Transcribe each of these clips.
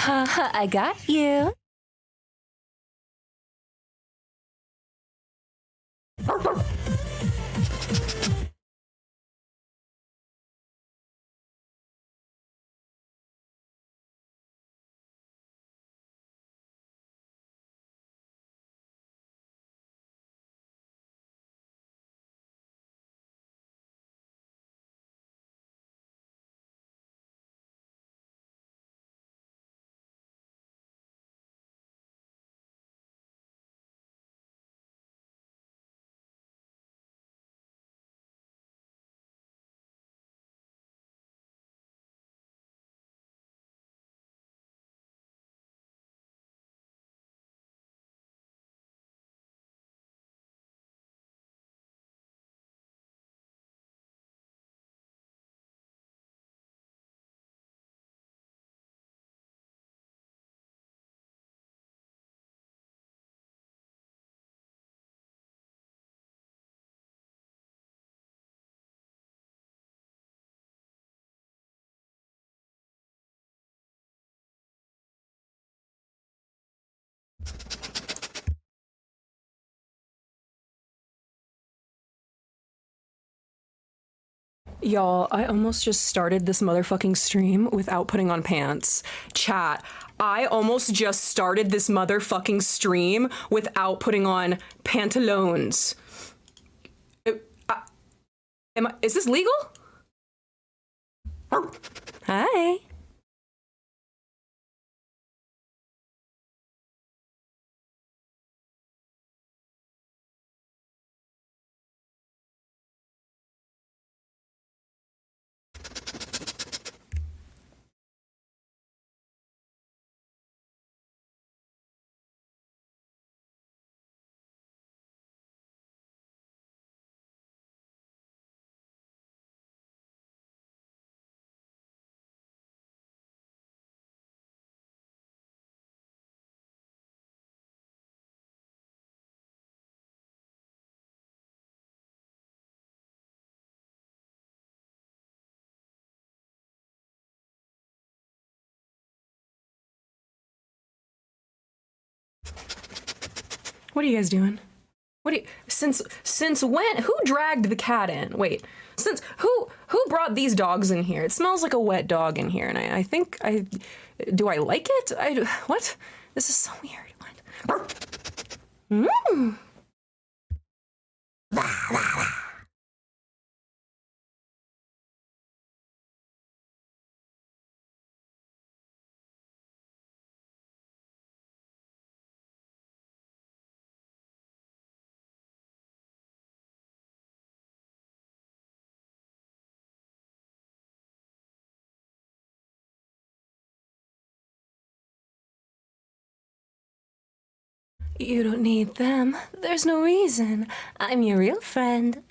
Haha, I got you. Y'all, I almost just started this motherfucking stream without putting on pants. Chat, I almost just started this motherfucking stream without putting on pantaloons. Is this legal? Hi. What are you guys doing? What do you, since when, who dragged the cat in? Wait, who brought these dogs in here? It smells like a wet dog in here, and I think do I like it? What? This is so weird. What? Mmm. You don't need them. There's no reason. I'm your real friend.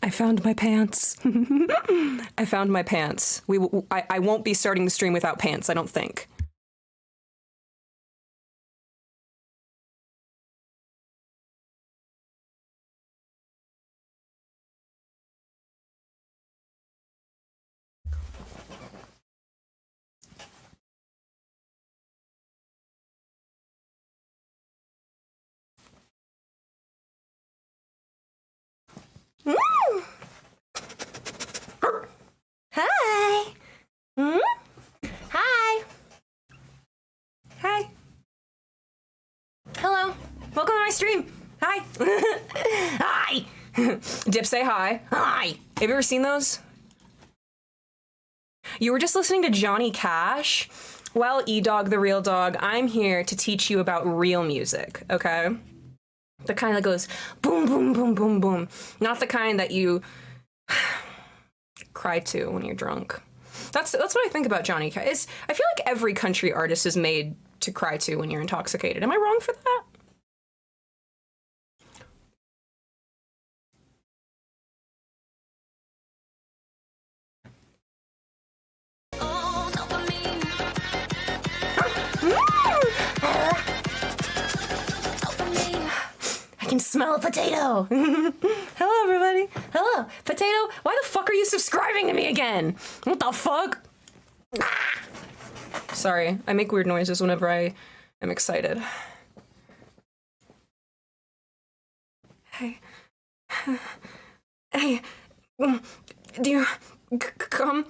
I found my pants. I found my pants. I won't be starting the stream without pants, I don't think. Hi. Hi. Hi. Hello. Welcome to my stream. Hi. Hi. Dip, say hi. Hi. Have you ever seen those? You were just listening to Johnny Cash? Well, E-Dog the Real Dog, I'm here to teach you about real music, okay? The kind that goes boom, boom, boom, boom, boom. Not the kind that you cry to when you're drunk. That's what I think about Johnny Cash. I feel like every country artist is made to cry to when you're intoxicated. Am I wrong for that? I can smell a potato. Hello, everybody. Hello, potato. Why the fuck are you subscribing to me again? What the fuck? Ah! Sorry, I make weird noises whenever I am excited. Hey. Hey. Do you come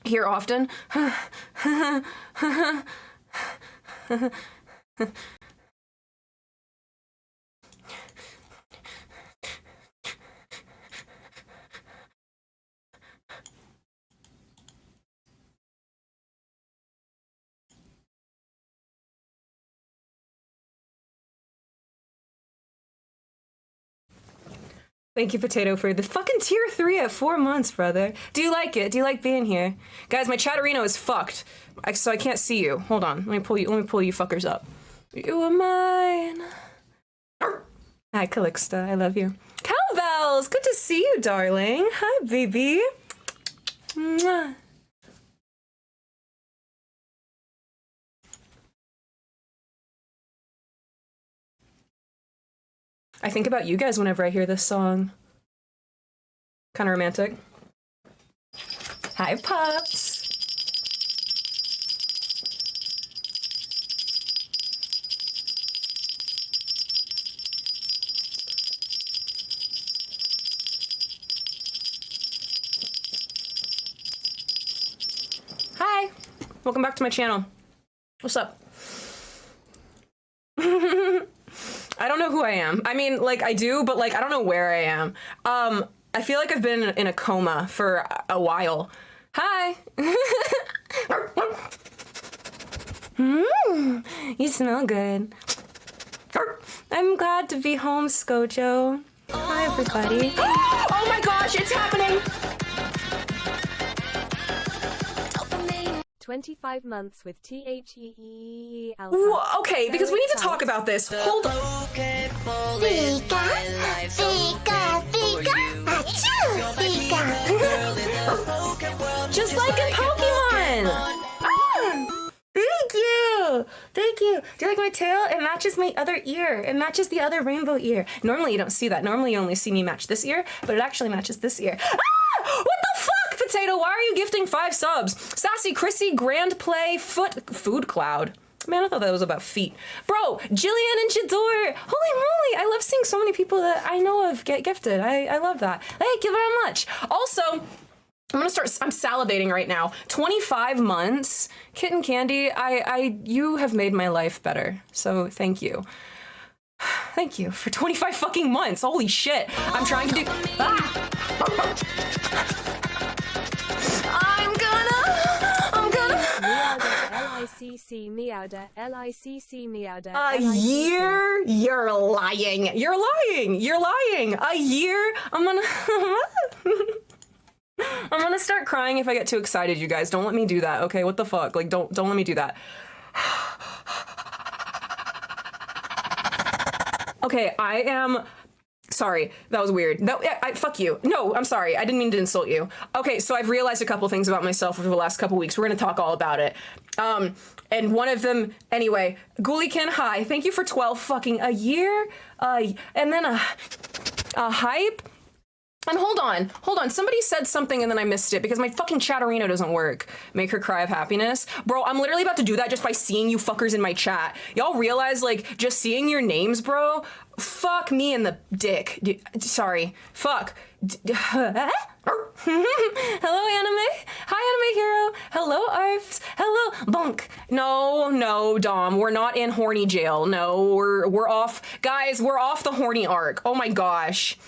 here often? Thank you, Potato, for the fucking tier 3 at 4 months, brother. Do you like it? Do you like being here? Guys, my chatterino is fucked, so I can't see you. Hold on. Let me pull you fuckers up. You are mine. Hi, Calixta. I love you. Cowbells! Good to see you, darling. Hi, baby. Mwah. I think about you guys whenever I hear this song. Kind of romantic. Hi, pups. Hi. Welcome back to my channel. What's up? I don't know who I am. I mean, like, I do, but, like, I don't know where I am. I feel like I've been in a coma for a while. Hi! You smell good. I'm glad to be home, Skojo. Hi, everybody. Oh my gosh, it's happening! 25 months with THEE. Okay, because we need to talk about this. Hold on. Fika, Fika, Fika, achoo, Fika. Just like in Pokemon! Ah! Thank you! Thank you. Do you like my tail? It matches my other ear. It matches the other rainbow ear. Normally you don't see that. Normally you only see me match this ear, but it actually matches this ear. Ah! What the fuck? Potato, why are you gifting 5 subs? Sassy Chrissy, Grand Play, Food Cloud. Man, I thought that was about feet. Bro, Jillian and Jador. Holy moly, I love seeing so many people that I know of get gifted. I love that. Thank you very much. Also, I'm salivating right now. 25 months, Kitten Candy, you have made my life better. So thank you. Thank you for 25 fucking months. Holy shit. I'm trying to do, I'm gonna. L-I-C-C meowda, L-I-C-C meowda. A year? You're lying. You're lying. You're lying. A year? I'm gonna start crying if I get too excited, you guys. Don't let me do that, okay? What the fuck? Like, don't let me do that. Okay, I am... Sorry, that was weird. No, fuck you. No, I'm sorry. I didn't mean to insult you. Okay, so I've realized a couple things about myself over the last couple weeks. We're gonna talk all about it. And one of them, anyway, Ghoulikin, hi. Thank you for 12 fucking a year. And then a hype. And hold on. Somebody said something and then I missed it because my fucking chatterino doesn't work. Make her cry of happiness. Bro, I'm literally about to do that just by seeing you fuckers in my chat. Y'all realize, like, just seeing your names, bro? Fuck me in the dick. Sorry. Fuck. Hello, Anime. Hi, Anime Hero. Hello, Arfs. Hello, Bunk. No, Dom. We're not in horny jail. No, we're off. Guys, we're off the horny arc. Oh my gosh.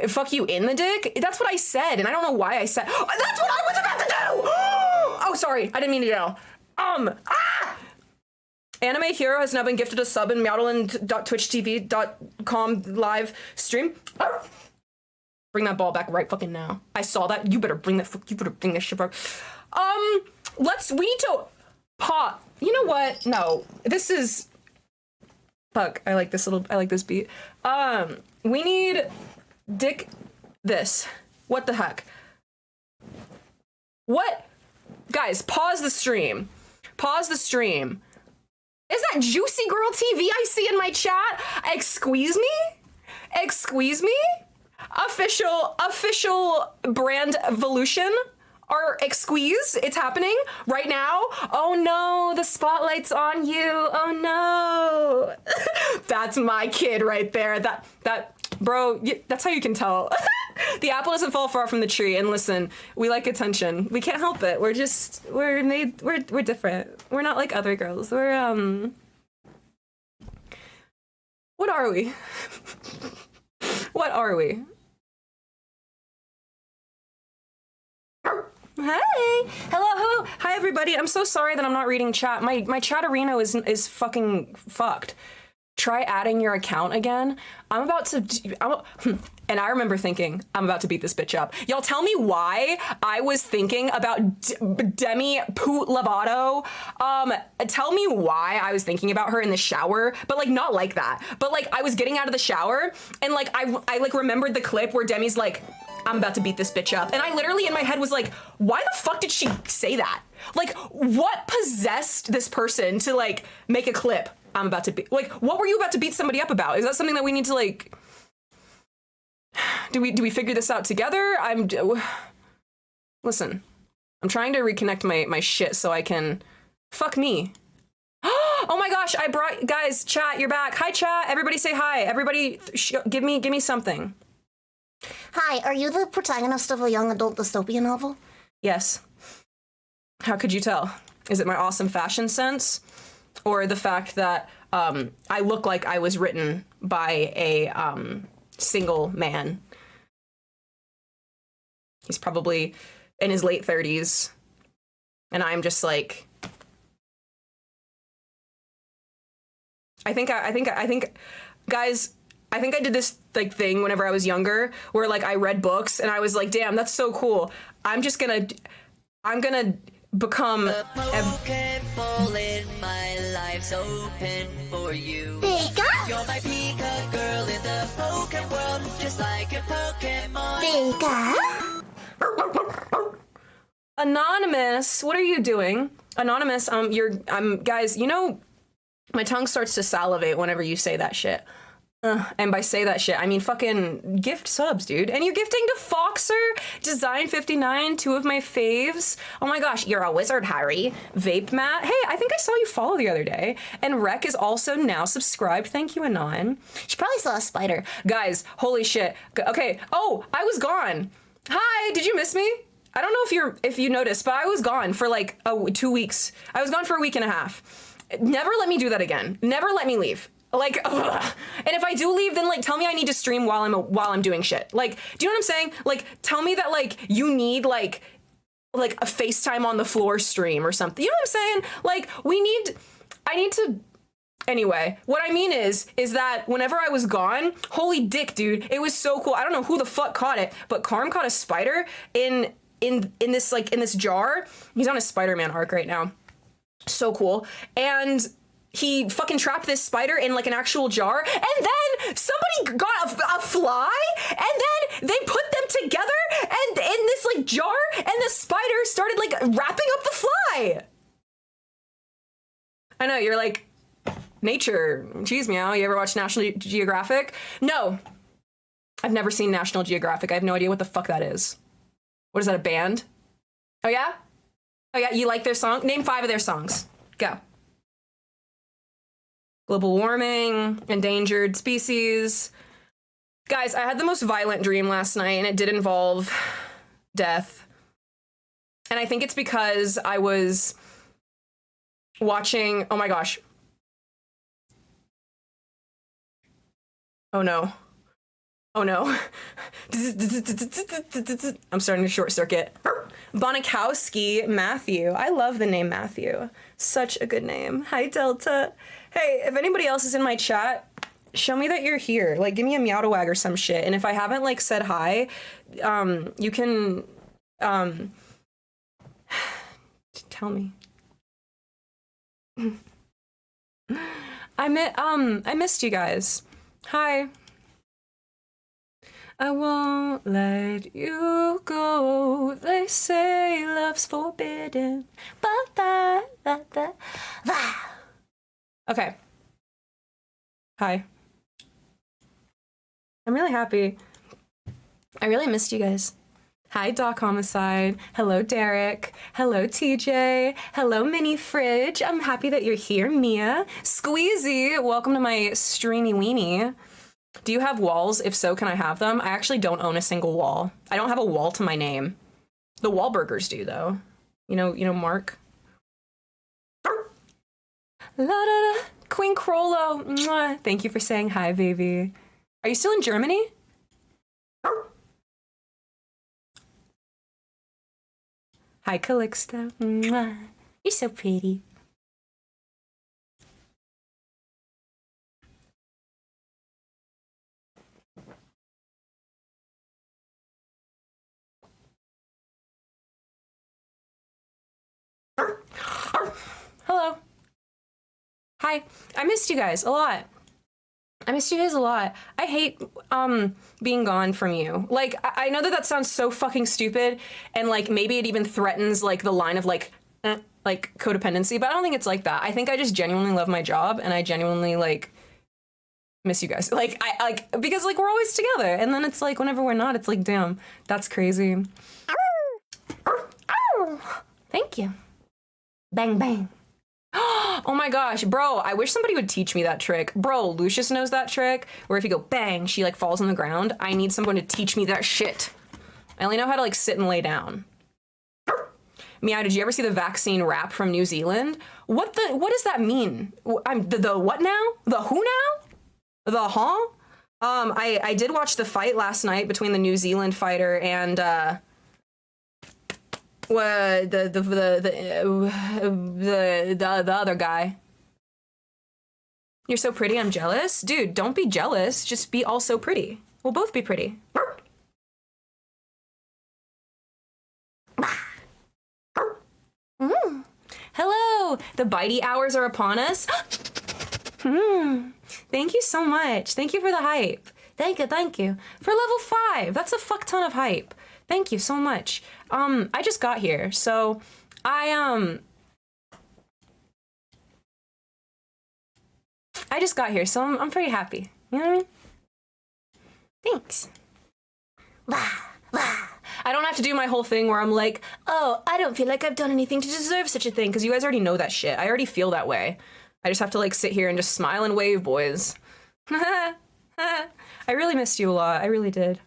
Fuck you in the dick? That's what I said, and I don't know why I said. Oh, that's what I was about to do! Oh, sorry, I didn't mean to yell. Anime Hero has now been gifted a sub in meowdalyns.twitchtv.com live stream. Bring that ball back right fucking now. I saw that. You better bring that shit back. We need to pop. You know what? No, this is, fuck. I like this beat. We need dick this. What the heck? What? Guys, pause the stream. Pause the stream. Is that Juicy Girl TV I see in my chat? Excuse me? Excuse me? Official brand evolution? Or squeeze? It's happening right now? Oh no, the spotlight's on you. Oh no. That's my kid right there. That bro, that's how you can tell. The apple doesn't fall far from the tree. And listen, we like attention. We can't help it. We're different. We're not like other girls. We're what are we? What are we? Hey, hello, hi everybody. I'm so sorry that I'm not reading chat. My chat-arena is fucking fucked. Try adding your account again. And I remember thinking, I'm about to beat this bitch up. Y'all tell me why I was thinking about Demi Poot Lovato. Tell me why I was thinking about her in the shower, but like not like that. But like I was getting out of the shower and like I like remembered the clip where Demi's like, I'm about to beat this bitch up. And I literally in my head was like, why the fuck did she say that? Like what possessed this person to like make a clip? I'm about to be like, what were you about to beat somebody up about? Is that something that we need to like, do we figure this out together? Listen, I'm trying to reconnect my shit so I can, fuck me. Oh my gosh, I brought, guys, chat, you're back. Hi chat, everybody say hi. Everybody give me something. Hi, are you the protagonist of a young adult dystopian novel? Yes. How could you tell? Is it my awesome fashion sense? Or the fact that I look like I was written by a single man? He's probably in his late 30s. And I'm just like... I think, guys... I think I did this like thing whenever I was younger where like I read books and I was like, damn, that's so cool. I'm gonna become the Pokeball in my life's open for you. Pika? You're my Pika girl in the Poke world, just like a Pokemon. Pika? Anonymous, what are you doing? Anonymous, guys, you know, my tongue starts to salivate whenever you say that shit. And by say that shit, I mean fucking gift subs, dude. And you're gifting to Foxer, Design59, two of my faves. Oh my gosh, you're a wizard, Harry. Vape Matt. Hey, I think I saw you follow the other day. And Rec is also now subscribed. Thank you, Anon. She probably saw a spider. Guys, holy shit. Okay. Oh, I was gone. Hi, did you miss me? I don't know if you noticed, but I was gone for like 2 weeks. I was gone for a week and a half. Never let me do that again. Never let me leave. Like, ugh. And if I do leave, then like tell me I need to stream while I'm doing shit. Like, do you know what I'm saying? Like, tell me that like you need like a FaceTime on the floor stream or something. You know what I'm saying? Like, I need to. Anyway, what I mean is that whenever I was gone, holy dick, dude, it was so cool. I don't know who the fuck caught it, but Karm caught a spider in this jar. He's on a Spider-Man arc right now. So cool. And he fucking trapped this spider in like an actual jar, and then somebody got a fly, and then they put them together and in this like jar, and the spider started like wrapping up the fly. I know, you're like, nature, geez meow, you ever watch National Geographic? No, I've never seen National Geographic. I have no idea what the fuck that is. What is that, a band? Oh yeah? Oh yeah, you like their song? Name 5 of their songs. Go. Global warming, endangered species. Guys, I had the most violent dream last night, and it did involve death. And I think it's because I was watching, oh my gosh. Oh no. Oh no. I'm starting to short circuit. Bonikowski Matthew. I love the name Matthew. Such a good name. Hi, Delta. Hey, if anybody else is in my chat, show me that you're here. Like, give me a meowdawag or some shit. And if I haven't, like, said hi, you can, tell me. I missed you guys. Hi. I won't let you go. They say love's forbidden. Okay. Hi. I'm really happy. I really missed you guys. Hi, Doc Homicide. Hello, Derek. Hello, TJ. Hello, Mini Fridge. I'm happy that you're here, Mia. Squeezy, welcome to my streamy weenie. Do you have walls? If so, can I have them? I actually don't own a single wall. I don't have a wall to my name. The Wahlburgers do, though. You know, Mark. La da da. Queen Crollo. Mwah. Thank you for saying hi, baby. Are you still in Germany? Hi, Calixto. Mwah. You're so pretty. Hello. Hi. I missed you guys a lot. I hate being gone from you. Like, I know that sounds so fucking stupid, and like maybe it even threatens like the line of like codependency, but I don't think it's like that. I think I just genuinely love my job, and I genuinely like miss you guys. Like because like we're always together, and then it's like whenever we're not, it's like damn, that's crazy. Thank you. Bang bang. Oh my gosh, bro, I wish somebody would teach me that trick. Bro, Lucius knows that trick, where if you go bang, she like falls on the ground. I need someone to teach me that shit. I only know how to like sit and lay down. Meow, did you ever see the vaccine rap from New Zealand? What does that mean? The what now? The who now? The huh? I did watch the fight last night between the New Zealand fighter and the other guy. You're so pretty, I'm jealous. Dude, don't be jealous. Just be also pretty. We'll both be pretty. Hello! The bitey hours are upon us. Thank you so much. Thank you for the hype. Thank you. For level 5, that's a fuck ton of hype. Thank you so much. I just got here, so I just got here, so I'm pretty happy. You know what I mean? Thanks. I don't have to do my whole thing where I'm like, oh, I don't feel like I've done anything to deserve such a thing, because you guys already know that shit. I already feel that way. I just have to like sit here and just smile and wave, boys. I really missed you a lot. I really did.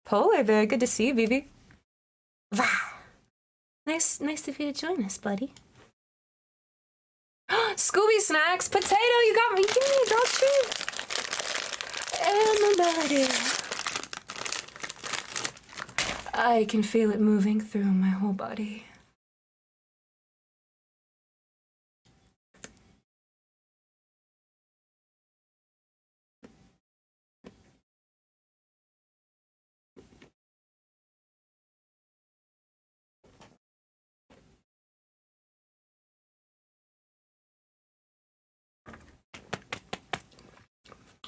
Polar bear, good to see you, baby. Nice of you to join us, buddy. Scooby Snacks, potato, you got me. Give me a dog treat. And my body. I can feel it moving through my whole body.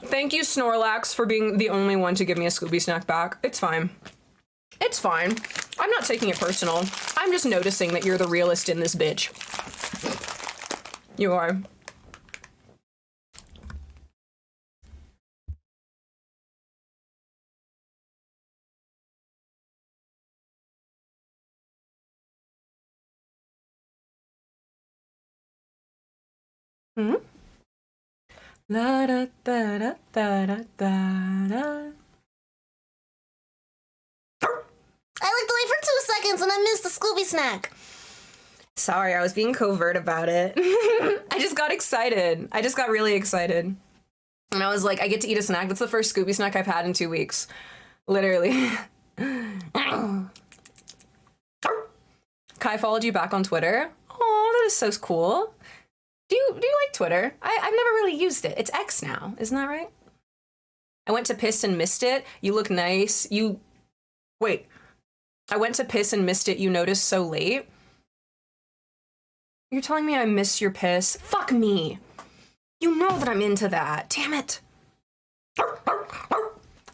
Thank you, Snorlax, for being the only one to give me a Scooby snack back. It's fine. It's fine. I'm not taking it personal. I'm just noticing that you're the realist in this bitch. You are. Hmm? La da da da da da da. I looked away for 2 seconds and I missed the Scooby snack. Sorry, I was being covert about it. I just got excited. I just got really excited. And I was like, I get to eat a snack. That's the first Scooby snack I've had in 2 weeks. Literally. Kai followed you back on Twitter. Oh, that is so cool. Do you like Twitter? I've never really used it. It's X now, isn't that right? I went to piss and missed it. You look nice. Wait. I went to piss and missed it. You noticed so late. You're telling me I missed your piss? Fuck me. You know that I'm into that. Damn it.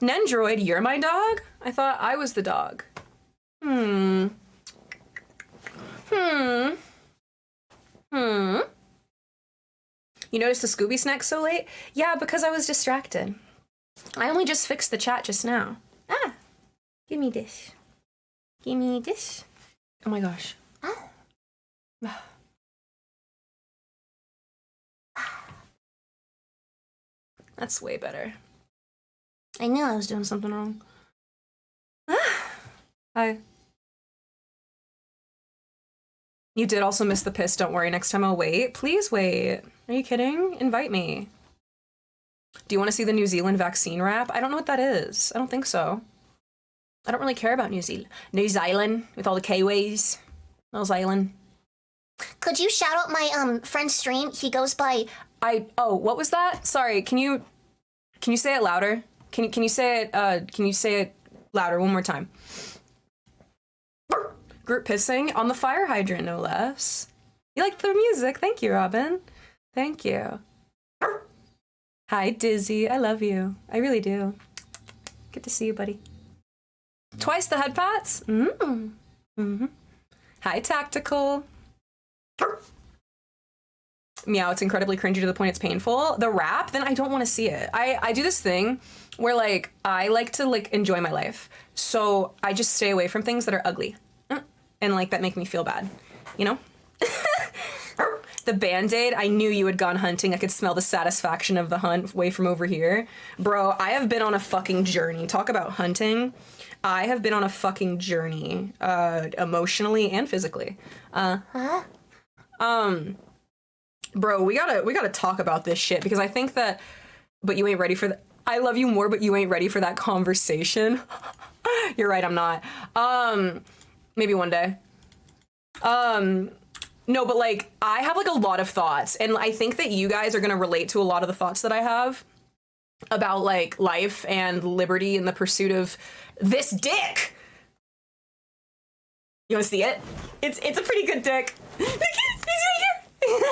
Nendroid, you're my dog? I thought I was the dog. You noticed the Scooby snack so late? Yeah, because I was distracted. I only just fixed the chat just now. Ah, give me this. Give me this. Oh my gosh. Ah. That's way better. I knew I was doing something wrong. Hi. You did also miss the piss. Don't worry. Next time I'll wait. Please wait. Are you kidding? Invite me. Do you want to see the New Zealand vaccine wrap? I don't know what that is. I don't think so. I don't really care about New Zealand. New Zealand with all the Kiwis. New Zealand. Could you shout out my friend's stream? He goes by... Oh, what was that? Sorry, can you say it louder? Can you say it louder one more time? Group pissing on the fire hydrant, no less. You like the music? Thank you, Robin. Thank you. Hi, Dizzy. I love you. I really do. Good to see you, buddy. Twice the head pats? Hi, Tactical. Meow, it's incredibly cringy to the point it's painful. The rap, then I don't want to see it. I do this thing where, like, I like to, like, enjoy my life. So I just stay away from things that are ugly. And, like, that make me feel bad. You know? The Band-Aid, I knew you had gone hunting. I could smell the satisfaction of the hunt way from over here. Bro, I have been on a fucking journey. Talk about hunting. I have been on a fucking journey, emotionally and physically. Bro, we gotta talk about this shit because I think that, but you ain't ready for that. I love you more, but you ain't ready for that conversation. You're right, I'm not. Maybe one day. No, but like, I have like a lot of thoughts, and I think that you guys are gonna relate to a lot of the thoughts that I have about like life and liberty and the pursuit of this dick. You wanna see it? It's a pretty good dick. He's right here.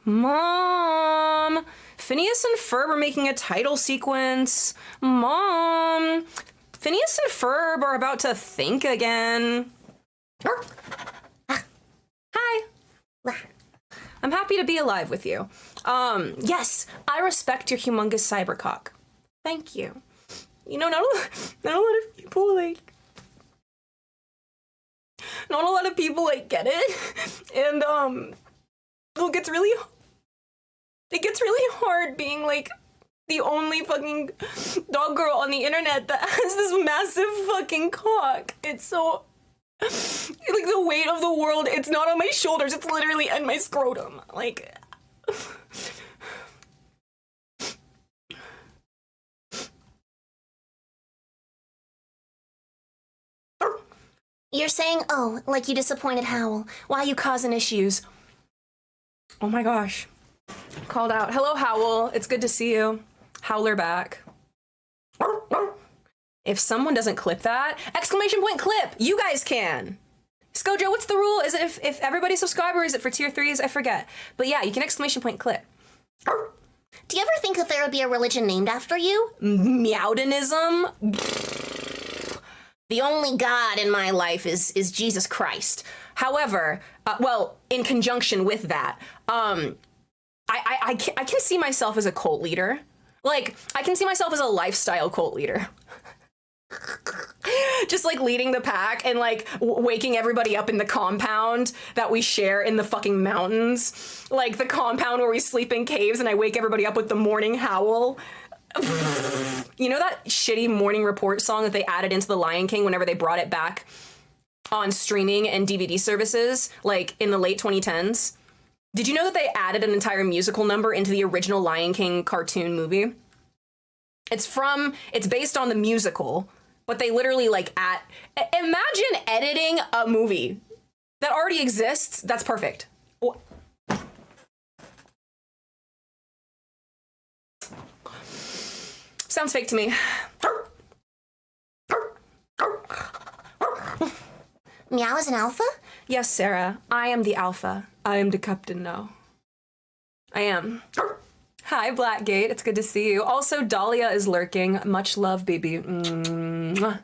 Mom! Phineas and Ferb are making a title sequence. Mom! Phineas and Ferb are about to think again. Hi. I'm happy to be alive with you. Yes, I respect your humongous cybercock. Thank you. You know, not a lot of people, like... Not a lot of people, like, get it. And, look, it gets really hard being, like, the only fucking dog girl on the internet that has this massive fucking cock. It's so... Like, the weight of the world, it's not on my shoulders, it's literally in my scrotum. Like... You're saying, oh, like you disappointed Howl. Why are you causing issues? Oh my gosh. Called out. Hello, Howl. It's good to see you. Howler back. If someone doesn't clip that, exclamation point clip! You guys can! Skojo, what's the rule? Is it if everybody's subscriber, is it for tier 3s? I forget. But yeah, you can exclamation point clip. Do you ever think that there would be a religion named after you? Meowdanism? The only God in my life is Jesus Christ. However, well, in conjunction with that, I can see myself as a cult leader. Like, I can see myself as a lifestyle cult leader. Just like leading the pack and like waking everybody up in the compound that we share in the fucking mountains. Like the compound where we sleep in caves and I wake everybody up with the morning howl. You know that shitty morning report song that they added into The Lion King whenever they brought it back on streaming and DVD services, like in the late 2010s? Did you know that they added an entire musical number into the original Lion King cartoon movie? It's based on the musical, but they literally like imagine editing a movie that already exists. That's perfect. Sounds fake to me. Meow is an alpha? Yes, Sarah. I am the alpha. I am the captain now. I am. Hi, Blackgate. It's good to see you. Also, Dahlia is lurking. Much love, baby. Mwah.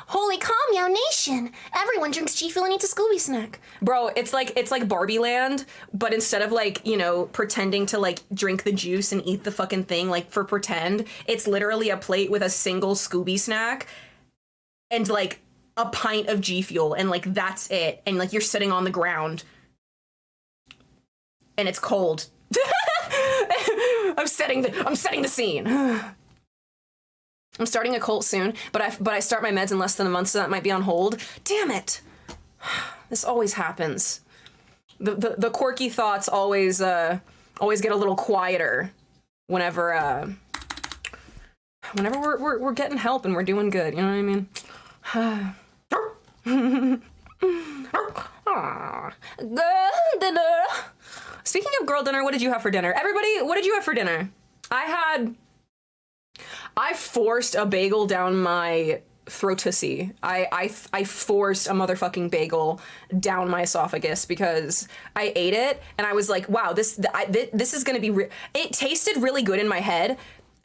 Holy cow, Meow Nation! Everyone drinks G Fuel and eats a Scooby snack. Bro, it's like Barbie Land, but instead of like, you know, pretending to like drink the juice and eat the fucking thing, like for pretend, it's literally a plate with a single Scooby snack and like a pint of G Fuel, and like that's it. And like you're sitting on the ground and it's cold. I'm setting the scene. I'm starting a cult soon, but I start my meds in less than a month, so that might be on hold. Damn it. This always happens. The quirky thoughts always get a little quieter whenever we're getting help and we're doing good, you know what I mean? Girl dinner. Speaking of girl dinner, what did you have for dinner? Everybody, what did you have for dinner? I forced a bagel down my throatussie. I forced a motherfucking bagel down my esophagus because I ate it and I was like, wow, this is gonna be it tasted really good in my head.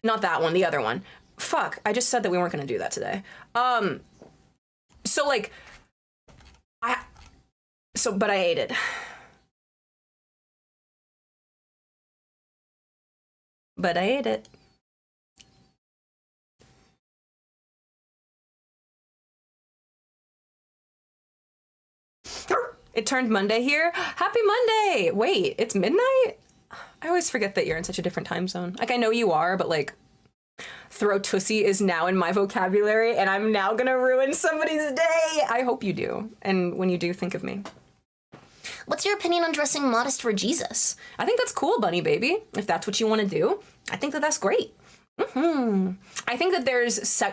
Not that one, the other one. Fuck, I just said that we weren't gonna do that today. So like, but I ate it. But I ate it. It turned Monday here. Happy Monday! Wait, it's midnight? I always forget that you're in such a different time zone. Like, I know you are, but like, throatussie is now in my vocabulary, and I'm now gonna ruin somebody's day. I hope you do. And when you do, think of me. What's your opinion on dressing modest for Jesus? I think that's cool, bunny baby. If that's what you want to do, I think that that's great. I think that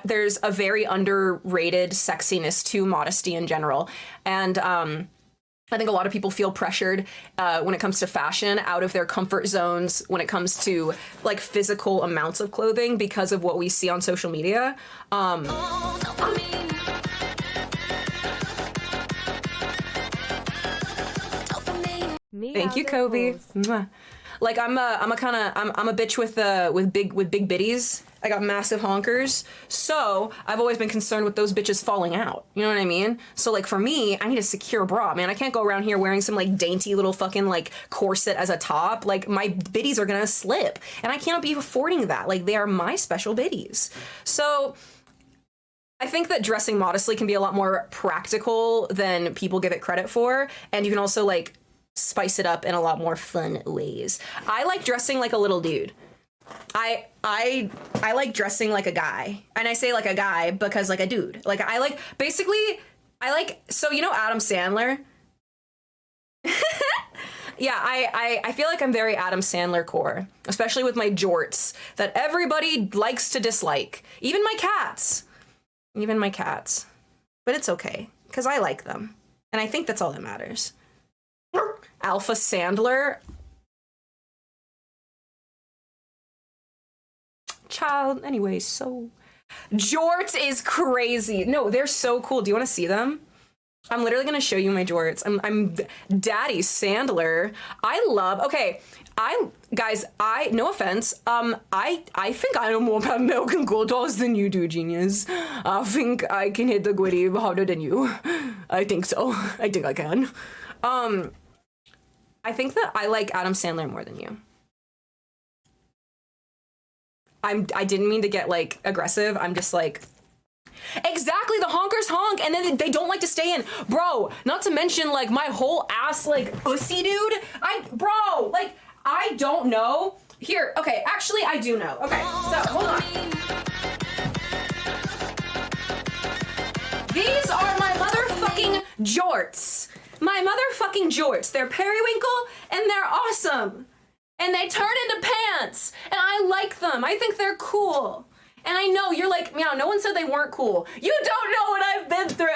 there's a very underrated sexiness to modesty in general, and I think a lot of people feel pressured when it comes to fashion out of their comfort zones when it comes to like physical amounts of clothing because of what we see on social media. Thank you, Kobe. Mwah. Like I'm a bitch with big bitties. I got massive honkers. So I've always been concerned with those bitches falling out. You know what I mean? So like for me, I need a secure bra, man. I can't go around here wearing some like dainty little fucking like corset as a top. Like my bitties are gonna slip, and I can't be affording that. Like they are my special bitties. So I think that dressing modestly can be a lot more practical than people give it credit for, and you can also like spice it up in a lot more fun ways. I like dressing like a little dude. I like dressing like a guy. And I say like a guy because like a dude. Like I like so you know Adam Sandler? Yeah, I feel like I'm very Adam Sandler core, especially with my jorts that everybody likes to dislike. Even my cats. But it's okay, because I like them. And I think that's all that matters. Alpha Sandler. Child, anyway, so jorts is crazy. No, they're so cool. Do you want to see them? I'm literally gonna show you my jorts. I'm Daddy Sandler. Okay, guys, no offense. I think I know more about American Girl dolls than you do, genius. I think I can hit the gritty harder than you. I think so. I think I can. I think that I like Adam Sandler more than you. I didn't mean to get like aggressive. I'm just like, exactly, the honkers honk and then they don't like to stay in. Bro, not to mention like my whole ass like pussy dude. Bro, like I don't know. Here, okay, actually I do know. Okay, so hold on. These are my motherfucking jorts. My motherfucking jorts. They're periwinkle and they're awesome. And they turn into pants. And I like them. I think they're cool. And I know you're like, meow, no one said they weren't cool. You don't know what I've been through.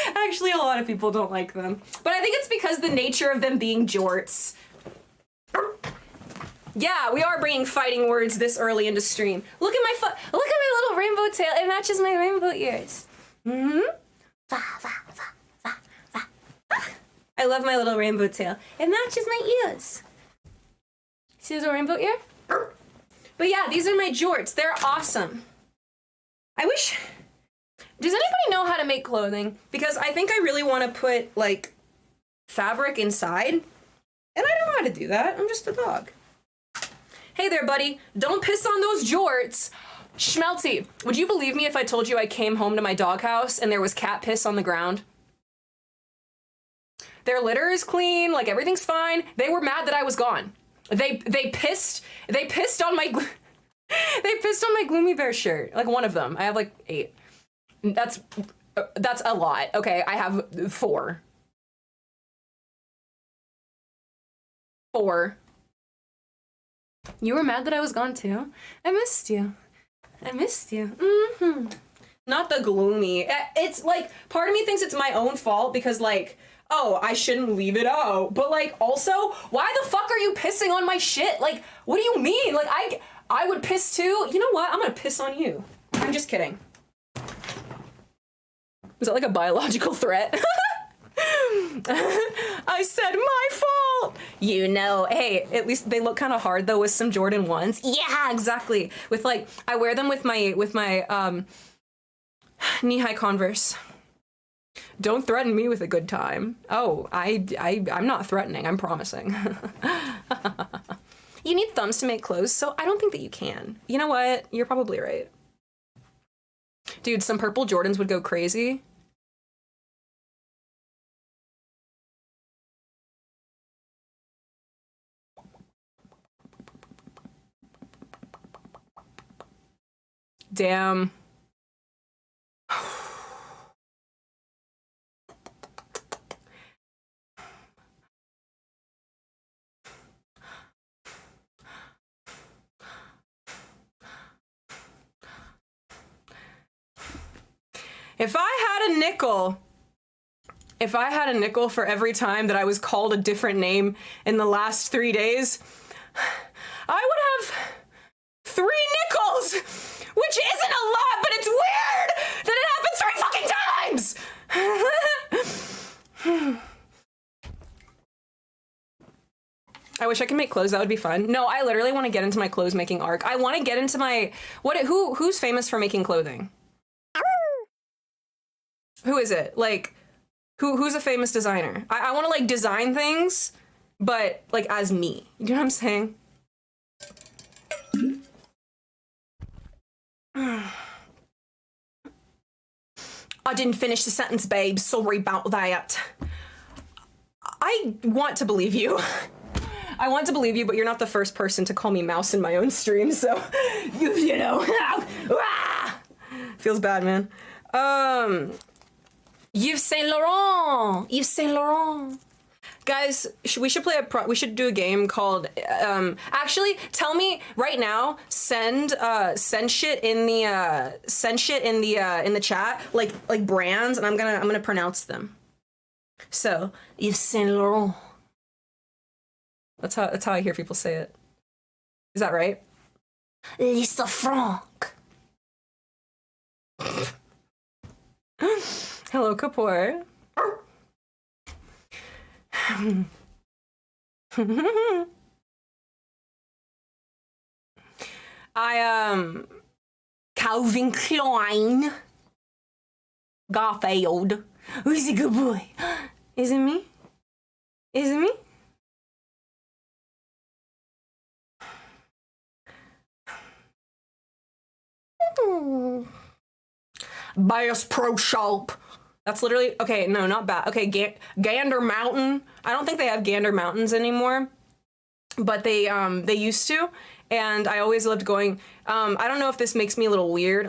Actually, a lot of people don't like them. But I think it's because the nature of them being jorts. Yeah, we are bringing fighting words this early into stream. Look at my little rainbow tail. It matches my rainbow ears. Mm-hmm. I love my little rainbow tail. It matches my ears. See the rainbow ear? But yeah, these are my jorts. They're awesome. I wish... Does anybody know how to make clothing? Because I think I really want to put, like, fabric inside. And I don't know how to do that. I'm just a dog. Hey there, buddy. Don't piss on those jorts. Schmelty, would you believe me if I told you I came home to my doghouse and there was cat piss on the ground? Their litter is clean, like everything's fine. They were mad that I was gone. They pissed on my they pissed on my Gloomy Bear shirt. Like one of them. I have like 8. That's a lot. Okay, I have 4. 4. You were mad that I was gone too? I missed you. Mm-hmm. Not the Gloomy. It's like, part of me thinks it's my own fault because like, oh, I shouldn't leave it out. But like, also, why the fuck are you pissing on my shit? Like, what do you mean? Like, I would piss too. You know what? I'm gonna piss on you. I'm just kidding. Was that like a biological threat? I said my fault. You know, hey, at least they look kind of hard though with some Jordan 1s. Yeah, exactly. With like, I wear them with my knee-high Converse. Don't threaten me with a good time. Oh, I'm not threatening, I'm promising. You need thumbs to make clothes, so I don't think that you can. You know what? You're probably right. Dude, some purple Jordans would go crazy. Damn. If I had a nickel for every time that I was called a different name in the last 3 days, I would have 3 nickels, which isn't a lot, but it's weird that it happened 3 fucking times. I wish I could make clothes. That would be fun. No, I literally want to get into my clothes making arc. I want to get into my who's famous for making clothing? Who is it? Like, who's a famous designer? I want to like design things, but like as me. You know what I'm saying? I didn't finish the sentence, babe. Sorry about that. I want to believe you. I want to believe you, but you're not the first person to call me mouse in my own stream, so you know. Feels bad, man. Yves Saint Laurent. Guys, we should play we should do a game called actually tell me right now, send shit in the chat like brands, and I'm gonna pronounce them. So, Yves Saint Laurent. That's how I hear people say it. Is that right? Lisa Frank. Hello, Kapoor. Calvin Klein. Garfield. Who's a good boy? Is it me? Is it me? Bass Pro Shop. That's literally, okay, no, not bad. Okay, Gander Mountain. I don't think they have Gander Mountains anymore, but they used to, and I always loved going. I don't know if this makes me a little weird,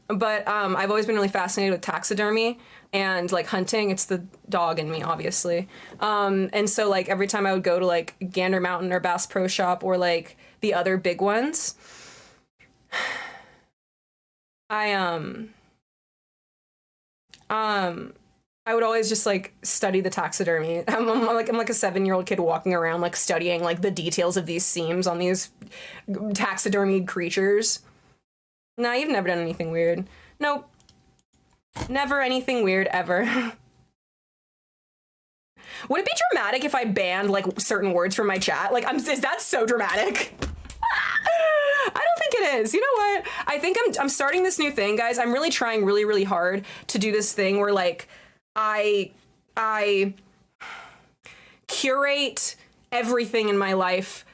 but I've always been really fascinated with taxidermy and like hunting. It's the dog in me, obviously. And so like every time I would go to like Gander Mountain or Bass Pro Shop or like the other big ones, I would always just like study the taxidermy. I'm like a 7-year-old kid walking around like studying like the details of these seams on these taxidermied creatures. Nah, you've never done anything weird. Nope. Never anything weird ever. Would it be dramatic if I banned like certain words from my chat? Like, is that so dramatic? I don't think it is. You know what? I think I'm starting this new thing, guys. I'm really trying really, really hard to do this thing where like I curate everything in my life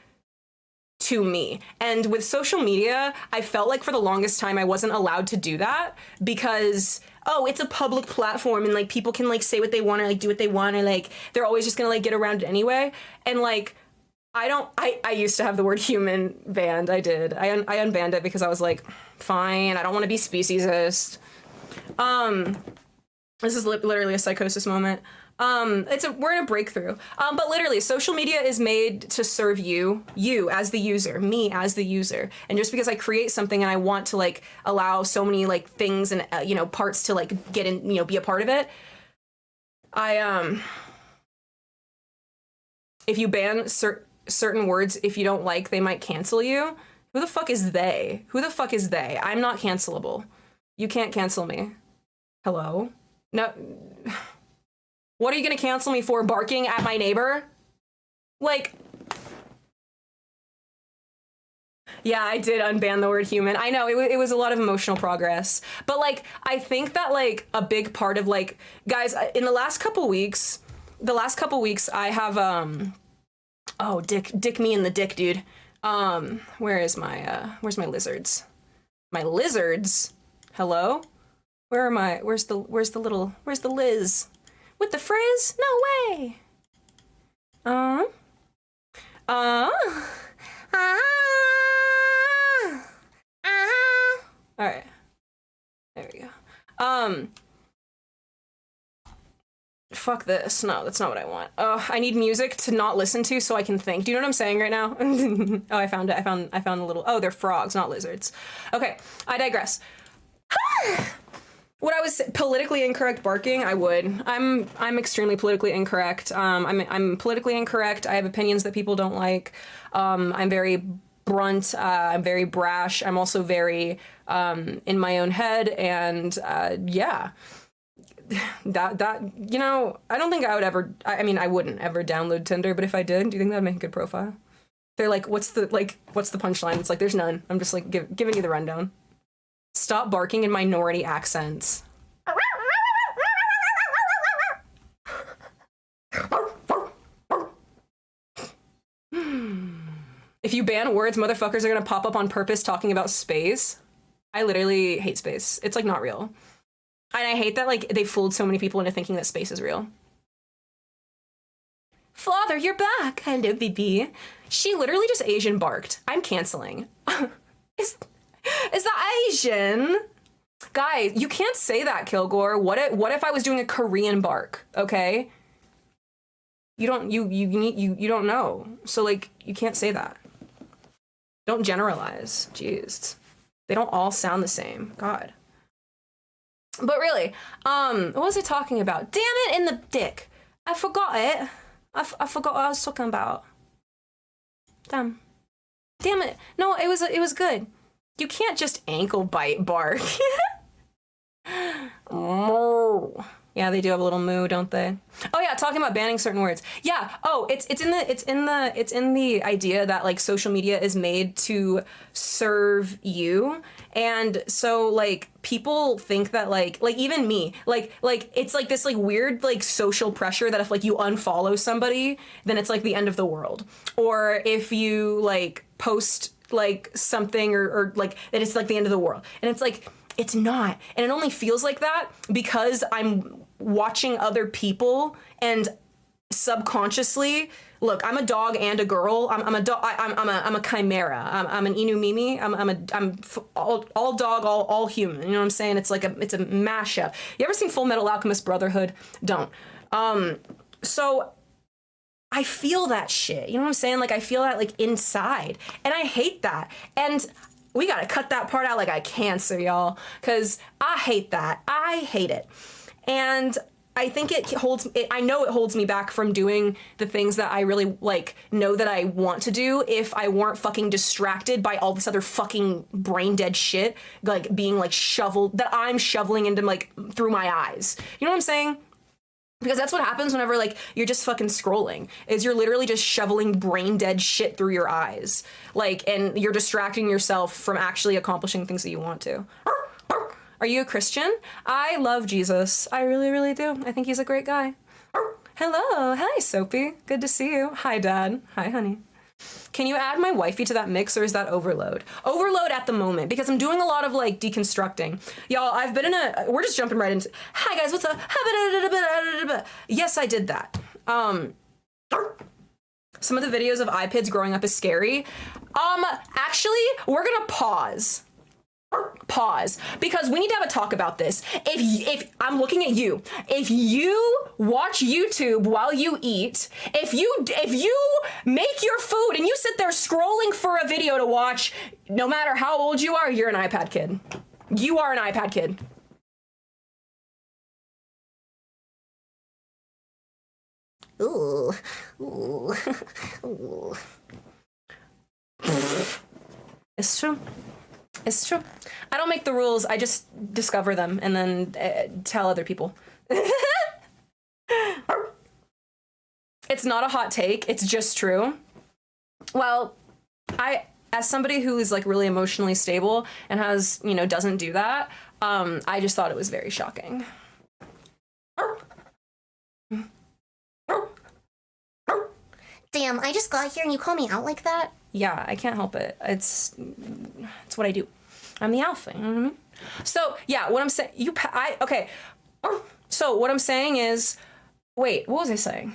to me. And with social media, I felt like for the longest time I wasn't allowed to do that because, oh, it's a public platform and like people can like say what they want or like do what they want or like they're always just gonna like get around it anyway. And like I used to have the word human banned. I did. I unbanned it because I was like, fine, I don't want to be speciesist. This is literally a psychosis moment. We're in a breakthrough. But literally, social media is made to serve you as the user, me as the user. And just because I create something and I want to like allow so many like things and parts to like get in, be a part of it, if you ban certain words, if you don't like, they might cancel you. Who the fuck is they? Who the fuck is they? I'm not cancelable. You can't cancel me. Hello? No. What are you gonna cancel me for? Barking at my neighbor? Like, yeah, I did unban the word human. I know, it was a lot of emotional progress. But like, I think that like a big part of like, guys, in the last couple weeks, I have, oh, dick me in the dick, dude. Where's my lizards? My lizards? Hello? Where am I? Where's the Liz? With the frizz? No way. All right. There we go. Fuck this. No, that's not what I want. I need music to not listen to so I can think. Do you know what I'm saying right now? Oh, I found it. I found a little. Oh, they're frogs, not lizards. Okay, I digress. Would I was politically incorrect barking? I would. I'm extremely politically incorrect. I'm politically incorrect. I have opinions that people don't like. I'm very brunt. I'm very brash. I'm also very in my own head. And yeah, that I don't think I would ever. I mean, I wouldn't ever download Tinder. But if I did, do you think that'd make a good profile? They're like, what's the punchline? It's like, there's none. I'm just like giving you the rundown. Stop barking in minority accents. If you ban words, motherfuckers are gonna pop up on purpose talking about space. I literally hate space. It's like not real. And I hate that like they fooled so many people into thinking that space is real. Father, you're back. Hello, baby. She literally just Asian barked. I'm canceling. Is that Asian? Guys, you can't say that, Kilgore. What if I was doing a Korean bark, okay? You don't know. So like you can't say that. Don't generalize. Jeez. They don't all sound the same. God. But really, what was I talking about? Damn it in the dick. I forgot it. I forgot what I was talking about. Damn it. No, it was good. You can't just ankle bite bark. Oh. Yeah, they do have a little moo, don't they? Oh yeah, talking about banning certain words. Yeah. Oh, it's in the idea that like social media is made to serve you, and so like people think that like even me like it's like this like weird like social pressure that if like you unfollow somebody, then it's like the end of the world, or if you like post like something or like that it's like the end of the world, and it's like. It's not. And it only feels like that because I'm watching other people and subconsciously, look, I'm a dog and a girl. I'm a dog. I'm a chimera. I'm an Inu Mimi. I'm all dog, all human. You know what I'm saying? It's like it's a mashup. You ever seen Full Metal Alchemist Brotherhood? Don't. So I feel that shit. You know what I'm saying? Like I feel that like inside, and I hate that. And we gotta cut that part out like I cancer, y'all, because I hate that. I hate it. And I think I know it holds me back from doing the things that I really like know that I want to do if I weren't fucking distracted by all this other fucking brain dead shit, like being like that I'm shoveling into like through my eyes. You know what I'm saying? Because that's what happens whenever like you're just fucking scrolling, is you're literally just shoveling brain dead shit through your eyes. Like, and you're distracting yourself from actually accomplishing things that you want to. Are you a Christian? I love Jesus. I really, really do. I think he's a great guy. Hello. Hi, Soapy. Good to see you. Hi, Dad. Hi, honey. Can you add my wifey to that mix, or is that overload? Overload at the moment, because I'm doing a lot of like deconstructing. Y'all, I've been we're just jumping right into, hi guys, what's up? Yes, I did that. Some of the videos of iPads growing up is scary. Actually, we're gonna pause, because we need to have a talk about this. If I'm looking at you, if you watch YouTube while you eat, if you make your food and you sit there scrolling for a video to watch, no matter how old you are, you're an iPad kid. You are an iPad kid. Ooh. Ooh. Ooh. It's true. It's true. I don't make the rules. I just discover them and then tell other people. It's not a hot take. It's just true. Well, as somebody who is like really emotionally stable and has, doesn't do that, I just thought it was very shocking. Damn, I just got here and you call me out like that? Yeah, I can't help it. It's what I do. I'm the alpha, you know what I mean? So, yeah, what I'm saying, okay. So, what I'm saying is, wait, what was I saying?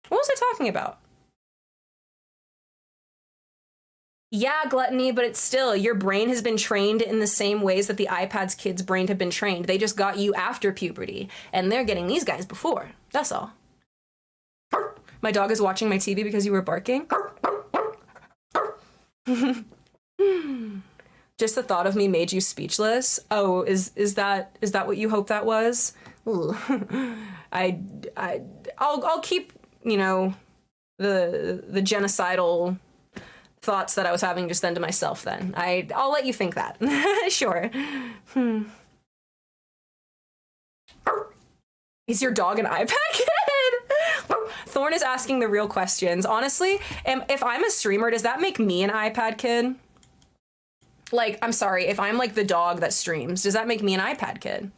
What was I talking about? Yeah, gluttony, but it's still, your brain has been trained in the same ways that the iPad's kids' brain have been trained. They just got you after puberty, and they're getting these guys before. That's all. My dog is watching my TV because you were barking. Just the thought of me made you speechless. Oh, is that what you hope that was? Ooh. I'll keep, the genocidal thoughts that I was having just then to myself then. I'll let you think that. Sure. Is your dog an iPad kid? Thorn is asking the real questions. Honestly, if I'm a streamer, does that make me an iPad kid? Like, I'm sorry, if I'm like the dog that streams, does that make me an iPad kid?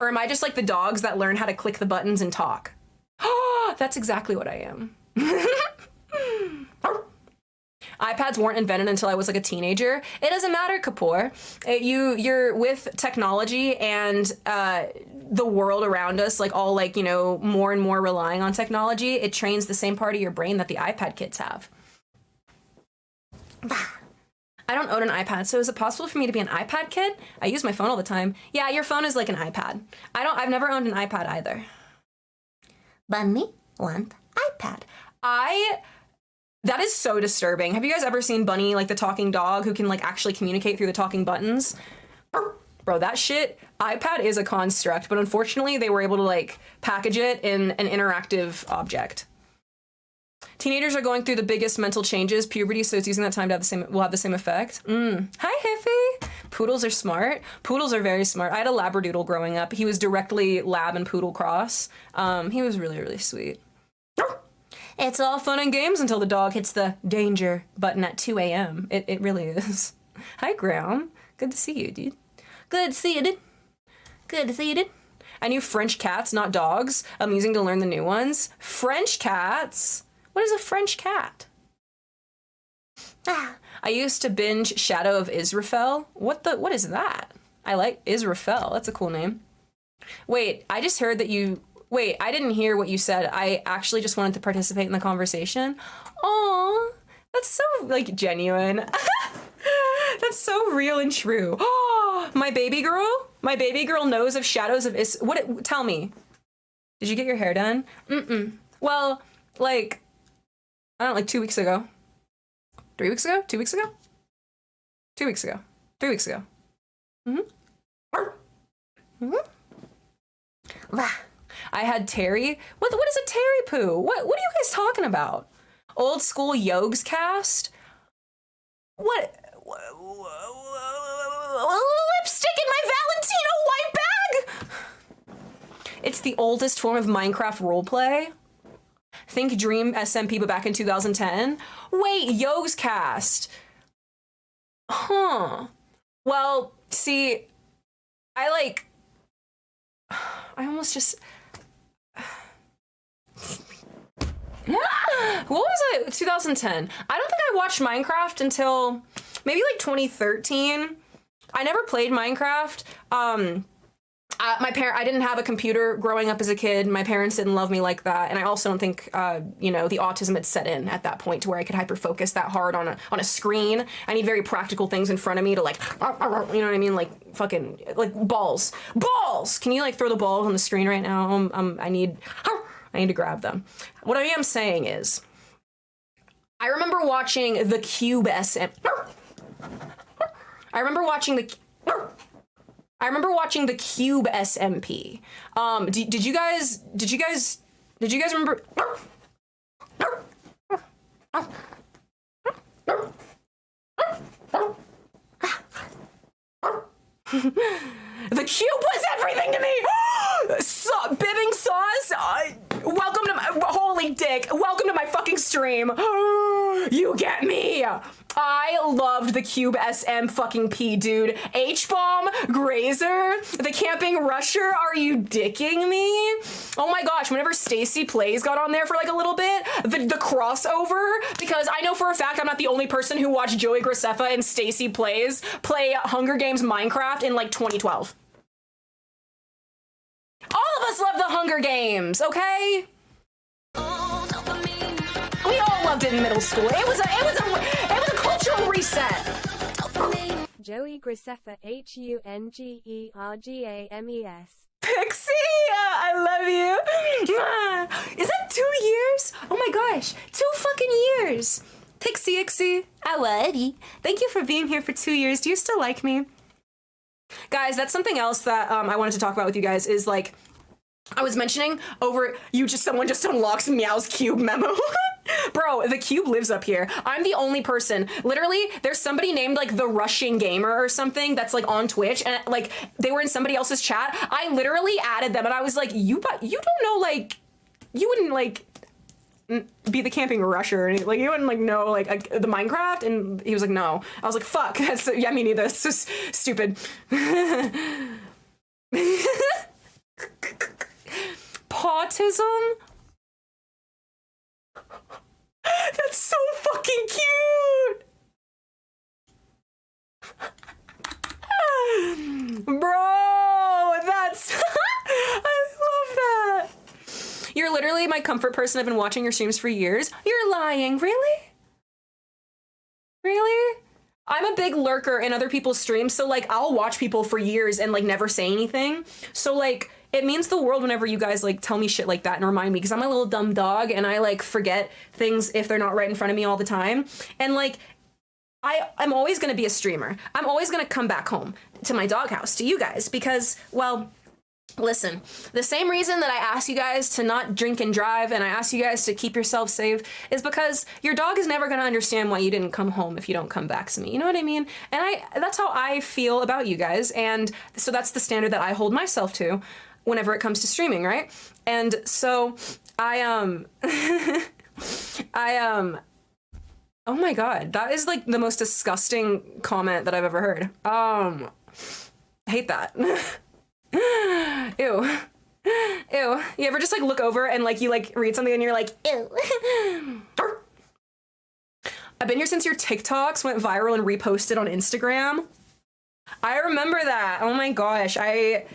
Or am I just like the dogs that learn how to click the buttons and talk? Oh, that's exactly what I am. iPads weren't invented until I was like a teenager. It doesn't matter, Kapoor. You're with technology and the world around us, like all like, more and more relying on technology. It trains the same part of your brain that the iPad kids have. I don't own an iPad, so is it possible for me to be an iPad kid? I use my phone all the time. Yeah, your phone is like an iPad. I've never owned an iPad either. Bunny want iPad. That is so disturbing. Have you guys ever seen Bunny, like the talking dog who can like actually communicate through the talking buttons? Bro, that shit, iPad is a construct, but unfortunately they were able to like package it in an interactive object. Teenagers are going through the biggest mental changes, puberty, so it's using that time to have will have the same effect. Hi, Hiffy. Poodles are smart. Poodles are very smart. I had a Labradoodle growing up. He was directly lab and poodle cross. He was really, really sweet. It's all fun and games until the dog hits the danger button at 2 a.m. It really is. Hi, Graham. Good to see you, dude. Good to see you, dude. Good to see you, dude. I knew French cats, not dogs. I'm using to learn the new ones. French cats? What is a French cat? I used to binge Shadow of Israfel. What is that? I like Israfel. That's a cool name. Wait, I just heard that you... Wait, I didn't hear what you said. I actually just wanted to participate in the conversation. Aw, that's so, like, genuine. That's so real and true. Oh, my baby girl knows of Shadows of tell me. Did you get your hair done? Well, like, I don't know, like 2 weeks ago. 3 weeks ago? 2 weeks ago? 2 weeks ago. 3 weeks ago. I had Terry. What is a Terry poo? What are you guys talking about? Old school Yogs cast? What? Lipstick in my Valentino white bag? It's the oldest form of Minecraft roleplay. Think Dream SMP, but back in 2010. Wait, Yogs cast. Huh. Well, see, I almost just... What was it? 2010. I don't think I watched Minecraft until maybe like 2013. I never played Minecraft. I didn't have a computer growing up as a kid. My parents didn't love me like that, and I also don't think the autism had set in at that point to where I could hyper focus that hard on a screen. I need very practical things in front of me to like, you know what I mean, like fucking like balls. Can you like throw the balls on the screen right now? I need to grab them. What I am saying is, I remember watching the Cube SM. I remember watching the Cube SMP. Did you guys remember? The Cube was everything to me. Bibbing sauce. Welcome to my holy dick. Welcome to my fucking stream. You get me. I loved the Cube SM fucking P, dude. H-bomb, Grazer, the camping rusher. Are you dicking me? Oh my gosh, whenever Stacy Plays got on there for like a little bit, the crossover, because I know for a fact I'm not the only person who watched Joey Graceffa and Stacy Plays play Hunger Games Minecraft in like 2012. All of us love the Hunger Games, okay? We all loved it in middle school. It was a cultural reset. Joey Graceffa HUNGERGAMES. Pixie, I love you. Is that 2 years? Oh my gosh, 2 fucking years. Pixie Ixie, I love you. Thank you for being here for 2 years. Do you still like me? Guys, that's something else that I wanted to talk about with you guys is like, I was mentioning over, someone just unlocks Meow's Cube memo. Bro, the Cube lives up here. I'm the only person. Literally, there's somebody named like the Rushing Gamer or something that's like on Twitch, and like they were in somebody else's chat. I literally added them, and I was like, you don't know, like, you wouldn't like be the camping rusher, and like you wouldn't like know like the Minecraft, and he was like, no. I was like, fuck. That's yeah, me neither. That's so stupid. Autism? That's so fucking cute! Bro, that's... I love that! You're literally my comfort person. I've been watching your streams for years. You're lying. Really? Really? I'm a big lurker in other people's streams, so like I'll watch people for years and like never say anything. So like it means the world whenever you guys like tell me shit like that and remind me, because I'm a little dumb dog and I like forget things if they're not right in front of me all the time. And like I'm always gonna be a streamer. I'm always gonna come back home to my doghouse, to you guys, because, well, Listen, the same reason that I ask you guys to not drink and drive and I ask you guys to keep yourself safe is because your dog is never going to understand why you didn't come home if you don't come back to me. You know what I mean? And that's how I feel about you guys. And so that's the standard that I hold myself to whenever it comes to streaming, right? And so I oh my God, that is like the most disgusting comment that I've ever heard. I hate that. Ew. Ew. You ever just like look over and like you like read something and you're like, ew. I've been here since your TikToks went viral and reposted on Instagram. I remember that. Oh my gosh. I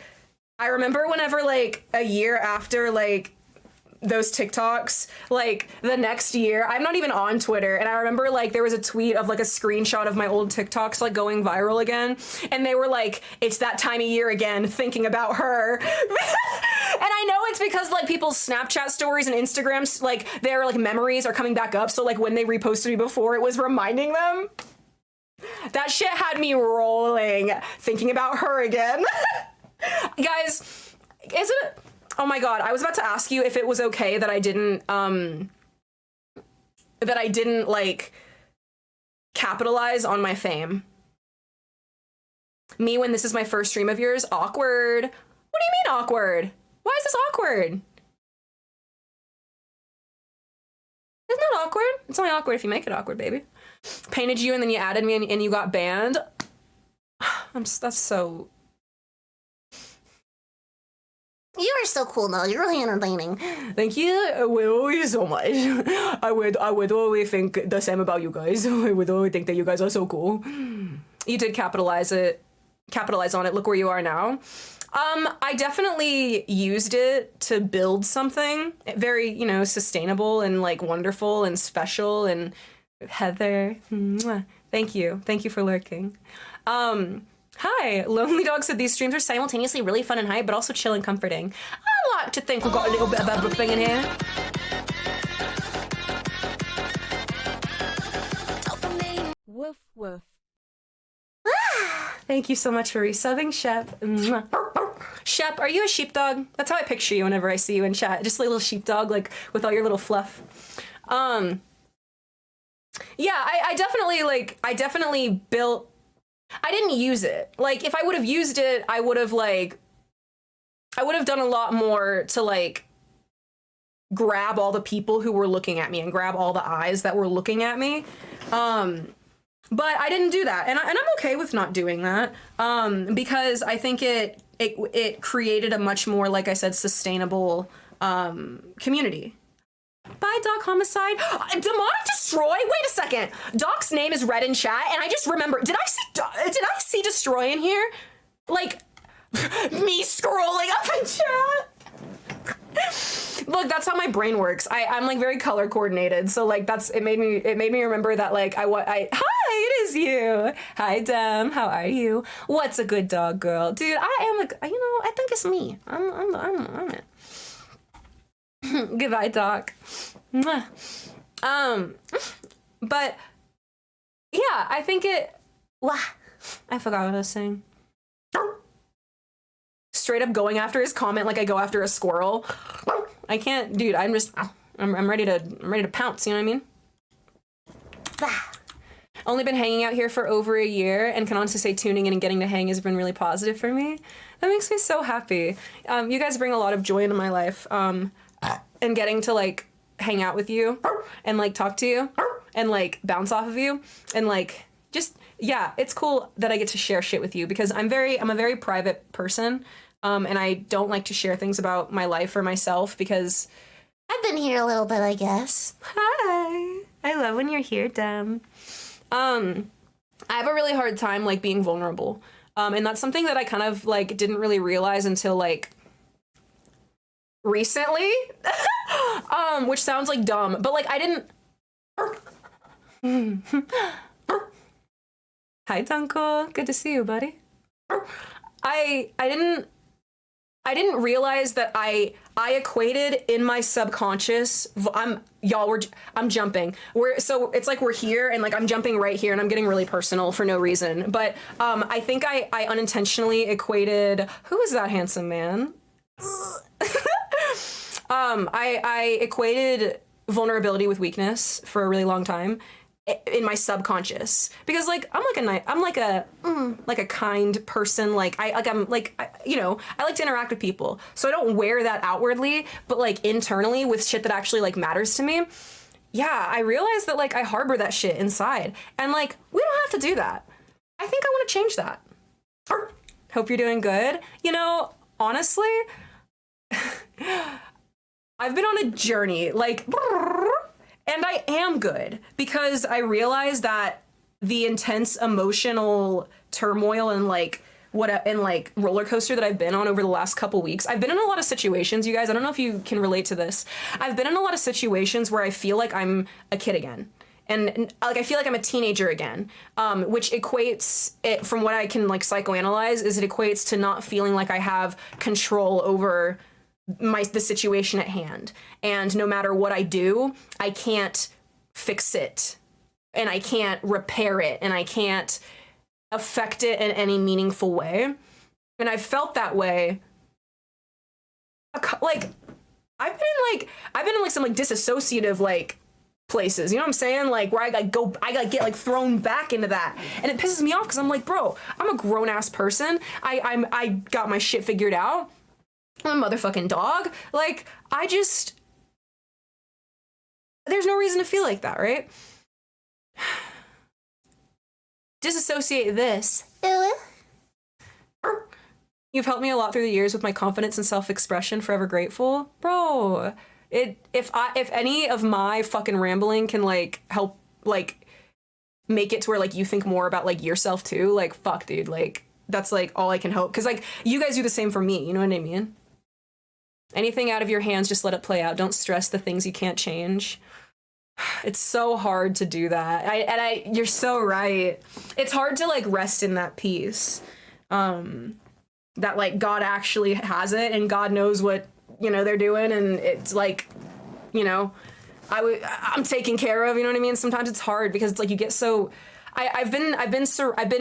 remember whenever like a year after like those TikToks, like the next year, I'm not even on Twitter, and I remember like there was a tweet of like a screenshot of my old TikToks like going viral again, and they were like, it's that time of year again, thinking about her. And I know it's because like people's Snapchat stories and Instagrams, like their like memories are coming back up, so like when they reposted me before, it was reminding them. That shit had me rolling, thinking about her again. Guys, isn't it? Oh my God, I was about to ask you if it was okay that I didn't like capitalize on my fame. Me when this is my first stream of yours, awkward. What do you mean awkward? Why is this awkward? Isn't that awkward? It's only awkward if you make it awkward, baby. Painted you and then you added me and you got banned. That's so... You are so cool, though. You're really entertaining. Thank you. So much. I would always think the same about you guys. I would always think that you guys are so cool. You did capitalize on it. Look where you are now. I definitely used it to build something very, you know, sustainable and like wonderful and special. And Heather, thank you. Thank you for lurking. Hi, Lonely Dog said these streams are simultaneously really fun and hype, but also chill and comforting. I like to think we've got a little bit of everything in here. Woof woof. Thank you so much for resubbing, Shep. Shep, are you a sheepdog? That's how I picture you whenever I see you in chat. Just like a little sheepdog, like with all your little fluff. Yeah, I definitely built... I didn't use it. Like, if I would have used it, I would have done a lot more to, like, grab all the people who were looking at me and grab all the eyes that were looking at me. But I didn't do that. And I'm okay with not doing that. Because I think it created a much more, like I said, sustainable, community. Bye, Doc Homicide. Demonic Destroy? Wait a second. Doc's name is read in chat, and I just remember. Did I see Destroy in here? Like, me scrolling up in chat. Look, that's how my brain works. I'm like very color coordinated, so like it made me remember that like hi, it is you. Hi, Dem. How are you? What's a good dog, girl? Dude, I think it's me. I'm it. Goodbye, Doc. But yeah, I think I forgot what I was saying. Straight up going after his comment like I go after a squirrel. I can't, dude. I'm ready to pounce. You know what I mean? Only been hanging out here for over a year, and can honestly say tuning in and getting to hang has been really positive for me. That makes me so happy. You guys bring a lot of joy into my life. And getting to like hang out with you and like talk to you and like bounce off of you and like just, yeah, it's cool that I get to share shit with you because I'm a very private person. And I don't like to share things about my life or myself because I've been here a little bit, I guess. hi, I love when you're here, Dem. I have a really hard time like being vulnerable. And that's something that I kind of like didn't really realize until like recently, which sounds like dumb, but like I didn't. Hi, Dunkel. Good to see you, buddy. I didn't realize that I equated in my subconscious. I'm jumping. So it's like we're here and like I'm jumping right here and I'm getting really personal for no reason. But I think I unintentionally equated. Who is that handsome man? I equated vulnerability with weakness for a really long time in my subconscious, because like I'm like a kind person. Like I like to interact with people, so I don't wear that outwardly, but like internally with shit that actually like matters to me. Yeah, I realized that like I harbor that shit inside, and like we don't have to do that. I think I want to change that. Hope you're doing good. You know, honestly, I've been on a journey, like, and I am good, because I realize that the intense emotional turmoil and like roller coaster that I've been on over the last couple weeks. I've been in a lot of situations, you guys. I don't know if you can relate to this. I've been in a lot of situations where I feel like I'm a kid again. And like I feel like I'm a teenager again, which equates it, from what I can like psychoanalyze, is it equates to not feeling like I have control over the situation at hand. And no matter what I do, I can't fix it, and I can't repair it, and I can't affect it in any meaningful way. And I felt that way. Like I've been in like some like disassociative like places, you know what I'm saying? Like where I get like thrown back into that, and it pisses me off, because I'm like, bro, I'm a grown ass person. I got my shit figured out. I'm a motherfucking dog. Like there's no reason to feel like that, right? Disassociate this. You've helped me a lot through the years with my confidence and self-expression. Forever grateful, bro. If any of my fucking rambling can like help like make it to where like you think more about like yourself too, like fuck, dude, like that's like all I can hope, because like you guys do the same for me, you know what I mean? Anything out of your hands, just let it play out. Don't stress the things you can't change. It's so hard to do that. You're so right. It's hard to like rest in that peace, that like God actually has it, and God knows what, you know, they're doing, and it's like, you know, I'm taken care of, you know what I mean? Sometimes it's hard because it's like you get so I've been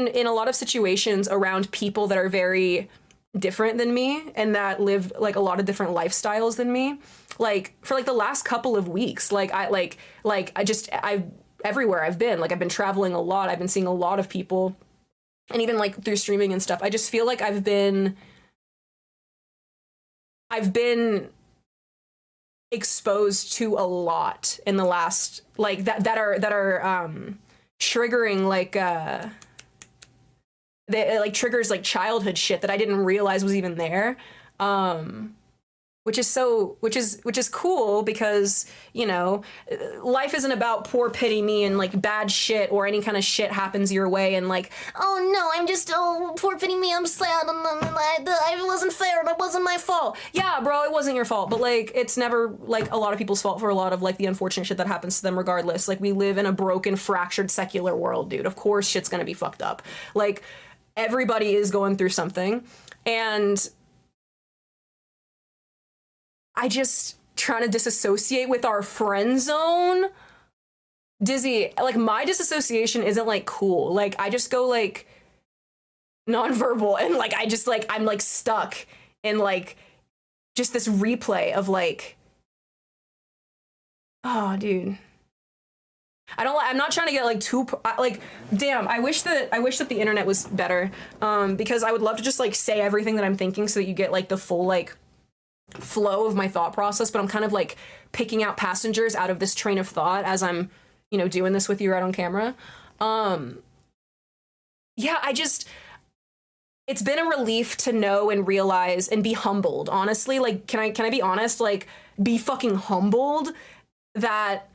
in a lot of situations around people that are very different than me, and that live like a lot of different lifestyles than me. Like for like the last couple of weeks, like I everywhere I've been, like I've been traveling a lot, I've been seeing a lot of people, and even like through streaming and stuff, I just feel like I've been exposed to a lot in the last, like that are triggering like it like triggers like childhood shit that I didn't realize was even there, which is cool, because, you know, life isn't about poor pity me and like bad shit or any kind of shit happens your way and like, Oh no, I'm just, oh, poor pity me, I'm sad, and I wasn't fair, and it wasn't my fault. yeah, bro, it wasn't your fault, but like it's never like a lot of people's fault for a lot of like the unfortunate shit that happens to them regardless. Like we live in a broken, fractured, secular world, dude. Of course shit's gonna be fucked up. Like everybody is going through something, and I just trying to disassociate with our friend zone. Dizzy, like my disassociation isn't like cool. Like I just go like nonverbal, and like I just like I'm like stuck in like just this replay of like, oh dude, I'm not trying to get like too like, damn, I wish that the internet was better, because I would love to just like say everything that I'm thinking so that you get like the full like flow of my thought process, but I'm kind of like picking out passengers out of this train of thought as I'm, you know, doing this with you right on camera. Yeah, it's been a relief to know and realize and be humbled, honestly. Like, can I be honest? Like, be fucking humbled that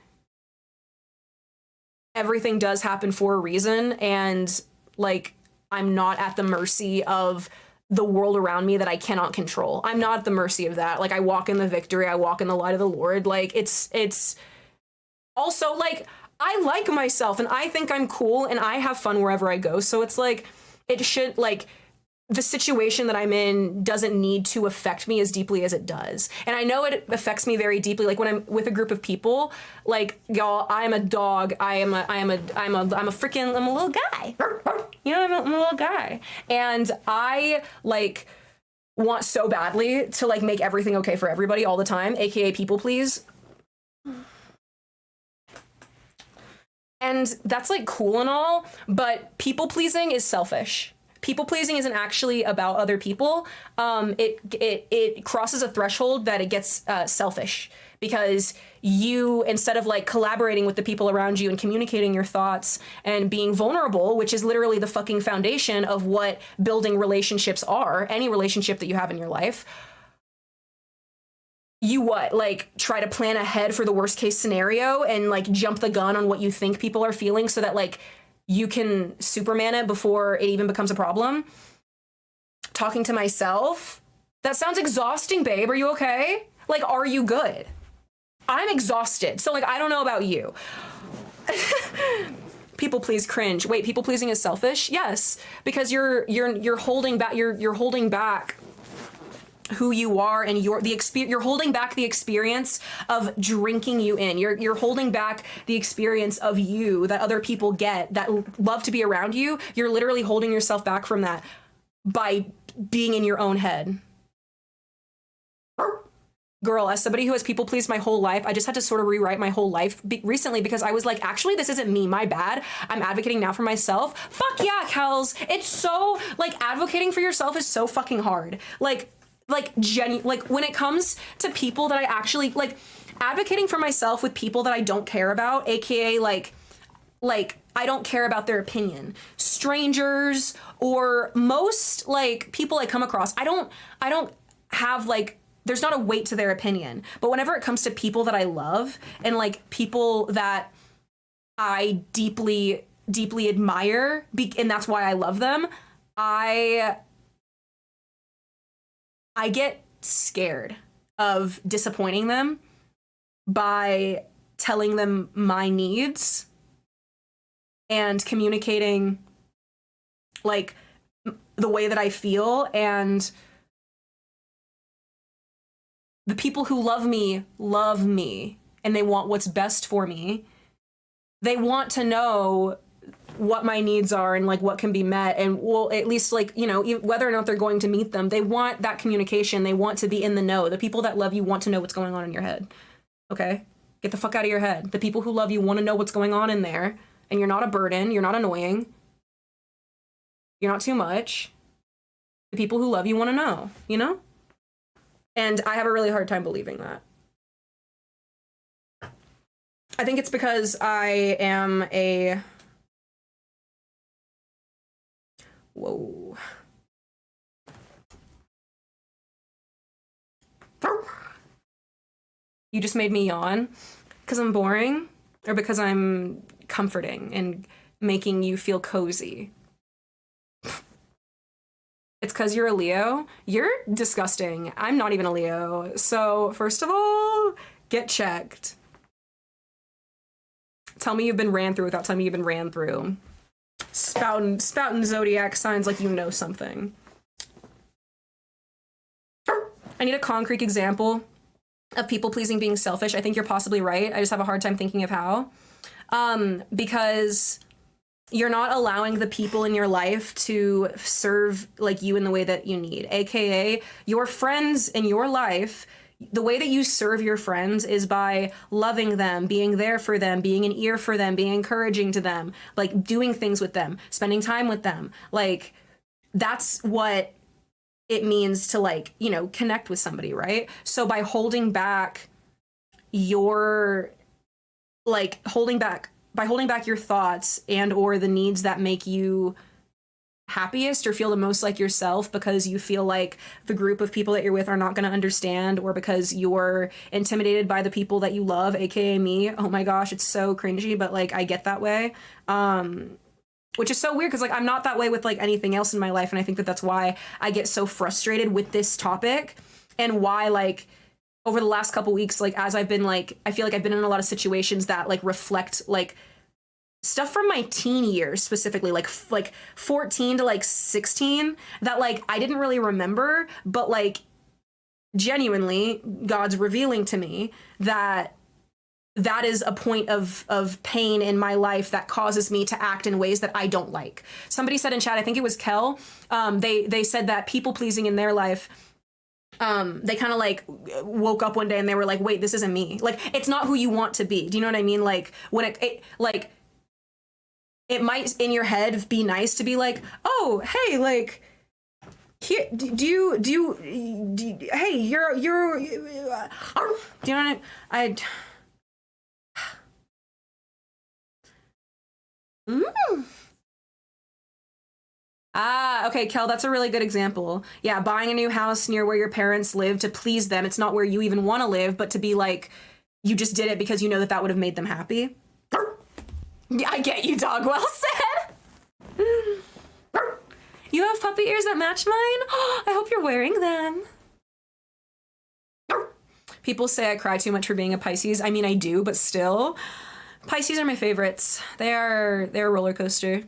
everything does happen for a reason, and like I'm not at the mercy of the world around me that I cannot control. I'm not at the mercy of that. Like I walk in the victory, I walk in the light of the Lord. Like it's also like I like myself and I think I'm cool and I have fun wherever I go. So it's like it should, like, the situation that I'm in doesn't need to affect me as deeply as it does. And I know it affects me very deeply. Like when I'm with a group of people, like, y'all, I am a dog. I'm a little guy. You know, I'm a little guy. And I, like, want so badly to like make everything okay for everybody all the time, aka people please. And that's like cool and all, but people pleasing is selfish. People pleasing isn't actually about other people. It crosses a threshold that it gets selfish, because you, instead of like collaborating with the people around you and communicating your thoughts and being vulnerable, which is literally the fucking foundation of what building relationships are, any relationship that you have in your life, you what, like try to plan ahead for the worst case scenario and like jump the gun on what you think people are feeling so that like you can Superman it before it even becomes a problem. Talking to myself, that sounds exhausting, babe. Are you okay? Like, are you good? I'm exhausted. So like, I don't know about you. People please cringe. Wait, people pleasing is selfish? Yes, because you're holding back, you're holding back who you are, and you're holding back the experience of drinking you in. You're holding back the experience of you that other people get that love to be around you. You're literally holding yourself back from that by being in your own head. Girl, as somebody who has people pleased my whole life, I just had to sort of rewrite my whole life recently, because I was like, actually, this isn't me, my bad. I'm advocating now for myself. Fuck yeah, Kels. It's so, like, advocating for yourself is so fucking hard. Like when it comes to people that I actually like, advocating for myself with people that I don't care about, aka like I don't care about their opinion, strangers or most like people I come across, I don't have like, there's not a weight to their opinion. But whenever it comes to people that I love and like people that I deeply admire, and that's why I love them, I get scared of disappointing them by telling them my needs and communicating like the way that I feel. And the people who love me and they want what's best for me. They want to know what my needs are and like what can be met, and well, at least like, you know, whether or not they're going to meet them, they want that communication. They want to be in the know. The people that love you want to know what's going on in your head. Okay, get the fuck out of your head. The people who love you want to know what's going on in there, and you're not a burden, you're not annoying, you're not too much. The people who love you want to know, you know. And I have a really hard time believing that. I think it's because I am a whoa. You just made me yawn because I'm boring or because I'm comforting and making you feel cozy. It's because you're a Leo. You're disgusting. I'm not even a Leo. So first of all, get checked. Tell me you've been ran through without telling me you've been ran through. Spouting zodiac signs like you know something. I need a concrete example of people pleasing being selfish. I think you're possibly right. I just have a hard time thinking of how. Because you're not allowing the people in your life to serve like you in the way that you need. AKA your friends in your life, the way that you serve your friends is by loving them, being there for them, being an ear for them, being encouraging to them, like doing things with them, spending time with them. Like that's what it means to like, you know, connect with somebody, right? So by holding back your, like holding back your thoughts and or the needs that make you happiest or feel the most like yourself because you feel like the group of people that you're with are not going to understand, or because you're intimidated by the people that you love, aka me. Oh my gosh, it's so cringy, but like I get that way. Which is so weird because like I'm not that way with like anything else in my life, and I think that that's why I get so frustrated with this topic, and why like over the last couple weeks, like as I've been like, I feel like I've been in a lot of situations that like reflect like stuff from my teen years, specifically like 14 to like 16, that like I didn't really remember, but like genuinely God's revealing to me that that is a point of pain in my life that causes me to act in ways that I don't like. Somebody said in chat, I think it was Kel, they said that people pleasing in their life, they kind of like woke up one day and they were like, wait, this isn't me. Like, it's not who you want to be. Do you know what I mean? Like, when it like, it might in your head be nice to be like, oh, hey, like, here, do you hey, you're, do you know what I okay, Kel, that's a really good example. Yeah, buying a new house near where your parents live to please them. It's not where you even want to live, but to be like, you just did it because you know that would have made them happy. I get you, dog. Well said. You have puppy ears that match mine? I hope you're wearing them. People say I cry too much for being a Pisces. I mean, I do, but still. Pisces are my favorites. They're a roller coaster.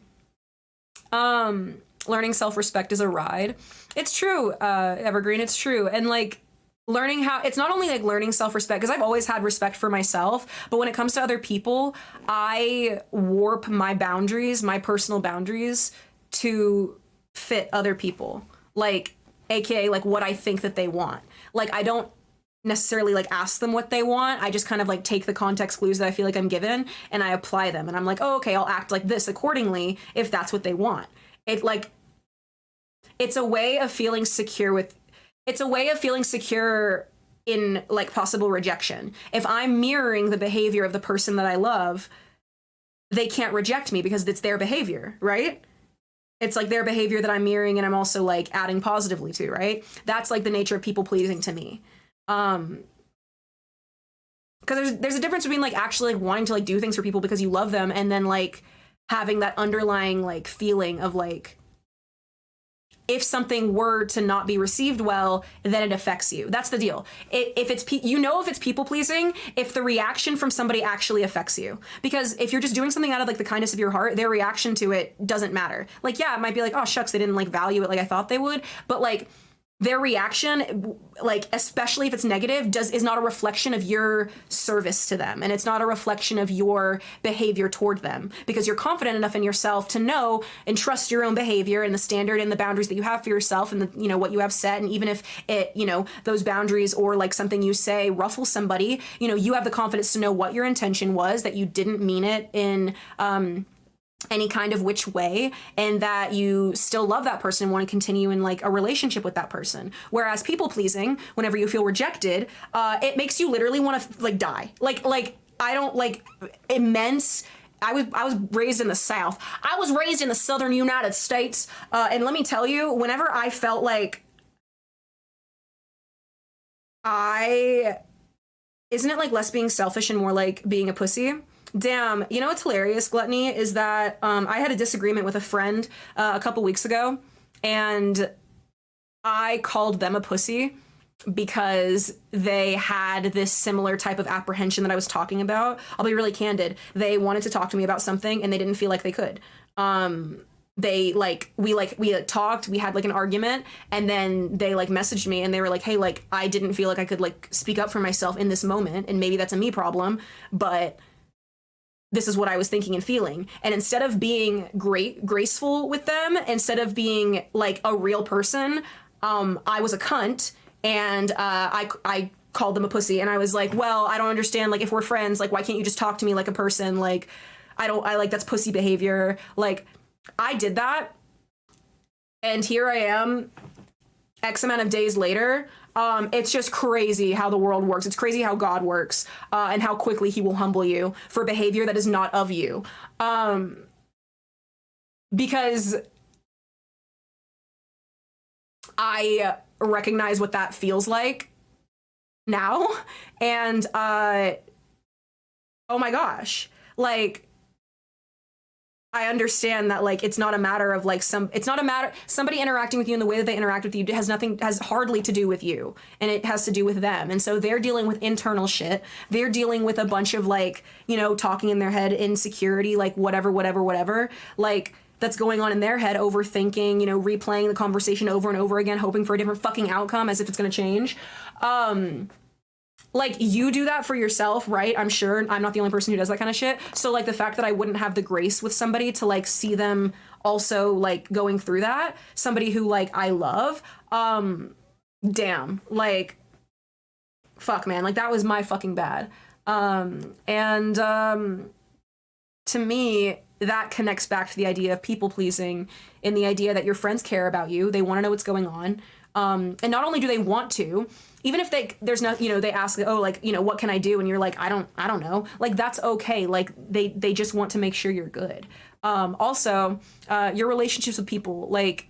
Learning self-respect is a ride. It's true, Evergreen, it's true. And like learning how, it's not only like learning self-respect, because I've always had respect for myself, but when it comes to other people, I warp my boundaries, my personal boundaries to fit other people. Like, AKA like what I think that they want. Like, I don't necessarily like ask them what they want. I just kind of like take the context clues that I feel like I'm given and I apply them. And I'm like, oh, okay, I'll act like this accordingly if that's what they want. It like, it's a way of feeling secure with, it's a way of feeling secure in like possible rejection. If I'm mirroring the behavior of the person that I love, they can't reject me because it's their behavior, right? It's like their behavior that I'm mirroring and I'm also like adding positively to, right? That's like the nature of people pleasing to me. Because there's a difference between like actually like wanting to like do things for people because you love them and then like having that underlying like feeling of like, if something were to not be received well, then it affects you. That's the deal. If it's if it's people pleasing, if the reaction from somebody actually affects you. Because if you're just doing something out of like the kindness of your heart, their reaction to it doesn't matter. Like, yeah, it might be like, oh shucks, they didn't like value it like I thought they would. But like their reaction, like especially if it's negative, is not a reflection of your service to them, and it's not a reflection of your behavior toward them, because you're confident enough in yourself to know and trust your own behavior and the standard and the boundaries that you have for yourself and the, what you have set. And even if it, those boundaries or like something you say ruffles somebody, you have the confidence to know what your intention was, that you didn't mean it in any kind of which way, and that you still love that person and want to continue in like a relationship with that person. Whereas people pleasing, whenever you feel rejected, it makes you literally want to like die. Like I don't like immense. I was raised in the South. I was raised in the Southern United States, and let me tell you, whenever I felt like isn't it like less being selfish and more like being a pussy? Damn, what's hilarious, Gluttony, is that I had a disagreement with a friend a couple weeks ago, and I called them a pussy because they had this similar type of apprehension that I was talking about. I'll be really candid. They wanted to talk to me about something, and they didn't feel like they could. We talked, we had like an argument, and then they like messaged me and they were like, hey, like I didn't feel like I could like speak up for myself in this moment, and maybe that's a me problem, but this is what I was thinking and feeling. And instead of being graceful with them, instead of being like a real person, I was a cunt, and I called them a pussy. And I was like, well, I don't understand. Like, if we're friends, like, why can't you just talk to me like a person? Like, I like, that's pussy behavior. Like, I did that. And here I am, X amount of days later. It's just crazy how the world works. It's crazy how God works, and how quickly he will humble you for behavior that is not of you. Because I recognize what that feels like now. And, oh my gosh, like, I understand that, like, it's not a matter of, like, somebody interacting with you in the way that they interact with you has hardly to do with you, and it has to do with them. And so they're dealing with internal shit. They're dealing with a bunch of, like, talking in their head, insecurity, like, whatever, like, that's going on in their head, overthinking, replaying the conversation over and over again, hoping for a different fucking outcome as if it's gonna change. like, you do that for yourself, right? I'm sure I'm not the only person who does that kind of shit. So, like, the fact that I wouldn't have the grace with somebody to, like, see them also, like, going through that, somebody who, like, I love, damn, like, fuck, man, like, that was my fucking bad. To me, that connects back to the idea of people pleasing, and the idea that your friends care about you, they want to know what's going on, and not only do they want to, even if there's no, they ask, oh, like, what can I do? And you're like, I don't know. Like, that's okay. Like, they just want to make sure you're good. Also, your relationships with people, like,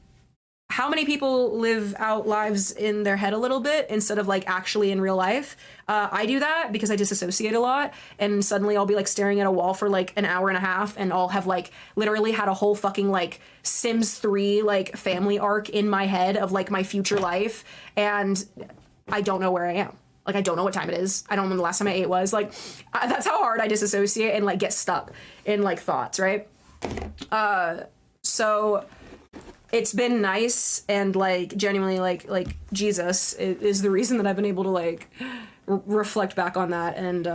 how many people live out lives in their head a little bit instead of, like, actually in real life? I do that because I disassociate a lot, and suddenly I'll be, like, staring at a wall for, like, an hour and a half, and I'll have, like, literally had a whole fucking, like, Sims 3, like, family arc in my head of, like, my future life, and I don't know where I am. Like, I don't know what time it is. I don't know when the last time I ate was. Like, that's how hard I disassociate and, like, get stuck in, like, thoughts, right? So it's been nice, and, like, genuinely, like Jesus is the reason that I've been able to, like, reflect back on that, and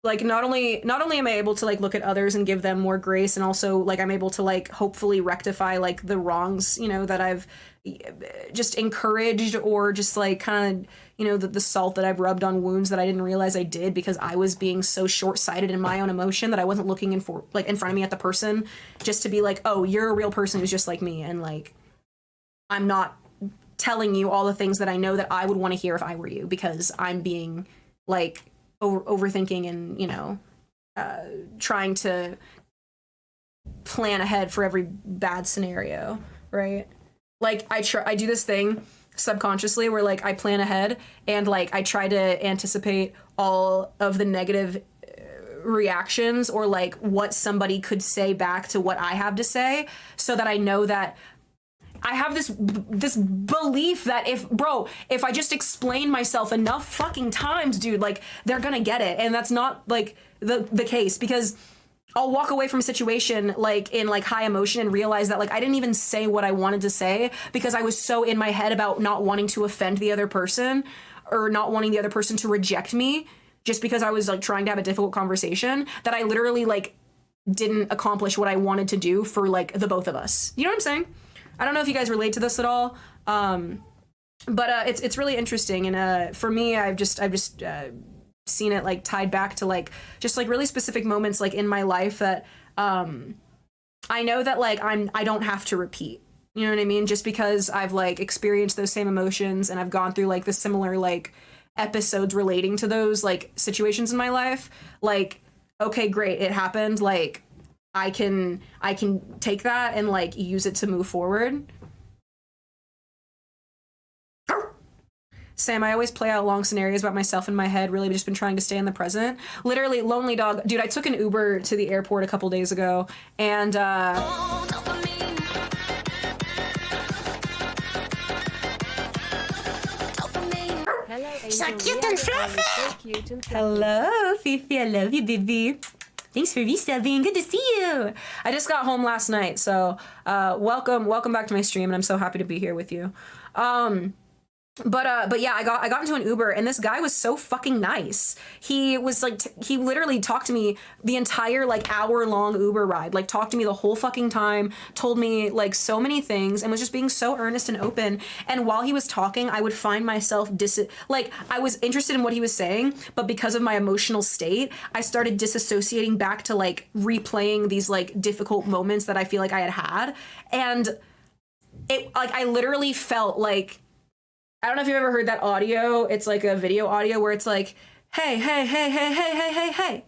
like, not only am I able to, like, look at others and give them more grace, and also, like, I'm able to, like, hopefully rectify, like, the wrongs, that I've just encouraged, or just, like, kind of, the salt that I've rubbed on wounds that I didn't realize I did because I was being so short-sighted in my own emotion that I wasn't looking in front of me at the person, just to be like, oh, you're a real person who's just like me, and, like, I'm not telling you all the things that I know that I would want to hear if I were you, because I'm being, like, overthinking and, trying to plan ahead for every bad scenario, right? Like, I do this thing subconsciously where, like, I plan ahead, and, like, I try to anticipate all of the negative reactions, or, like, what somebody could say back to what I have to say, so that I know that I have this belief that if I just explain myself enough fucking times, dude, like, they're gonna get it. And that's not, like, the case, because I'll walk away from a situation, like, in, like, high emotion, and realize that, like, I didn't even say what I wanted to say because I was so in my head about not wanting to offend the other person, or not wanting the other person to reject me just because I was, like, trying to have a difficult conversation, that I literally, like, didn't accomplish what I wanted to do for, like, the both of us. You know what I'm saying? I don't know if you guys relate to this at all, but it's really interesting, and for me, I've just seen it, like, tied back to, like, just, like, really specific moments, like, in my life that I know that, like, I don't have to repeat. You know what I mean? Just because I've, like, experienced those same emotions, and I've gone through, like, the similar, like, episodes relating to those, like, situations in my life. Like, okay, great, it happened. Like, I can take that and, like, use it to move forward. Sam, I always play out long scenarios about myself in my head, really just been trying to stay in the present. Literally, lonely dog. Dude, I took an Uber to the airport a couple days ago, and Hello, So Angel. cute and fluffy. So cute and fluffy. hello, Fifi, I love you, baby. Thanks for resubbing. Good to see you. I just got home last night, so welcome back to my stream, and I'm so happy to be here with you. But yeah, I got into an Uber, and this guy was so fucking nice. He was like, he literally talked to me the entire, like, hour-long Uber ride, like, talked to me the whole fucking time, told me, like, so many things, and was just being so earnest and open. And while he was talking, I would find myself like, I was interested in what he was saying, but because of my emotional state, I started disassociating back to, like, replaying these, like, difficult moments that I feel like I had. And it, like, I literally felt like, I don't know if you've ever heard that audio. It's like a video audio where it's like, hey, hey, hey, hey, hey, hey, hey, hey.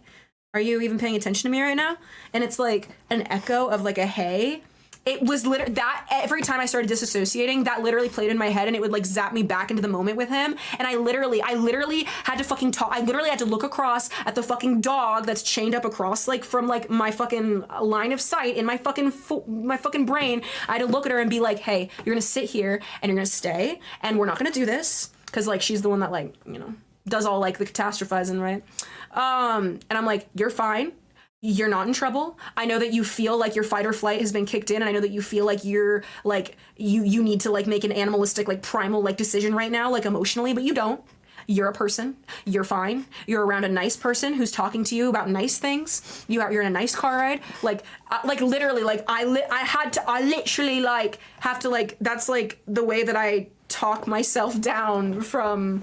Are you even paying attention to me right now? And it's like an echo of, like, a hey. It was literally that every time I started disassociating, that literally played in my head, and it would, like, zap me back into the moment with him. And I literally had to fucking talk. I literally had to look across at the fucking dog that's chained up across, like, from, like, my fucking line of sight in my fucking brain. I had to look at her and be like, hey, you're gonna sit here and you're gonna stay, and we're not gonna do this, because, like, she's the one that, like, does all, like, the catastrophizing, right? And I'm like, you're fine. you're not in trouble. I know that you feel like your fight or flight has been kicked in, and I know that you feel like you're like you need to like make an animalistic like primal like decision right now like emotionally, but you don't. You're a person. You're fine. You're around a nice person who's talking to you about nice things. You're in a nice car ride. Like literally, like I literally like have to like, that's like the way that I talk myself down from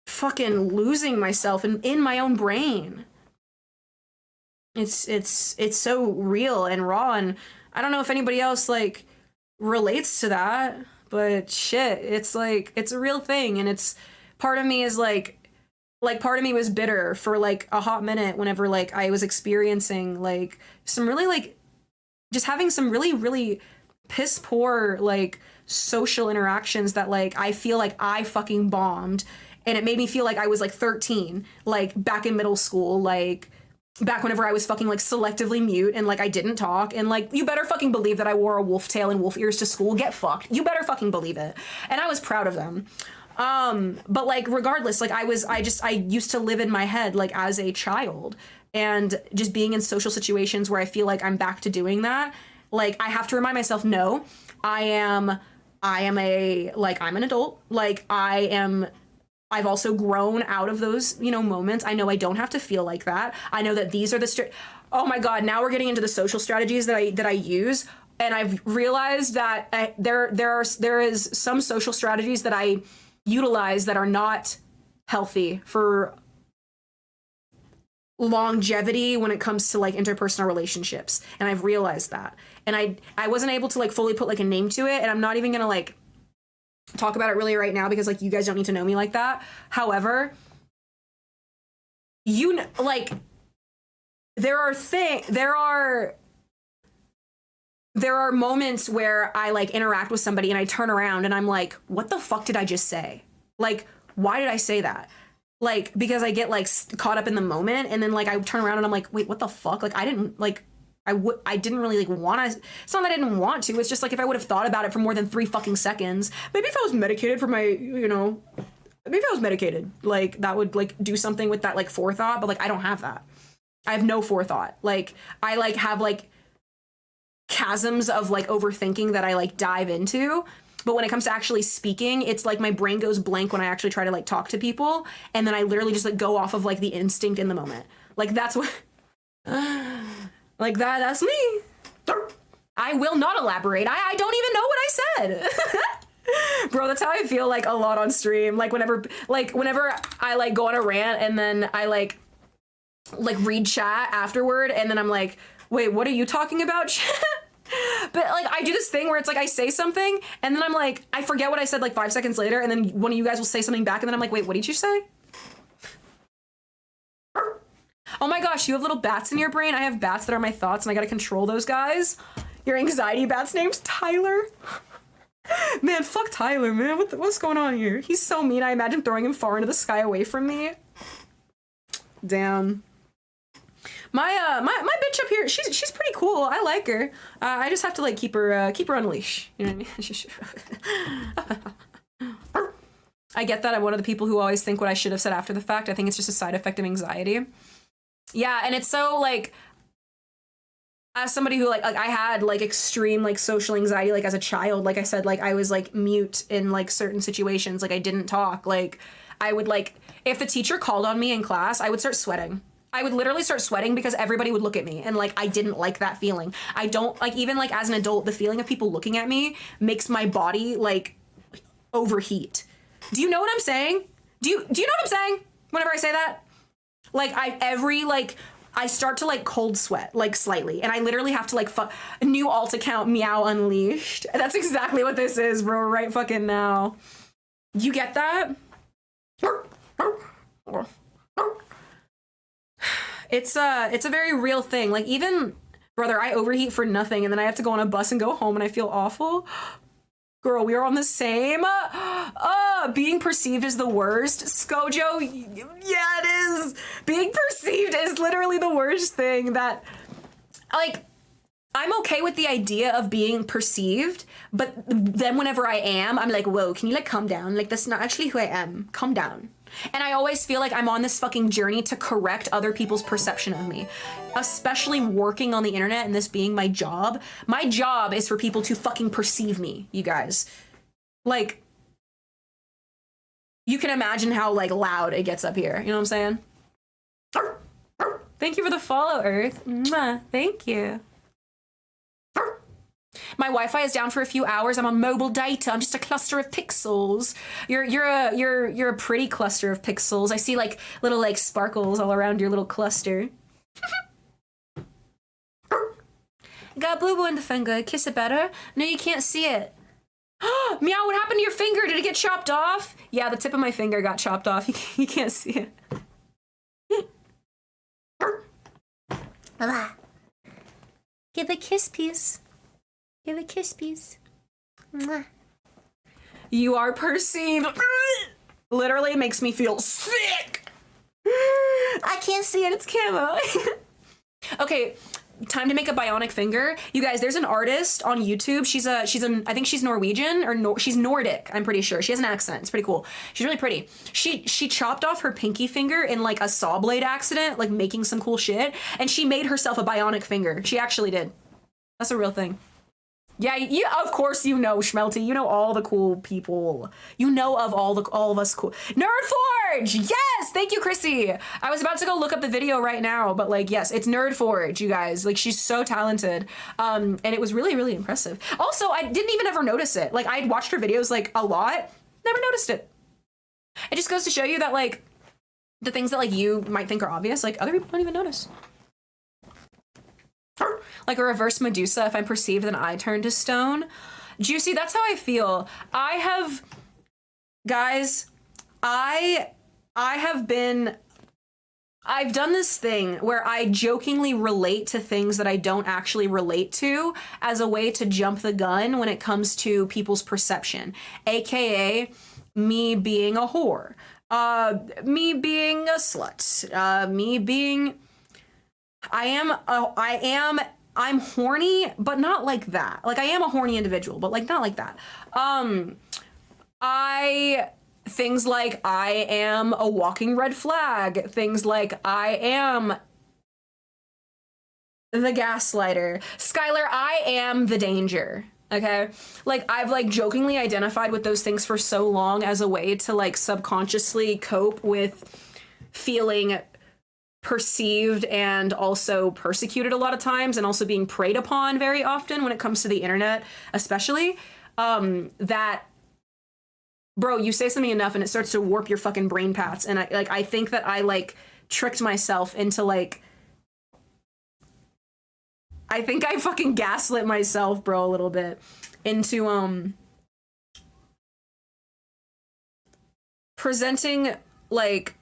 fucking losing myself in my own brain. It's so real and raw, and I don't know if anybody else like relates to that, but shit, it's like, it's a real thing, and it's, part of me is like part of me was bitter for like a hot minute whenever like I was experiencing like some really like just having some really, really piss poor like social interactions that like I feel like I fucking bombed, and it made me feel like I was like 13, like back in middle school, like back whenever I was fucking like selectively mute and like I didn't talk, and like you better fucking believe that I wore a wolf tail and wolf ears to school. Get fucked. You better fucking believe it. And I was proud of them. But like regardless, like I used to live in my head like as a child, and just being in social situations where I feel like I'm back to doing that, like I have to remind myself, no, I'm an adult. Like I've also grown out of those, you know, moments. I know I don't have to feel like that. I know that these are oh my God, now we're getting into the social strategies that I use. And I've realized that there is some social strategies that I utilize that are not healthy for longevity when it comes to like interpersonal relationships, and I've realized that, and I wasn't able to like fully put like a name to it, and I'm not even gonna like talk about it really right now because like you guys don't need to know me like that. However, you know, like there are moments where I like interact with somebody and I turn around and I'm like, what the fuck did I just say? Like, why did I say that? Like, because I get like caught up in the moment, and then like I turn around and I'm like, wait, what the fuck? Like I didn't like, I didn't really like want to, it's not that I didn't want to, it's just like if I would have thought about it for more than 3 fucking seconds, maybe if I was medicated for my, you know, maybe if I was medicated, like that would like do something with that like forethought, but like I don't have that. I have no forethought. Like I like have like chasms of like overthinking that I like dive into, but when it comes to actually speaking, it's like my brain goes blank when I actually try to like talk to people, and then I literally just like go off of like the instinct in the moment. Like that's what like that's me. I will not elaborate. I don't even know what I said. Bro, that's how I feel like a lot on stream. Like whenever I like go on a rant and then I like read chat afterward, and then I'm like, wait, what are you talking about, chat? But like I do this thing where it's like I say something and then I'm like, I forget what I said like 5 seconds later, and then one of you guys will say something back, and then I'm like, wait, what did you say? Oh my gosh, you have little bats in your brain. I have bats that are my thoughts, and I gotta control those guys. Your anxiety bat's name's Tyler. Man, fuck Tyler, man. What's going on here? He's so mean. I imagine throwing him far into the sky away from me. Damn. My bitch up here, she's pretty cool. I like her. I just have to like keep her on leash. You know what I mean? I get that. I'm one of the people who always think what I should have said after the fact. I think it's just a side effect of anxiety. Yeah, and it's so like, as somebody who like I had like extreme like social anxiety like as a child, like I said, like I was like mute in like certain situations, like I didn't talk. Like I would like, if the teacher called on me in class, I would start sweating. I would literally start sweating because everybody would look at me, and like I didn't like that feeling. I don't like, even like as an adult, the feeling of people looking at me makes my body like overheat. Do you know what I'm saying? Do you know what I'm saying whenever I say that? Like I start to like cold sweat like slightly, and I literally have to like new alt account Meow Unleashed. That's exactly what this is, bro, right fucking now. You get that? It's a very real thing. Like even, brother, I overheat for nothing, and then I have to go on a bus and go home and I feel awful. Girl, we are on the same. Being perceived is the worst. Skojo, yeah, it is. Being perceived is literally the worst thing that, like, I'm okay with the idea of being perceived, but then whenever I am, I'm like, whoa, can you like calm down? Like, that's not actually who I am. Calm down. And I always feel like I'm on this fucking journey to correct other people's perception of me, especially working on the internet and this being my job. My job is for people to fucking perceive me, you guys. Like, you can imagine how like loud it gets up here. You know what I'm saying? Thank you for the follow, Earth. Mwah. Thank you. My Wi-Fi is down for a few hours. I'm on mobile data. I'm just a cluster of pixels. You're a pretty cluster of pixels. I see like little like sparkles all around your little cluster. Got boo boo in the finger. Kiss it better. No, you can't see it. Meow, what happened to your finger? Did it get chopped off? Yeah, the tip of my finger got chopped off. You can't see it. Give a kiss, please. Give a kiss, please. Mwah. You are perceived. Literally makes me feel sick. I can't see it. It's camo. Okay, time to make a bionic finger. You guys, there's an artist on YouTube. I think she's Norwegian or she's Nordic. I'm pretty sure. She has an accent. It's pretty cool. She's really pretty. She chopped off her pinky finger in like a saw blade accident, like making some cool shit, and she made herself a bionic finger. She actually did. That's a real thing. Yeah, of course you know, Schmelty. You know all the cool people. You know of all of us cool. Nerdforge! Yes! Thank you, Chrissy. I was about to go look up the video right now, but like, yes, it's Nerdforge, you guys. Like, she's so talented. And it was really, really impressive. Also, I didn't even ever notice it. Like, I'd watched her videos like a lot. Never noticed it. It just goes to show you that like, the things that like you might think are obvious, like other people don't even notice. Like a reverse Medusa, if I'm perceived, then I turn to stone. Juicy, that's how I feel. Guys, I've done this thing where I jokingly relate to things that I don't actually relate to as a way to jump the gun when it comes to people's perception, aka me being a whore, me being a slut, me being... I'm horny, but not like that. Like, I am a horny individual, but like not like that. Things like I am a walking red flag. Things like I am the gaslighter. Skylar, I am the danger. Okay? Like, I've like jokingly identified with those things for so long as a way to like subconsciously cope with feeling perceived and also persecuted a lot of times, and also being preyed upon very often when it comes to the internet, especially, that, bro, you say something enough and it starts to warp your fucking brain paths. And I think that I like tricked myself into like, I think I fucking gaslit myself, bro, a little bit into, presenting like,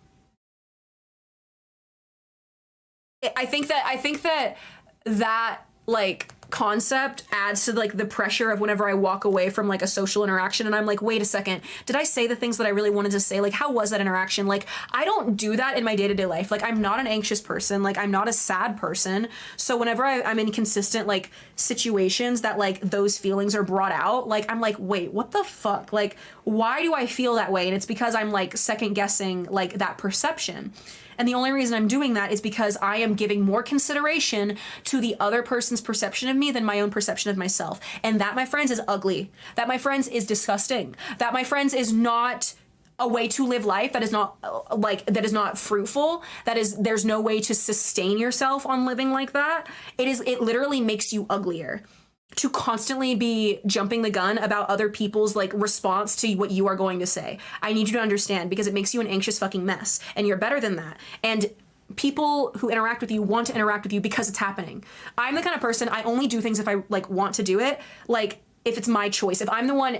I think that like concept adds to like the pressure of whenever I walk away from like a social interaction and I'm like, wait a second, did I say the things that I really wanted to say? Like, how was that interaction? Like, I don't do that in my day-to-day life. Like, I'm not an anxious person. Like, I'm not a sad person. So whenever I'm in consistent like situations that like those feelings are brought out, like, I'm like, wait, what the fuck? Like, why do I feel that way? And it's because I'm like second guessing like that perception. And the only reason I'm doing that is because I am giving more consideration to the other person's perception of me than my own perception of myself. And that, my friends, is ugly. That, my friends, is disgusting. That, my friends, is not a way to live life. That is not that is not fruitful. There's no way to sustain yourself on living like that. It literally makes you uglier to constantly be jumping the gun about other people's like response to what you are going to say. I need you to understand, because it makes you an anxious fucking mess, and you're better than that. And people who interact with you want to interact with you because it's happening. I'm the kind of person, I only do things if I like want to do it. Like, if it's my choice, if I'm the one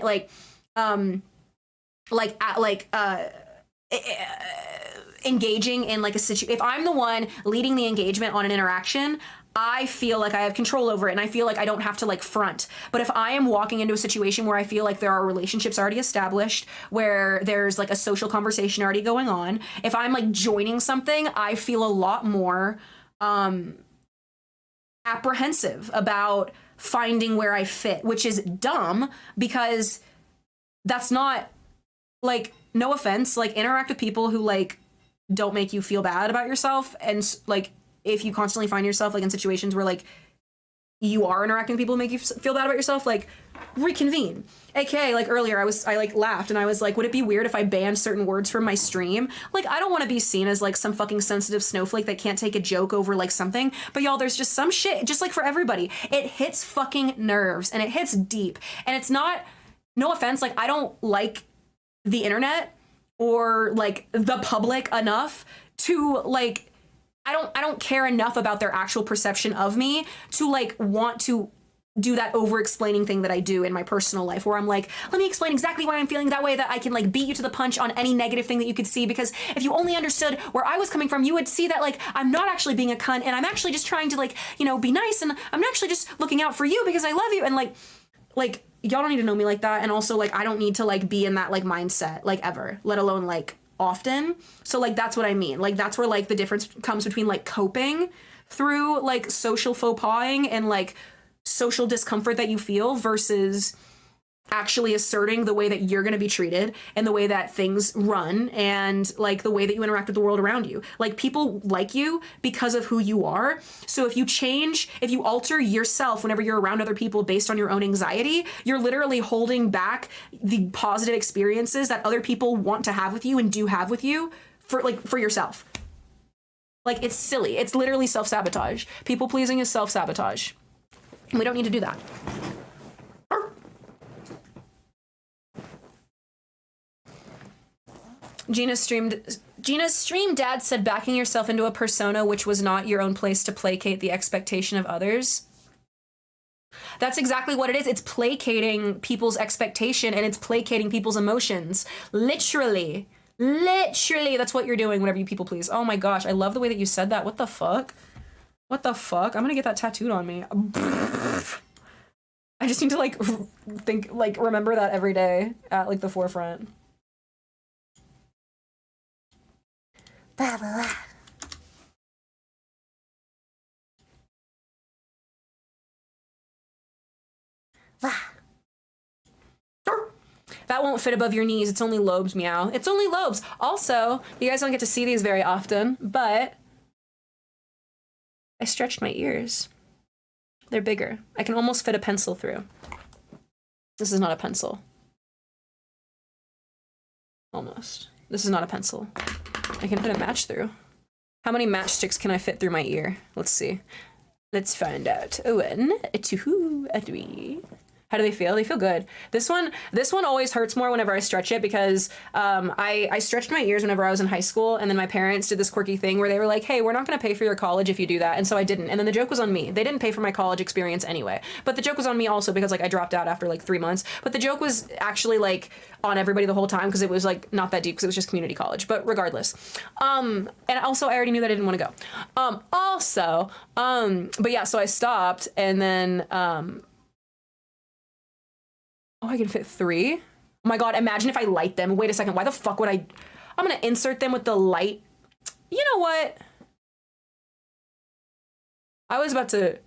engaging in like a situation, if I'm the one leading the engagement on an interaction, I feel like I have control over it, and I feel like I don't have to like front. But if I am walking into a situation where I feel like there are relationships already established, where there's like a social conversation already going on, if I'm like joining something, I feel a lot more apprehensive about finding where I fit, which is dumb because that's not, like, no offense, like, interact with people who, like, don't make you feel bad about yourself. And, like, if you constantly find yourself, like, in situations where, like, you are interacting with people who make you feel bad about yourself, like, reconvene. AKA, like, earlier I like laughed and I was like, would it be weird if I banned certain words from my stream? Like, I don't want to be seen as, like, some fucking sensitive snowflake that can't take a joke over, like, something. But y'all, there's just some shit, just like for everybody, it hits fucking nerves and it hits deep. And it's not, no offense, like, I don't like the internet or, like, the public enough to, like, I don't care enough about their actual perception of me to, like, want to do that over-explaining thing that I do in my personal life where I'm like, let me explain exactly why I'm feeling that way, that I can, like, beat you to the punch on any negative thing that you could see, because if you only understood where I was coming from, you would see that, like, I'm not actually being a cunt and I'm actually just trying to, like, you know, be nice, and I'm actually just looking out for you because I love you. And, like, y'all don't need to know me like that. And also, like, I don't need to, like, be in that, like, mindset, like, ever, let alone, like, often. So, like, that's what I mean. Like, that's where, like, the difference comes between, like, coping through, like, social faux pasing and, like, social discomfort that you feel versus actually asserting the way that you're going to be treated and the way that things run and, like, the way that you interact with the world around you. Like, people like you because of who you are. So if you change, if you alter yourself whenever you're around other people based on your own anxiety, you're literally holding back the positive experiences that other people want to have with you and do have with you for yourself. Like, it's silly. It's literally self-sabotage. People pleasing is self-sabotage. We don't need to do that. Gina's stream dad said backing yourself into a persona which was not your own place to placate the expectation of others. That's exactly what it is. It's placating people's expectation and it's placating people's emotions. Literally, that's what you're doing whenever you people please. Oh my gosh, I love the way that you said that. What the fuck? What the fuck? I'm gonna get that tattooed on me. I just need to, like, remember that every day at, like, the forefront. Blah, blah, blah. That won't fit above your knees. It's only lobes, meow. It's only lobes. Also, you guys don't get to see these very often, but I stretched my ears. They're bigger. I can almost fit a pencil through. This is not a pencil. Almost. This is not a pencil. I can fit a match through. How many matchsticks can I fit through my ear? Let's see. Let's find out. A 1, a 2, a 3. How do they feel? They feel good. This one always hurts more whenever I stretch it because I stretched my ears whenever I was in high school, and then my parents did this quirky thing where they were like, hey, we're not going to pay for your college if you do that. And so I didn't. And then the joke was on me. They didn't pay for my college experience anyway. But the joke was on me also because, like, I dropped out after, like, 3 months. But the joke was actually, like, on everybody the whole time because it was, like, not that deep because it was just community college. But regardless. And also I already knew that I didn't want to go. But yeah, so I stopped, and then oh, I can fit 3? Oh my god, imagine if I light them. Wait a second, why the fuck would I? I'm gonna insert them with the light. You know what? I was about to...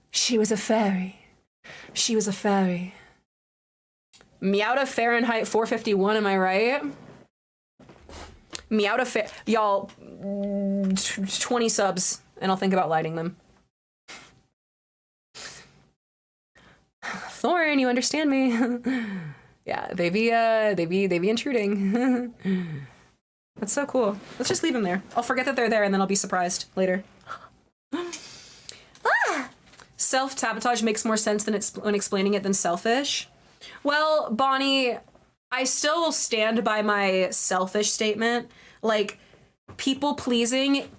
She was a fairy. She was a fairy. Meowda Fahrenheit 451, am I right? Meowda y'all, 20 subs. And I'll think about lighting them. Thorn, you understand me? Yeah, they be intruding. That's so cool. Let's just leave them there. I'll forget that they're there and then I'll be surprised later. Self-sabotage makes more sense than when explaining it than selfish. Well, Bonnie, I still will stand by my selfish statement. Like, people pleasing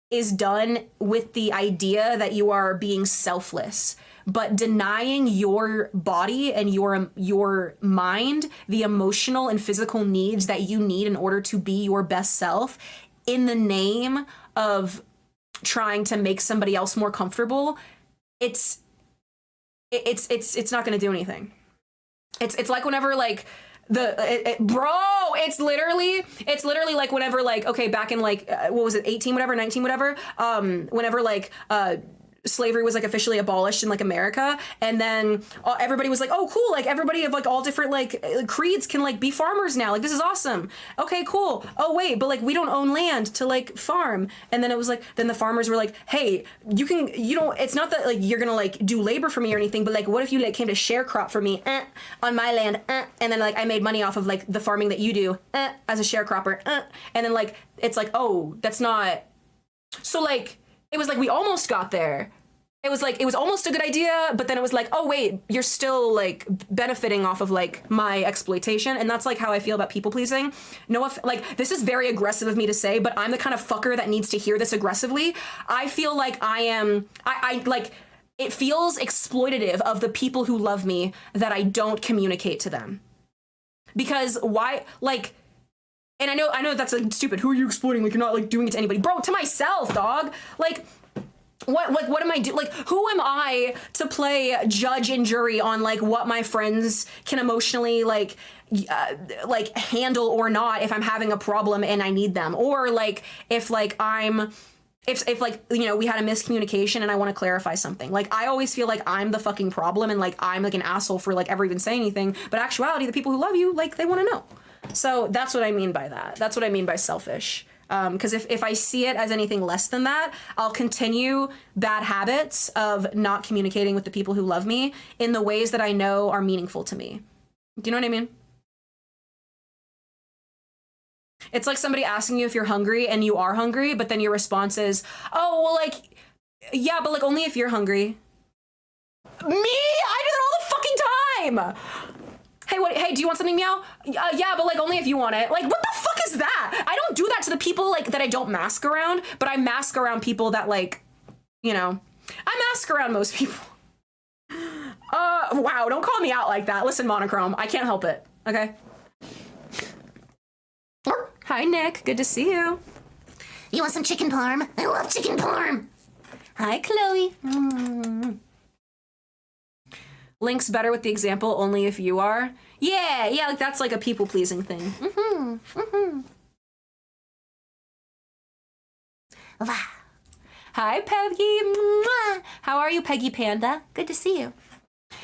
is done with the idea that you are being selfless, but denying your body and your mind the emotional and physical needs that you need in order to be your best self in the name of trying to make somebody else more comfortable, it's not going to do anything. It's like whenever, like, bro, it's literally like whenever like, okay, back in like, what was it, 18, whatever, 19, whatever, whenever like, slavery was like officially abolished in like America, and then everybody was like, oh cool, like everybody of like all different like creeds can like be farmers now, like this is awesome, okay cool, oh wait, but like we don't own land to like farm. And then it was like, then the farmers were like, hey, you don't, it's not that like you're gonna like do labor for me or anything, but like what if you like came to share crop for me on my land, and then like I made money off of like the farming that you do as a sharecropper, and then like it's like, oh, that's not, so like it was like we almost got there. It was like, it was almost a good idea, but then it was like, oh wait, you're still like benefiting off of like my exploitation. And that's like how I feel about people pleasing. Like this is very aggressive of me to say, but I'm the kind of fucker that needs to hear this aggressively. I feel like I like, it feels exploitative of the people who love me that I don't communicate to them. Because why, like, and I know that's like stupid. Who are you exploiting? Like you're not like doing it to anybody. Bro, to myself, dog. Like, what am I doing? Like, who am I to play judge and jury on like what my friends can emotionally like handle or not if I'm having a problem and I need them, or like if like if like, you know, we had a miscommunication and I want to clarify something. Like I always feel like I'm the fucking problem and like I'm like an asshole for like ever even saying anything, but actuality, the people who love you, like they want to know. So that's what I mean by that. That's what I mean by selfish. Because if I see it as anything less than that, I'll continue bad habits of not communicating with the people who love me in the ways that I know are meaningful to me. Do you know what I mean? It's like somebody asking you if you're hungry and you are hungry, but then your response is, oh, well, like, yeah, but like only if you're hungry. Me? I do that all the fucking time. Hey, do you want something, Meow? Yeah, but like only if you want it. Like, what the fuck is that? I don't do that to the people like that I don't mask around, but I mask around people that like, you know, I mask around most people. Wow, don't call me out like that. Listen, Monochrome, I can't help it, okay? Hi, Nick, good to see you. You want some chicken parm? I love chicken parm. Hi, Chloe. Link's better with the example only if you are. Yeah, like that's like a people-pleasing thing. Wow. Hi, Peggy. How are you, Peggy Panda? Good to see you.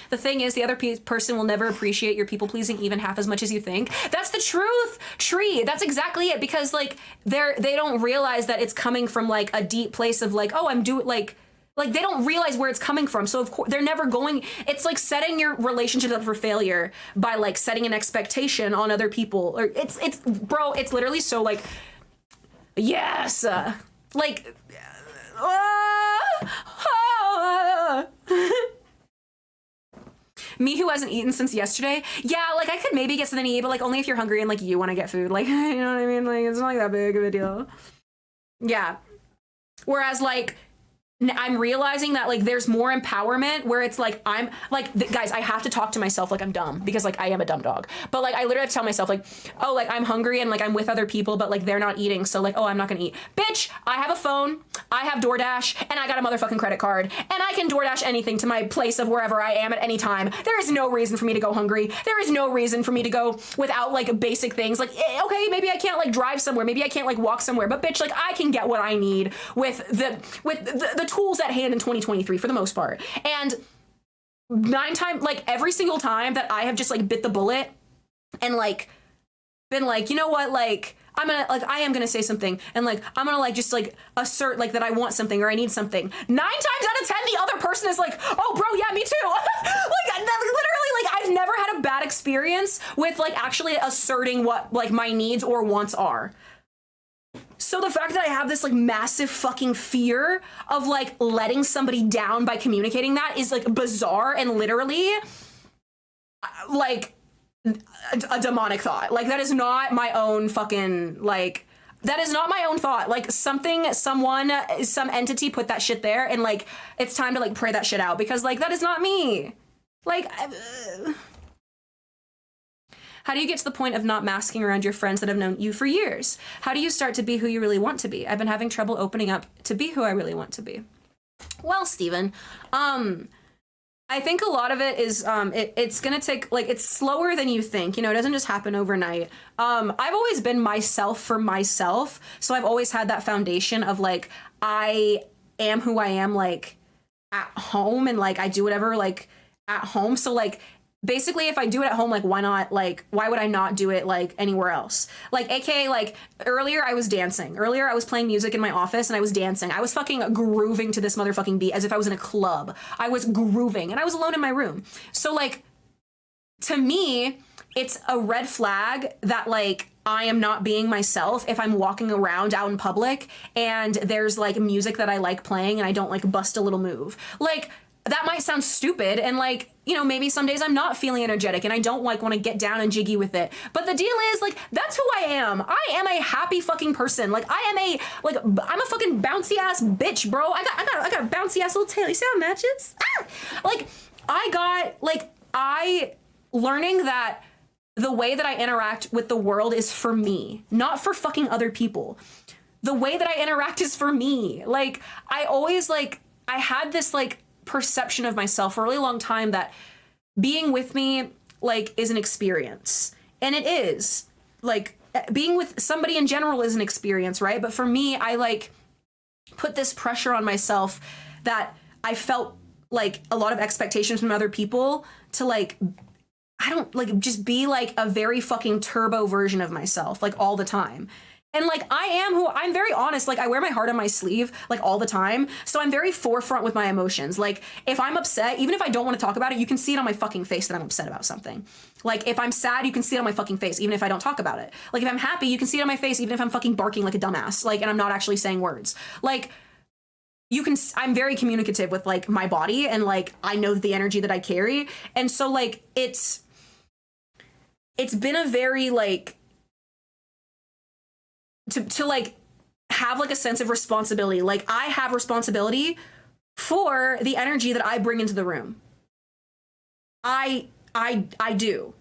The thing is, the other person will never appreciate your people-pleasing even half as much as you think. That's the truth, Tree. That's exactly it. Because like they don't realize that it's coming from like a deep place of like, oh, I'm doing like they don't realize where it's coming from. So of course they're never going. It's like setting your relationship up for failure by like setting an expectation on other people. Or it's bro. It's literally so like, yes, like. Me who hasn't eaten since yesterday. Yeah, like I could maybe get something to eat, but like only if you're hungry and like you want to get food. Like, you know what I mean? Like it's not like that big of a deal. Yeah. Whereas like I'm realizing that like there's more empowerment where it's like I'm like guys, I have to talk to myself like I'm dumb because like I am a dumb dog. But like I literally have to tell myself like, oh, like I'm hungry and like I'm with other people, but like they're not eating, so like, oh, I'm not gonna eat. Bitch, I have a phone, I have DoorDash, and I got a motherfucking credit card, and I can DoorDash anything to my place of wherever I am at any time. There is no reason for me to go hungry. There is no reason for me to go without like basic things. Like, okay, maybe I can't like drive somewhere, maybe I can't like walk somewhere, but bitch, like I can get what I need with the tools at hand in 2023 for the most part. And every single time that I have just like bit the bullet and like been like, you know what, like I am gonna say something and like I'm gonna like just like assert like that I want something or I need something. 9 times out of 10 the other person is like, oh bro, yeah, me too. Like literally, like I've never had a bad experience with like actually asserting what like my needs or wants are. So the fact that I have this like massive fucking fear of like letting somebody down by communicating that is like bizarre and literally like a demonic thought. Like that is not my own fucking like, that is not my own thought. Like some entity put that shit there and like it's time to like pray that shit out because like that is not me. Like how do you get to the point of not masking around your friends that have known you for years? How do you start to be who you really want to be? I've been having trouble opening up to be who I really want to be. Well, Steven, I I think a lot of it is it's gonna take, like, it's slower than you think, you know. It doesn't just happen overnight. I've always been myself for myself, so I've always had that foundation of like I am who I am, like at home, and like I do whatever like at home. So like basically if I do it at home, like why not, like why would I not do it like anywhere else? Like aka like earlier I was dancing. Earlier I was playing music in my office and I was dancing. I was fucking grooving to this motherfucking beat as if I was in a club. I was grooving and I was alone in my room. So like to me, it's a red flag that like I am not being myself if I'm walking around out in public and there's like music that I like playing and I don't like bust a little move. Like that might sound stupid, and like, you know, maybe some days I'm not feeling energetic and I don't like want to get down and jiggy with it. But the deal is like that's who I am. I am a happy fucking person. Like I'm a fucking bouncy ass bitch, bro. I got a bouncy ass little tail. You see how it matches? Ah! Like I learning that the way that I interact with the world is for me, not for fucking other people. The way that I interact is for me. Like I always like I had this like perception of myself for a really long time that being with me like is an experience, and it is. Like being with somebody in general is an experience, right? But for me, I like put this pressure on myself that I felt like a lot of expectations from other people to like I don't like just be like a very fucking turbo version of myself like all the time. And like I'm very honest, like I wear my heart on my sleeve like all the time. So I'm very forefront with my emotions. Like if I'm upset, even if I don't want to talk about it, you can see it on my fucking face that I'm upset about something. Like if I'm sad, you can see it on my fucking face, even if I don't talk about it. Like if I'm happy, you can see it on my face, even if I'm fucking barking like a dumbass, like, and I'm not actually saying words. Like I'm very communicative with like my body, and like I know the energy that I carry. And so like it's been a very like to like have like a sense of responsibility. Like I have responsibility for the energy that I bring into the room. I do.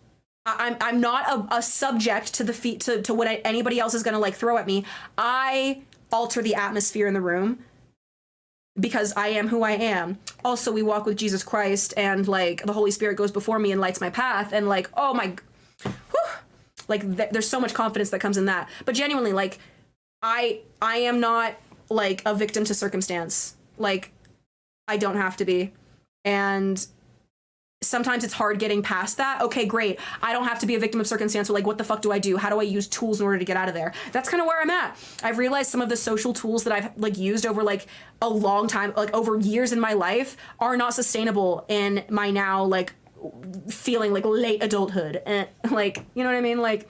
I'm not a subject to the feet to what anybody else is gonna like throw at me. I alter the atmosphere in the room because I am who I am. Also, we walk with Jesus Christ, and like the Holy Spirit goes before me and lights my path, and like, oh my, whew, like there's so much confidence that comes in that. But genuinely, like I am not like a victim to circumstance. Like I don't have to be. And sometimes it's hard getting past that. Okay, great. I don't have to be a victim of circumstance. But like, what the fuck do I do? How do I use tools in order to get out of there? That's kind of where I'm at. I've realized some of the social tools that I've like used over like a long time, like over years in my life, are not sustainable in my now like feeling like late adulthood. And like, you know what I mean? Like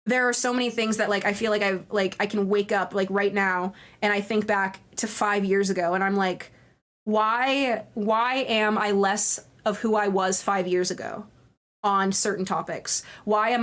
there are so many things that like I feel like I can wake up like right now and I think back to 5 years ago and I'm like, why am I less of who I was 5 years ago on certain topics? Why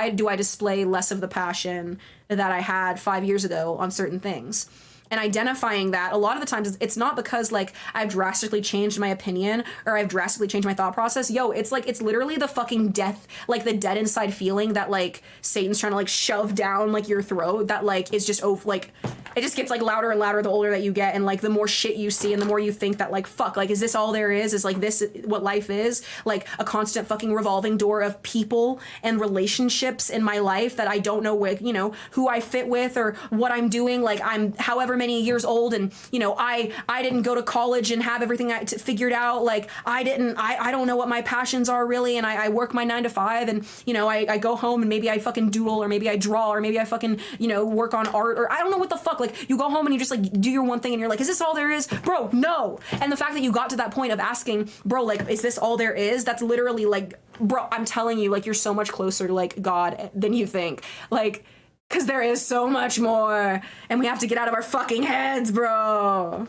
do I display less of the passion that I had 5 years ago on certain things? And identifying that, a lot of the times it's not because like I've drastically changed my opinion or I've drastically changed my thought process. It's like it's literally the fucking death, like the dead inside feeling that like Satan's trying to like shove down like your throat that like is just like it just gets like louder and louder the older that you get, and like the more shit you see and the more you think that like fuck, like is this all there is like this what life is? Like a constant fucking revolving door of people and relationships in my life that I don't know with, you know, who I fit with or what I'm doing. Like I'm however many years old and you know I didn't go to college and have everything figured out. Like I don't know what my passions are really, and I work my 9 to 5 and you know I go home and maybe I fucking doodle or maybe I draw or maybe I fucking you know work on art or I don't know what the fuck. Like you go home and you just like do your one thing and you're like, is this all there is? Bro, no. And the fact that you got to that point of asking, bro, like is this all there is? That's literally like, bro, I'm telling you, like you're so much closer to like God than you think. Like because there is so much more, and we have to get out of our fucking heads, bro.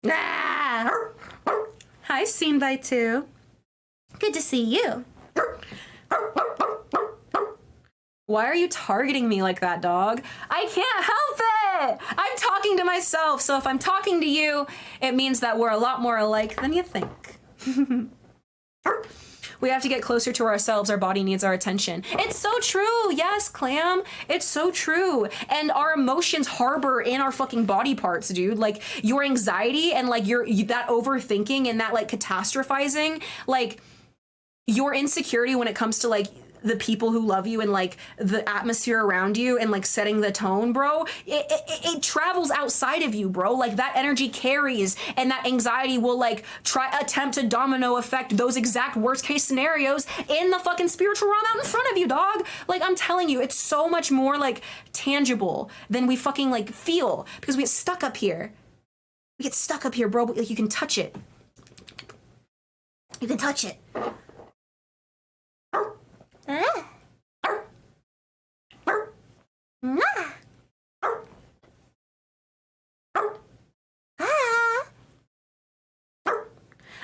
Ah! Hi, Seen by Two. Good to see you. Why are you targeting me like that, dog? I can't help it. I'm talking to myself, so if I'm talking to you, it means that we're a lot more alike than you think. We have to get closer to ourselves. Our body needs our attention. It's so true. Yes, Clam. It's so true. And our emotions harbor in our fucking body parts, dude. Like your anxiety and like that overthinking and that like catastrophizing, like your insecurity when it comes to like the people who love you and like the atmosphere around you and like setting the tone, bro, it travels outside of you, bro. Like that energy carries, and that anxiety will like attempt to domino effect those exact worst case scenarios in the fucking spiritual realm out in front of you, dog. Like I'm telling you, it's so much more like tangible than we fucking like feel, because we get stuck up here. We get stuck up here, bro. Like you can touch it. You can touch it.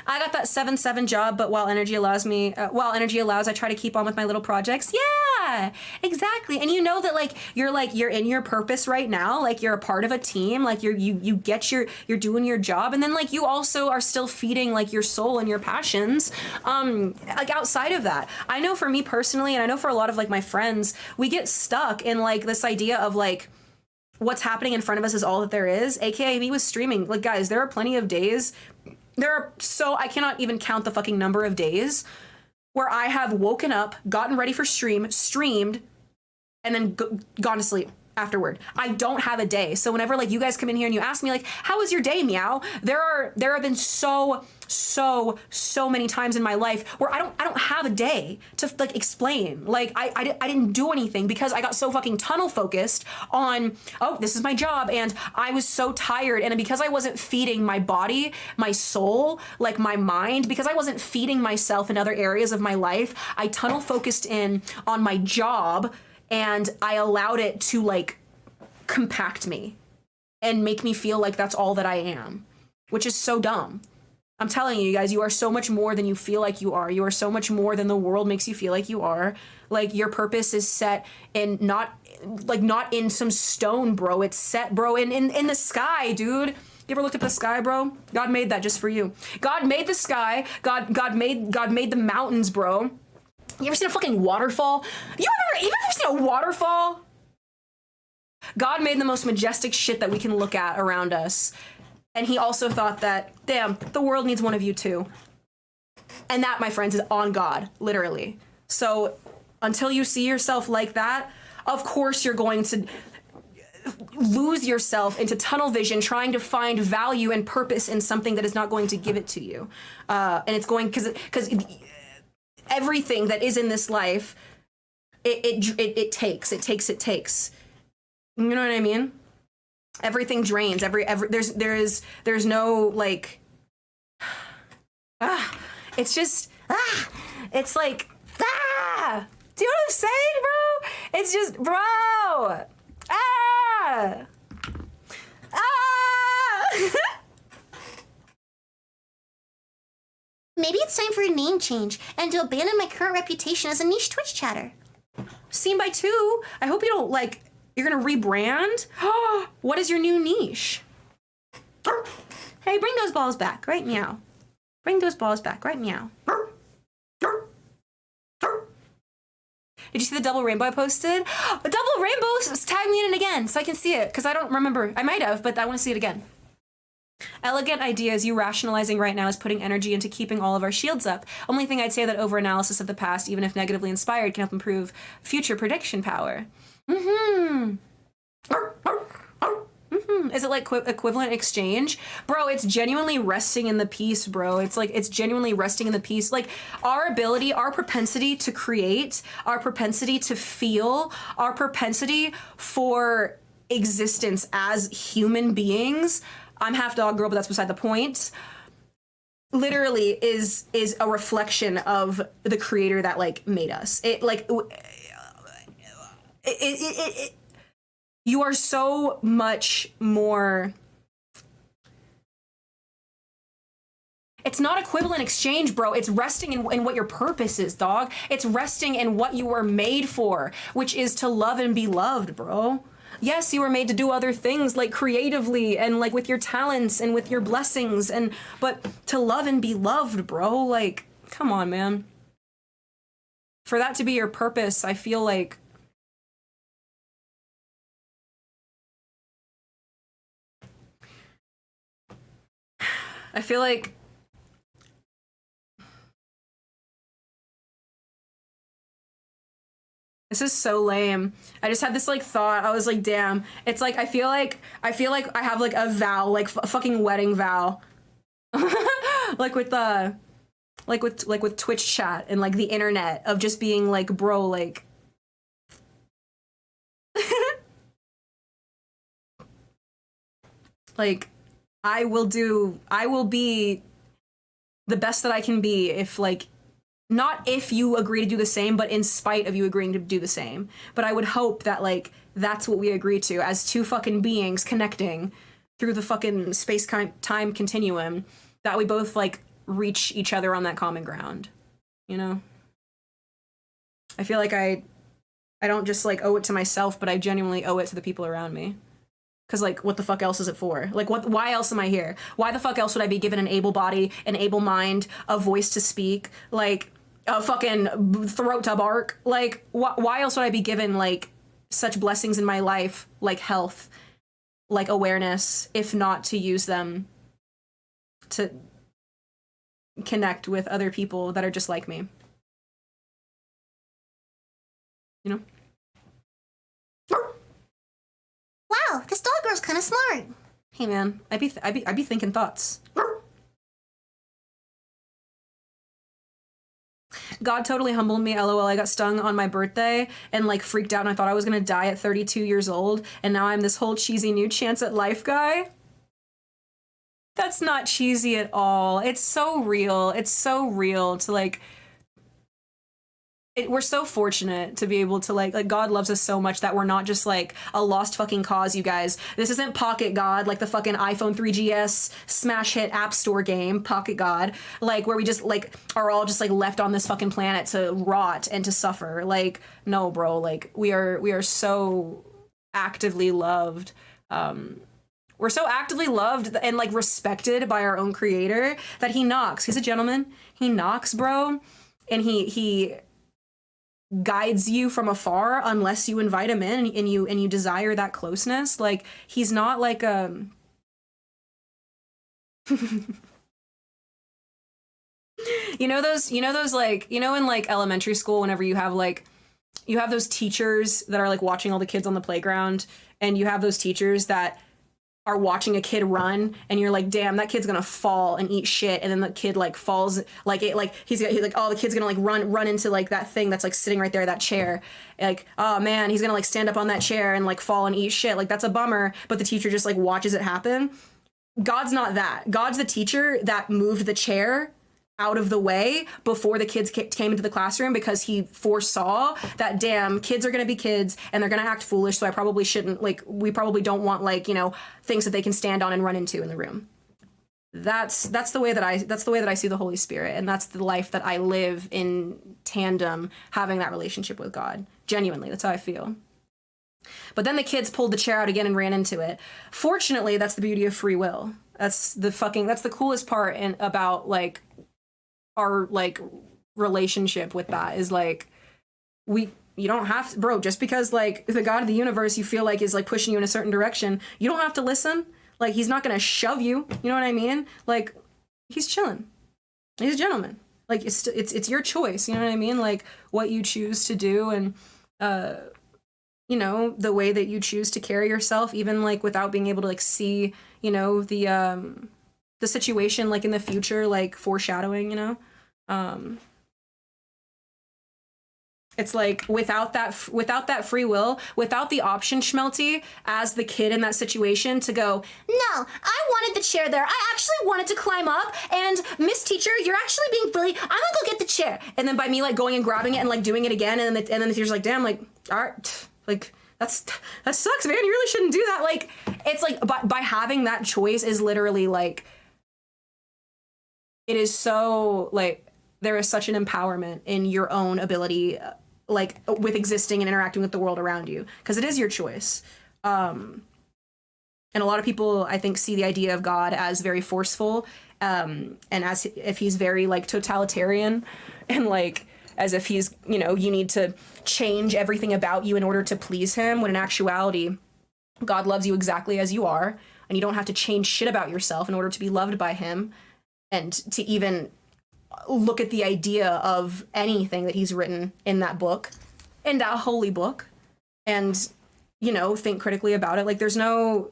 I got that 7/7 job, but while energy allows, I try to keep on with my little projects. Yeah, exactly. And you know that like you're in your purpose right now. Like you're a part of a team. Like you're doing your job, and then like you also are still feeding like your soul and your passions. Like outside of that, I know for me personally, and I know for a lot of like my friends, we get stuck in like this idea of like what's happening in front of us is all that there is. AKA me with streaming. Like guys, there are plenty of days. I cannot even count the fucking number of days where I have woken up, gotten ready for streamed, and then gone to sleep afterward. I don't have a day. So whenever like you guys come in here and you ask me like, how was your day, Meow? There have been so many times in my life where I don't have a day to like explain. Like I didn't do anything because I got so fucking tunnel focused on, oh, this is my job, and I was so tired, and because I wasn't feeding my body, my soul, like my mind, because I wasn't feeding myself in other areas of my life, I tunnel focused in on my job, and I allowed it to like compact me and make me feel like that's all that I am, which is so dumb. I'm telling you guys, you are so much more than you feel like you are. You are so much more than the world makes you feel like you are. Like your purpose is set in not in some stone, bro. It's set, bro, in the sky, dude. You ever looked at the sky, bro? God made that just for you. God made the sky. God made the mountains, bro. You ever seen a fucking waterfall? You ever seen a waterfall? God made the most majestic shit that we can look at around us. And he also thought that, damn, the world needs one of you too. And that, my friends, is on God, literally. So until you see yourself like that, of course you're going to lose yourself into tunnel vision, trying to find value and purpose in something that is not going to give it to you. And it's going, because everything that is in this life, it takes. You know what I mean? Everything drains. There's no like. It's just it's like Do you know what I'm saying, bro? It's just, bro. Maybe it's time for a name change and to abandon my current reputation as a niche Twitch chatter. Seen by two. I hope you don't like. You're gonna rebrand? What is your new niche? Hey, bring those balls back, right? Meow. Bring those balls back, right? Meow. Did you see the double rainbow I posted? A double rainbow! Tag me in it again so I can see it, because I don't remember. I might have, but I want to see it again. Elegant ideas you rationalizing right now is putting energy into keeping all of our shields up. Only thing I'd say that over-analysis of the past, even if negatively inspired, can help improve future prediction power. Is it like equivalent exchange? Bro, it's genuinely resting in the peace, bro. It's like, it's genuinely resting in the peace. Like our ability, our propensity to create, our propensity to feel, our propensity for existence as human beings. I'm half dog girl, but that's beside the point. Literally is a reflection of the creator that like made us. You are so much more. It's not equivalent exchange, bro. It's resting in what your purpose is, dog. It's resting in what you were made for, which is to love and be loved, bro. Yes, you were made to do other things like creatively and like with your talents and with your blessings, but to love and be loved, bro. Like, come on, man. for that to be your purpose, I feel like this is so lame. I just had this like thought. I was like, damn. It's like I feel like I have like a vow, like a fucking wedding vow. like with Twitch chat and like the internet of just being like, bro, like like I will be the best that I can be if like not if you agree to do the same, but in spite of you agreeing to do the same. But I would hope that like that's what we agree to as two fucking beings connecting through the fucking space-time continuum, that we both like reach each other on that common ground, you know? I feel like I don't just like owe it to myself, but I genuinely owe it to the people around me. Cause like, what the fuck else is it for? Like, why else am I here? Why the fuck else would I be given an able body, an able mind, a voice to speak, like a fucking throat to bark? Like, why else would I be given like such blessings in my life, like health, like awareness, if not to use them to connect with other people that are just like me? You know? Wow, this dog girl's kind of smart. Hey man, I be thinking thoughts. God totally humbled me, lol. I got stung on my birthday and like freaked out and I thought I was gonna die at 32 years old, and now I'm this whole cheesy new chance at life guy. That's not cheesy at all. It's so real. It's so real to like we're so fortunate to be able to like God loves us so much that we're not just like a lost fucking cause, you guys. This isn't Pocket God, like the fucking iPhone 3GS smash hit app store game, Pocket God, like where we just like are all just like left on this fucking planet to rot and to suffer. Like, no, bro, like we are so actively loved. We're so actively loved and like respected by our own creator that he knocks. He's a gentleman. He knocks, bro, and he guides you from afar unless you invite him in and you desire that closeness. Like, he's not like you know those like, you know, in like elementary school, whenever you have those teachers that are like watching all the kids on the playground, and you have those teachers that are watching a kid run and you're like, damn, that kid's gonna fall and eat shit, and then the kid like falls, like it, like he's like, oh, the kid's gonna like run into like that thing that's like sitting right there, that chair, like, oh man, he's gonna like stand up on that chair and like fall and eat shit, like that's a bummer, but the teacher just like watches it happen. God's not that. God's the teacher that moved the chair out of the way before the kids came into the classroom, because he foresaw that, damn, kids are going to be kids and they're going to act foolish, so I probably shouldn't, like, we probably don't want, like, you know, things that they can stand on and run into in the room. That's the way that I see the Holy Spirit, and that's the life that I live in tandem, having that relationship with God. Genuinely, that's how I feel. But then the kids pulled the chair out again and ran into it. Fortunately, that's the beauty of free will. That's the coolest part about like our like relationship with that, is like you don't have to, bro, just because like the God of the universe you feel like is like pushing you in a certain direction, you don't have to listen. Like, he's not gonna shove you, you know what I mean? Like, he's chilling. He's a gentleman. Like, it's your choice, you know what I mean? Like, what you choose to do, and you know, the way that you choose to carry yourself, even like without being able to like see, you know, the situation like in the future, like foreshadowing, you know. It's like without that free will, without the option, Schmelty, as the kid in that situation, to go, No, I wanted the chair there. I actually wanted to climb up, and Miss Teacher, you're actually being bullied. I'm gonna go get the chair. and then by me like going and grabbing it and like doing it again, and then the teacher's like, damn, like, all right, like that sucks, man. You really shouldn't do that. Like, it's like by having that choice is literally like, it is so like, there is such an empowerment in your own ability, like with existing and interacting with the world around you, because it is your choice. And a lot of people, I think, see the idea of God as very forceful, and as if he's very like totalitarian, and like as if he's, you know, you need to change everything about you in order to please him, when in actuality, God loves you exactly as you are, and you don't have to change shit about yourself in order to be loved by him, and to even look at the idea of anything that he's written in that book, in that holy book, and, you know, think critically about it. Like, there's nothing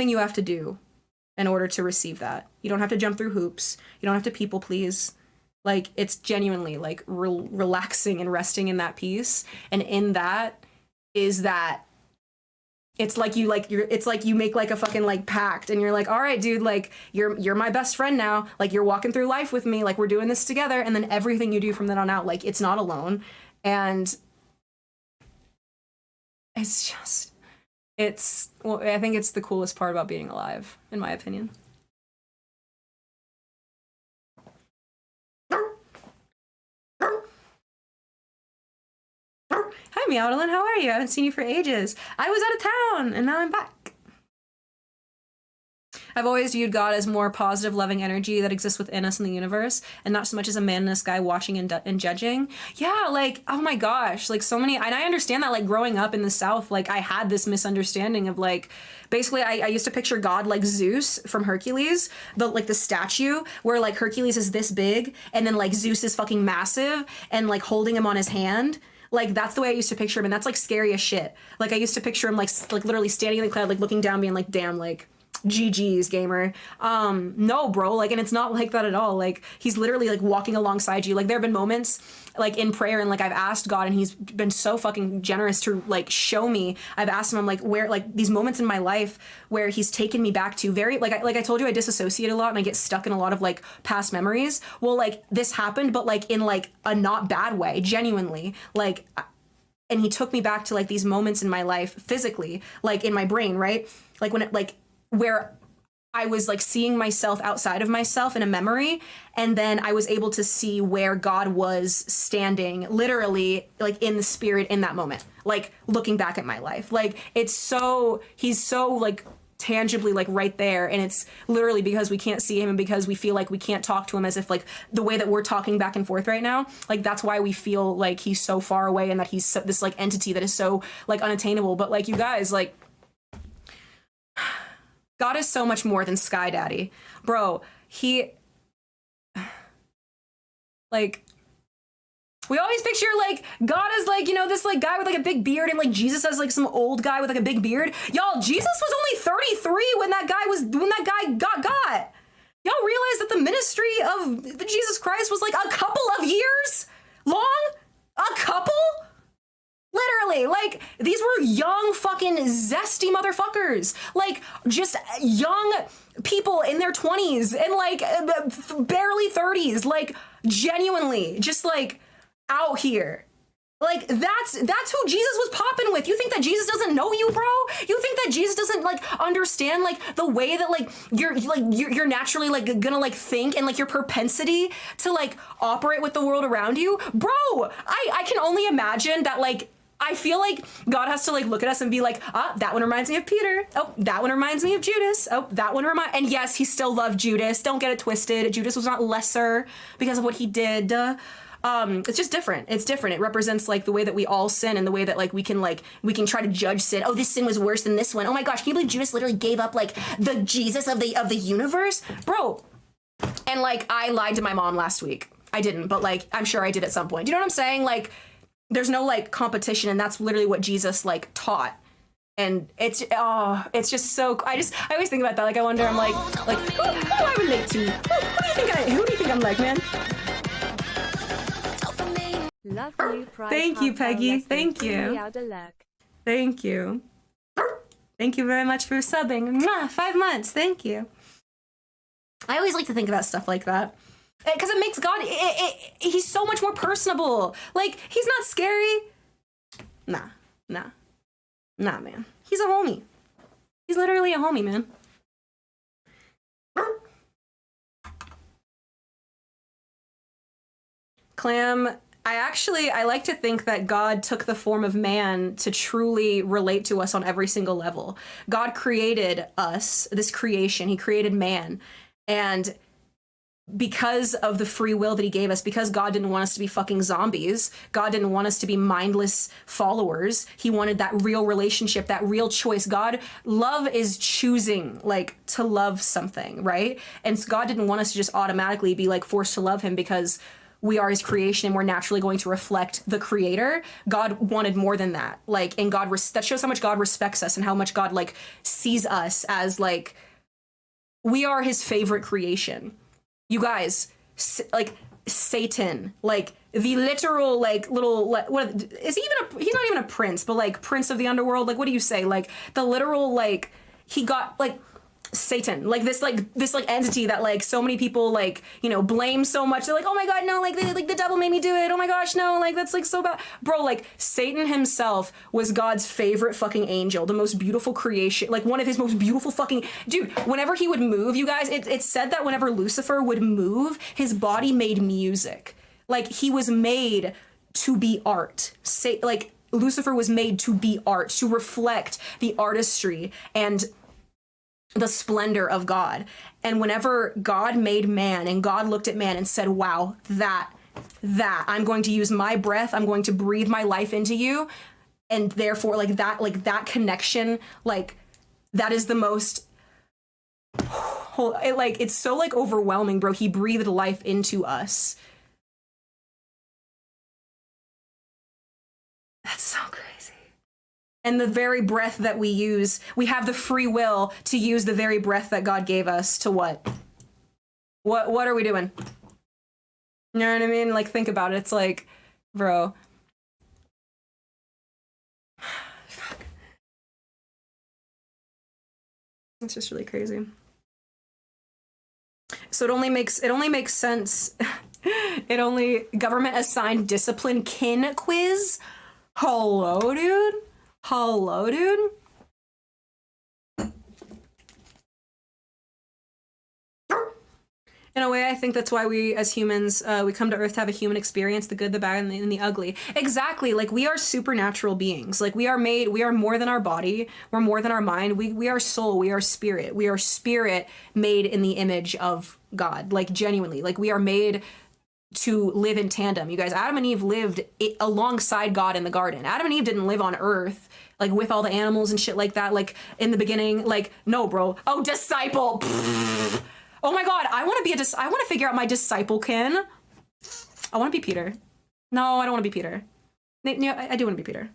you have to do in order to receive that. You don't have to jump through hoops. You don't have to people please. Like, it's genuinely like relaxing and resting in that peace. And in that is that it's like you make like a fucking like pact, and you're like, all right, dude, like you're my best friend now. Like, you're walking through life with me. Like, we're doing this together. And then everything you do from then on out, like, it's not alone. And it's just, well, I think it's the coolest part about being alive, in my opinion. Hi, MEOWDALYN, how are you? I haven't seen you for ages. I was out of town, and now I'm back. I've always viewed God as more positive, loving energy that exists within us in the universe, and not so much as a man in the sky watching and judging. Yeah, like, oh my gosh, like, so many, and I understand that, like, growing up in the South, like, I had this misunderstanding of, like, basically, I used to picture God like Zeus from Hercules, the statue, where, like, Hercules is this big, and then, like, Zeus is fucking massive, and, like, holding him on his hand. Like, that's the way I used to picture him, and that's, like, scary as shit. Like, I used to picture him, like literally standing in the cloud, like, looking down, being like, damn, like, GG's, gamer. No, bro, like, and it's not like that at all. Like, he's literally, like, walking alongside you. Like, there have been moments, like, in prayer, and, like, I've asked God, and he's been so fucking generous to, like, show me. I've asked him, I'm like, where, like, these moments in my life where he's taken me back to very, like I told you, I disassociate a lot, and I get stuck in a lot of, like, past memories. Well, like, this happened, but, like, in, like, a not bad way, genuinely. Like, and he took me back to, like, these moments in my life physically, like, in my brain, right? Like, when it, like, where I was, like, seeing myself outside of myself in a memory, and then I was able to see where God was standing, literally, like, in the spirit in that moment, like, looking back at my life. Like, he's so, like, tangibly, like, right there, and it's literally because we can't see him, and because we feel like we can't talk to him, as if, like, the way that we're talking back and forth right now, like, that's why we feel like he's so far away, and that he's so, this, like, entity that is so, like, unattainable. But, like, you guys, like, God is so much more than Sky Daddy. Bro, like, we always picture, like, God as, like, you know, this, like, guy with, like, a big beard, and, like, Jesus as, like, some old guy with, like, a big beard. Y'all, Jesus was only 33 when that guy got. Y'all realize that the ministry of Jesus Christ was, like, a couple of years long? A couple? Literally, like, these were young fucking zesty motherfuckers. Like, just young people in their 20s and, like, barely 30s. Like, genuinely, just, like, out here. Like, that's who Jesus was popping with. You think that Jesus doesn't know you, bro? You think that Jesus doesn't, like, understand, like, the way that, like, you're naturally, like, gonna, like, think, and, like, your propensity to, like, operate with the world around you? Bro, I can only imagine that, like, I feel like God has to, like, look at us and be like, that one reminds me of Peter. Oh, that one reminds me of Judas. Oh, that one and yes, he still loved Judas. Don't get it twisted. Judas was not lesser because of what he did. It's just different. It's different. It represents, like, the way that we all sin, and the way that, like, we can try to judge sin. Oh, this sin was worse than this one. Oh my gosh, can you believe Judas literally gave up, like, the Jesus of the universe? Bro. And, like, I lied to my mom last week. I didn't, but, like, I'm sure I did at some point. Do you know what I'm saying? Like, there's no, like, competition, and that's literally what Jesus, like, taught. And it's just so, I always think about that. Like, I wonder, I'm like, who I relate to? Who do you think I'm like, man? Love you, Thank you, Peggy. Thank you. Thank you. Thank you very much for subbing. Mwah, 5 months. Thank you. I always like to think about stuff like that. Because it makes God, he's so much more personable. Like, he's not scary. Nah, man. He's a homie. He's literally a homie, man. Clam, I like to think that God took the form of man to truly relate to us on every single level. God created us, this creation. He created man. And because of the free will that he gave us, because God didn't want us to be fucking zombies, God didn't want us to be mindless followers. He wanted that real relationship, that real choice. Love is choosing, like, to love something, right? And so God didn't want us to just automatically be like forced to love him because we are his creation and we're naturally going to reflect the creator. God wanted more than that. Like, and that shows how much God respects us and how much God, like, sees us as, like, we are his favorite creation. You guys, like, Satan, like, the literal, like, little, like, what is he even he's not even a prince, but, like, prince of the underworld, like, what do you say, like, the literal, like, he got, like, Satan, like, this entity that, like, so many people, like, you know, blame so much. They're like, oh my god, no, like, the devil made me do it, oh my gosh, no, like, that's, like, so bad. Bro, like, Satan himself was God's favorite fucking angel, the most beautiful creation, like, one of his most beautiful fucking, dude, whenever he would move, you guys, it's said that whenever Lucifer would move, his body made music. Like, he was made to be art. Like, Lucifer was made to be art, to reflect the artistry and the splendor of God. And whenever God made man and God looked at man and said, wow, that I'm going to use my breath, I'm going to breathe my life into you, and therefore, like, that connection, like, that is the most, it's so, like, overwhelming, bro. He breathed life into us. That's so crazy. And the very breath that we use, we have the free will to use the very breath that God gave us to what? What are we doing? You know what I mean? Like, think about it. It's like, bro. Fuck. It's just really crazy. So it only makes sense. Government assigned discipline kin quiz. Hello, dude. Hello, dude. In a way, I think that's why we, as humans, we come to Earth to have a human experience, the good, the bad, and the ugly. Exactly. Like, we are supernatural beings. Like, we are more than our body. We're more than our mind. We are soul. We are spirit. We are spirit made in the image of God. Like, genuinely. Like, we are made to live in tandem. You guys, Adam and Eve lived alongside God in the garden. Adam and Eve didn't live on Earth, like, with all the animals and shit like that, like, in the beginning. Like, no, bro. Oh, disciple. Oh my god, I want to figure out my disciple kin. I want to be Peter. No, I don't want to be Peter. Yeah, I do want to be Peter.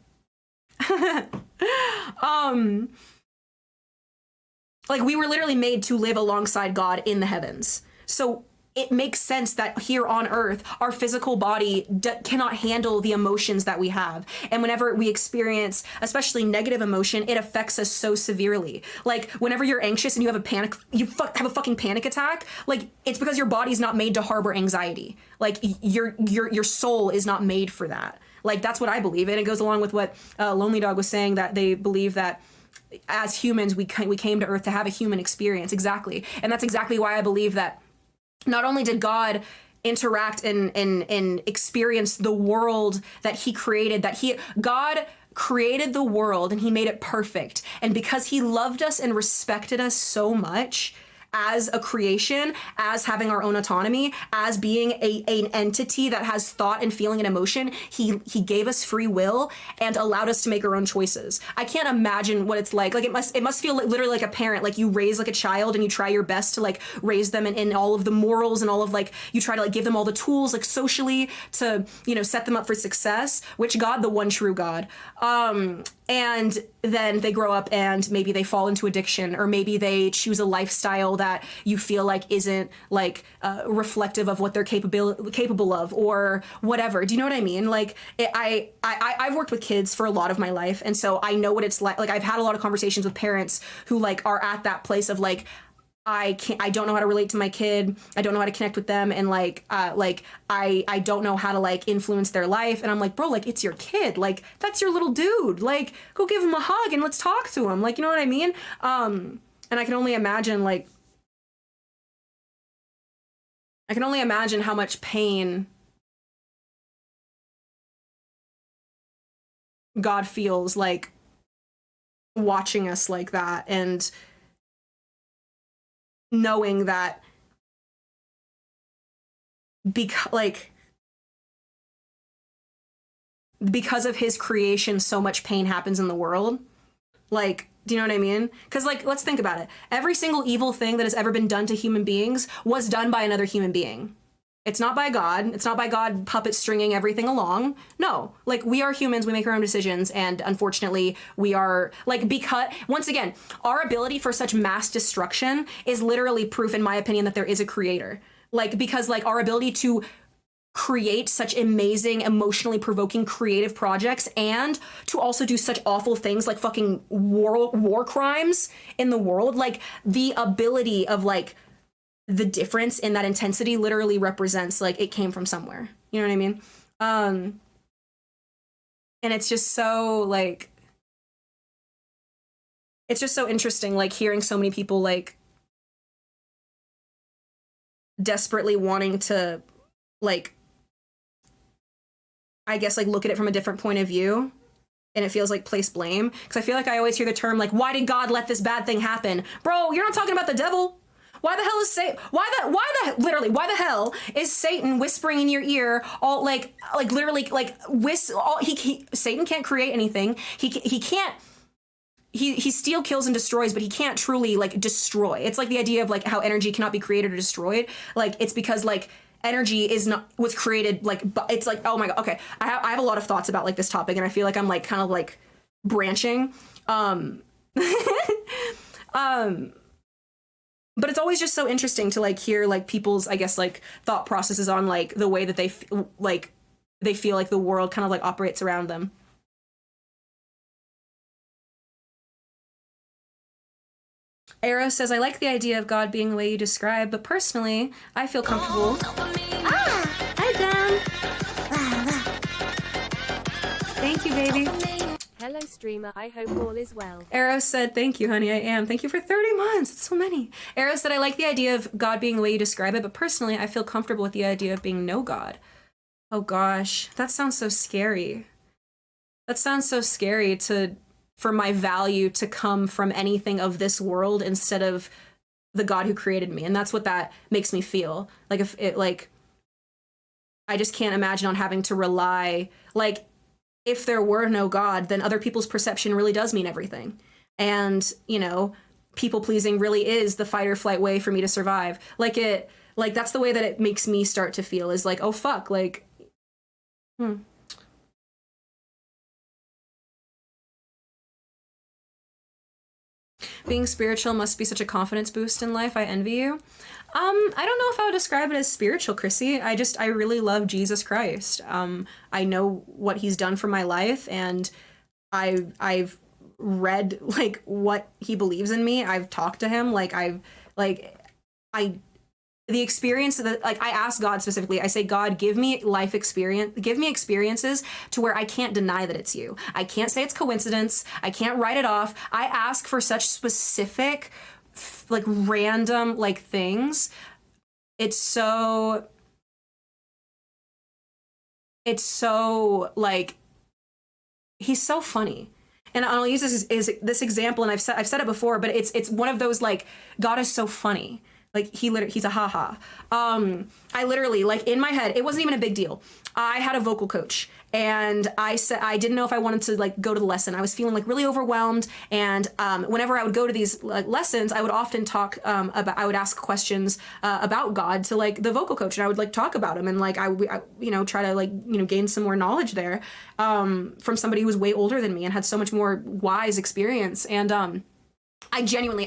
Like, we were literally made to live alongside God in the heavens. So it makes sense that here on Earth, our physical body cannot handle the emotions that we have. And whenever we experience, especially negative emotion, it affects us so severely. Like, whenever you're anxious and you have have a fucking panic attack, like, it's because your body's not made to harbor anxiety. Like, your soul is not made for that. Like, that's what I believe. And it goes along with what Lonely Dog was saying, that they believe that as humans, we came to Earth to have a human experience. Exactly. And that's exactly why I believe that not only did God interact and experience the world that he created, God created the world and he made it perfect. And because he loved us and respected us so much as a creation, as having our own autonomy, as being an entity that has thought and feeling and emotion, he gave us free will and allowed us to make our own choices. I can't imagine what it's like. Like, it must feel literally like a parent. Like, you raise, like, a child and you try your best to, like, raise them in all of the morals and all of, like, you try to, like, give them all the tools, like, socially to, you know, set them up for success, which God, the one true God. And then they grow up and maybe they fall into addiction, or maybe they choose a lifestyle that you feel like isn't, like, reflective of what they're capable of, or whatever. Do you know what I mean? Like, I've worked with kids for a lot of my life, and so I know what it's like. Like, I've had a lot of conversations with parents who, like, are at that place of, like, I don't know how to relate to my kid. I don't know how to connect with them. And I don't know how to, like, influence their life. And I'm like, bro, like, it's your kid. Like, that's your little dude. Like, go give him a hug and let's talk to him. Like, you know what I mean? And I can only imagine, like, how much pain God feels, like, watching us like that, and knowing that because of his creation, so much pain happens in the world. Like, do you know what I mean? Because, like, let's think about it. Every single evil thing that has ever been done to human beings was done by another human being. It's not by God. It's not by God puppet stringing everything along. No, like, we are humans. We make our own decisions. And unfortunately, we are, like, because, once again, our ability for such mass destruction is literally proof, in my opinion, that there is a creator. Like, because, like, our ability to create such amazing, emotionally provoking, creative projects, and to also do such awful things like fucking war crimes in the world, like, the ability of, like, the difference in that intensity literally represents, like, it came from somewhere. You know what I mean? And it's just so, like, it's just so interesting, like, hearing so many people, like, desperately wanting to, like, I guess, like, look at it from a different point of view. And it feels like place blame. Because I feel like I always hear the term, like, why did God let this bad thing happen? Bro, you're not talking about the devil. Why the hell is why the hell is Satan whispering in your ear all like literally like Satan can't create anything. He can't, he steals, kills, and destroys, but he can't truly, like, destroy. It's like the idea of, like, how energy cannot be created or destroyed. Like, it's because, like, energy was created, like, it's like, oh my God. Okay. I have a lot of thoughts about, like, this topic, and I feel like I'm, like, kind of, like, branching. But it's always just so interesting to, like, hear, like, people's, I guess, like, thought processes on, like, the way that they feel like the world kind of, like, operates around them. Arrow says, I like the idea of God being the way you describe, but personally, I feel comfortable. Hi, Dan. Thank you, baby. Hello, streamer. I hope all is well. Arrow said, thank you, honey, I am. Thank you for 30 months. It's so many. Arrow said, I like the idea of God being the way you describe it, but personally, I feel comfortable with the idea of being no God. Oh, gosh. That sounds so scary. That sounds so scary for my value to come from anything of this world instead of the God who created me. And that's what that makes me feel. Like, if it, like, I just can't imagine on having to rely, like, if there were no God, then other people's perception really does mean everything. And, you know, people pleasing really is the fight or flight way for me to survive. Like, that's the way that it makes me start to feel, is like, oh fuck, like, Being spiritual must be such a confidence boost in life. I envy you. I don't know if I would describe it as spiritual, Chrissy. I really love Jesus Christ. I know what he's done for my life, and I've read, like, what he believes in me. I've talked to him. The experience that, like, I ask God specifically, I say, God, give me life experience, give me experiences to where I can't deny that it's you. I can't say it's coincidence. I can't write it off. I ask for such specific, like, random, like, things. It's so, like, he's so funny. And I'll use this example, and I've said it before, but it's one of those, like, God is so funny. Like, he's a haha. I literally, like, in my head, it wasn't even a big deal. I had a vocal coach, and I said I didn't know if I wanted to, like, go to the lesson. I was feeling, like, really overwhelmed, and whenever I would go to these, like, lessons, I would often talk I would ask questions about God to, like, the vocal coach, and I would, like, talk about him, and, like, I you know, try to, like, you know, gain some more knowledge there from somebody who was way older than me and had so much more wise experience. And I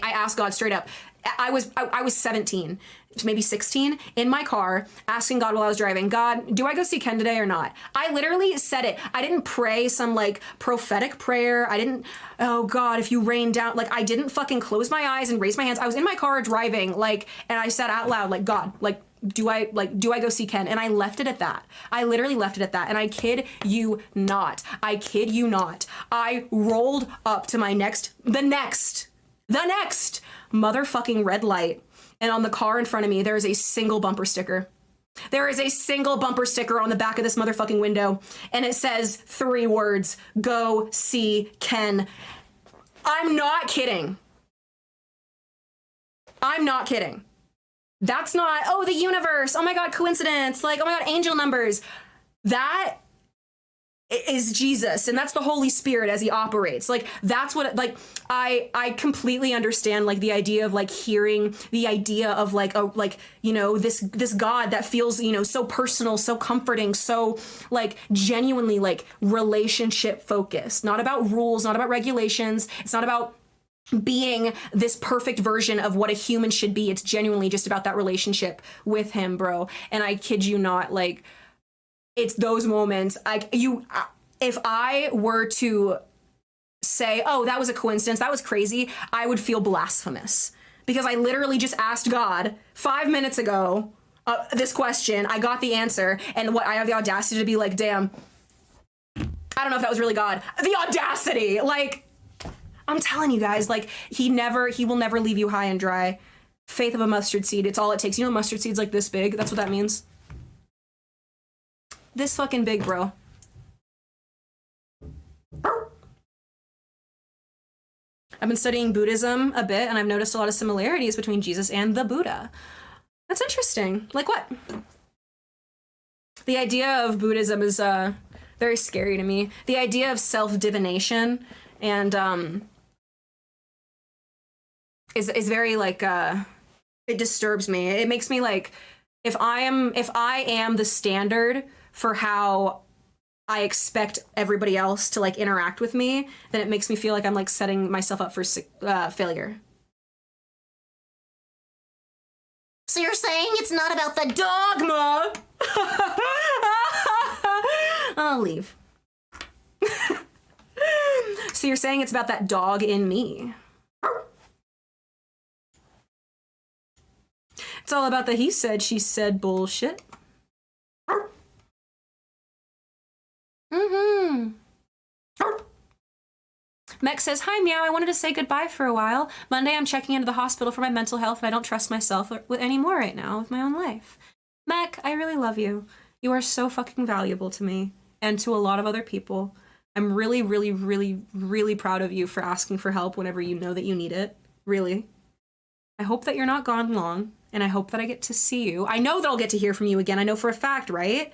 asked God straight up. I was 17, maybe 16, in my car, asking God while I was driving, God, do I go see Ken today or not? I literally said it. I didn't pray some, like, prophetic prayer. I didn't, oh God, if you rain down, like, I didn't fucking close my eyes and raise my hands. I was in my car driving, like, and I said out loud, like, God, like, do I go see Ken? And I left it at that. I literally left it at that. And I kid you not. I rolled up to the next motherfucking red light, and on the car in front of me, there is a single bumper sticker. There is a single bumper sticker on the back of this motherfucking window, and it says 3 words: go see Ken. I'm not kidding. That's not, oh, the universe, oh my God, coincidence, like, oh my God, angel numbers. That is Jesus, and that's the Holy Spirit as he operates. Like, that's what, like, I completely understand, like, the idea of, like, hearing the idea of, like, a, like, you know, this God that feels, you know, so personal, so comforting, so, like, genuinely, like, relationship focused, not about rules, not about regulations. It's not about being this perfect version of what a human should be. It's genuinely just about that relationship with him, bro. And I kid you not, like, it's those moments, if I were to say, oh, that was a coincidence, that was crazy, I would feel blasphemous. Because I literally just asked God 5 minutes ago this question, I got the answer, and what I have the audacity to be like, damn, I don't know if that was really God. The audacity! Like, I'm telling you guys, like, he will never leave you high and dry. Faith of a mustard seed, it's all it takes. You know, mustard seed's like this big, that's what that means. This fucking big, bro. I've been studying Buddhism a bit, and I've noticed a lot of similarities between Jesus and the Buddha. That's interesting. Like what? The idea of Buddhism is very scary to me. The idea of self-divination and is very, like, it disturbs me. It makes me like, if I am the standard for how I expect everybody else to, like, interact with me, then it makes me feel like I'm, like, setting myself up for failure. So you're saying it's not about the Dogma! I'll leave. So you're saying it's about that dog in me. It's all about the he said, she said bullshit. Mm-hmm. Mech says, hi, Meow. I wanted to say goodbye for a while. Monday, I'm checking into the hospital for my mental health, and I don't trust myself anymore right now with my own life. Mech, I really love you. You are so fucking valuable to me and to a lot of other people. I'm really, really, really, really proud of you for asking for help whenever you know that you need it. Really. I hope that you're not gone long, and I hope that I get to see you. I know that I'll get to hear from you again. I know for a fact, right?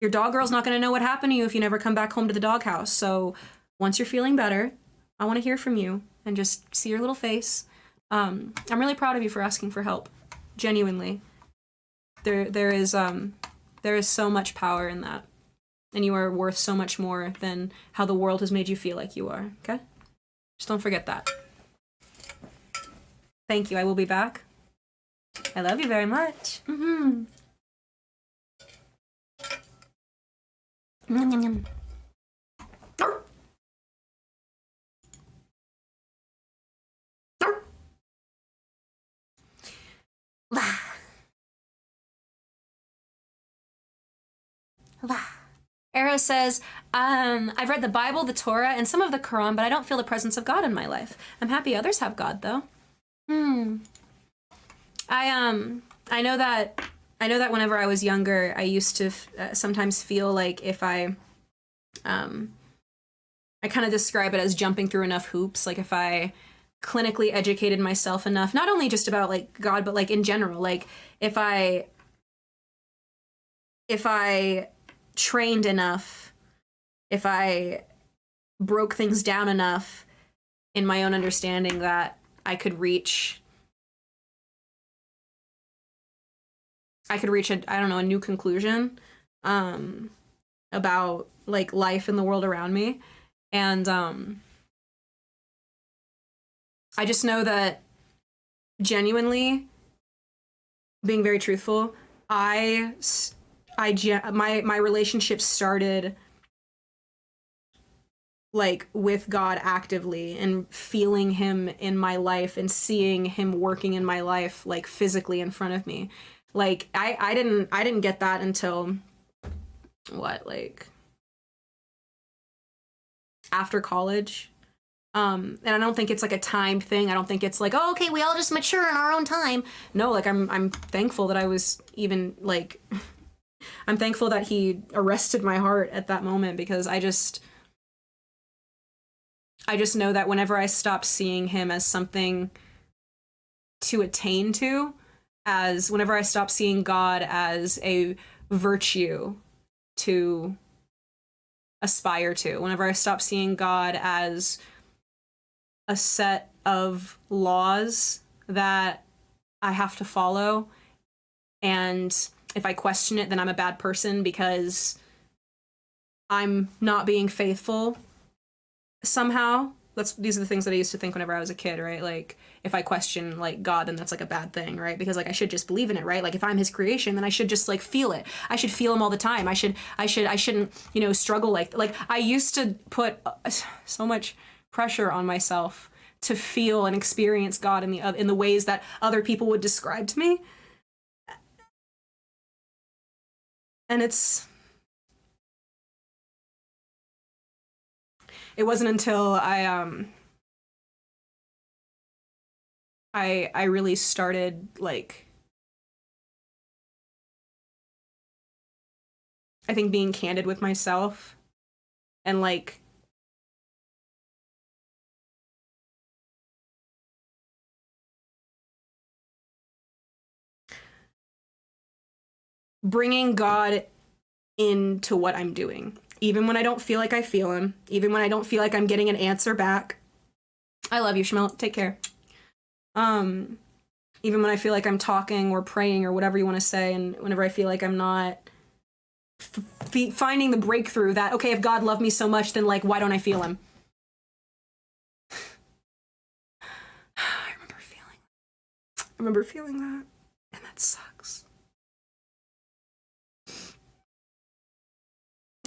Your dog girl's not going to know what happened to you if you never come back home to the doghouse. So once you're feeling better, I want to hear from you and just see your little face. I'm really proud of you for asking for help. Genuinely. There is so much power in that. And you are worth so much more than how the world has made you feel like you are. Okay? Just don't forget that. Thank you. I will be back. I love you very much. Mm-hmm. Yum, yum, yum. Arrow says, I've read the Bible, the Torah, and some of the Quran, but I don't feel the presence of God in my life. I'm happy others have God, though. I know that whenever I was younger, I used to sometimes feel like if I kind of describe it as jumping through enough hoops, like if I clinically educated myself enough, not only just about, like, God, but, like, in general, like if I trained enough, if I broke things down enough in my own understanding, that I could reach a new conclusion about, like, life in the world around me. And I just know that, genuinely, being very truthful, my relationship started, like, with God actively and feeling him in my life and seeing him working in my life, like, physically in front of me. Like, I didn't get that until what, like, after college. And I don't think it's, like, a time thing. I don't think it's like, oh, okay, we all just mature in our own time. No, like, I'm thankful that I was even, like, I'm thankful that he arrested my heart at that moment, because I just know that whenever I stop seeing him as something to attain to, whenever I stop seeing God as a virtue to aspire to, whenever I stop seeing God as a set of laws that I have to follow, and if I question it, then I'm a bad person because I'm not being faithful somehow. These are the things that I used to think whenever I was a kid, right? Like, if I question, like, God, then that's, like, a bad thing, right? Because, like, I should just believe in it, right? Like, if I'm his creation, then I should just, like, feel it. I should feel him all the time. I shouldn't, you know, struggle like, I used to put so much pressure on myself to feel and experience God in the ways that other people would describe to me. And it wasn't until I really started, like, I think being candid with myself and, like, bringing God into what I'm doing. Even when I don't feel like I feel him, even when I don't feel like I'm getting an answer back. I love you, Shmel. Take care. Even when I feel like I'm talking or praying or whatever you want to say, and whenever I feel like I'm not finding the breakthrough that, okay, if God loved me so much, then, like, why don't I feel him? I remember feeling that, and that sucks.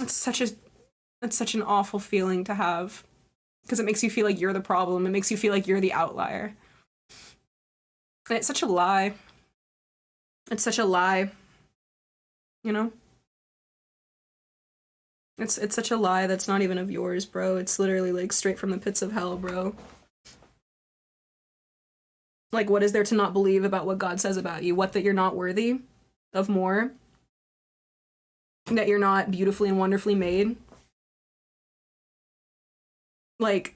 It's such an awful feeling to have, because it makes you feel like you're the problem. It makes you feel like you're the outlier. And it's such a lie. It's such a lie. You know? It's such a lie that's not even of yours, bro. It's literally, like, straight from the pits of hell, bro. Like, what is there to not believe about what God says about you? What, that you're not worthy of more? That you're not beautifully and wonderfully made? Like,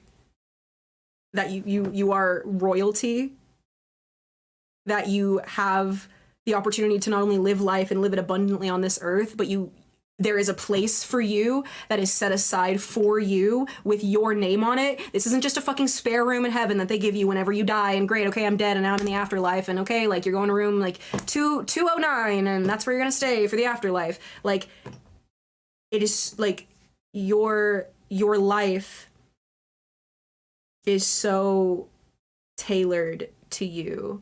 that you are royalty? That you have the opportunity to not only live life and live it abundantly on this earth, but there is a place for you that is set aside for you with your name on it. This isn't just a fucking spare room in heaven that they give you whenever you die, and great, okay, I'm dead and now I'm in the afterlife, and okay, like, you're going to room, like, 209, and that's where you're gonna stay for the afterlife. Like, it is, like, your life is so tailored to you.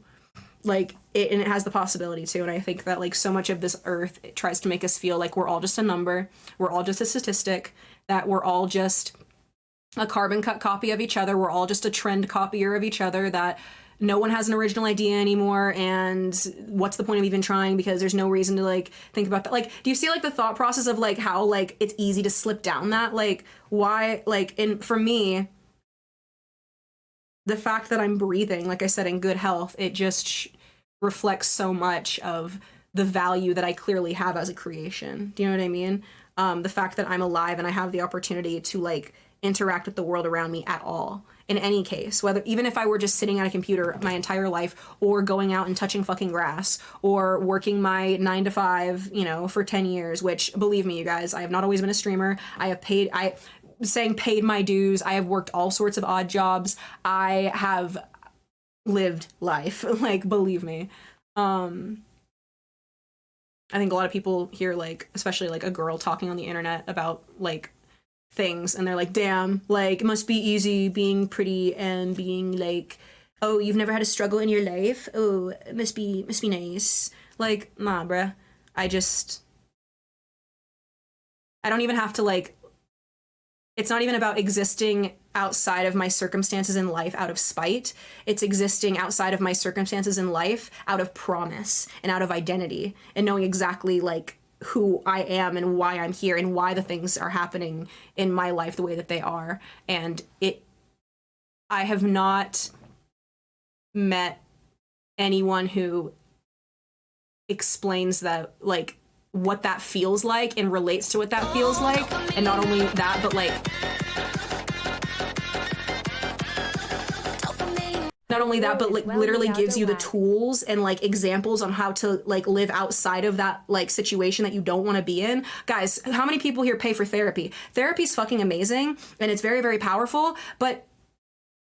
Like, and it has the possibility to, and I think that, like, so much of this earth, it tries to make us feel like we're all just a number, we're all just a statistic, that we're all just a carbon cut copy of each other, we're all just a trend copier of each other, that no one has an original idea anymore, and what's the point of even trying, because there's no reason to, like, think about that. Like, do you see, like, the thought process of, like, how, like, it's easy to slip down that? Like, why, like, and for me, the fact that I'm breathing, like I said, in good health, it just reflects so much of the value that I clearly have as a creation. Do you know what I mean? The fact that I'm alive and I have the opportunity to, like, interact with the world around me at all. In any case, even if I were just sitting at a computer my entire life, or going out and touching fucking grass, or working my 9 to 5, you know, for 10 years, which, believe me, you guys, I have not always been a streamer. I have paid my dues. I have worked all sorts of odd jobs. I have lived life, like, believe me. I think a lot of people hear, like, especially, like, a girl talking on the internet about, like, things, and they're like, damn, like, it must be easy being pretty and being, like, oh, you've never had a struggle in your life? Oh, it must be nice. Like, nah, bruh. I don't even have to, like, it's not even about existing outside of my circumstances in life out of spite. It's existing outside of my circumstances in life out of promise and out of identity, and knowing exactly, like, who I am and why I'm here and why the things are happening in my life the way that they are. And I have not met anyone who explains that, like, what that feels like and relates to what that feels like. And not only that, but, like, Not only that, but like Well, literally yeah, gives you the wow. tools and like examples on how to like live outside of that like situation that you don't want to be in. Guys, how many people here pay for therapy? Therapy's fucking amazing and it's very, very powerful, but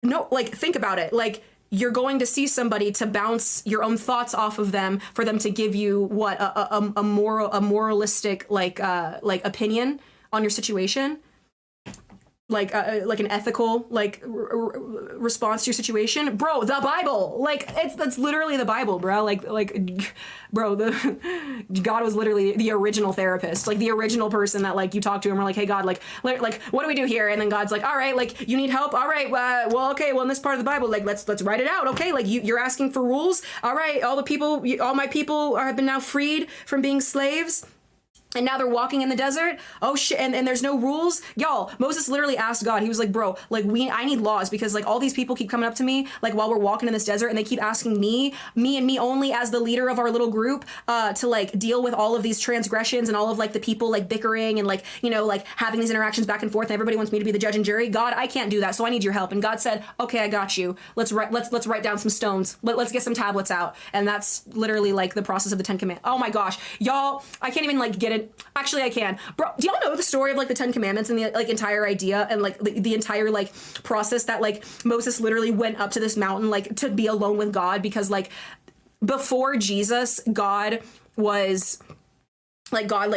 no, like think about it. Like you're going to see somebody to bounce your own thoughts off of them for them to give you what a moralistic like opinion on your situation. Like an ethical like response to your situation, bro. The Bible, like that's literally the Bible, bro. Bro, God was literally the original therapist, like the original person that like you talk to him. We're like, hey God, like what do we do here? And then God's like, all right, like you need help. All right, well, okay, well in this part of the Bible, like let's write it out. Okay, like you're asking for rules. All right, all my people have been now freed from being slaves. And now they're walking in the desert. Oh shit! And there's no rules, y'all. Moses literally asked God. He was like, "Bro, like I need laws because like all these people keep coming up to me like while we're walking in this desert, and they keep asking me and me only as the leader of our little group to like deal with all of these transgressions and all of like the people like bickering and like like having these interactions back and forth. And everybody wants me to be the judge and jury. God, I can't do that, so I need your help." And God said, "Okay, I got you. Let's write down some stones. Let's get some tablets out." And that's literally like the process of the 10 Commandments. Oh my gosh, y'all! I can't even like get it. Actually, I can. Bro, do y'all know the story of like the 10 Commandments and the like entire idea and like the entire like process that like Moses literally went up to this mountain like to be alone with God because like before Jesus, God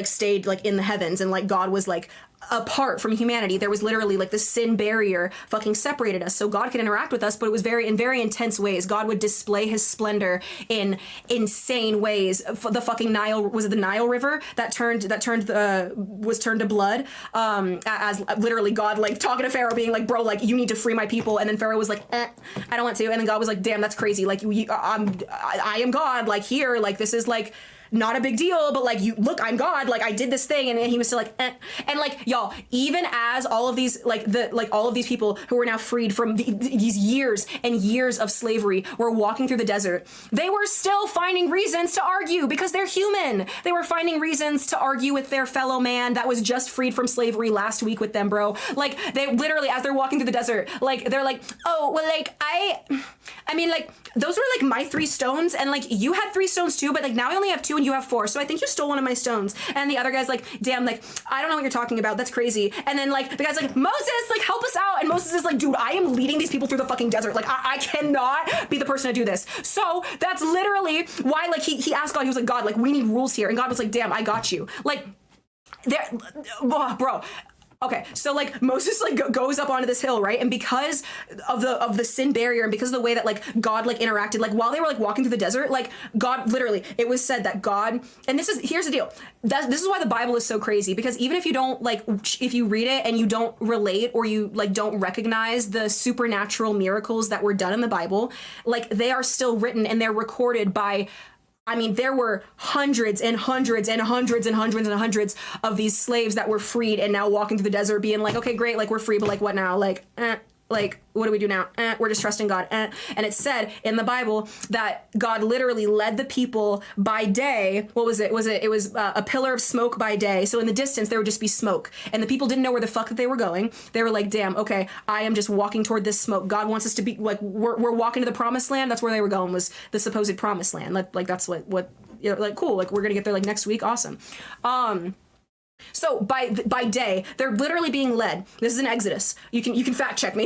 stayed like in the heavens and like God was like apart from humanity. There was literally like the sin barrier fucking separated us so God could interact with us, but it was in very intense ways. God would display his splendor in insane ways. The fucking Nile, was it the Nile River that was turned to blood, as literally God like talking to Pharaoh being like, bro, like you need to free my people. And then Pharaoh was like, I don't want to. And then God was like, damn, that's crazy. Like I am God, like here, like this is like not a big deal, but like you look, I'm God, like I did this thing. And then he was still like, and like y'all, even as all of these all of these people who were now freed from these years and years of slavery were walking through the desert, they were still finding reasons to argue because they're human. They were finding reasons to argue with their fellow man that was just freed from slavery last week with them, bro. Like they literally, as they're walking through the desert, like they're like, oh well, like I mean like those were like my 3 stones and like you had 3 stones too, but like now I only have 2 and you have 4, so I think you stole one of my stones. And the other guy's like, damn, like I don't know what you're talking about, that's crazy. And then like the guy's like, Moses, like help us out. And Moses is like, dude, I am leading these people through the fucking desert, like I cannot be the person to do this. So that's literally why like he asked God, he was like, God, like we need rules here. And God was like, damn, I got you. Like there, bro. Okay, so like Moses like goes up onto this hill, right? And because of the sin barrier and because of the way that like God like interacted, like while they were like walking through the desert, like God literally, it was said that God, and here's the deal, this is why the Bible is so crazy, because even if you don't like, if you read it and you don't relate or you like don't recognize the supernatural miracles that were done in the Bible, like they are still written and they're recorded by, I mean, there were hundreds and hundreds and hundreds and hundreds and hundreds of these slaves that were freed and now walking through the desert being like, okay, great, like we're free, but like what now? Like what do we do now? We're just trusting God. And it said in the Bible that God literally led the people by day. What was it? It was a pillar of smoke by day. So in the distance, there would just be smoke. And the people didn't know where the fuck that they were going. They were like, damn, okay, I am just walking toward this smoke. God wants us to be like, we're walking to the promised land. That's where they were going, was the supposed promised land. Like that's what like cool. Like we're going to get there like next week. Awesome. So by day, they're literally being led. This is an Exodus. You can fact check me.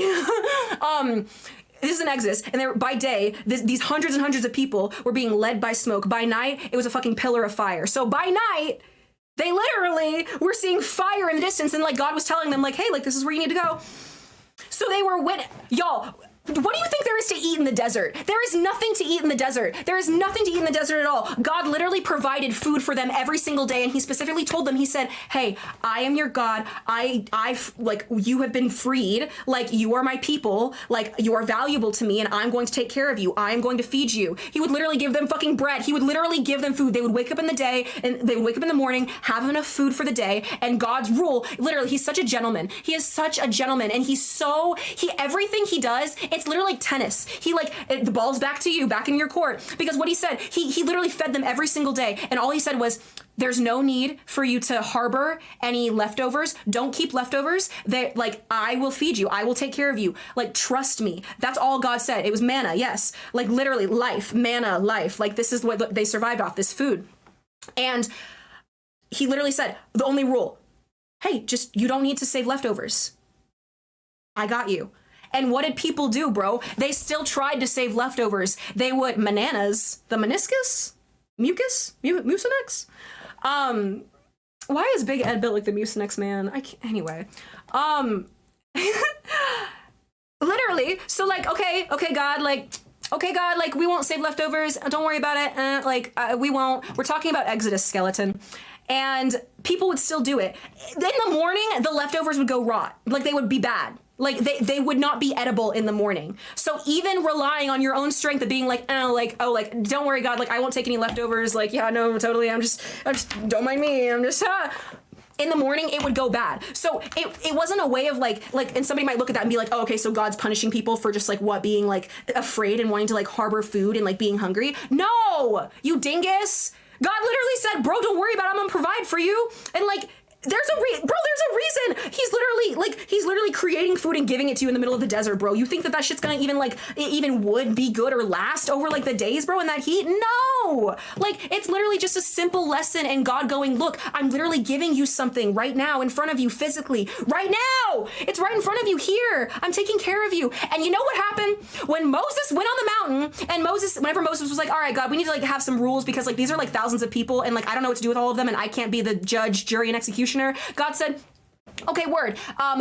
This is an Exodus, and by day, these hundreds and hundreds of people were being led by smoke. By night, it was a fucking pillar of fire. So by night, they literally were seeing fire in the distance, and like God was telling them, like, hey, like this is where you need to go. So they were y'all. What do you think there is to eat in the desert? There is nothing to eat in the desert. There is nothing to eat in the desert at all. God literally provided food for them every single day, and he specifically told them, he said, hey, I am your God. I like, you have been freed. Like, you are my people. Like, you are valuable to me, and I'm going to take care of you. I am going to feed you. He would literally give them fucking bread. He would literally give them food. They would wake up in the day, and they would wake up in the morning, have enough food for the day, and God's rule, literally, he's such a gentleman. He is such a gentleman, and everything he does, It's literally like tennis. He like, the ball's back to you, back in your court. Because what he said, he literally fed them every single day. And all he said was, there's no need for you to harbor any leftovers. Don't keep leftovers. Like, I will feed you. I will take care of you. Like, trust me. That's all God said. It was manna, yes. Like, literally, life, manna, life. Like, this is what they survived off, this food. And he literally said, the only rule, hey, just, you don't need to save leftovers. I got you. And what did people do, bro? They still tried to save leftovers. They would, bananas, the meniscus? Mucinex? Why is Big Ed built like the Mucinex man? I can't, anyway. Literally, so like, okay, God, like, we won't save leftovers. Don't worry about it. We won't. We're talking about Exodus skeleton. And people would still do it. In the morning, the leftovers would go rot. Like, they would be bad. Like, they would not be edible in the morning. So even relying on your own strength of being like, don't worry, God, like, I won't take any leftovers. Like, yeah, no, totally. I'm just, don't mind me. I'm just, in the morning, it would go bad. So it wasn't a way of like, and somebody might look at that and be like, oh, okay, so God's punishing people for just like what, being like afraid and wanting to like harbor food and like being hungry. No, you dingus. God literally said, bro, don't worry about it. I'm gonna provide for you. And like, there's a reason. He's literally creating food and giving it to you in the middle of the desert, bro. You think that shit's gonna even would be good or last over like the days, bro, in that heat? No! Like, it's literally just a simple lesson and God going, look, I'm literally giving you something right now in front of you physically. Right now! It's right in front of you here. I'm taking care of you. And you know what happened? When Moses went on the mountain and whenever Moses was like, all right, God, we need to like have some rules because like these are like thousands of people and like I don't know what to do with all of them and I can't be the judge, jury, and executioner. God said, okay, word.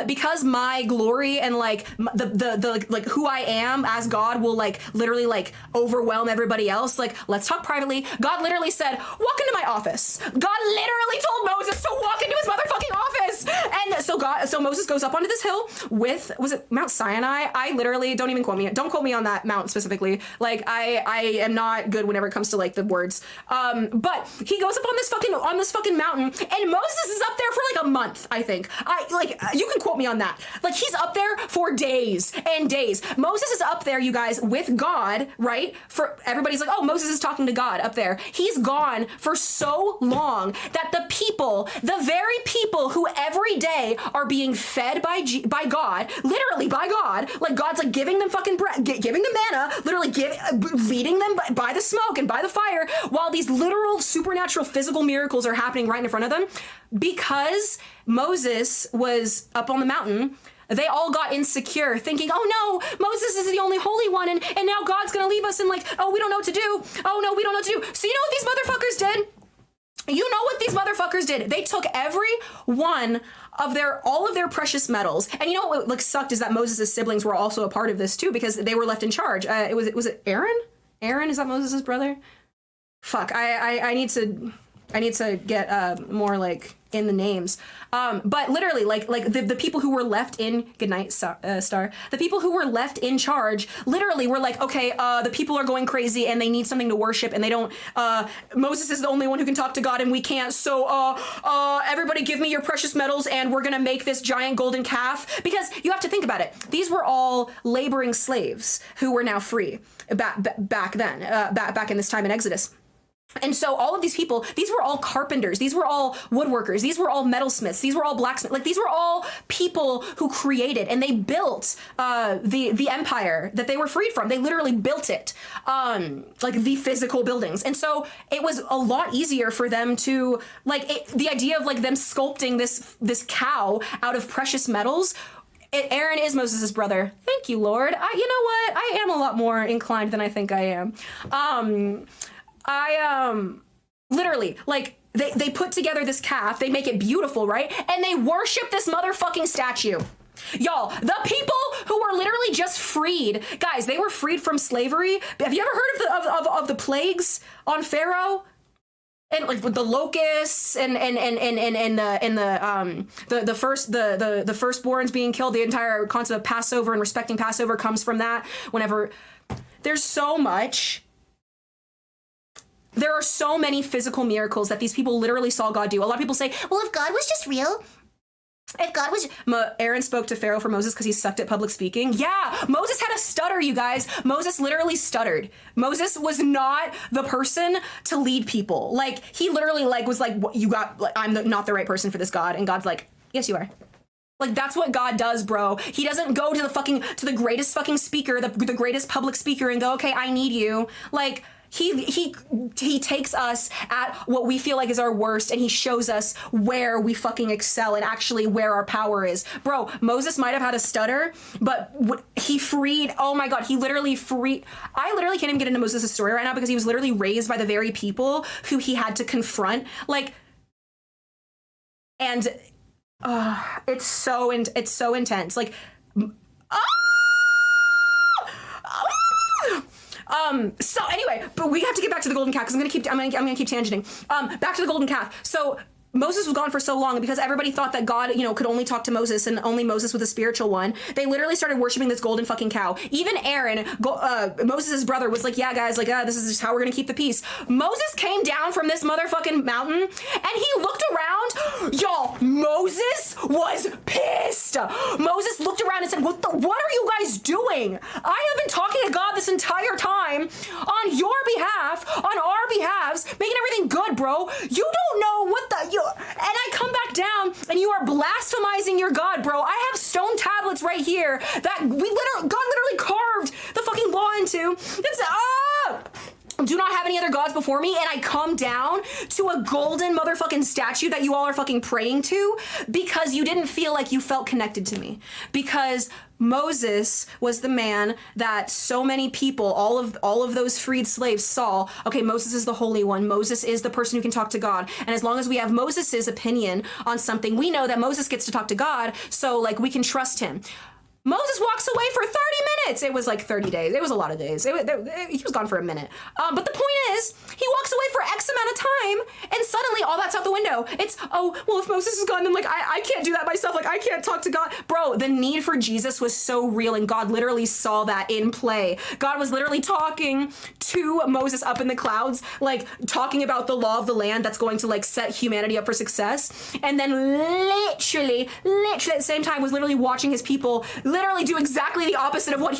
Because my glory and like the like who I am as God will like literally like overwhelm everybody else. Like, let's talk privately. God literally said, walk into my office. God literally told Moses to walk into his motherfucking office. And so Moses goes up onto this hill with, was it Mount Sinai? I literally, don't even quote me. Don't quote me on that mount specifically. Like I am not good whenever it comes to like the words. But he goes up on this fucking mountain and Moses is up there for like a month, I think. You can quote me on that. Like, he's up there for days and days. Moses is up there, you guys, with God, right? For everybody's like, oh, Moses is talking to God up there. He's gone for so long that the very people who every day are being fed by God, literally by God, like God's like giving them fucking bread, giving them manna, literally leading them by the smoke and by the fire, while these literal supernatural physical miracles are happening right in front of them, because Moses was up on the mountain, they all got insecure, thinking, oh no, Moses is the only holy one, and now God's gonna leave us, and like, oh, we don't know what to do. Oh no, we don't know what to do. So you know what these motherfuckers did? You know what these motherfuckers did? They took every one of all of their precious metals. And you know what like sucked is that Moses' siblings were also a part of this too, because they were left in charge. Was it Aaron? Aaron, is that Moses' brother? Fuck, I need to get more like in the names. But literally like the people who were left in, good night, Star, the people who were left in charge literally were like, okay, the people are going crazy and they need something to worship and they don't, Moses is the only one who can talk to God and we can't. So, everybody give me your precious metals and we're going to make this giant golden calf. Because you have to think about it. These were all laboring slaves who were now free back in this time in Exodus. And so all of these people, these were all carpenters, these were all woodworkers, these were all metalsmiths, these were all blacksmiths, like these were all people who created and they built the empire that they were freed from. They literally built it, like the physical buildings. And so it was a lot easier for them to, like, the idea of like them sculpting this cow out of precious metals. Aaron is Moses' brother. Thank you, Lord. You know what? I am a lot more inclined than I think I am. Literally, like, they put together this calf, they make it beautiful, right? And they worship this motherfucking statue. Y'all, the people who were literally just freed, guys, they were freed from slavery. Have you ever heard of the plagues on Pharaoh? And like with the locusts and the firstborns being killed, the entire concept of Passover and respecting Passover comes from that. Whenever there's so much. There are so many physical miracles that these people literally saw God do. A lot of people say, well, if God was just real, If God was, Aaron spoke to Pharaoh for Moses because he sucked at public speaking. Yeah, Moses had a stutter, you guys. Moses literally stuttered. Moses was not the person to lead people. Like, he literally like was like, you got, like, I'm not the right person for this, God. And God's like, yes, you are. Like, that's what God does, bro. He doesn't go to the greatest fucking speaker, the greatest public speaker and go, okay, I need you. Like, he takes us at what we feel like is our worst and he shows us where we fucking excel and actually where our power is. Bro, Moses might have had a stutter, but he freed, oh my God, he literally freed, I literally can't even get into Moses' story right now because he was literally raised by the very people who he had to confront. Like, and it's so intense. Like, so anyway, but we have to get back to the golden calf because I'm gonna keep tangenting. Back to the golden calf. So Moses was gone for so long because everybody thought that God, could only talk to Moses and only Moses was a spiritual one. They literally started worshiping this golden fucking cow. Even Aaron, Moses' brother, was like, yeah, guys, like, this is just how we're gonna keep the peace. Moses came down from this motherfucking mountain and he looked around. Y'all, Moses was pissed. Moses looked around and said, what are you guys doing? I have been talking to God this entire time on your behalf, on our behalves, making everything good, bro. You don't know what and I come back down and you are blasphemizing your God, bro. I have stone tablets right here that God literally carved the fucking law into. It's do not have any other gods before me, and I come down to a golden motherfucking statue that you all are fucking praying to because you didn't feel like you felt connected to me. Because Moses was the man that so many people, all of those freed slaves saw, okay, Moses is the holy one. Moses is the person who can talk to God. And as long as we have Moses's opinion on something, we know that Moses gets to talk to God, so like we can trust him. Moses walks away for 30 minutes. It was like 30 days. It was a lot of days. He was gone for a minute. But the point is, he walks away for X amount of time, and suddenly all that's out the window. It's, oh, well, if Moses is gone, then like, I can't do that myself. Like, I can't talk to God. Bro, the need for Jesus was so real, and God literally saw that in play. God was literally talking to Moses up in the clouds, like, talking about the law of the land that's going to, like, set humanity up for success. And then literally at the same time was literally watching his people literally do exactly the opposite of what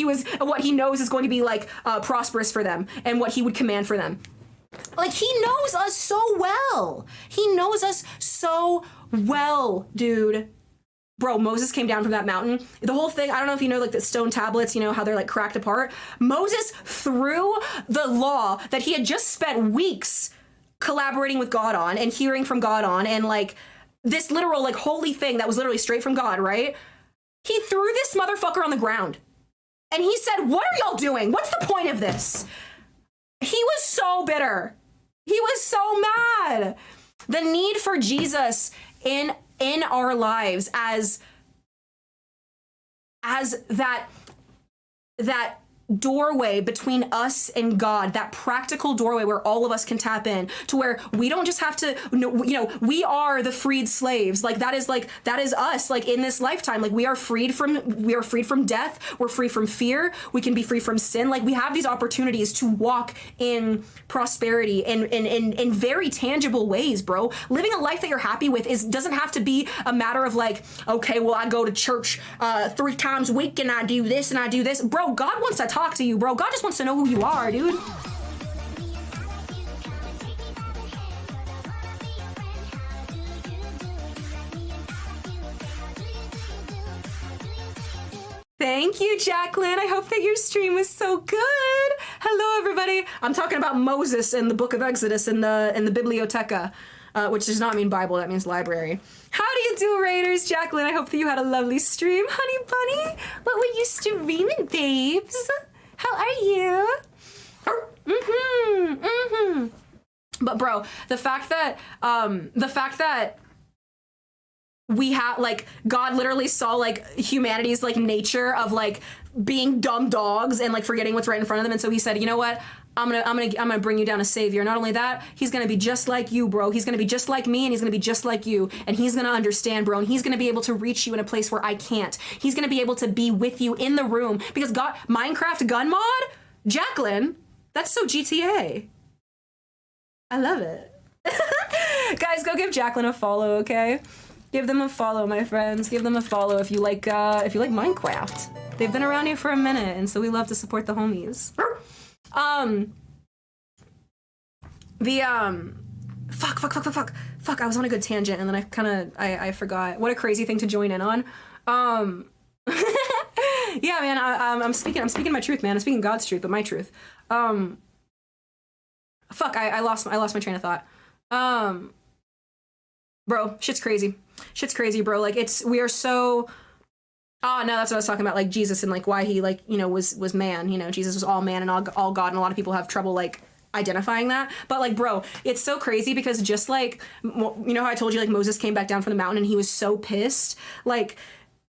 he knows is going to be like prosperous for them and what he would command for them. Like, he knows us so well. He knows us so well, dude. Bro, Moses came down from that mountain. The whole thing, I don't know if you know, like, the stone tablets, how they're like cracked apart. Moses threw the law that he had just spent weeks collaborating with God on and hearing from God on, and like this literal like holy thing that was literally straight from God, right? He threw this motherfucker on the ground. And he said, what are y'all doing? What's the point of this? He was so bitter. He was so mad. The need for Jesus in our lives as that doorway between us and God, that practical doorway where all of us can tap in to where we don't just have to, we are the freed slaves. Like, that is us, like, in this lifetime. Like, we are freed from death. We're free from fear. We can be free from sin. Like, we have these opportunities to walk in prosperity in very tangible ways, bro. Living a life that you're happy with doesn't have to be a matter of like, okay, well, I go to church 3 times a week and I do this and I do this. Bro, God wants to talk to you, bro. God just wants to know who you are, dude. Thank you, Jacqueline. I hope that your stream was so good. Hello, everybody. I'm talking about Moses in the book of Exodus in the Biblioteca, which does not mean Bible. That means library. How do you do, Raiders? Jacqueline, I hope that you had a lovely stream. Honey bunny, what were you streaming, babes? How are you? But bro, the fact that we have, like, God literally saw, like, humanity's, like, nature of, like, being dumb dogs and, like, forgetting what's right in front of them. And so he said, you know what? I'm gonna bring you down a savior. Not only that, he's gonna be just like you, bro. He's gonna be just like me, and he's gonna be just like you. And he's gonna understand, bro. And he's gonna be able to reach you in a place where I can't. He's gonna be able to be with you in the room. Because God, Minecraft gun mod? Jacqueline, that's so GTA. I love it. Guys, go give Jacqueline a follow, okay? Give them a follow, my friends. Give them a follow if you like Minecraft. They've been around here for a minute, and so we love to support the homies. Fuck, I was on a good tangent, and then I forgot. What a crazy thing to join in on. Yeah, man, I'm speaking my truth, man. I'm speaking God's truth, but my truth. I lost my train of thought. Bro, shit's crazy. Shit's crazy, bro. Like, we are so... Oh, no, that's what I was talking about, like, Jesus and, like, why he, like, you know, was man. You know, Jesus was all man and all God, and a lot of people have trouble, like, identifying that. But, like, bro, it's so crazy because just, like, you know how I told you, like, Moses came back down from the mountain and he was so pissed? Like...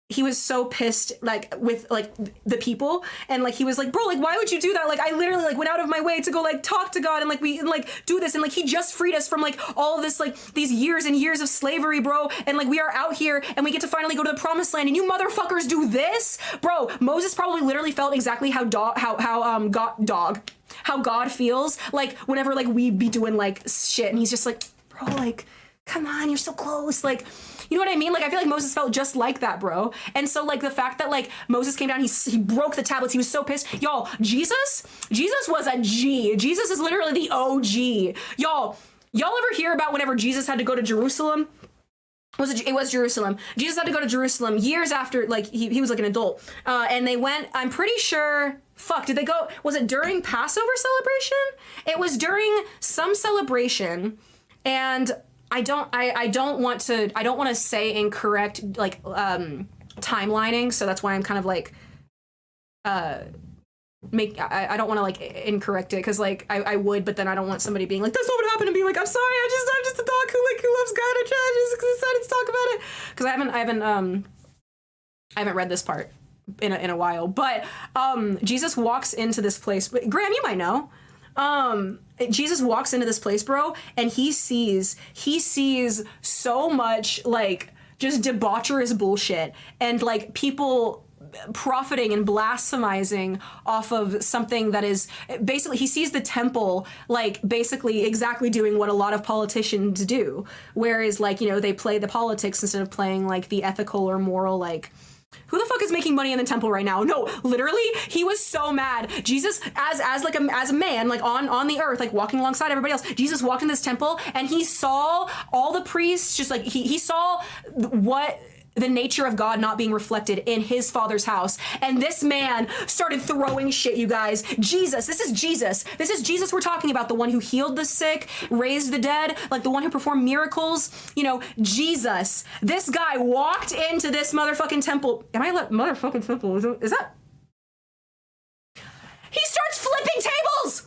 He was so pissed, like, with, like, the people, and, like, he was like, bro, like, why would you do that? Like, I literally, like, went out of my way to go, like, talk to God, and, like, do this, and, like, he just freed us from, like, all of this, like, these years and years of slavery, bro, and, like, we are out here, and we get to finally go to the promised land, and you motherfuckers do this? Bro, Moses probably literally felt exactly how God feels, like, whenever, like, we be doing, like, shit, and he's just like, bro, like, come on, you're so close, like... You know what I mean? Like, I feel like Moses felt just like that, bro. And so, like, the fact that, like, Moses came down, he broke the tablets, he was so pissed. Y'all, Jesus was a G. Jesus is literally the OG. Y'all ever hear about whenever Jesus had to go to Jerusalem? It was Jerusalem. Jesus had to go to Jerusalem years after, like, he was, like, an adult. And they went, I'm pretty sure... Fuck, did they go... Was it during Passover celebration? It was during some celebration, and... I don't want to say incorrect, like, timelining, so that's why I'm kind of like I don't want to, like, incorrect it, because, like, I would, but then I don't want somebody being like, that's not what happened, and being like, I'm sorry, I'm just a dog who loves God, I just decided to talk about it, because I haven't read this part in a while, but Jesus walks into this place. Graham, you might know. Jesus walks into this place, bro, and he sees so much, like, just debaucherous bullshit, and, like, people profiting and blasphemizing off of something that is basically, he sees the temple, like, basically exactly doing what a lot of politicians do, whereas, like, you know, they play the politics instead of playing, like, the ethical or moral, like, who the fuck is making money in the temple right now? No, literally, he was so mad. Jesus, as a man, like, on the earth, like, walking alongside everybody else, Jesus walked in this temple, and he saw all the priests, just, like, he saw what... the nature of God not being reflected in his father's house. And this man started throwing shit, you guys. Jesus, this is Jesus. This is Jesus we're talking about, the one who healed the sick, raised the dead, like, the one who performed miracles. You know, Jesus. This guy walked into this motherfucking temple. Am I motherfucking temple? Is that? He starts flipping tables!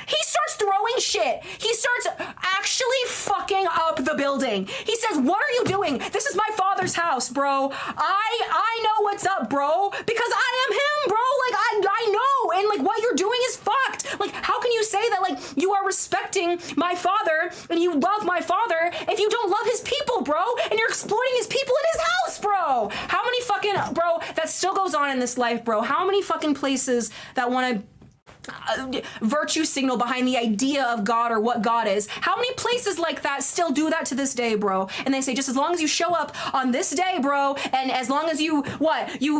He starts throwing shit. He starts actually fucking up the building. He says, what are you doing? This is my father's house, bro. I know what's up, bro, because I am him, bro. Like, I know, and, like, what you're doing is fucked. Like, how can you say that, like, you are respecting my father and you love my father if you don't love his people, bro, and you're exploiting his people in his house, bro? How many fucking, bro, that still goes on in this life, bro? How many fucking places that want to virtue signal behind the idea of God or what God is? How many places like that still do that to this day, bro? And they say, just as long as you show up on this day, bro, and as long as you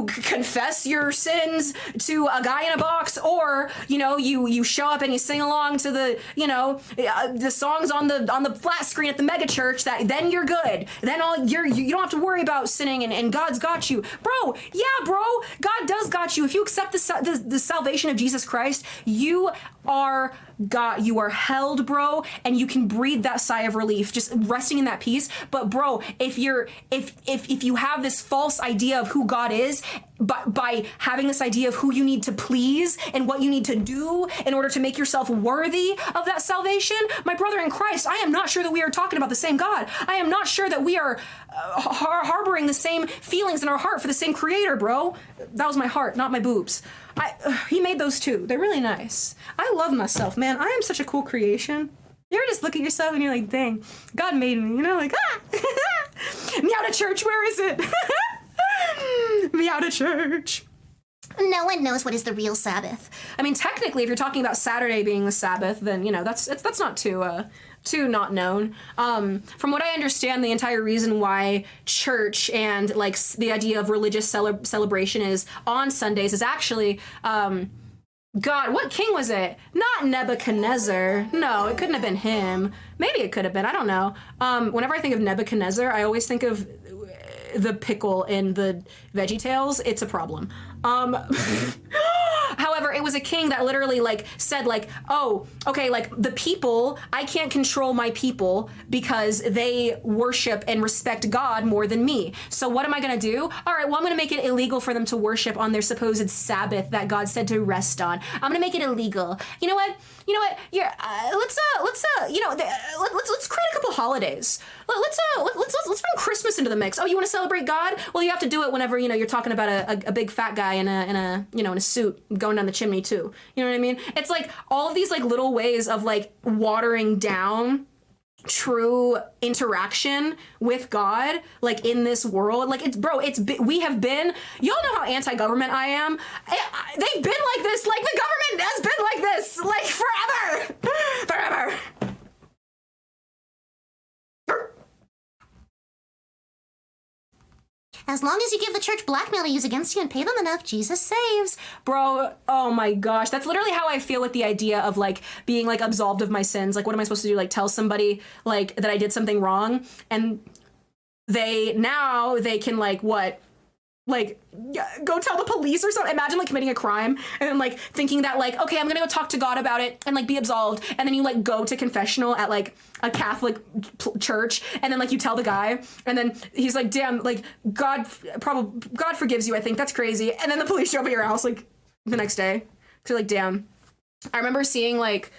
confess your sins to a guy in a box, or, you know, you show up and you sing along to the, you know, the songs on the flat screen at the mega church, that then you're good. Then you don't have to worry about sinning, and God's got you, bro. Yeah, bro, God does got you. If you accept the salvation of Jesus Christ, you are God, you are held, bro, and you can breathe that sigh of relief, just resting in that peace. But, bro, if you have this false idea of who God is, by having this idea of who you need to please and what you need to do in order to make yourself worthy of that salvation, my brother in Christ, I am not sure that we are talking about the same God. I am not sure that we are harboring the same feelings in our heart for the same creator, bro. That was my heart, not my boobs. He made those too. They're really nice. I love myself, man. I am such a cool creation. You ever just look at yourself and you're like, dang, God made me, you know, like, Meow to church, where is it? Meow to church. No one knows what is the real Sabbath. I mean, technically, if you're talking about Saturday being the Sabbath, then, you know, that's not too too not known. From what I understand, the entire reason why church and like the idea of religious celebration is on Sundays is actually, God, what king was it? Not Nebuchadnezzar. No, it couldn't have been him. Maybe it could have been. I don't know. Whenever I think of Nebuchadnezzar, I always think of the pickle in the Veggie Tales. It's a problem. However, it was a king that literally like said like, oh, okay, like the people, I can't control my people because they worship and respect God more than me. So what am I going to do? All right, well, I'm going to make it illegal for them to worship on their supposed Sabbath that God said to rest on. I'm going to make it illegal. You know what? You're, let's create a couple holidays. Let's bring Christmas into the mix. Oh, you want to celebrate God? Well, you have to do it whenever, you're talking about a big fat guy in a suit going down the chimney too. You know what I mean? It's like all of these like little ways of like watering down true interaction with God, like in this world. Like we have been, y'all know how anti-government I am. They've been like this, like the government has been like this, like forever. As long as you give the church blackmail to use against you and pay them enough, Jesus saves. Bro, oh my gosh. That's literally how I feel with the idea of like being like absolved of my sins. Like, what am I supposed to do? Like tell somebody like that I did something wrong, and they can like what? Like go tell the police or something. Imagine like committing a crime and then like thinking that like, okay, I'm gonna go talk to God about it and like be absolved, and then you like go to confessional at like a Catholic church, and then like you tell the guy, and then he's like, damn, like God forgives you, I think. That's crazy. And then the police show up at your house like the next day. So like, damn. I remember seeing like,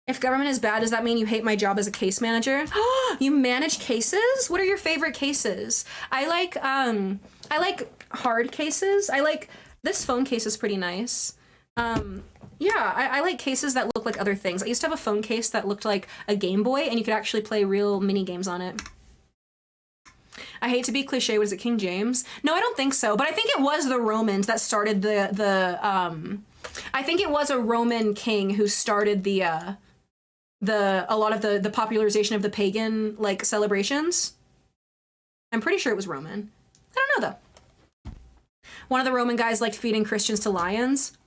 if government is bad, does that mean you hate my job as a case manager? You manage cases? What are your favorite cases? I like hard cases. I like, this phone case is pretty nice. Yeah, I like cases that look like other things. I used to have a phone case that looked like a Game Boy, and you could actually play real mini games on it. I hate to be cliche, was it King James? No, I don't think so, but I think it was the Romans that started I think it was a Roman king who started a lot of the popularization of the pagan like celebrations. I'm pretty sure it was Roman. I don't know though. One of the Roman guys liked feeding Christians to lions.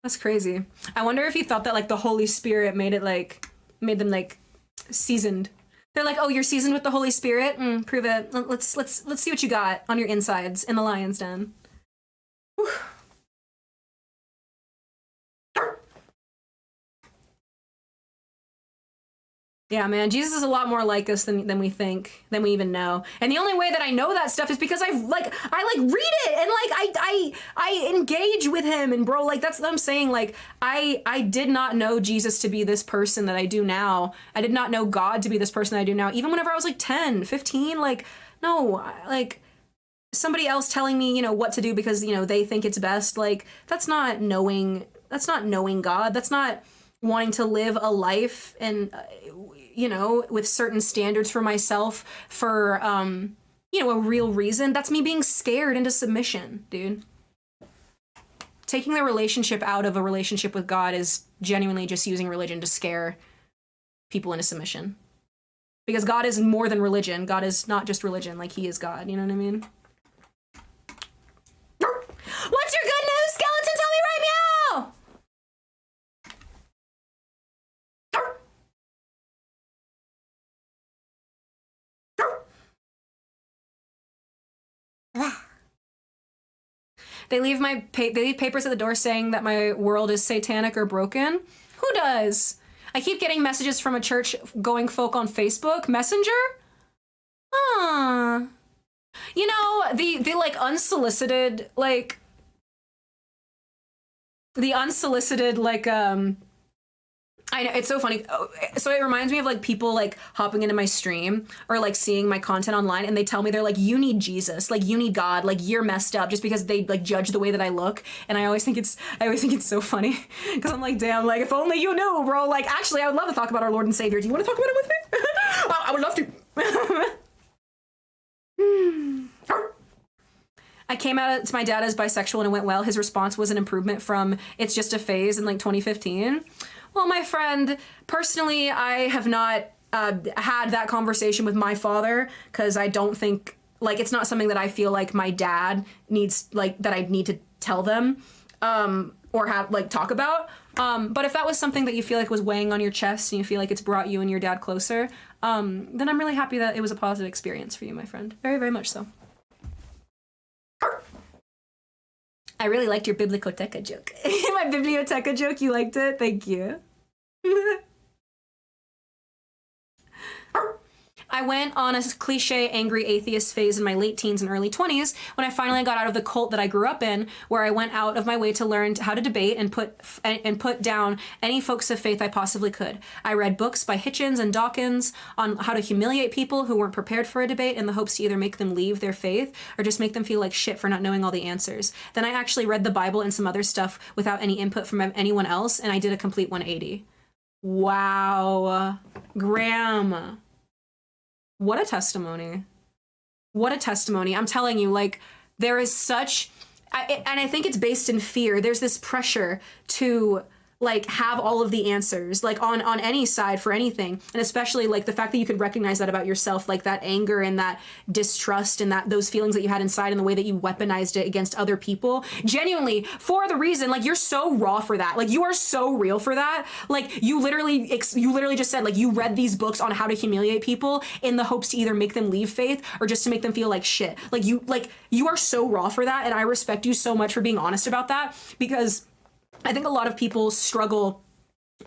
That's crazy. I wonder if he thought that like the Holy Spirit made them like seasoned. They're like, oh, you're seasoned with the Holy Spirit? Prove it. Let's see what you got on your insides in the lion's den. Whew. Yeah, man, Jesus is a lot more like us than we think, than we even know. And the only way that I know that stuff is because I read it and like I engage with him, and bro, like that's what I'm saying. Like I did not know Jesus to be this person that I do now. I did not know God to be this person that I do now. Even whenever I was like 10, 15, like no, like somebody else telling me, what to do because, they think it's best. Like that's not knowing God. That's not wanting to live a life and with certain standards for myself for, a real reason. That's me being scared into submission, dude. Taking the relationship out of a relationship with God is genuinely just using religion to scare people into submission. Because God is more than religion. God is not just religion, like he is God. You know what I mean? What's your good news, skeleton? Tell me right meow! They leave papers at the door saying that my world is satanic or broken. Who does? I keep getting messages from a church going folk on Facebook Messenger. The like unsolicited like I know, it's so funny. So it reminds me of like people like hopping into my stream or like seeing my content online, and they tell me, they're like, you need Jesus, like you need God, like you're messed up, just because they like judge the way that I look. And I always think it's so funny because I'm like, damn, like if only you knew, bro. Like actually, I would love to talk about our Lord and Savior. Do you want to talk about it with me? I would love to. I came out to my dad as bisexual and it went well. His response was an improvement from it's just a phase in like 2015. Well, my friend, personally, I have not had that conversation with my father because I don't think, like, it's not something that I feel like my dad needs, like, that I need to tell them or have, like, talk about. But if that was something that you feel like was weighing on your chest and you feel like it's brought you and your dad closer, then I'm really happy that it was a positive experience for you, my friend. Very, very much so. I really liked your Biblioteca joke. My Biblioteca joke, you liked it? Thank you. I went on a cliche angry atheist phase in my late teens and early 20s when I finally got out of the cult that I grew up in, where I went out of my way to learn how to debate and put down any folks of faith I possibly could. I read books by Hitchens and Dawkins on how to humiliate people who weren't prepared for a debate in the hopes to either make them leave their faith or just make them feel like shit for not knowing all the answers. Then I actually read the Bible and some other stuff without any input from anyone else, and I did a complete 180. Wow. Graham. What a testimony. What a testimony. I'm telling you, like, there is such, and I think it's based in fear. There's this pressure to, like, have all of the answers, like, on any side for anything. And especially, like, the fact that you could recognize that about yourself, like, that anger and that distrust and that those feelings that you had inside and the way that you weaponized it against other people. Genuinely, for the reason, like, you're so raw for that. Like, you are so real for that. Like, you literally just said, like, you read these books on how to humiliate people in the hopes to either make them leave faith or just to make them feel like shit. Like, you are so raw for that. And I respect you so much for being honest about that, because I think a lot of people struggle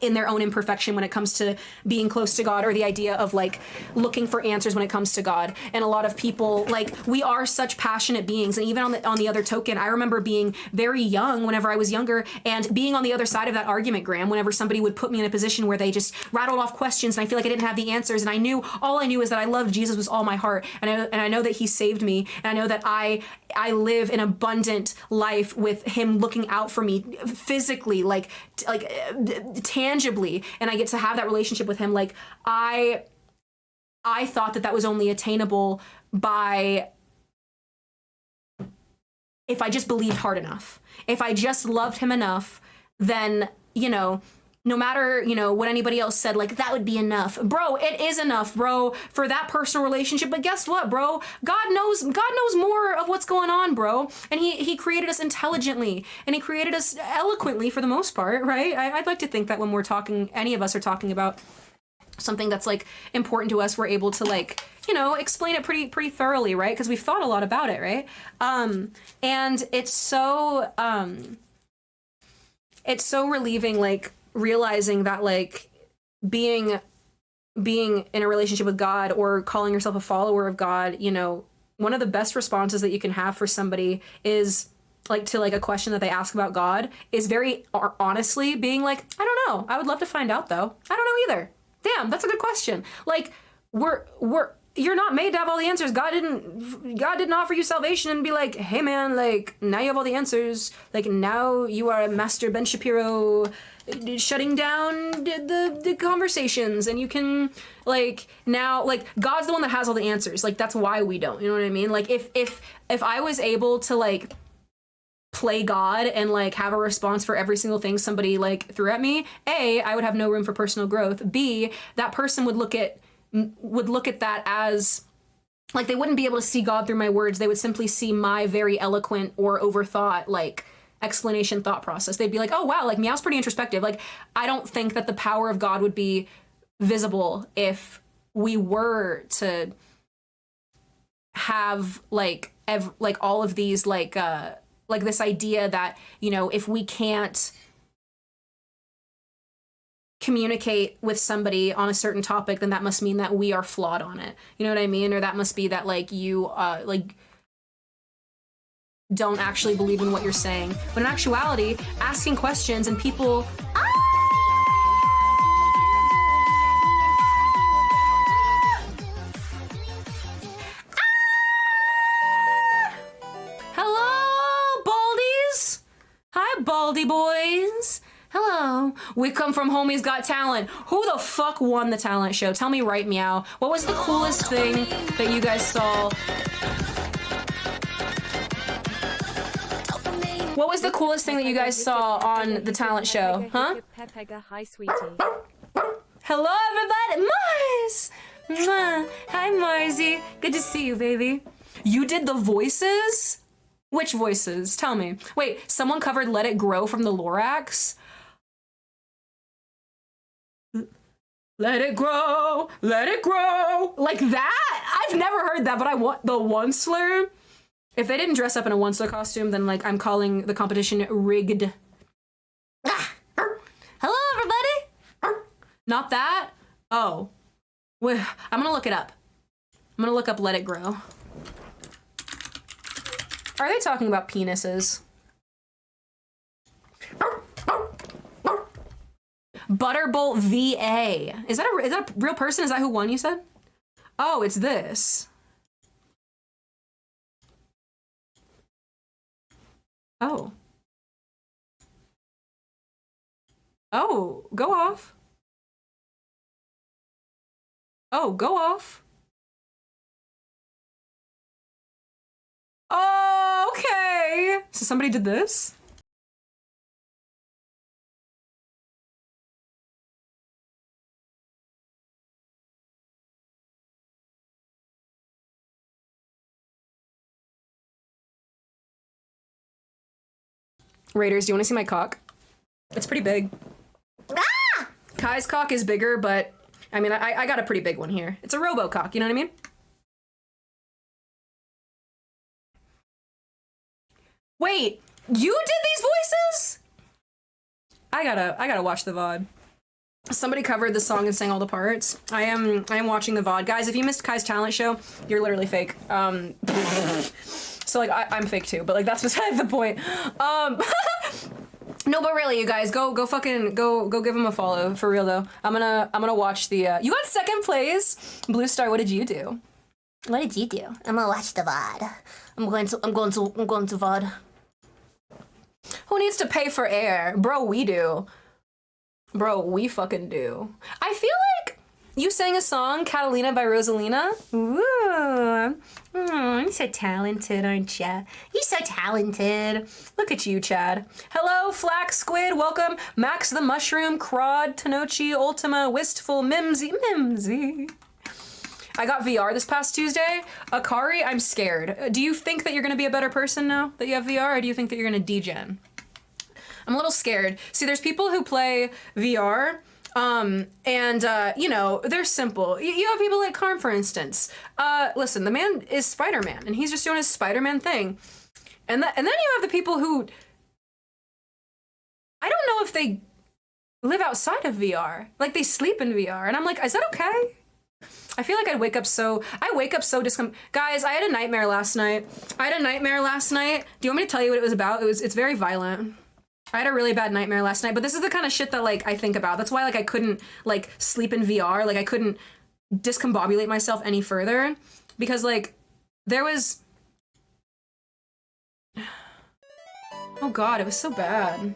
in their own imperfection when it comes to being close to God, or the idea of, like, looking for answers when it comes to God. And a lot of people, like, we are such passionate beings. And even on the other token, I remember being very young whenever I was younger and being on the other side of that argument, Graham, whenever somebody would put me in a position where they just rattled off questions and I feel like I didn't have the answers. And all I knew is that I loved Jesus with all my heart. And I know that he saved me. And I know that I live an abundant life with him looking out for me physically, like tangibly, and I get to have that relationship with him. Like, I thought that was only attainable by if I just believed hard enough. If I just loved him enough, then, no matter, what anybody else said, like, that would be enough. Bro, it is enough, bro, for that personal relationship. But guess what, bro? God knows more of what's going on, bro. And he created us intelligently, and he created us eloquently for the most part, right? I'd like to think that when we're talking, any of us are talking about something that's, like, important to us, we're able to, like, explain it pretty thoroughly, right? Because we've thought a lot about it, right? And it's so relieving, like, realizing that, like, being in a relationship with God or calling yourself a follower of God, one of the best responses that you can have for somebody is, like, to, like, a question that they ask about God is very honestly being like, I don't know. I would love to find out, though. I don't know either. Damn, that's a good question. Like, you're not made to have all the answers. God didn't offer you salvation and be like, hey man, like, now you have all the answers. Like, now you are a master Ben Shapiro shutting down the conversations, and you can, like, now, like, God's the one that has all the answers. Like, that's why we don't, you know what I mean? Like, if I was able to, like, play God and, like, have a response for every single thing somebody, like, threw at me, A, I would have no room for personal growth. B, that person would look at that as, like, they wouldn't be able to see God through my words. They would simply see my very eloquent or overthought, like, explanation thought process. They'd be like, oh wow, like, Meow's pretty introspective. Like, I don't think that the power of God would be visible if we were to have, like, all of these, like this idea that, if we can't communicate with somebody on a certain topic, then that must mean that we are flawed on it. You know what I mean? Or that must be that, like, you don't actually believe in what you're saying. But in actuality, asking questions and people... Hello, Baldies! Hi, Baldy boys! Hello. We come from Homie's Got Talent. Who the fuck won the talent show? Tell me right, Meow. What was the coolest thing that you guys saw? What was the coolest thing that you guys saw on the talent show, huh? Hi, sweetie. Hello, everybody. Mars! Mwah. Hi, Marzi. Good to see you, baby. You did the voices? Which voices? Tell me. Wait, someone covered Let It Grow from the Lorax? Let it grow, let it grow. Like that? I've never heard that, but I want the Onceler. If they didn't dress up in a Onceler costume, then like I'm calling the competition rigged. Hello, everybody. Not that? Oh. Wait, I'm gonna look it up. I'm gonna look up Let It Grow. Are they talking about penises? Butterbolt VA. Is that a real person? Is that who won, you said? Oh, it's this. Oh. Oh, go off. Oh, go off. Oh, okay. So somebody did this? Raiders, do you want to see my cock? It's pretty big. Ah! Kai's cock is bigger, but I mean, I got a pretty big one here. It's a robo cock, you know what I mean? Wait, you did these voices? I gotta watch the VOD. Somebody covered the song and sang all the parts. I am watching the VOD. Guys, if you missed Kai's talent show, you're literally fake. So like I'm fake too, but like that's beside the point. No, but really, you guys, go give him a follow for real though. I'm gonna watch the. You got second place, Blue Star. What did you do? What did you do? I'm gonna watch the VOD. I'm going to VOD. Who needs to pay for air, bro? We do. Bro, we fucking do. I feel like you sang a song, Catalina by Rosalina. Ooh. You're so talented, aren't ya? You're so talented. Look at you, Chad. Hello, Flax Squid. Welcome. Max the Mushroom, Crod, Tanochi, Ultima, Wistful, Mimsy. I got VR this past Tuesday. Akari, I'm scared. Do you think that you're going to be a better person now that you have VR, or do you think that you're going to degen? I'm a little scared. See, there's people who play VR, you know, they're simple. You have people like Karm, for instance. Listen, the man is Spider-Man, and he's just doing his Spider-Man thing. And then you have the people who, I don't know if they live outside of VR. Like, they sleep in VR. And I'm like, is that okay? I feel like I wake up so guys, I had a nightmare last night. Do you want me to tell you what it was about? It's very violent. I had a really bad nightmare last night, but this is the kind of shit that like I think about. That's why like I couldn't like sleep in VR. Like I couldn't discombobulate myself any further because like there was, oh God, it was so bad.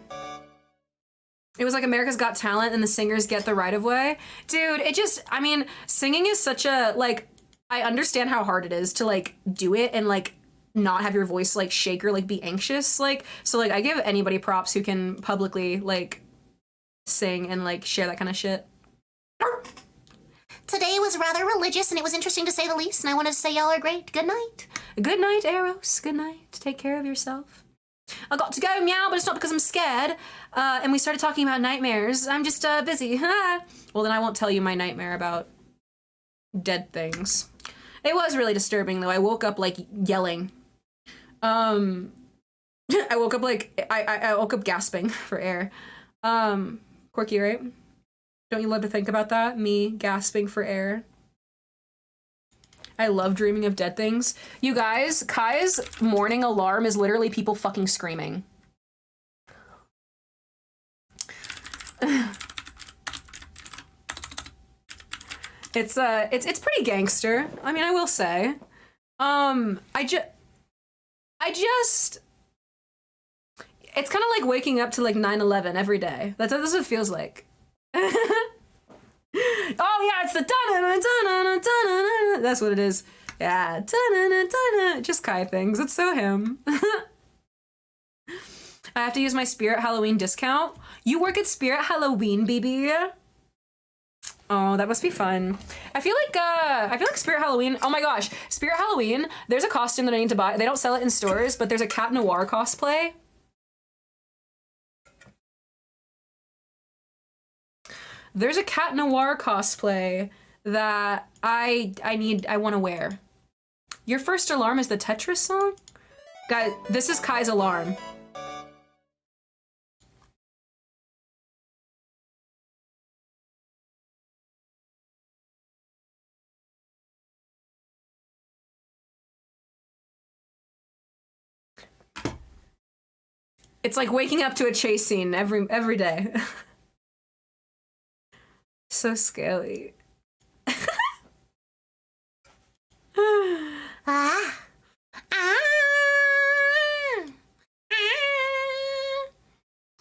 It was like America's Got Talent and the singers get the right of way. Dude, it just, I mean, singing is such a, like, I understand how hard it is to, like, do it and, like, not have your voice, like, shake or, like, be anxious. Like, so, like, I give anybody props who can publicly, like, sing and, like, share that kind of shit. Today was rather religious and it was interesting to say the least, and I wanted to say y'all are great. Good night. Good night, Eros. Good night. Take care of yourself. I got to go, meow, but it's not because I'm scared. And we started talking about nightmares. I'm just busy. Well, then I won't tell you my nightmare about dead things. It was really disturbing, though. I woke up, like, yelling. I woke up, like, I woke up gasping for air. Quirky, right? Don't you love to think about that? Me gasping for air. I love dreaming of dead things. You guys, Kai's morning alarm is literally people fucking screaming. It's pretty gangster. I mean, I will say. I just it's kind of like waking up to like 9/11 every day. That's what it feels like. Oh yeah, it's the da-na-na-da-na-na-da-na-na. That's what it is. Yeah, da-na-na-da-na. Just Kai things. It's so him. I have to use my Spirit Halloween discount. You work at Spirit Halloween, baby. Oh, that must be fun. I feel like Spirit Halloween. Oh my gosh, Spirit Halloween. There's a costume that I need to buy. They don't sell it in stores, but there's a Cat Noir cosplay. There's a Cat Noir cosplay that I want to wear. Your first alarm is the Tetris song? Guys, this is Kai's alarm. It's like waking up to a chase scene every day. So scary.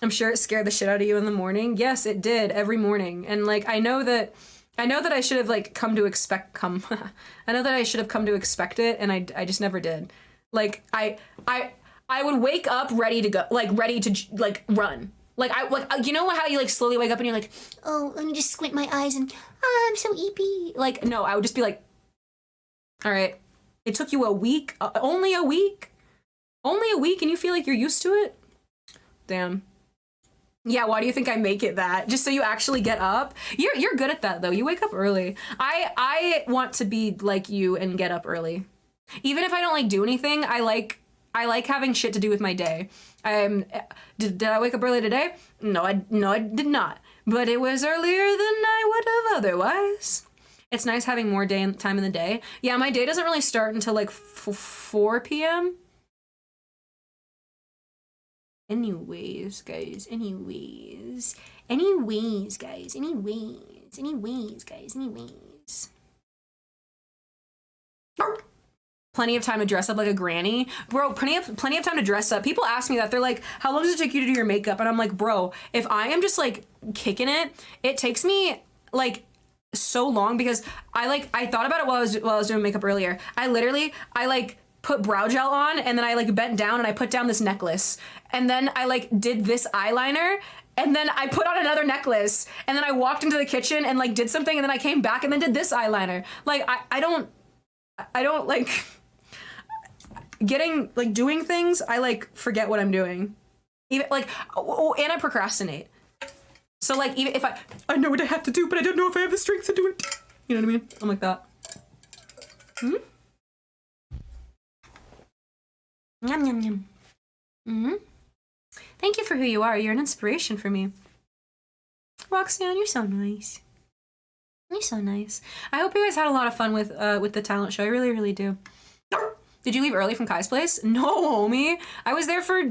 I'm sure it scared the shit out of you in the morning. Yes, it did every morning. And like I know that I should have like I know that I should have come to expect it, and I just never did. Like I would wake up ready to go, like ready to like run. Like you know how you like slowly wake up and you're like, Oh, let me just squint my eyes and I'm so eepy. like no, I would just be like, all right, it took you a week, only a week, and you feel like you're used to it. Damn. Yeah, why do you think I make it that? Just so you actually get up? You're good at that though. You wake up early. I want to be like you and get up early. Even if I don't like do anything, I like having shit to do with my day. Did I wake up early today? No, I did not. But it was earlier than I would have otherwise. It's nice having more time in the day. Yeah, my day doesn't really start until like 4 p.m. Anyways, guys. Plenty of time to dress up like a granny. Bro, plenty of time to dress up. People ask me that. They're like, how long does it take you to do your makeup? And I'm like, bro, if I am just like kicking it, it takes me like so long because I thought about it while I was doing makeup earlier. I put brow gel on and then I like bent down and I put down this necklace. And then I like did this eyeliner and then I put on another necklace and then I walked into the kitchen and like did something and then I came back and then did this eyeliner. Like I don't like getting like doing things. I like forget what I'm doing. Even like and I procrastinate. So like even if I know what I have to do, but I don't know if I have the strength to do it. You know what I mean? I'm like that. Yum yum yum. Thank you for who you are. You're an inspiration for me. Roxanne, you're so nice. You're so nice. I hope you guys had a lot of fun with the talent show. I really, really do. Did you leave early from Kai's place? No, homie. I was there for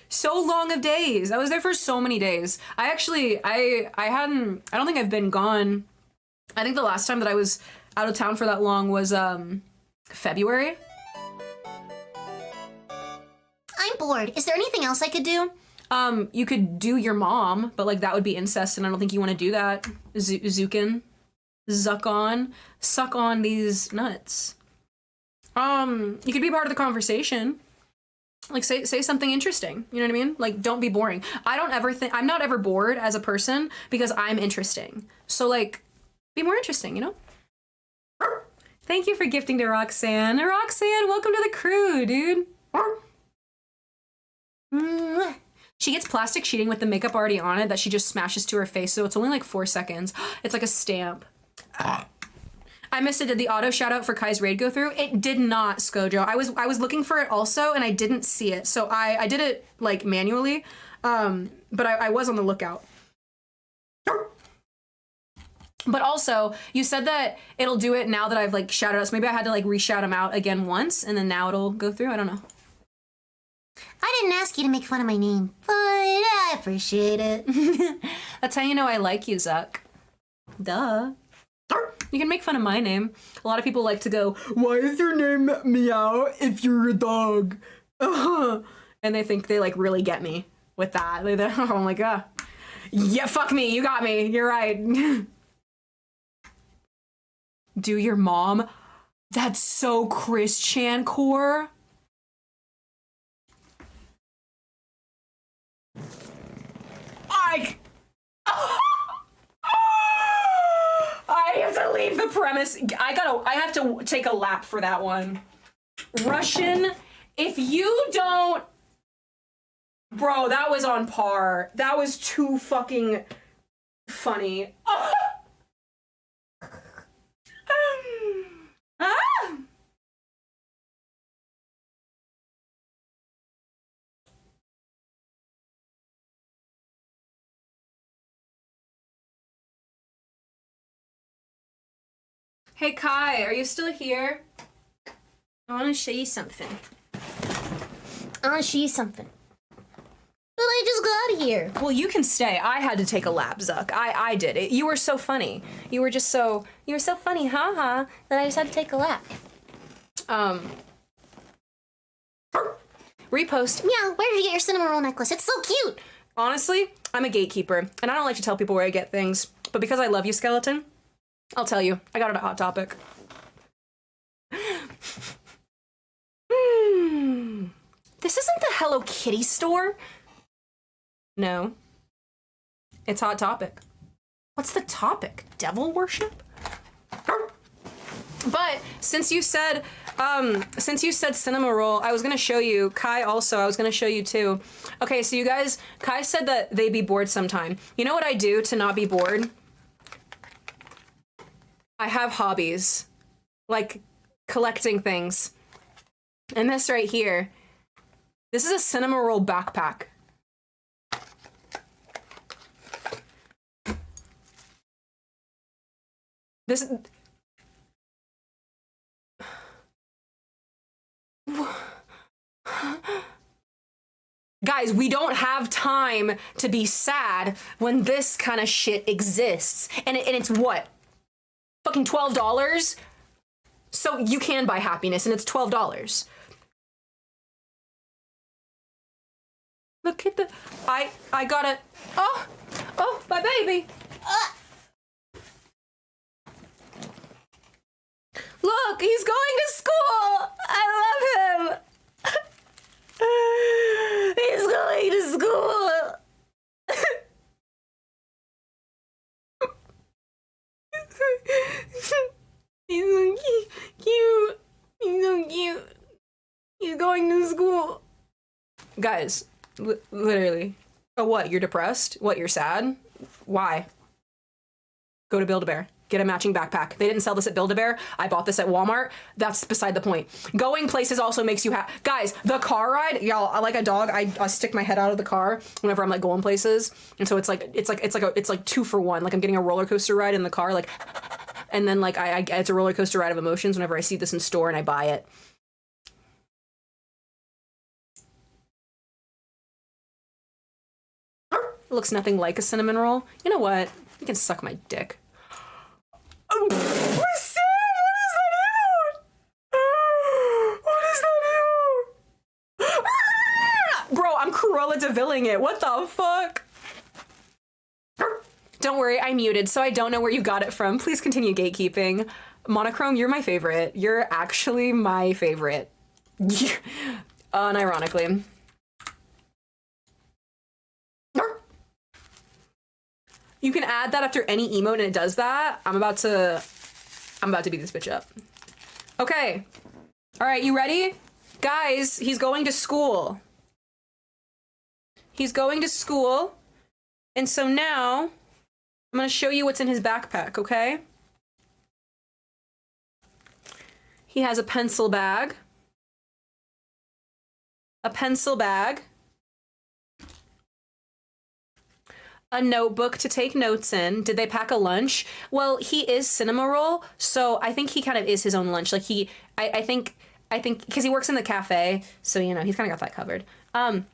so long of days. I was there for so many days. I don't think I've been gone. I think the last time that I was out of town for that long was February. I'm bored. Is there anything else I could do? You could do your mom, but like that would be incest, and I don't think you want to do that. Suck on these nuts. You could be part of the conversation. Like say something interesting. You know what I mean? Like don't be boring. I'm not ever bored as a person because I'm interesting. So like be more interesting, you know? Thank you for gifting to Roxanne. Roxanne, welcome to the crew, dude. She gets plastic sheeting with the makeup already on it that she just smashes to her face, so it's only like 4 seconds. It's like a stamp. I missed it. Did the auto shout out for Kai's raid go through? It did not, Skojo. I was looking for it also, and I didn't see it. So I did it like manually, but I was on the lookout. But also, you said that it'll do it now that I've like shouted out. So maybe I had to like re-shout them out again once, and then now it'll go through. I don't know. I didn't ask you to make fun of my name, but I appreciate it. That's how you know I like you, Zuck. Duh. You can make fun of my name. A lot of people like to go, why is your name Meow if you're a dog? And they think they like really get me with that. I'm like, yeah, fuck me. You got me. You're right. Do your mom? That's so Christian core. I have to leave the premise. I have to take a lap for that one. Russian, if you don't... Bro, that was on par. That was too fucking funny. Ah! Hey Kai, are you still here? I want to show you something. I want to show you something. But I just got here. Well, you can stay. I had to take a lap, Zuck. I did it. You were so funny. You were so funny, haha, That I just had to take a lap. Repost. Meow, where did you get your cinnamon roll necklace? It's so cute. Honestly, I'm a gatekeeper, and I don't like to tell people where I get things. But because I love you, Skeleton, I'll tell you. I got it at Hot Topic. This isn't the Hello Kitty store. No. It's Hot Topic. What's the topic? Devil worship? But since you said cinema roll, I was gonna show you. Kai also, I was gonna show you too. Okay, so you guys, Kai said that they'd be bored sometime. You know what I do to not be bored? I have hobbies. Like collecting things. And this right here, this is a cinema roll backpack. This... Guys, we don't have time to be sad when this kind of shit exists. And it's what? Fucking $12? So you can buy happiness and it's $12. Look at the... I got it. Oh, my baby. Look, he's going to school. I love him. He's going to school. He's so cute. He's so cute. He's going to school. Guys, literally. Oh, what? You're depressed? What? You're sad? Why? Go to Build-A-Bear. Get a matching backpack. They didn't sell this at Build-A-Bear. I bought this at Walmart. That's beside the point. Going places also makes you happy. Guys, the car ride, y'all, like a dog, I stick my head out of the car whenever I'm like going places. And so it's like 2 for 1. Like I'm getting a roller coaster ride in the car, like, and then like it's a roller coaster ride of emotions whenever I see this in store and I buy it. It looks nothing like a cinnamon roll. You know what? You can suck my dick. What is that emote? What is that emote? Bro, I'm Cruella DeVilling it. What the fuck? Don't worry, I muted, so I don't know where you got it from. Please continue gatekeeping. Monochrome, you're my favorite. You're actually my favorite. Unironically. You can add that after any emote and it does that. I'm about to beat this bitch up. Okay. All right, you ready? Guys, he's going to school. He's going to school. And so now I'm going to show you what's in his backpack, okay? He has a pencil bag. A pencil bag. A notebook to take notes in. Did they pack a lunch? Well, he is cinema roll, so I think he kind of is his own lunch. Like I think because he works in the cafe, so you know he's kind of got that covered. A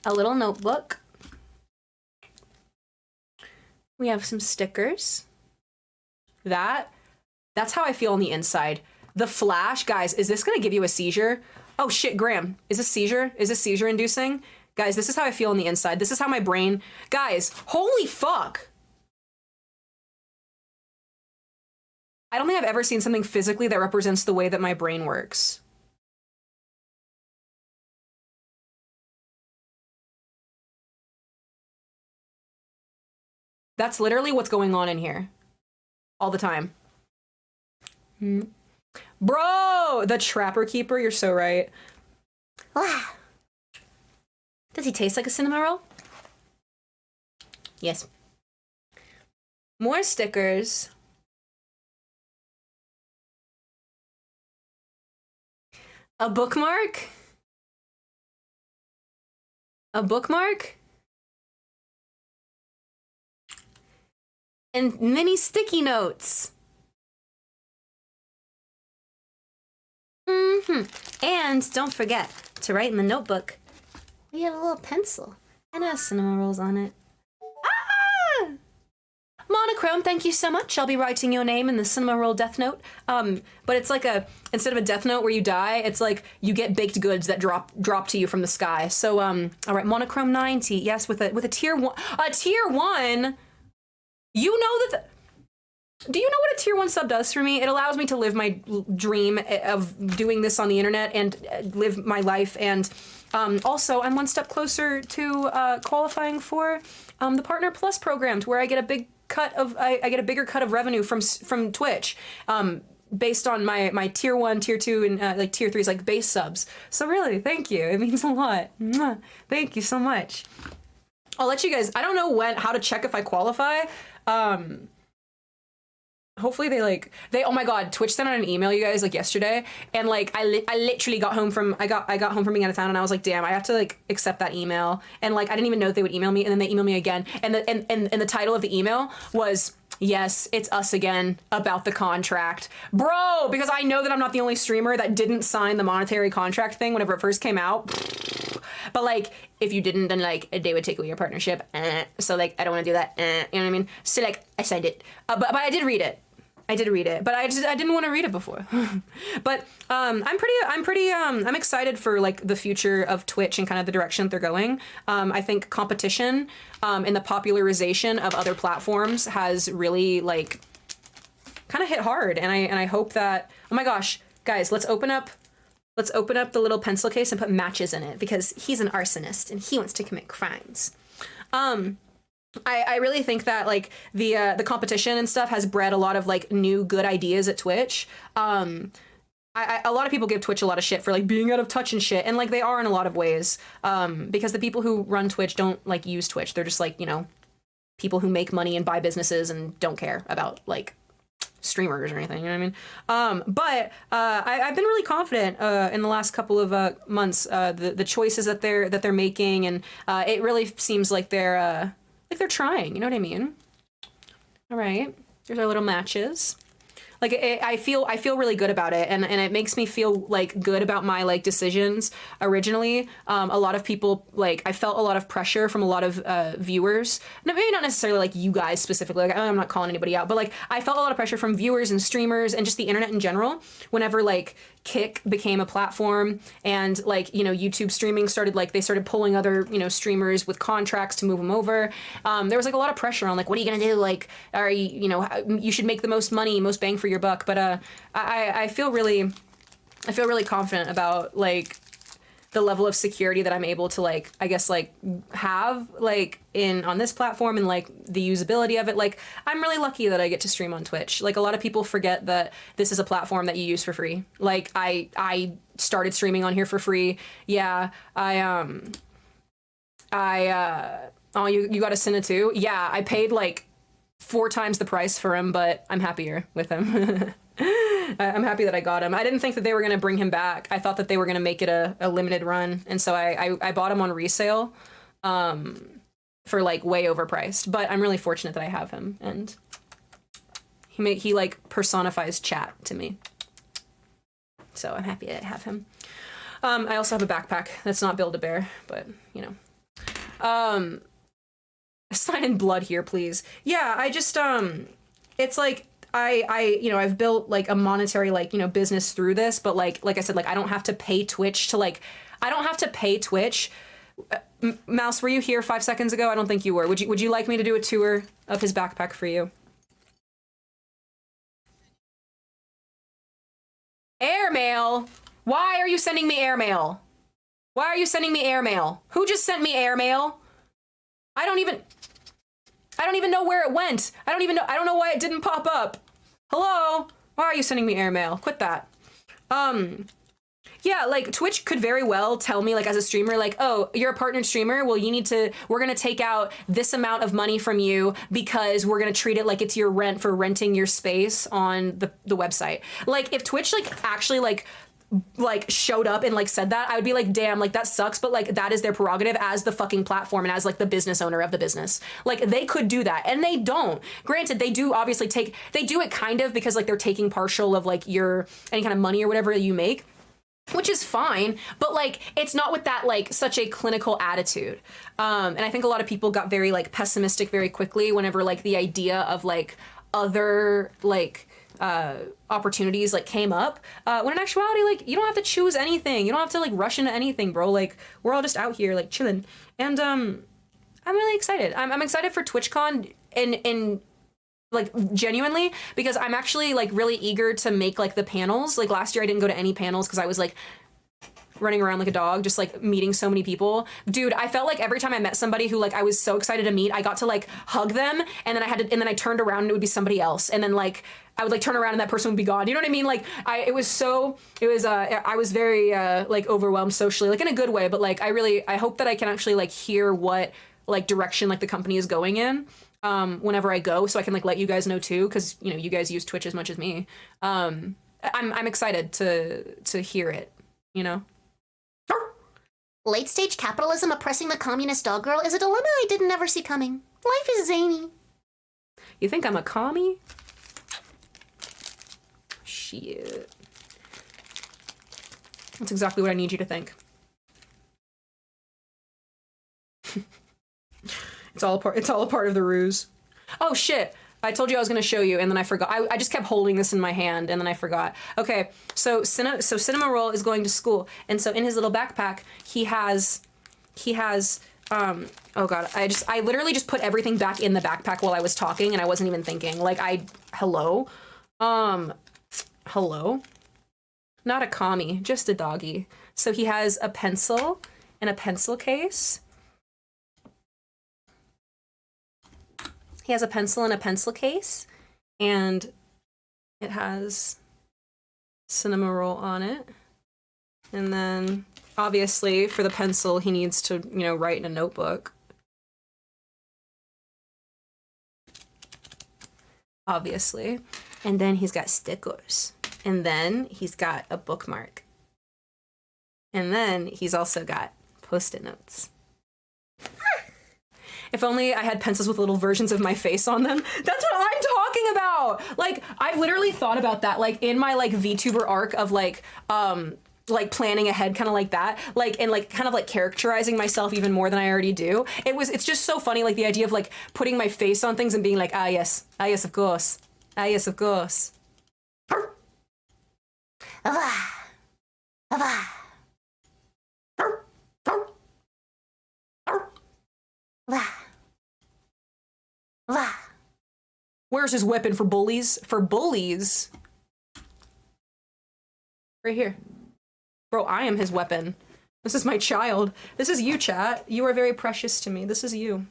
little notebook. We have some stickers. That's how I feel on the inside. The flash, guys. Is this gonna give you a seizure? Oh shit, Graham. Is this seizure? Is this seizure inducing? Guys, this is how I feel on the inside. This is how my brain... Guys, holy fuck! I don't think I've ever seen something physically that represents the way that my brain works. That's literally what's going on in here. All the time. Bro, the Trapper Keeper, you're so right. Wow. Does he taste like a cinnamon roll? Yes. More stickers. A bookmark? A bookmark? And mini sticky notes. And don't forget to write in the notebook. We have a little pencil and it has cinnamon rolls on it. Ah! Monochrome, thank you so much. I'll be writing your name in the cinnamon roll death note. But it's like instead of a death note where you die, it's like you get baked goods that drop to you from the sky. So all right, Monochrome 90. Yes, with a tier 1. A tier 1. You know that do you know what a tier 1 sub does for me? It allows me to live my dream of doing this on the internet and live my life. And also, I'm one step closer to qualifying for the Partner Plus program, to where I get a big cut of I get a bigger cut of revenue from Twitch, based on my tier 1, tier 2, and like tier 3s, like base subs. So really, thank you. It means a lot. Mwah. Thank you so much. I'll let you guys. I don't know how to check if I qualify. Hopefully they oh my god, Twitch sent out an email, you guys, like yesterday, and like I literally got home from being out of town, and I was like, damn, I have to like accept that email, and like I didn't even know that they would email me, and then they emailed me again, and the title of the email was, yes, it's us again about the contract. Bro, because I know that I'm not the only streamer that didn't sign the monetary contract thing whenever it first came out. But like, if you didn't, then like they would take away your partnership. So like, I don't want to do that. You know what I mean? So like, I signed it, but I did read it. But I didn't want to read it before. But I'm excited for like the future of Twitch and kind of the direction that they're going. I think competition and the popularization of other platforms has really like kind of hit hard, and I hope that, oh my gosh, guys, let's open up the little pencil case and put matches in it, because he's an arsonist and he wants to commit crimes. I really think that like the competition and stuff has bred a lot of like new good ideas at Twitch. A lot of people give Twitch a lot of shit for like being out of touch and shit, and like they are in a lot of ways, because the people who run Twitch don't like use Twitch. They're just like, you know, people who make money and buy businesses and don't care about like streamers or anything, you know what I mean? But I've been really confident in the last couple of months, the choices that they're making, and it really seems like they're trying, you know what I mean? All right, there's our little matches. Like I feel really good about it, and it makes me feel like good about my like decisions originally. A lot of people, like, I felt a lot of pressure from a lot of viewers. Maybe not necessarily like you guys specifically, like I'm not calling anybody out, but like I felt a lot of pressure from viewers and streamers and just the internet in general whenever like Kick became a platform, and like, you know, YouTube streaming started, like they started pulling other, you know, streamers with contracts to move them over. There was like a lot of pressure on like, what are you gonna do? Like, are you know, you should make the most money, most bang for your buck. But I feel really confident about like the level of security that I'm able to like, I guess like have like on this platform, and like the usability of it. Like I'm really lucky that I get to stream on Twitch. Like a lot of people forget that this is a platform that you use for free. Like I started streaming on here for free. Yeah, oh, you got a Cinna too? Yeah, I paid like 4 times the price for him, but I'm happier with him. I'm happy that I got him. I didn't think that they were going to bring him back. I thought that they were going to make it a limited run, and so I bought him on resale for like way overpriced. But I'm really fortunate that I have him, and he like personifies chat to me. So I'm happy to have him. I also have a backpack that's not Build-A-Bear, but you know. Sign in blood here, please. Yeah, I just it's like I you know, I've built like a monetary like, you know, business through this, but like I said, like I don't have to pay Twitch to like, I don't have to pay Twitch. Mouse, were you here 5 seconds ago? I don't think you were. Would you like me to do a tour of his backpack for you? Airmail? Why are you sending me airmail? Why are you sending me airmail? Who just sent me airmail? I don't even... I don't even know where it went. I don't know why it didn't pop up. Hello? Why are you sending me airmail? Quit that. Yeah, like Twitch could very well tell me like as a streamer, like, oh, you're a partnered streamer. Well, we're going to take out this amount of money from you because we're going to treat it like it's your rent for renting your space on the website. Like if Twitch like actually like showed up and like said that, I would be like, damn, like that sucks. But like that is their prerogative as the fucking platform and as like the business owner of the business. Like they could do that and they don't. Granted, they do obviously they do it kind of because like they're taking partial of like any kind of money or whatever you make, which is fine, but like it's not with that like such a clinical attitude. And I think a lot of people got very like pessimistic very quickly whenever like the idea of like other like opportunities like came up, when in actuality like you don't have to choose anything, you don't have to like rush into anything, bro. Like we're all just out here like chilling, and I'm really excited. I'm excited for TwitchCon in like genuinely, because I'm actually like really eager to make like the panels. Like last year I didn't go to any panels because I was like running around like a dog, just like meeting so many people. Dude, I felt like every time I met somebody who like I was so excited to meet, I got to like hug them, and then I turned around and it would be somebody else, and then like I would like turn around and that person would be gone. You know what I mean? Like I was very like overwhelmed socially, like in a good way, but like I hope that I can actually like hear what like direction like the company is going in whenever I go, so I can like let you guys know too, because you know you guys use Twitch as much as me. I'm excited to hear it, you know. Late-stage capitalism oppressing the communist dog girl is a dilemma I didn't ever see coming. Life is zany. You think I'm a commie? Shit. That's exactly what I need you to think. It's all a part of the ruse. Oh shit. I told you I was going to show you, and then I forgot. I just kept holding this in my hand, and then I forgot. Okay, so Cinema Roll is going to school, and so in his little backpack, he has, oh god, I literally just put everything back in the backpack while I was talking, and I wasn't even thinking. Like, hello? Hello? Not a commie, just a doggy. So he has a pencil and a pencil case. He has a pencil in a pencil case, and it has Cinema Roll on it. And then, obviously, for the pencil, he needs to, you know, write in a notebook. Obviously. And then he's got stickers. And then he's got a bookmark. And then he's also got Post-it notes. If only I had pencils with little versions of my face on them. That's what I'm talking about. Like, I've literally thought about that, like, in my, like, VTuber arc of, like planning ahead, kind of like that. Like, and, like, kind of, like, characterizing myself even more than I already do. It's just so funny, like, the idea of, like, putting my face on things and being like, ah, yes, of course. Ah, yes, of course. Ah, ah, ah. Where's his weapon for bullies? For bullies? Right here. Bro, I am his weapon. This is my child. This is you, chat. You are very precious to me. This is you.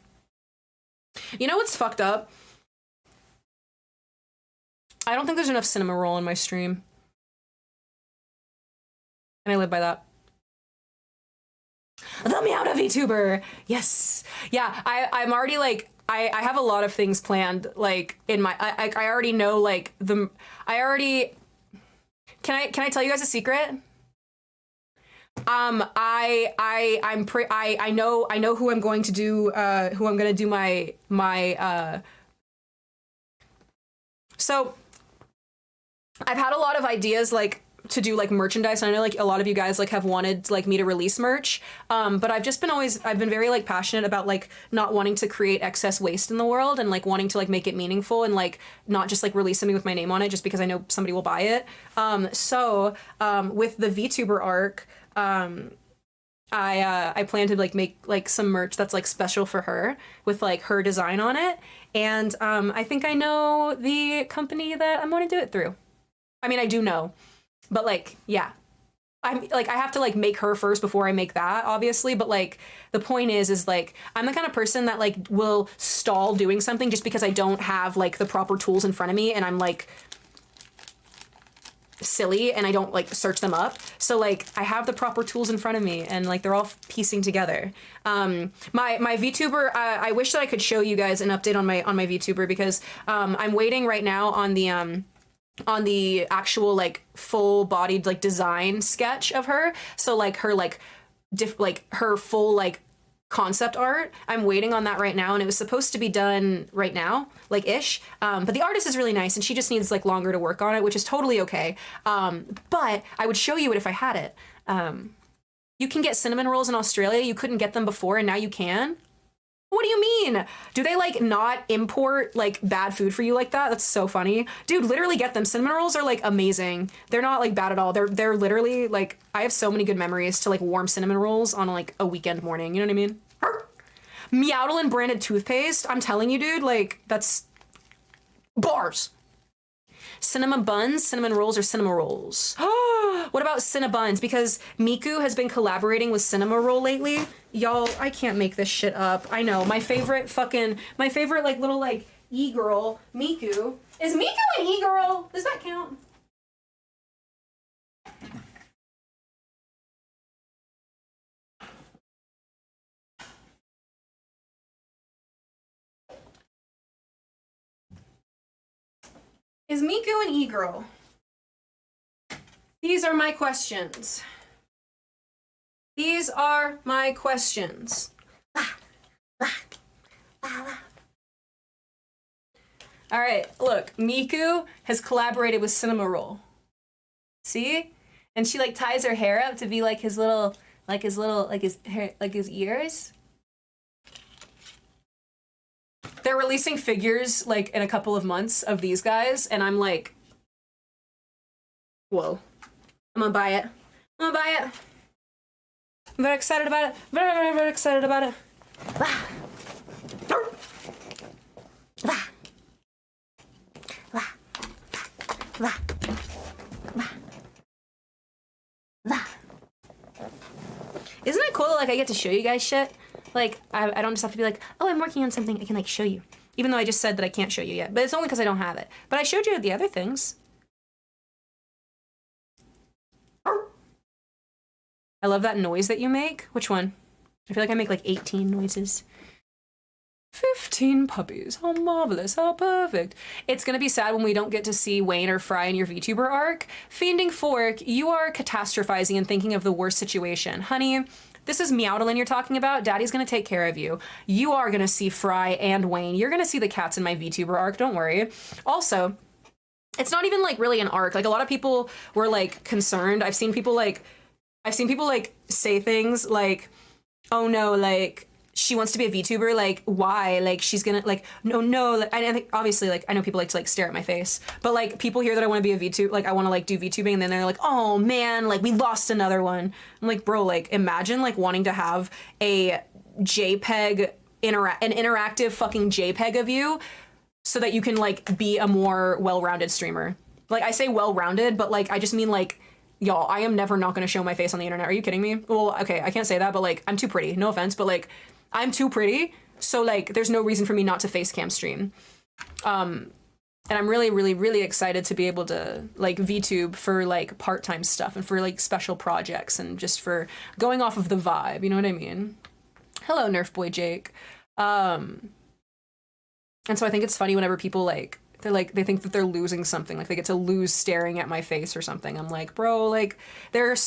You know what's fucked up? I don't think there's enough Cinema Roll in my stream. And I live by that. The Meowda VTuber! Yes! Yeah, I'm already, like, I have a lot of things planned, like, in my, I already know, like, can I tell you guys a secret? I know who I'm going to do, so I've had a lot of ideas, like, to do like merchandise, and I know like a lot of you guys like have wanted like me to release merch, but I've been very like passionate about like not wanting to create excess waste in the world, and like wanting to like make it meaningful, and like not just like release something with my name on it just because I know somebody will buy it. So with the VTuber arc, I plan to like make like some merch that's like special for her with like her design on it, and I think I know the company that I'm going to do it through. I mean, I do know. But, like, yeah. I'm like, I have to like make her first before I make that, obviously. But like, the point is like, I'm the kind of person that like will stall doing something just because I don't have like the proper tools in front of me, and I'm like silly and I don't like search them up. So like, I have the proper tools in front of me, and like they're all piecing together. My VTuber, I wish that I could show you guys an update on my VTuber, because I'm waiting right now on the actual like full-bodied like design sketch of her. So like her like her full like concept art. I'm waiting on that right now, and it was supposed to be done right now, like ish. But the artist is really nice, and she just needs like longer to work on it, which is totally okay. But I would show you it if I had it. You can get cinnamon rolls in Australia. You couldn't get them before, and now you can. What do you mean? Do they like not import like bad food for you like that? That's so funny. Dude, literally get them. Cinnamon rolls are like amazing. They're not like bad at all. They're literally like, I have so many good memories to like warm cinnamon rolls on like a weekend morning. You know what I mean? MEOWDALYN branded toothpaste. I'm telling you, dude, like that's bars. Cinnamon buns, cinnamon rolls, or cinema rolls? What about Cinnabuns? Because Miku has been collaborating with Cinema Roll lately. Y'all, I can't make this shit up. I know. My favorite like little like e-girl, Miku. Is Miku an e-girl? Does that count? Is Miku an e-girl? These are my questions. These are my questions. All right, look, Miku has collaborated with Cinema Roll. See? And she like ties her hair up to be like his ears. They're releasing figures like in a couple of months of these guys, and I'm like, whoa. I'm gonna buy it. I'm very excited about it. Very, very excited about it. Isn't it cool that like I get to show you guys shit? Like I don't just have to be like, oh, I'm working on something. I can like show you. Even though I just said that I can't show you yet. But it's only because I don't have it. But I showed you the other things. I love that noise that you make. Which one? I feel like I make like 18 noises. 15 puppies. How marvelous. How perfect. It's gonna be sad when we don't get to see Wayne or Fry in your VTuber arc. Fiending Fork, you are catastrophizing and thinking of the worst situation. Honey, this is MEOWDALYN you're talking about. Daddy's gonna take care of you. You are gonna see Fry and Wayne. You're gonna see the cats in my VTuber arc. Don't worry. Also, it's not even like really an arc. Like a lot of people were like concerned. I've seen people like say things like, oh no, like she wants to be a VTuber, like why? Like she's gonna like no like, I think obviously like I know people like to like stare at my face, but like people hear that I want to be a VTuber, like I want to like do VTubing, and then they're like, oh man, like we lost another one. I'm like, bro, like imagine like wanting to have a JPEG an interactive fucking JPEG of you so that you can like be a more well-rounded streamer. Like I say well-rounded, but like I just mean like, y'all, I am never not going to show my face on the internet. Are you kidding me? Well, okay, I can't say that, but like, I'm too pretty. No offense, but like, I'm too pretty. So like, there's no reason for me not to face cam stream. And I'm really, really, really excited to be able to like VTube for like part-time stuff and for like special projects and just for going off of the vibe. You know what I mean? Hello, Nerf Boy Jake. And so I think it's funny whenever people like, they think that they're losing something, like they get to lose staring at my face or something. I'm like, bro, like it's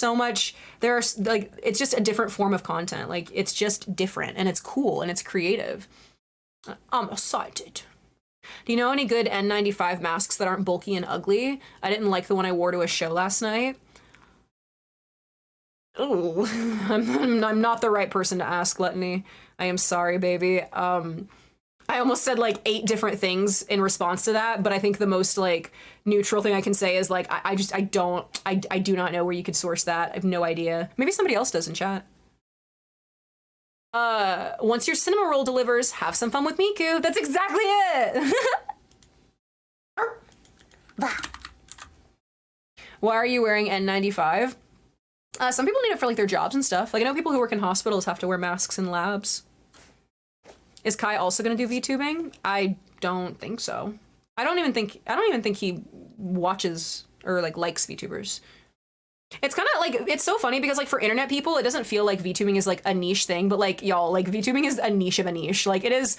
just a different form of content. Like it's just different and it's cool and it's creative. I'm excited. Do you know any good N95 masks that aren't bulky and ugly? I didn't like the one I wore to a show last night. Oh, I'm not the right person to ask, Gluttony. I am sorry, baby. I almost said like 8 different things in response to that, but I think the most like neutral thing I can say is like, I do not know where you could source that. I have no idea. Maybe somebody else does in chat. Once your cinema roll delivers, have some fun with Miku. That's exactly it. Why are you wearing N95? Some people need it for like their jobs and stuff. Like I know people who work in hospitals have to wear masks in labs. Is Kai also going to do VTubing? I don't think so. I don't even think he watches or like likes VTubers. It's kind of like, it's so funny because like for internet people, it doesn't feel like VTubing is like a niche thing, but like y'all, like VTubing is a niche of a niche. Like it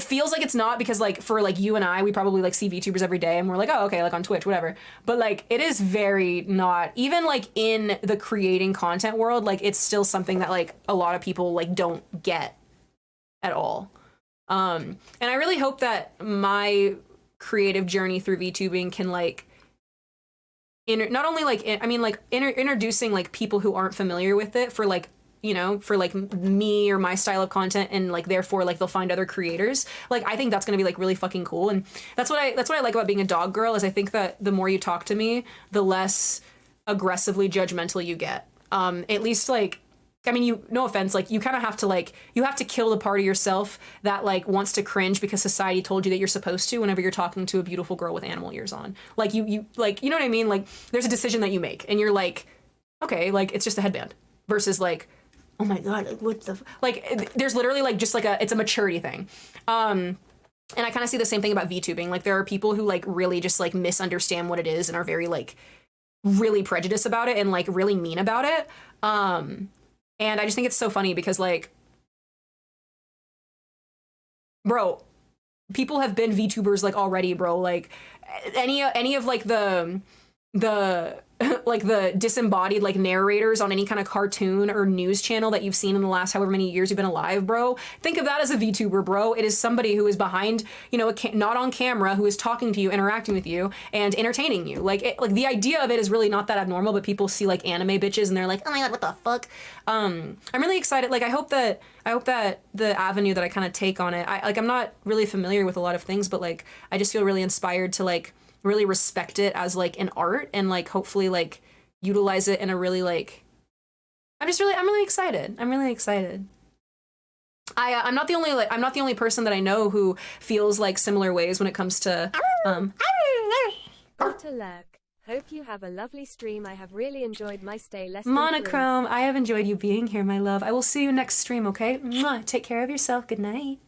feels like it's not, because like for like you and I, we probably like see VTubers every day and we're like, oh, okay, like on Twitch, whatever. But like it is very not, even like in the creating content world, like it's still something that like a lot of people like don't get at all. And I really hope that my creative journey through VTubing can like not only like introducing like people who aren't familiar with it for like, you know, for like me or my style of content, and like therefore like they'll find other creators. Like I think that's gonna be like really fucking cool, and that's what I like about being a dog girl, is I think that the more you talk to me, the less aggressively judgmental you get. At least like, I mean, you, no offense, like you kind of have to like, you have to kill the part of yourself that like wants to cringe because society told you that you're supposed to whenever you're talking to a beautiful girl with animal ears on. Like you like, you know what I mean? Like there's a decision that you make and you're like, okay, like it's just a headband, versus like, oh my God, like what the, like there's literally like just like it's a maturity thing. And I kind of see the same thing about VTubing. Like there are people who like really just like misunderstand what it is and are very like really prejudiced about it and like really mean about it. And I just think it's so funny because like, bro, people have been VTubers like already, bro. Like any of like the like the disembodied like narrators on any kind of cartoon or news channel that you've seen in the last however many years you've been alive, bro. Think of that as a VTuber, bro. It is somebody who is behind, you know, not on camera, who is talking to you, interacting with you, and entertaining you. Like like the idea of it is really not that abnormal, but people see like anime bitches and they're like, oh my God, what the fuck? I'm really excited. Like I hope that the avenue that I kind of take on it, I'm not really familiar with a lot of things, but like I just feel really inspired to like really respect it as like an art, and like hopefully like utilize it in a really like, I'm really excited. I'm really excited. I'm not the only person that I know who feels like similar ways when it comes to Dr. Lurk, hope you have a lovely stream. I have really enjoyed my stay. Less than Monochrome. I have enjoyed you being here, my love. I will see you next stream, okay? Mwah. Take care of yourself. Good night.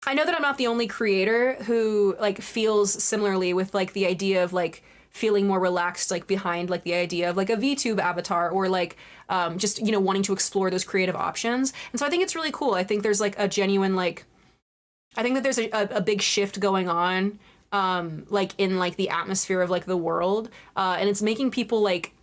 I know that I'm not the only creator who like feels similarly with like the idea of like feeling more relaxed like behind like the idea of like a VTube avatar, or like just, you know, wanting to explore those creative options. And so I think it's really cool. I think there's like a genuine like, I think that there's a big shift going on like in like the atmosphere of like the world, and it's making people like,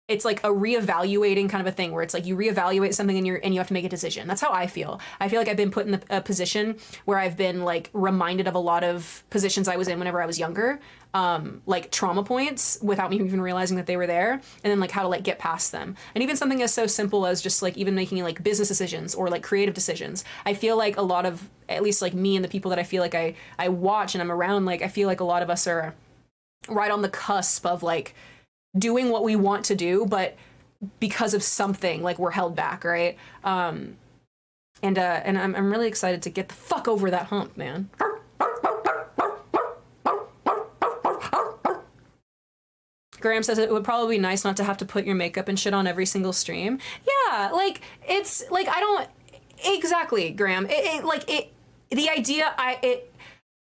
it's like a reevaluating kind of a thing where it's like you reevaluate something and you have to make a decision. That's how I feel. I feel like I've been put in a position where I've been like reminded of a lot of positions I was in whenever I was younger, like trauma points without me even realizing that they were there, and then like how to like get past them. And even something as so simple as just like even making like business decisions or like creative decisions. I feel like a lot of, at least like me and the people that I feel like I watch and I'm around, like I feel like a lot of us are right on the cusp of like doing what we want to do, but because of something like we're held back, right? And I'm really excited to get the fuck over that hump, man. Graham says it would probably be nice not to have to put your makeup and shit on every single stream. Yeah, like it's like I don't exactly, Graham. The idea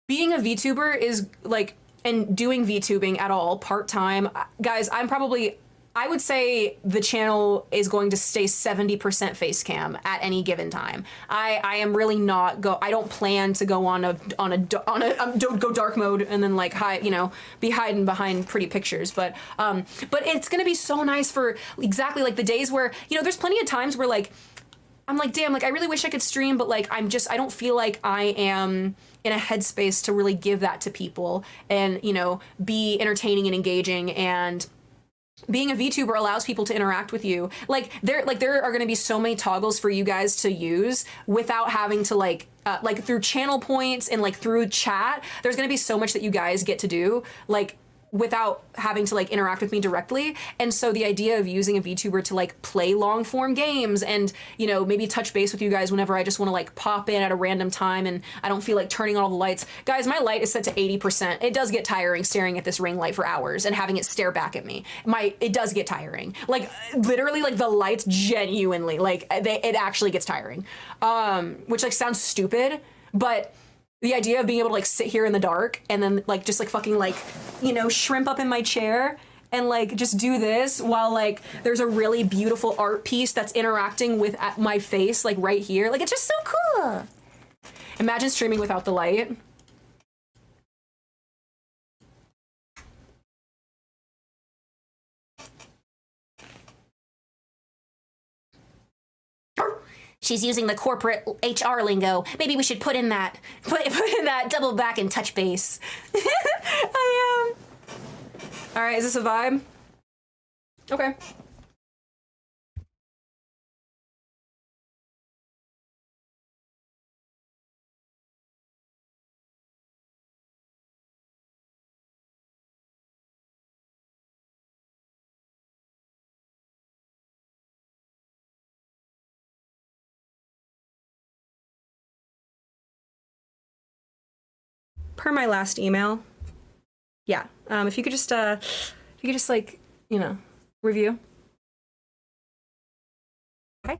being a VTuber is like, and doing VTubing at all part-time, guys, I would say the channel is going to stay 70% face cam at any given time. I am really not I don't plan to go on a go dark mode and then like hide, you know, be hiding behind pretty pictures. But it's gonna be so nice for exactly like the days where, you know, there's plenty of times where like I'm like, damn, like I really wish I could stream, but like I don't feel like I am in a headspace to really give that to people and, you know, be entertaining and engaging. And being a VTuber allows people to interact with you. Like there are going to be so many toggles for you guys to use without having to like through channel points and like through chat. There's going to be so much that you guys get to do. Like without having to like interact with me directly. And so the idea of using a VTuber to like play long form games and, you know, maybe touch base with you guys whenever I just want to like pop in at a random time and I don't feel like turning on all the lights. Guys, my light is set to 80%. It does get tiring staring at this ring light for hours and having it stare back at me. It does get tiring. Like literally like the lights genuinely, like it actually gets tiring. Which like sounds stupid, but the idea of being able to like sit here in the dark and then like just like fucking like, you know, shrimp up in my chair and like just do this while like there's a really beautiful art piece that's interacting with my face like right here. Like it's just so cool. Imagine streaming without the light. She's using the corporate HR lingo. Maybe we should put in that double back and touch base. I am. All right, is this a vibe? Okay. Per my last email, yeah. If you could just like, you know, review. Okay.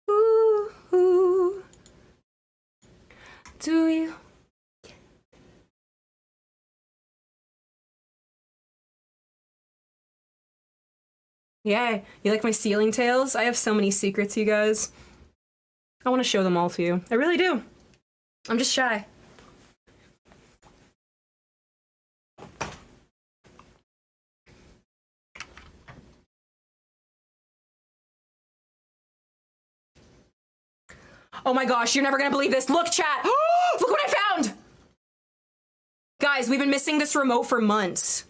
Ooh, ooh. Do you? Yeah, you like my ceiling tails? I have so many secrets, you guys. I want to show them all to you. I really do. I'm just shy. Oh my gosh, you're never gonna believe this. Look, chat. Look what I found! Guys, we've been missing this remote for months.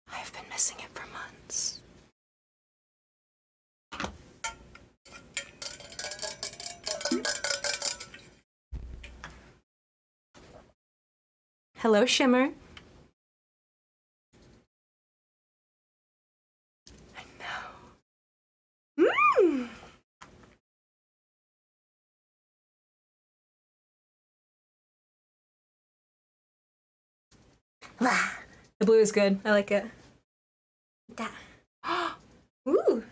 I've been missing it for months. Hello, Shimmer. I know. The blue is good. I like it. That. Ooh.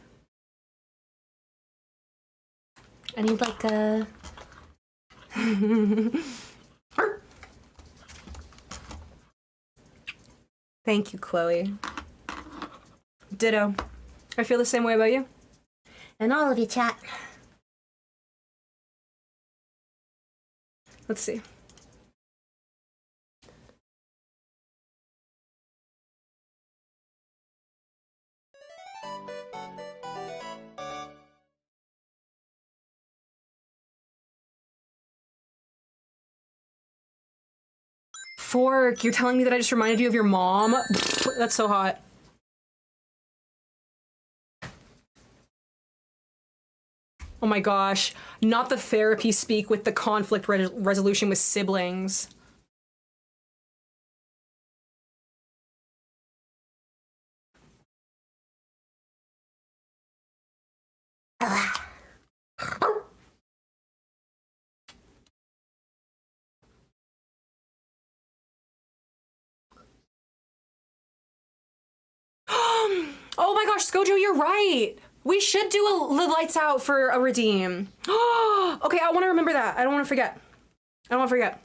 I need like a... Thank you, Chloe. Ditto. I feel the same way about you. And all of you, chat. Let's see. Fork, you're telling me that I just reminded you of your mom? That's so hot. Oh my gosh, not the therapy speak with the conflict resolution with siblings. Oh my gosh, Skojo, you're right. We should do the lights out for a redeem. Okay, I want to remember that. I don't want to forget. I don't want to forget.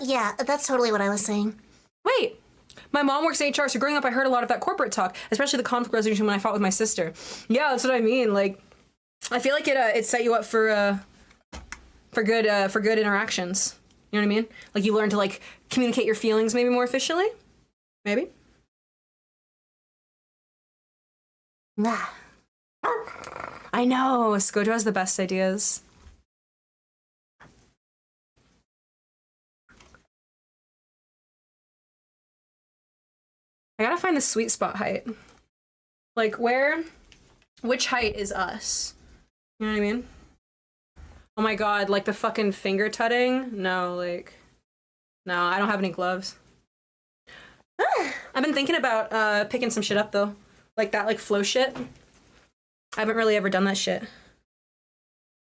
Yeah, that's totally what I was saying. Wait, my mom works in HR, so growing up I heard a lot of that corporate talk, especially the conflict resolution when I fought with my sister. Yeah, that's what I mean. Like, I feel like it set you up for good interactions. You know what I mean? Like you learn to like communicate your feelings maybe more efficiently. Maybe. I know, Skojo has the best ideas. I gotta find the sweet spot height. Like which height is us? You know what I mean? Oh my god, like the fucking finger tutting? No, I don't have any gloves. I've been thinking about picking some shit up though. Like that, like flow shit. I haven't really ever done that shit.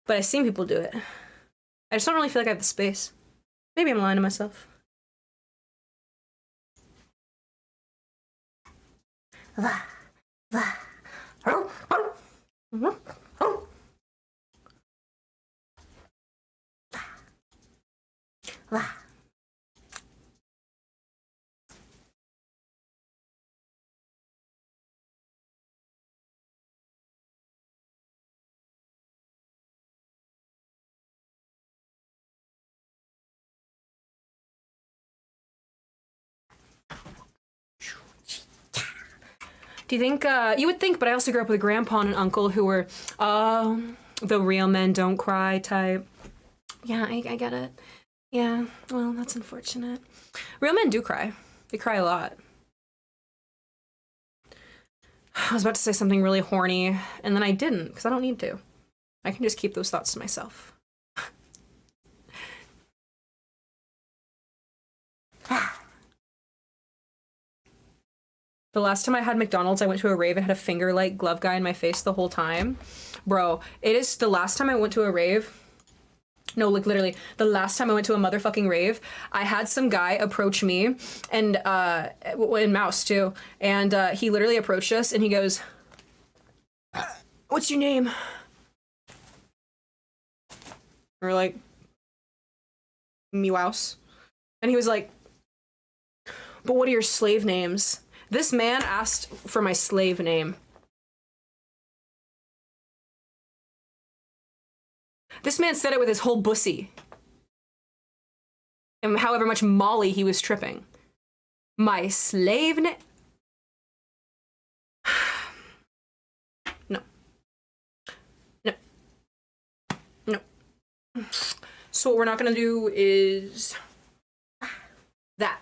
But I've seen people do it. I just don't really feel like I have the space. Maybe I'm lying to myself. Do you think, you would think, but I also grew up with a grandpa and an uncle who were, the real men don't cry type. Yeah, I get it. Yeah, well, that's unfortunate. Real men do cry. They cry a lot. I was about to say something really horny, and then I didn't, because I don't need to. I can just keep those thoughts to myself. The last time I had McDonald's, I went to a rave and had a finger-like glove guy in my face the whole time. Bro, it is the last time I went to a rave. No, like literally, the last time I went to a motherfucking rave, I had some guy approach me, and in Mouse too, and he literally approached us and he goes, "What's your name?" We're like, "Meows," and he was like, "But what are your slave names?" This man asked for my slave name. This man said it with his whole bussy. And however much Molly he was tripping. My slave name? No. No. No. So what we're not gonna do is that.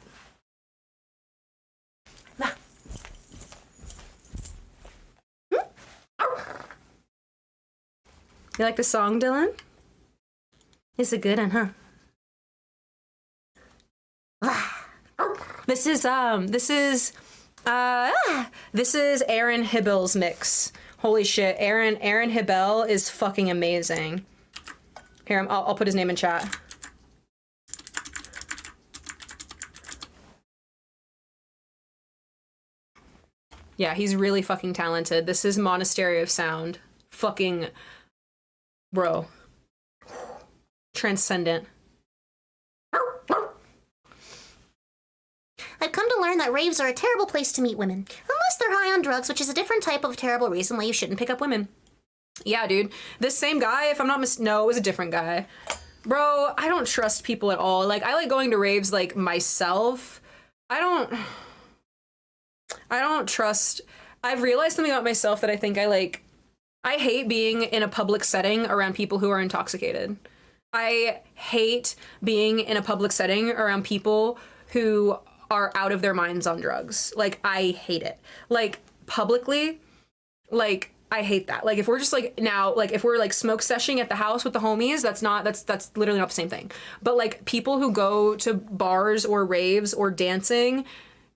You like the song, Dylan? It's a good one, huh? This is Aaron Hibel's mix. Holy shit, Aaron Hibel is fucking amazing. Here, I'll put his name in chat. Yeah, he's really fucking talented. This is Monastery of Sound. Fucking, bro. Transcendent. I've come to learn that raves are a terrible place to meet women. Unless they're high on drugs, which is a different type of terrible reason why you shouldn't pick up women. Yeah, dude. This same guy, if I'm not no, it was a different guy. Bro, I don't trust people at all. Like, I like going to raves, like, myself. I don't trust... I've realized something about myself that I think I hate being in a public setting around people who are intoxicated. I hate being in a public setting around people who are out of their minds on drugs. Like, I hate it. Like, publicly, like, I hate that. Like, if we're just like now, like if we're like smoke seshing at the house with the homies, that's literally not the same thing. But like people who go to bars or raves or dancing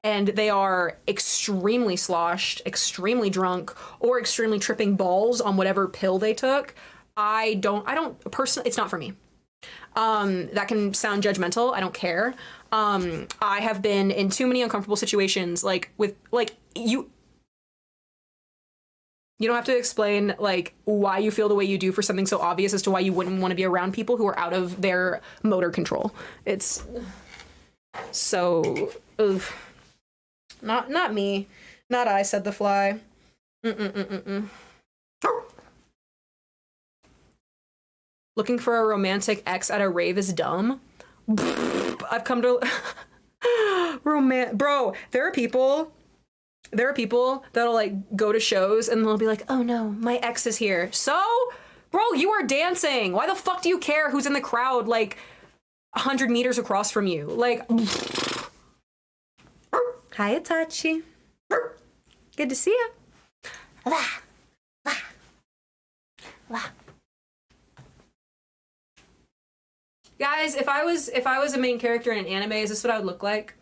and they are extremely sloshed, extremely drunk, or extremely tripping balls on whatever pill they took, I don't personally, it's not for me. That can sound judgmental. I don't care. I have been in too many uncomfortable situations, like with like you don't have to explain like why you feel the way you do for something so obvious as to why you wouldn't want to be around people who are out of their motor control. It's so ugh. Not me. Not I, said the fly. Looking for a romantic ex at a rave is dumb. I've come to bro, there are people that'll like go to shows and they'll be like, oh no, my ex is here. So, bro, you are dancing. Why the fuck do you care who's in the crowd like 100 meters across from you? Like, hi, Itachi. Good to see you. Guys, if I was a main character in an anime, is this what I would look like?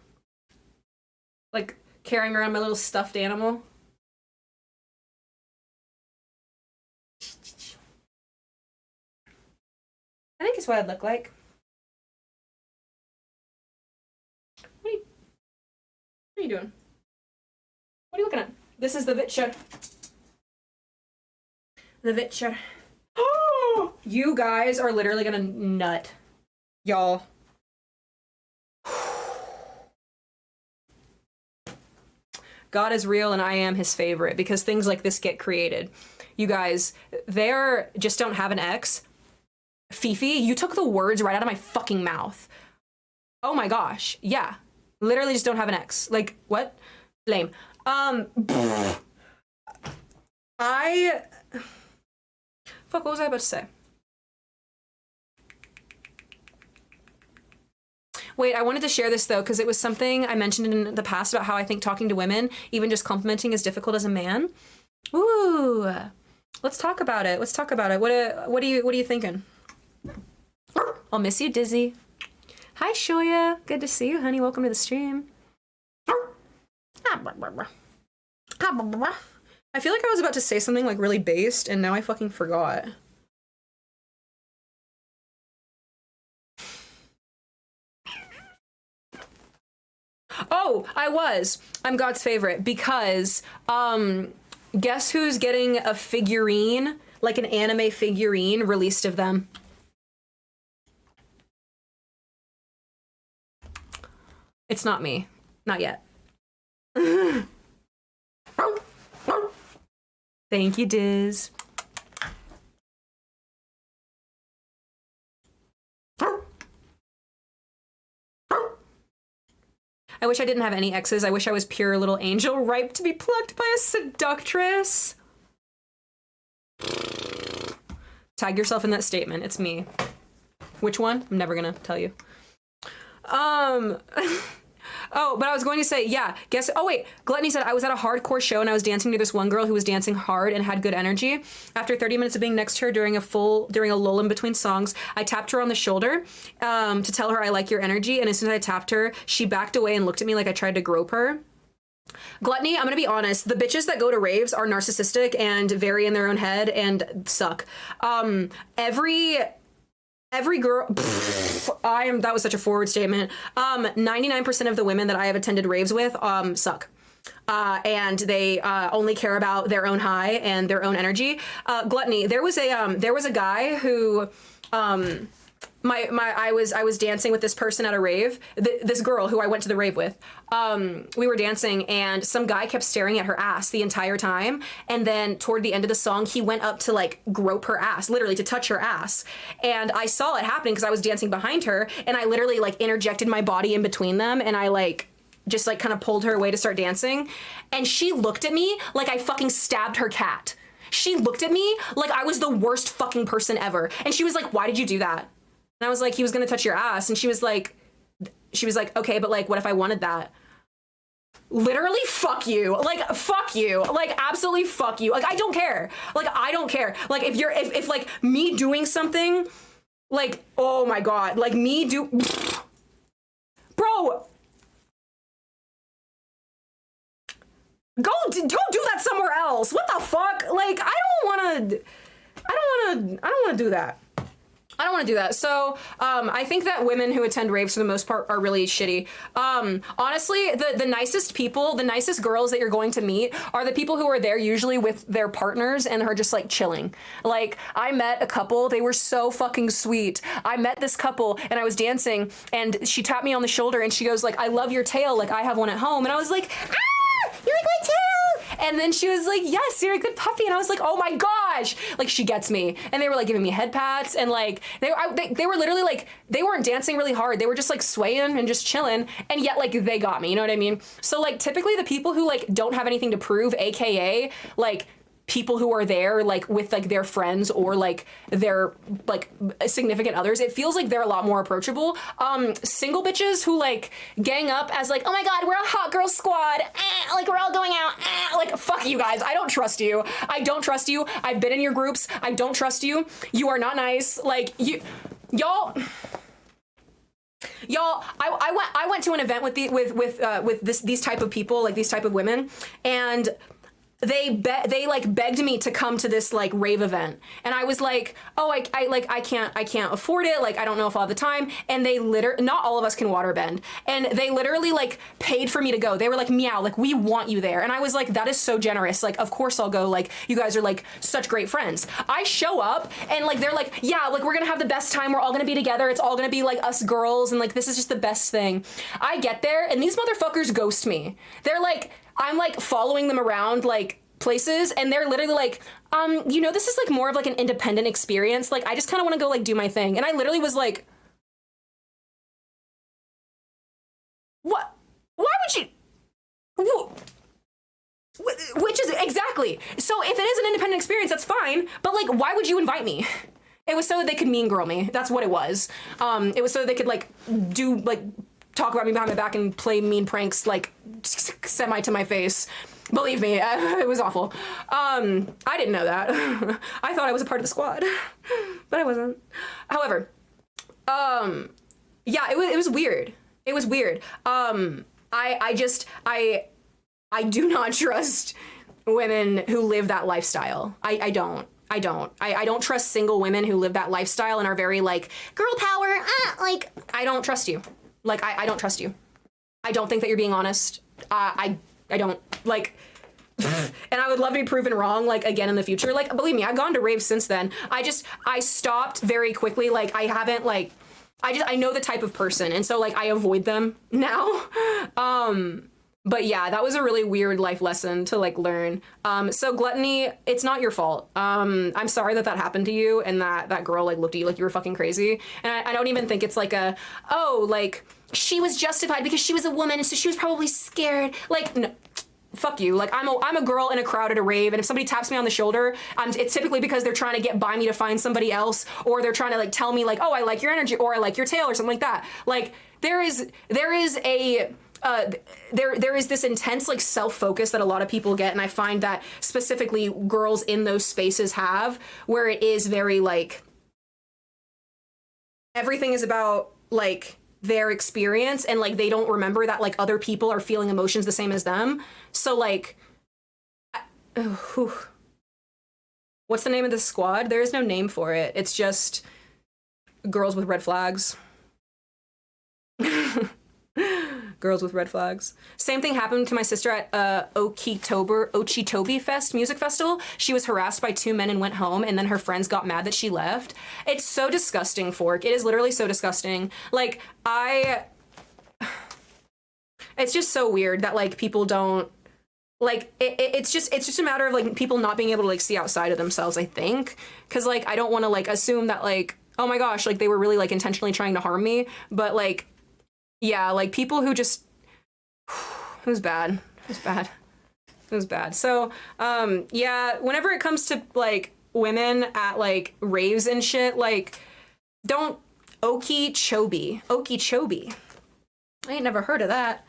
Like, carrying around my little stuffed animal. I think it's what I'd look like. What are you doing? What are you looking at? This is the Vitcher. The Vitcher. Oh! You guys are literally gonna nut. Y'all. God is real and I am his favorite because things like this get created. You guys, just don't have an ex. Fifi, you took the words right out of my fucking mouth. Oh my gosh. Yeah. Literally just don't have an ex. Like, what? Lame. Fuck, what was I about to say? Wait, I wanted to share this though, because it was something I mentioned in the past about how I think talking to women, even just complimenting, is difficult as a man. Ooh, let's talk about it. Let's talk about it. What are you thinking? I'll miss you, Dizzy. Hi, Shoya. Good to see you, honey. Welcome to the stream. I feel like I was about to say something like really based, and now I fucking forgot. Oh, I'm God's favorite because, guess who's getting a figurine, like an anime figurine released of them? It's not me. Not yet. Thank you, Diz. I wish I didn't have any exes. I wish I was pure little angel, ripe to be plucked by a seductress. Tag yourself in that statement. It's me. Which one? I'm never gonna tell you. Oh, but I was going to say, yeah, oh wait, Gluttony said, I was at a hardcore show and I was dancing near this one girl who was dancing hard and had good energy. After 30 minutes of being next to her during a lull in between songs, I tapped her on the shoulder to tell her I like your energy. And as soon as I tapped her, she backed away and looked at me like I tried to grope her. Gluttony, I'm gonna be honest, the bitches that go to raves are narcissistic and very in their own head and suck. Every girl, that was such a forward statement. 99% of the women that I have attended raves with, suck. And they only care about their own high and their own energy. Gluttony, there was a guy who, I was dancing with this person at a rave, this girl who I went to the rave with. We were dancing and some guy kept staring at her ass the entire time. And then toward the end of the song, he went up to like grope her ass, literally to touch her ass. And I saw it happening because I was dancing behind her and I literally like interjected my body in between them and I like just like kind of pulled her away to start dancing. And she looked at me like I fucking stabbed her cat. She looked at me like I was the worst fucking person ever. And she was like, why did you do that? And I was like, he was gonna touch your ass. And she was like, she was like, okay, but like, what if I wanted that? Literally, fuck you. Like, fuck you. Like, absolutely fuck you. Like, I don't care. Like, I don't care. Like, if like me doing something, like, oh my God, like me bro, go do that somewhere else. What the fuck? Like, I don't want to do that. I don't want to do that. So I think that women who attend raves for the most part are really shitty. Honestly, the nicest people, the nicest girls that you're going to meet are the people who are there usually with their partners and are just like chilling. Like, I met a couple, they were so fucking sweet. I met this couple and I was dancing and she tapped me on the shoulder and she goes like, I love your tail. Like, I have one at home. And I was like, ah, you like my tail? And then she was like, yes, you're a good puppy. And I was like, oh my gosh, like she gets me. And they were like giving me head pats and like, they were literally like, they weren't dancing really hard. They were just like swaying and just chilling. And yet like they got me, you know what I mean? So like typically the people who like don't have anything to prove, AKA like people who are there like with like their friends or like their like significant others, it feels like they're a lot more approachable. Single bitches who like gang up as like, oh my God, we're a hot girl squad, like we're all going out, like fuck you guys, I don't trust you. I don't trust you. I've been in your groups. I don't trust you. You are not nice. Like y'all, I went to an event with these type of people, like these type of women, and they begged me to come to this like rave event, and I was like, oh, I can't afford it, like I don't know if I'll have the time. And they not all of us can waterbend, and they literally like paid for me to go. They were like, meow, like we want you there. And I was like, that is so generous, like of course I'll go, like you guys are like such great friends. I show up and like they're like, yeah, like we're gonna have the best time, we're all gonna be together, it's all gonna be like us girls, and like this is just the best thing. I get there and these motherfuckers ghost me. They're like, I'm like following them around like places, and they're literally like, you know, this is like more of like an independent experience. Like I just kind of want to go like do my thing. And I literally was like, what? Why would you? Which is exactly. So if it is an independent experience, that's fine. But like, why would you invite me? It was so that they could mean girl me. That's what it was. It was so they could like do like talk about me behind my back and play mean pranks like semi to my face. Believe me, it was awful. I didn't know that. I thought I was a part of the squad, but I wasn't. However, yeah, it was weird. It was weird. I do not trust women who live that lifestyle. I don't. I don't trust single women who live that lifestyle and are very like girl power. Like I don't trust you. Like I don't trust you. I don't think that you're being honest. I don't like, and I would love to be proven wrong like again in the future. Like believe me, I've gone to raves since then. I stopped very quickly. Like I haven't like, I know the type of person, and so like I avoid them now. But yeah, that was a really weird life lesson to like learn. So gluttony, it's not your fault. I'm sorry that happened to you, and that girl like looked at you like you were fucking crazy. And I don't even think it's like like she was justified because she was a woman, and so she was probably scared. Like, no, fuck you. Like I'm a girl in a crowd at a rave, and if somebody taps me on the shoulder, it's typically because they're trying to get by me to find somebody else, or they're trying to like tell me like, oh, I like your energy, or I like your tail, or something like that. Like there is this intense like self-focus that a lot of people get, and I find that specifically girls in those spaces have, where it is very like everything is about like their experience, and like they don't remember that like other people are feeling emotions the same as them. So like what's the name of this squad? There is no name for it. It's just girls with red flags. Girls with red flags. Same thing happened to my sister at Ochitobi Fest music festival. She was harassed by two men and went home, and then her friends got mad that she left. It's so disgusting, Fork. It is literally so disgusting. Like it's just so weird that like people don't like it's just a matter of like people not being able to like see outside of themselves, I think, because like I don't want to like assume that like, oh my gosh, like they were really like intentionally trying to harm me, but like yeah, like people who just, it was bad. It was bad. So, yeah, whenever it comes to like women at like raves and shit, like don't Okeechobee. I ain't never heard of that.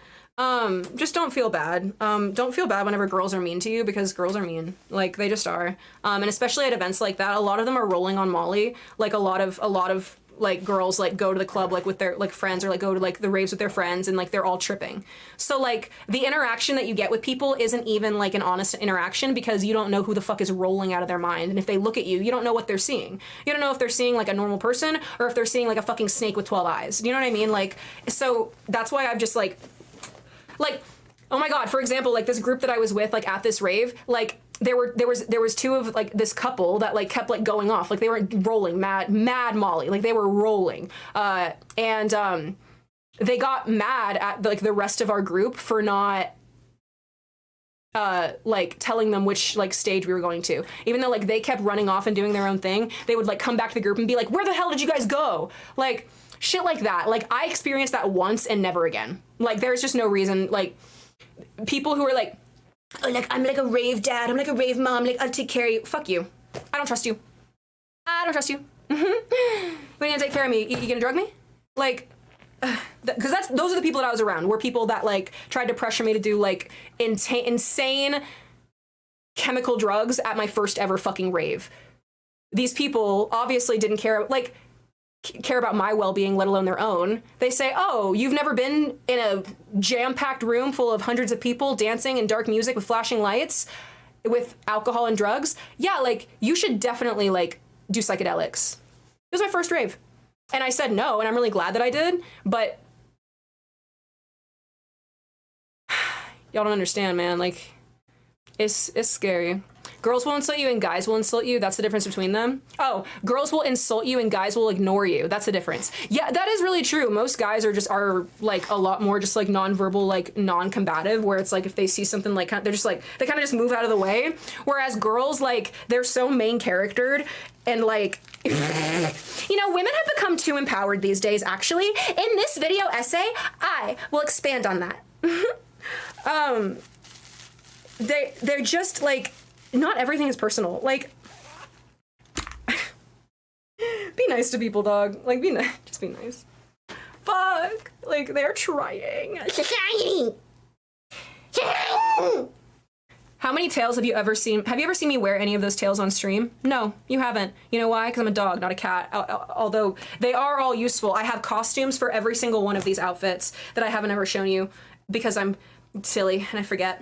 Just don't feel bad. Don't feel bad whenever girls are mean to you, because girls are mean. Like, they just are. And especially at events like that, a lot of them are rolling on Molly. Like, a lot of like girls like go to the club like with their like friends, or like go to like the raves with their friends, and like they're all tripping. So like the interaction that you get with people isn't even like an honest interaction, because you don't know who the fuck is rolling out of their mind. And if they look at you, you don't know what they're seeing. You don't know if they're seeing like a normal person or if they're seeing like a fucking snake with 12 eyes. You know what I mean? Like, so that's why I've just like, oh my God, for example, like this group that I was with like at this rave, like there was two of like this couple that like kept like going off, like they were rolling mad Molly, like they were rolling, and they got mad at like the rest of our group for not like telling them which like stage we were going to. Even though like they kept running off and doing their own thing, they would like come back to the group and be like, where the hell did you guys go? Like shit like that. Like I experienced that once and never again. Like there's just no reason. Like people who are like, oh, like I'm like a rave dad, I'm like a rave mom, like I'll take care of you. Fuck you. I don't trust you. I don't trust you. When are you gonna take care of me? You gonna drug me? Like, because those are the people that I was around, were people that like tried to pressure me to do like insane chemical drugs at my first ever fucking rave. These people obviously didn't care about my well-being, let alone their own. They say, oh, you've never been in a jam-packed room full of hundreds of people dancing in dark music with flashing lights with alcohol and drugs? Yeah, like, you should definitely, like, do psychedelics. It was my first rave. And I said no, and I'm really glad that I did, but y'all don't understand, man. Like, it's scary. Girls will insult you and guys will insult you. That's the difference between them. Oh, girls will insult you and guys will ignore you. That's the difference. Yeah, that is really true. Most guys are like a lot more just like nonverbal, like non-combative, where it's like if they see something like they're just like, they kind of just move out of the way. Whereas girls, like, they're so main charactered and like, you know, women have become too empowered these days, actually. In this video essay, I will expand on that. They're just like, not everything is personal. Like, be nice to people, dog. Like, be nice. Just be nice. Fuck. Like, they're trying. How many tails have you ever seen? Have you ever seen me wear any of those tails on stream? No, you haven't. You know why? Because I'm a dog, not a cat. Although they are all useful. I have costumes for every single one of these outfits that I haven't ever shown you because I'm silly and I forget.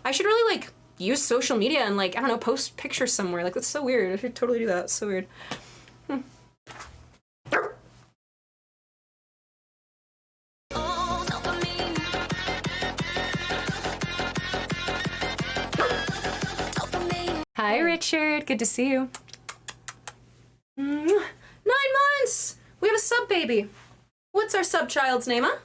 I should really, like, use social media and, like, I don't know, post pictures somewhere. Like, that's so weird. I should totally do that. It's so weird. Hi, Richard. Good to see you. 9 months! We have a sub baby. What's our sub child's name, huh?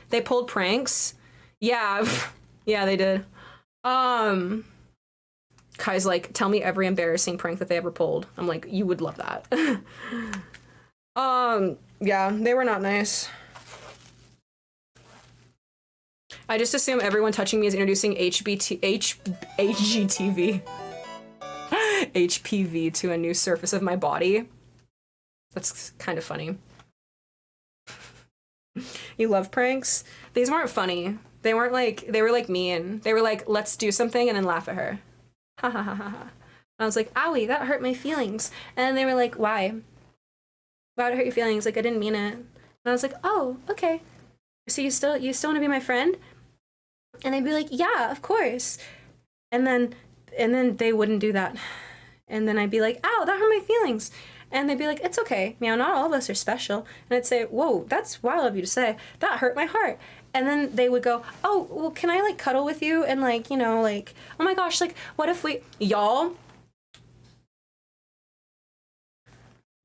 They pulled pranks. Yeah. Yeah, they did. Kai's like, tell me every embarrassing prank that they ever pulled. I'm like, you would love that. Yeah, they were not nice. I just assume everyone touching me is introducing HGTV. HPV to a new surface of my body. That's kind of funny. You love pranks? These weren't funny. They weren't like, they were like mean. They were like, let's do something and then laugh at her. Ha ha ha ha ha. I was like, owie, that hurt my feelings. And they were like, why? Why would it hurt your feelings? Like, I didn't mean it. And I was like, oh, okay. So you still want to be my friend? And they'd be like, yeah, of course. And then they wouldn't do that. And then I'd be like, ow, that hurt my feelings. And they'd be like, it's okay. Meow, not all of us are special. And I'd say, whoa, that's wild of you to say. That hurt my heart. And then they would go, oh, well, can I, like, cuddle with you? And, like, you know, like, oh my gosh, like, what if we... Y'all...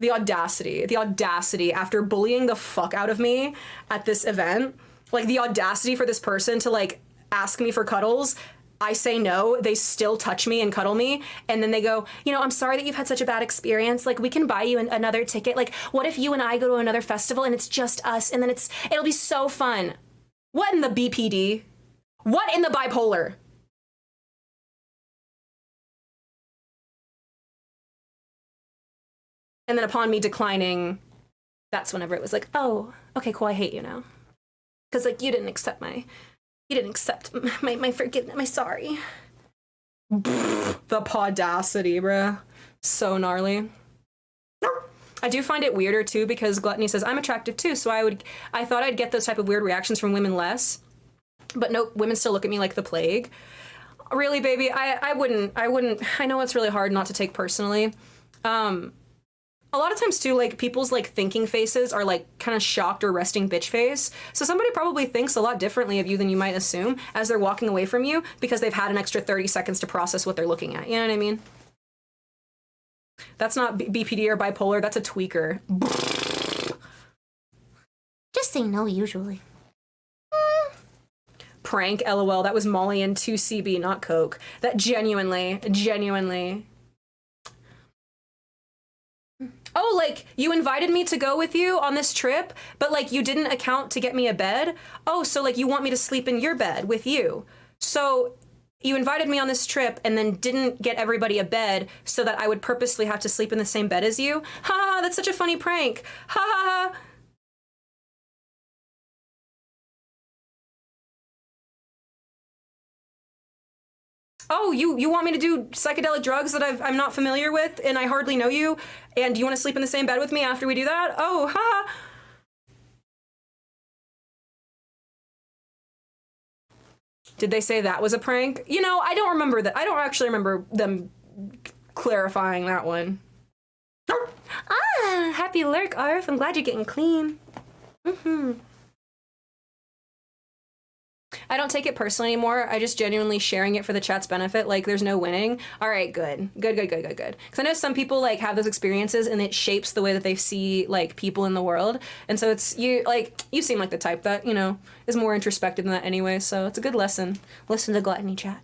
The audacity after bullying the fuck out of me at this event, like, the audacity for this person to, like, ask me for cuddles. I say no, they still touch me and cuddle me, and then they go, you know, I'm sorry that you've had such a bad experience, like, we can buy you another ticket, like, what if you and I go to another festival and it's just us, and then it'll be so fun. What in the BPD? What in the bipolar? And then upon me declining, that's whenever it was like, oh, okay, cool, I hate you now. Because, like, you didn't accept my forgiveness, my sorry. The audacity, bruh. So gnarly. I do find it weirder, too, because Gluttony says, I'm attractive, too, so I thought I'd get those type of weird reactions from women less. But nope, women still look at me like the plague. Really, baby, I wouldn't. I know it's really hard not to take personally. A lot of times too, like, people's like thinking faces are like kind of shocked or resting bitch face. So somebody probably thinks a lot differently of you than you might assume as they're walking away from you because they've had an extra 30 seconds to process what they're looking at. You know what I mean? That's not BPD or bipolar, that's a tweaker. Just say no usually. Prank, LOL, that was Molly and 2CB, not Coke. That genuinely. Oh, like, you invited me to go with you on this trip, but, like, you didn't account to get me a bed? Oh, so, like, you want me to sleep in your bed with you. So, you invited me on this trip and then didn't get everybody a bed so that I would purposely have to sleep in the same bed as you? Ha ha, that's such a funny prank. Ha ha ha. Oh, you want me to do psychedelic drugs that I'm not familiar with and I hardly know you, and you want to sleep in the same bed with me after we do that? Oh, haha. Did they say that was a prank? You know, I don't remember that. I don't actually remember them clarifying that one. Ah, happy lurk, Arf. I'm glad you're getting clean. I don't take it personally anymore. I just genuinely sharing it for the chat's benefit. Like, there's no winning. All right, good. Because I know some people, like, have those experiences and it shapes the way that they see, like, people in the world. And so it's, you seem like the type that, you know, is more introspective than that anyway. So it's a good lesson. Listen to Gluttony chat.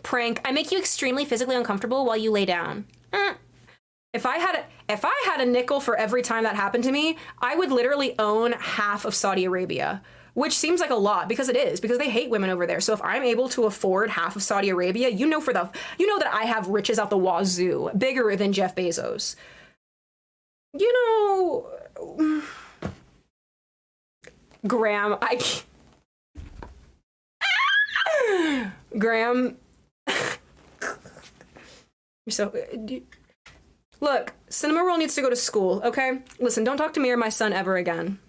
Prank. I make you extremely physically uncomfortable while you lay down. If I had a nickel for every time that happened to me, I would literally own half of Saudi Arabia, which seems like a lot because it is, because they hate women over there. So if I'm able to afford half of Saudi Arabia, you know that I have riches out the wazoo, bigger than Jeff Bezos. You know, Graham, Graham, you're so. Look, Cinema Roll needs to go to school, okay? Listen, don't talk to me or my son ever again.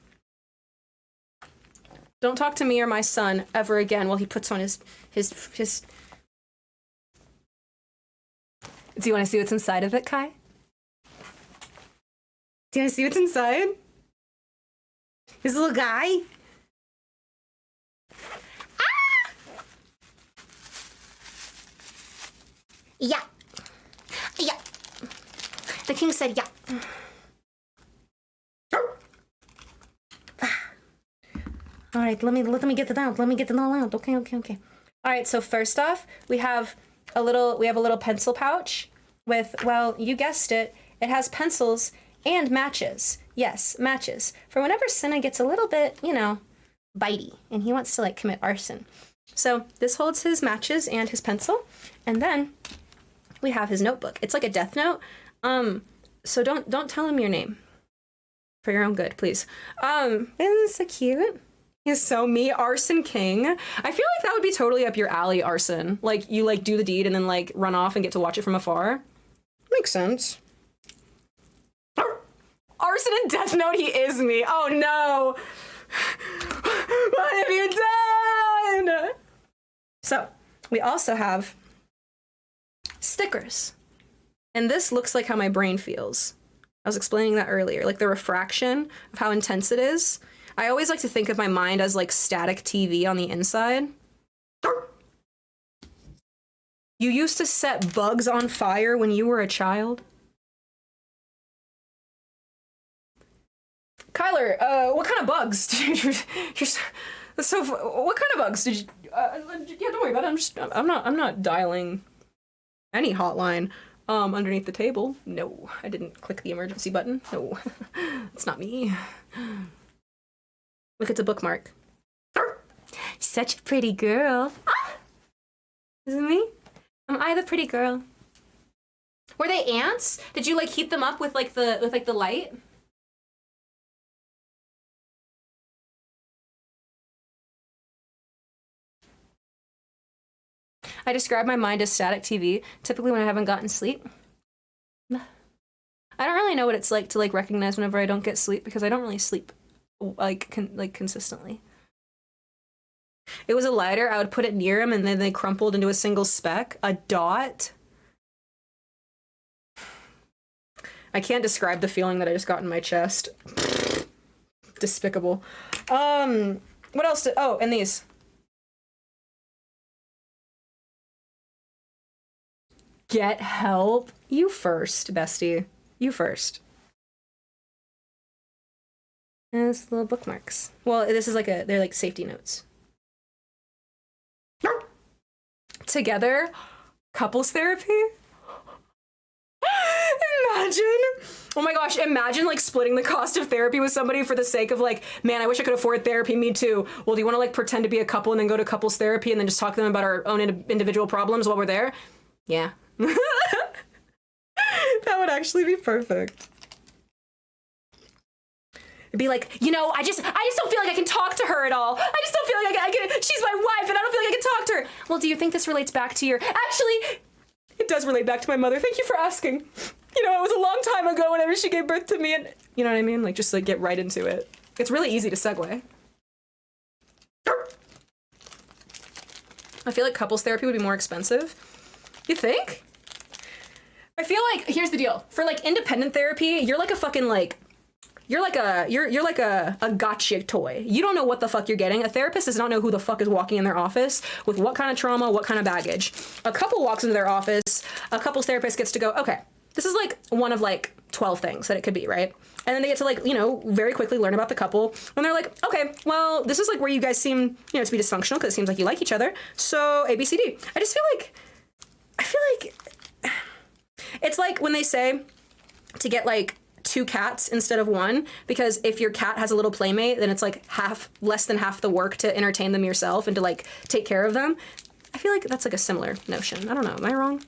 Don't talk to me or my son ever again while he puts on his... Do you want to see what's inside of it, Kai? Do you want to see what's inside? This little guy? Ah! Yeah. The king said, yeah. All right, let me get it out. Let me get it all out. Okay. All right, so first off, we have a little pencil pouch with, well, you guessed it. It has pencils and matches. Yes, matches. For whenever Cinna gets a little bit, you know, bitey and he wants to like commit arson. So this holds his matches and his pencil, and then we have his notebook. It's like a death note. So don't tell him your name. For your own good, please. Isn't so cute? He's so me, Arson King. I feel like that would be totally up your alley, Arson. Like, you like do the deed and then like run off and get to watch it from afar. Makes sense. Arson in Death Note, he is me. Oh no. What have you done? So, we also have stickers. And this looks like how my brain feels. I was explaining that earlier, like the refraction of how intense it is. I always like to think of my mind as like static TV on the inside. You used to set bugs on fire when you were a child? Kyler, what kind of bugs did you... So, what kind of bugs did you... yeah, don't worry about it. I'm not dialing any hotline. Underneath the table. No, I didn't click the emergency button. No, it's not me. Look, it's a bookmark. Such a pretty girl. Ah! Is it me? Am I the pretty girl? Were they ants? Did you like heat them up with like the light? I describe my mind as static TV, typically when I haven't gotten sleep. I don't really know what it's like to like recognize whenever I don't get sleep because I don't really sleep like consistently. It was a lighter. I would put it near him and then they crumpled into a single speck, a dot. I can't describe the feeling that I just got in my chest. Despicable. What else did, oh, and these. Get help. You first, bestie. You first. And it's little bookmarks. Well, this is like they're like safety notes. Together, couples therapy? Imagine. Oh my gosh, imagine like splitting the cost of therapy with somebody for the sake of like, man, I wish I could afford therapy, me too. Well, do you want to like pretend to be a couple and then go to couples therapy and then just talk to them about our own individual problems while we're there? Yeah. That would actually be perfect. It'd be like, you know, I just don't feel like I can talk to her at all. I just don't feel like I can, she's my wife and I don't feel like I can talk to her. Well, do you think this relates back to your, actually, it does relate back to my mother. Thank you for asking. You know, it was a long time ago whenever she gave birth to me and, you know what I mean? Like, just like get right into it. It's really easy to segue. I feel like couples therapy would be more expensive. You think? I feel like, here's the deal. For like independent therapy, you're like a fucking like, you're like a gotcha toy. You don't know what the fuck you're getting. A therapist does not know who the fuck is walking in their office with what kind of trauma, what kind of baggage. A couple walks into their office, a couple's therapist gets to go, okay, this is like one of like 12 things that it could be, right? And then they get to like, you know, very quickly learn about the couple. And they're like, okay, well, this is like where you guys seem, you know, to be dysfunctional because it seems like you like each other. So A, B, C, D. I feel like it's like when they say to get like 2 cats instead of 1, because if your cat has a little playmate, then it's like less than half the work to entertain them yourself and to like take care of them. I feel like that's like a similar notion. I don't know. Am I wrong?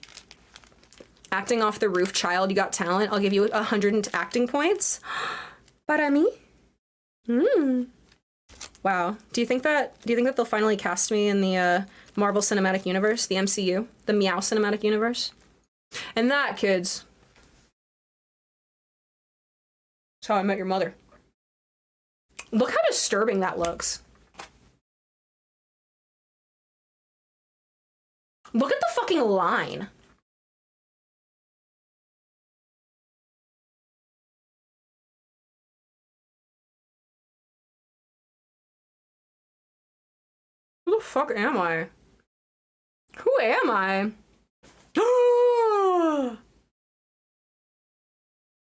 Acting off the roof, child, you got talent. I'll give you 100 acting points. Para mí? Wow. Do you think that they'll finally cast me in the Marvel Cinematic Universe, the MCU, the Meow Cinematic Universe? And that, kids, that's how I met your mother. Look how disturbing that looks. Look at the fucking line. Who the fuck am I? Who am I?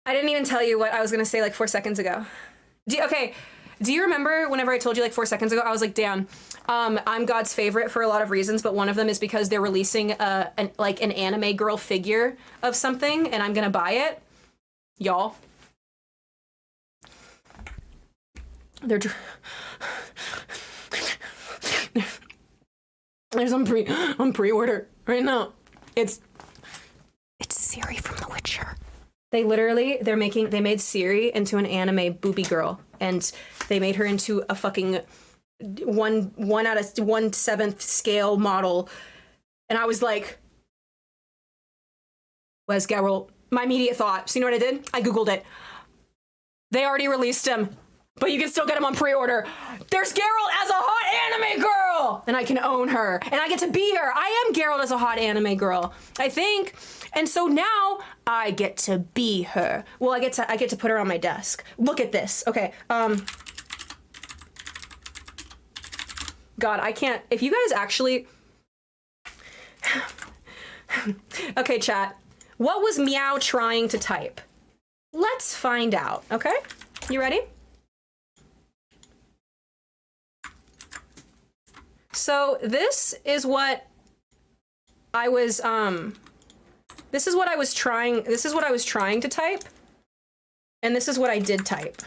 I didn't even tell you what I was gonna say like 4 seconds ago. Do you remember whenever I told you like 4 seconds ago, I was like, damn, I'm God's favorite for a lot of reasons, but one of them is because they're releasing an anime girl figure of something and I'm gonna buy it. Y'all. There's on pre-order right now. It's Siri from The Witcher. They made Siri into an anime booby girl, and they made her into a fucking 1 out of 1/7 scale model. And I was like, where's Geralt? My immediate thought. So you know what I did? I Googled it. They already released him, but you can still get him on pre-order. There's Geralt as a hot anime girl! And I can own her, and I get to be her. I am Geralt as a hot anime girl, I think. And so now I get to be her. Well, I get to put her on my desk. Look at this. Okay. God, I can't. If you guys actually. Okay, chat. What was Meow trying to type? Let's find out. Okay? You ready? So this is what I was this is what I was trying to type, and this is what I did type.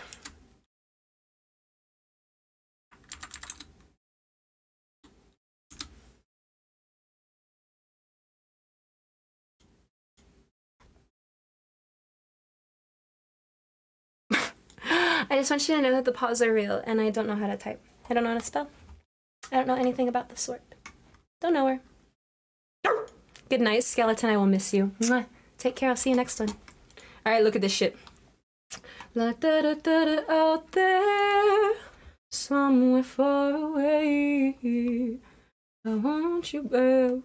I just want you to know that the paws are real, and I don't know how to type. I don't know how to spell. I don't know anything about the sort. Don't know her. Good night, skeleton. I will miss you. Mwah. Take care. I'll see you next one. All right, look at this shit. Like da-da-da-da out there, somewhere far away. I want you back.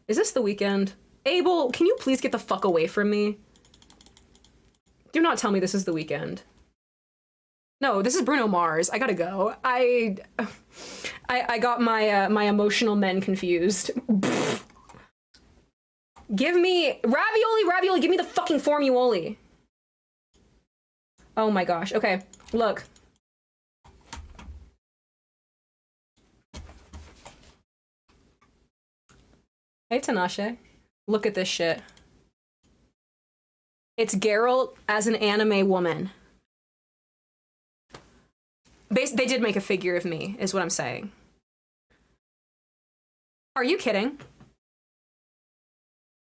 Is this The Weeknd? Abel, can you please get the fuck away from me? Do not tell me this is The Weeknd. No, this is Bruno Mars. I gotta go. I got my my emotional men confused. Give me ravioli, give me the fucking formuoli. Oh my gosh. Okay, look. Hey, Tinashe. Look at this shit. It's Geralt as an anime woman. They did make a figure of me, is what I'm saying. Are you kidding?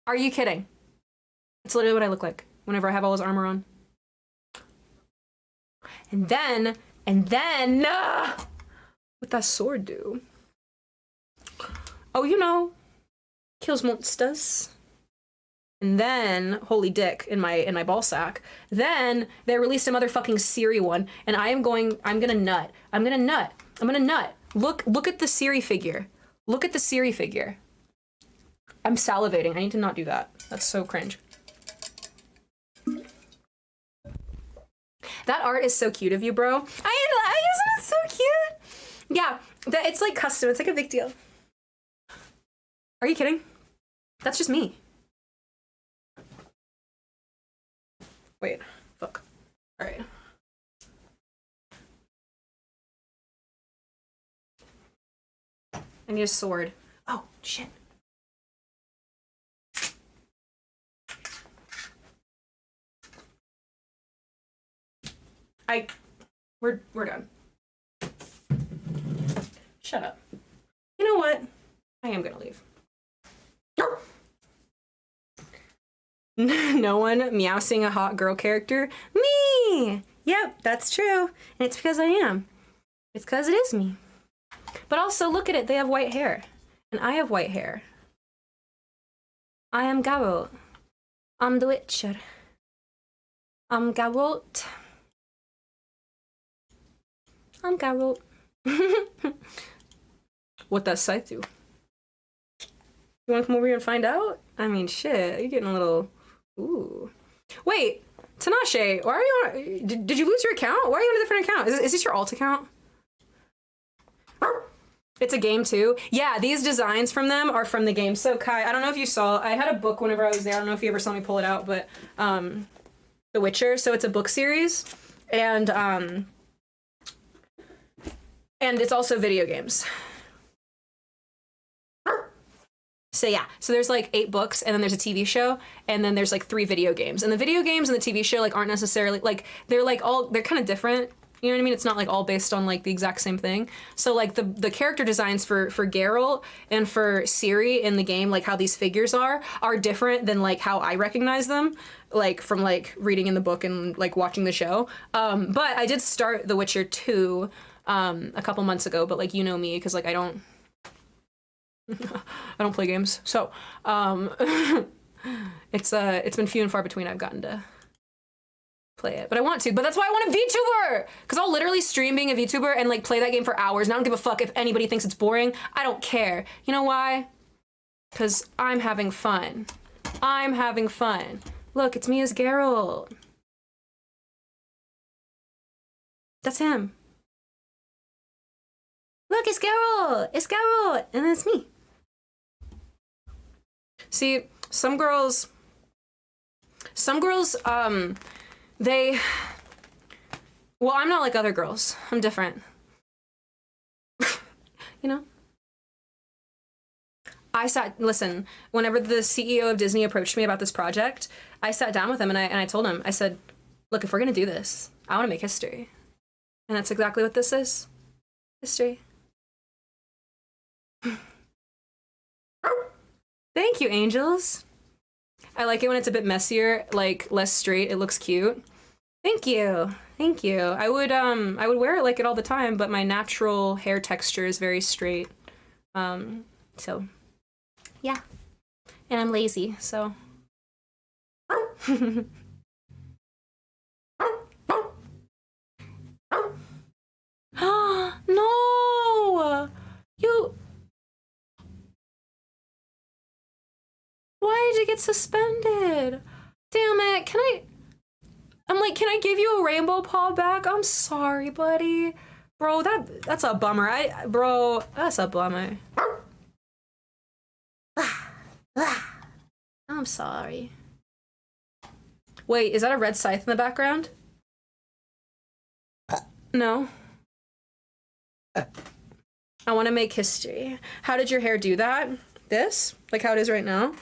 Are you kidding? That's literally what I look like whenever I have all his armor on. And then, what that sword do? Oh, you know, kills monsters. And then, holy dick, in my ball sack. Then they released a motherfucking Siri one, and I'm gonna nut. I'm gonna nut. Look at the Siri figure. Look at the Siri figure. I'm salivating. I need to not do that. That's so cringe. That art is so cute of you, bro. Isn't it so cute? Yeah, it's like custom. It's like a big deal. Are you kidding? That's just me. Wait, fuck. All right. I need a sword. Oh, shit. We're done. Shut up. You know what? I am gonna leave. No one meowsing a hot girl character. Me! Yep, that's true. And it's because I am. It's because it is me. But also, look at it. They have white hair. And I have white hair. I am Geralt. I'm the Witcher. I'm Geralt. I'm Geralt. What does Scythe do? You want to come over here and find out? I mean, shit. You're getting a little... Ooh. Wait, Tinashe, why are you on... Did you lose your account? Why are you on a different account? Is this your alt account? It's a game too. Yeah, these designs from them are from the game. So Kai, I don't know if you saw, I had a book whenever I was there. I don't know if you ever saw me pull it out, but The Witcher. So it's a book series, and it's also video games. So yeah, so there's like 8 books, and then there's a TV show, and then there's like 3 video games. And the video games and the TV show like aren't necessarily like they're kind of different. You know what I mean? It's not like all based on like the exact same thing. So like the character designs for Geralt and for Ciri in the game, like how these figures are different than like how I recognize them, like from like reading in the book and like watching the show. But I did start The Witcher 2 a couple months ago, but like you know me, because like I don't play games. So it's been few and far between I've gotten to play it, but I want to. But that's why I want a VTuber, because I'll literally stream being a VTuber and like play that game for hours, and I don't give a fuck if anybody thinks it's boring. I don't care. You know why? Because I'm having fun. I'm having fun. Look, it's me as Geralt. That's him. Look, it's Geralt. It's Geralt, and it's me. See, some girls, well, I'm not like other girls. I'm different. You know? Listen, whenever the CEO of Disney approached me about this project, I sat down with him and I told him, I said, look, if we're gonna do this, I wanna make history. And that's exactly what this is. History. Thank you, angels. I like it when it's a bit messier, like less straight. It looks cute. Thank you. Thank you. I would wear it like it all the time, but my natural hair texture is very straight. So yeah. And I'm lazy, so no! You... Why did you get suspended? Damn it, I'm like, can I give you a rainbow paw back? I'm sorry, buddy. Bro, that's a bummer. Bro, that's a bummer. I'm sorry. Wait, is that a red scythe in the background? No. I want to make history. How did your hair do that? This? Like how it is right now?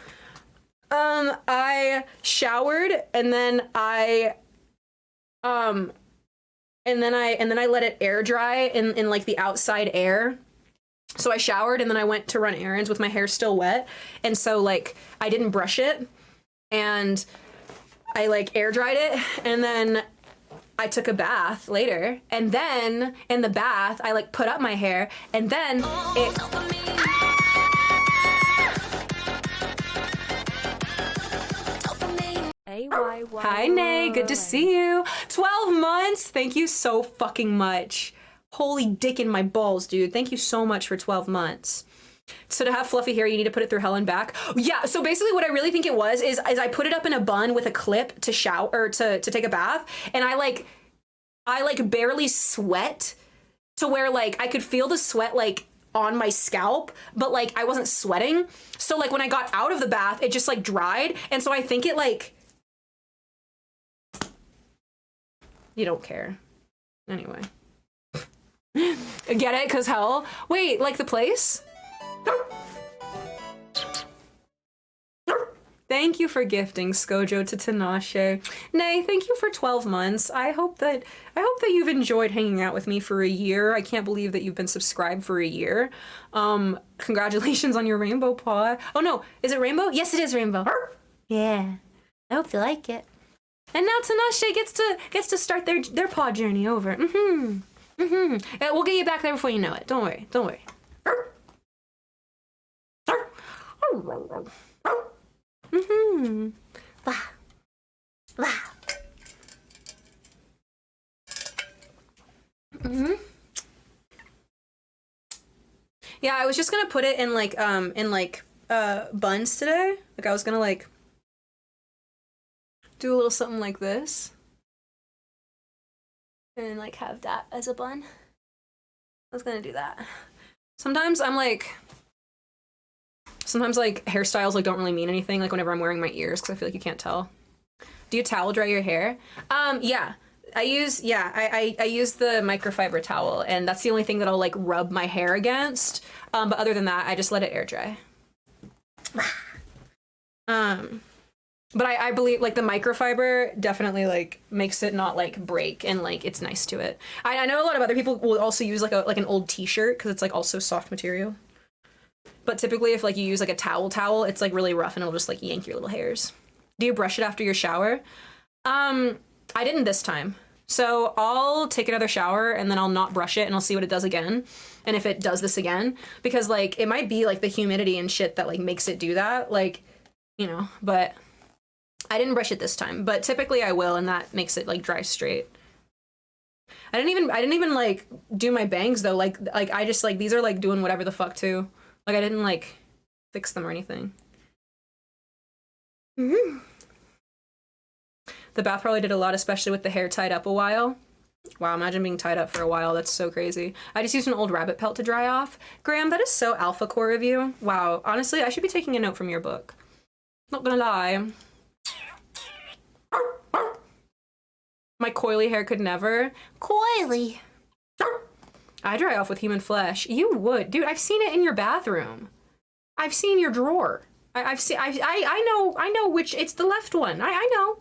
I showered and then I let it air dry in like the outside air. So I showered and then I went to run errands with my hair still wet. And so like I didn't brush it and I like air dried it and then I took a bath later. And then in the bath, I like put up my hair and then it... Hi, Nay. Good to see you. 12 months. Thank you so fucking much. Holy dick in my balls, dude. Thank you so much for 12 months. So to have fluffy hair, you need to put it through hell and back. Yeah, so basically what I really think it was is I put it up in a bun with a clip to shower or to take a bath, and I barely sweat to where like I could feel the sweat like on my scalp, but like I wasn't sweating. So like when I got out of the bath, it just like dried, and so I think it like... You don't care. Anyway. Get it? 'Cause hell. Wait, like the place? Thank you for gifting Skojo to Tinashe. Nay, thank you for 12 months. I hope that you've enjoyed hanging out with me for a year. I can't believe that you've been subscribed for a year. Congratulations on your rainbow paw. Oh no, is it rainbow? Yes, it is rainbow. Yeah. I hope you like it. And now Tinashe gets to start their paw journey over. We'll get you back there before you know it. Don't worry. Don't worry. Yeah, I was just gonna put it in buns today. Like I was gonna like do a little something like this. And like have that as a bun. I was gonna do that. Sometimes hairstyles like don't really mean anything, like whenever I'm wearing my ears, because I feel like you can't tell. Do you towel dry your hair? Yeah. I use the microfiber towel, and that's the only thing that I'll like rub my hair against. But other than that, I just let it air dry. But I believe like the microfiber definitely like makes it not like break, and like it's nice to it. I know a lot of other people will also use like an old t-shirt because it's like also soft material. But typically if like you use like a towel, it's like really rough and it'll just like yank your little hairs. Do you brush it after your shower? I didn't this time. So I'll take another shower and then I'll not brush it and I'll see what it does again. And if it does this again, because like it might be like the humidity and shit that like makes it do that, like, you know, but I didn't brush it this time, but typically I will, and that makes it like dry straight. I didn't even like do my bangs though. Like I just like, these are like doing whatever the fuck too. Like I didn't like fix them or anything. The bath probably did a lot, especially with the hair tied up a while. Wow, imagine being tied up for a while. That's so crazy. I just used an old rabbit pelt to dry off. Graham, that is so alpha core of you. Wow, honestly, I should be taking a note from your book. Not gonna lie. My coily hair could never. Coily. I dry off with human flesh. You would. Dude, I've seen it in your bathroom. I've seen your drawer. I know which, it's the left one. I know.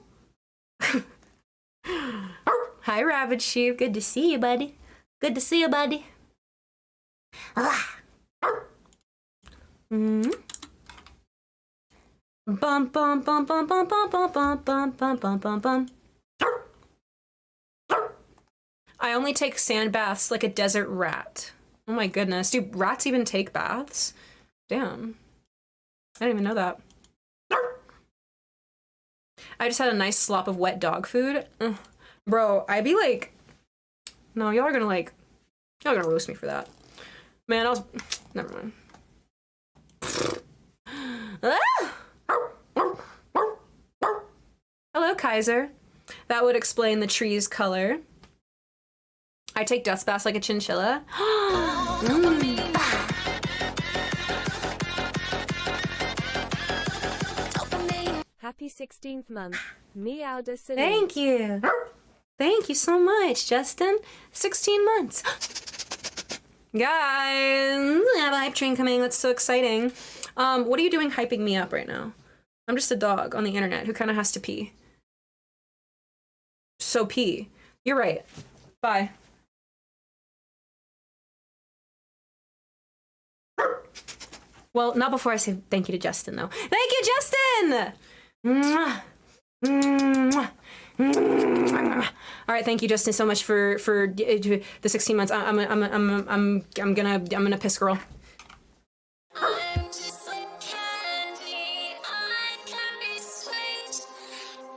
Hi, Rabbit Sheep. Good to see you, buddy. Good to see you, buddy. Bum bum bum bum bum bum bum bum bum bum bum bum bum. I only take sand baths like a desert rat. Oh my goodness. Do rats even take baths? Damn. I didn't even know that. I just had a nice slop of wet dog food. Ugh. Bro, I'd be like, no, y'all are gonna roast me for that. Man, never mind. Ah! Hello, Kaiser. That would explain the tree's color. I take dust baths like a chinchilla. Happy 16th month. MEOWDALYN'S. Thank you. Thank you so much, Justin. 16 months. Guys, I have a hype train coming. That's so exciting. What are you doing hyping me up right now? I'm just a dog on the internet who kind of has to pee. So pee. You're right. Bye. Well, not before I say thank you to Justin, though. Thank you, Justin! Mwah. Mwah. Mwah. All right, thank you, Justin, so much for the 16 months. I'm gonna piss girl. I'm just like candy, I can be sweet.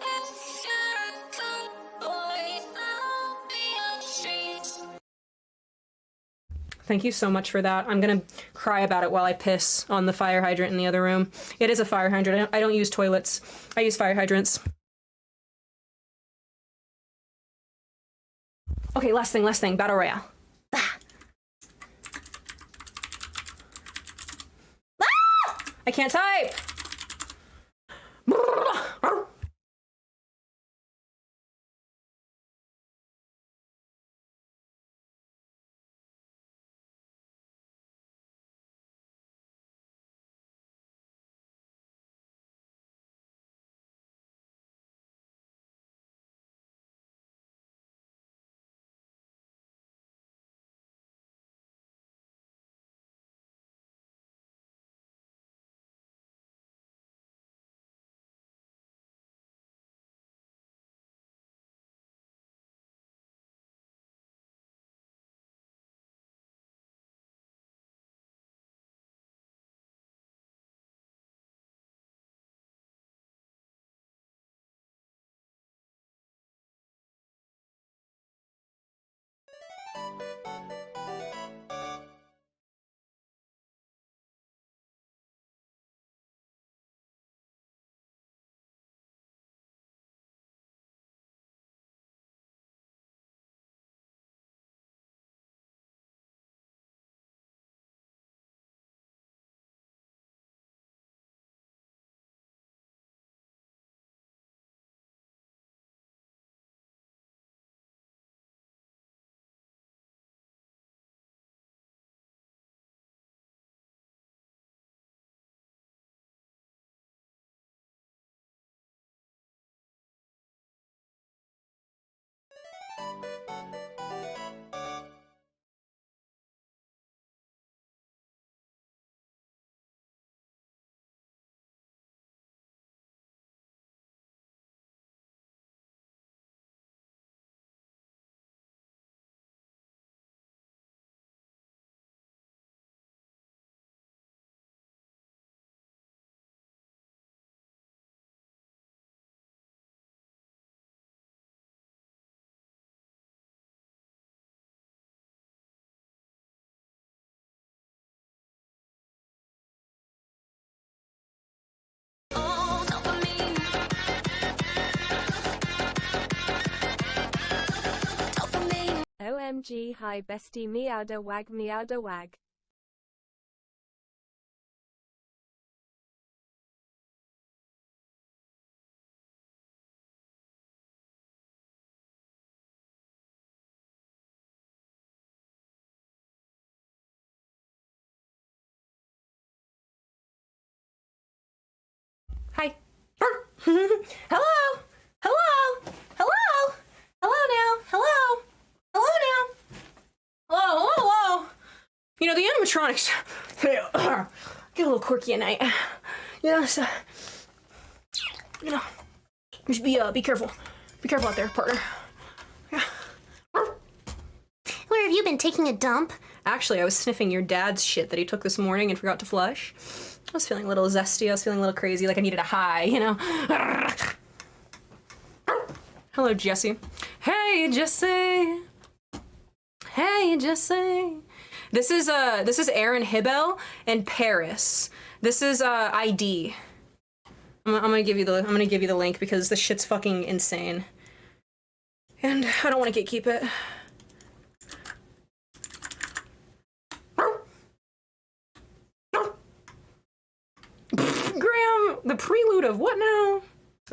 If you're a good boy, I'll be a treat. Thank you so much for that. I'm gonna cry about it while I piss on the fire hydrant in the other room. It is a fire hydrant. I don't use toilets. I use fire hydrants. Okay, last thing. Battle Royale. Ah! Ah! I can't type. Oh, dopamine. Dopamine. OMG, hi bestie, meowda wag, meowda wag. Hi. Hello. Hello. Hello. Hello now. Hello. Hello now. Hello. Hello. You know, the animatronics get a little quirky at night. You know, so You know, just be careful. Be careful out there, partner. Yeah. Where have you been taking a dump? Actually, I was sniffing your dad's shit that he took this morning and forgot to flush. I was feeling a little zesty. I was feeling a little crazy, like I needed a high, you know? Hello, Jesse. Hey, Jesse. Hey, Jesse. This is Aaron Hibel and Paris. This is ID. I'm gonna give you the link because this shit's fucking insane. And I don't want to gatekeep it. Graham, the prelude of what now?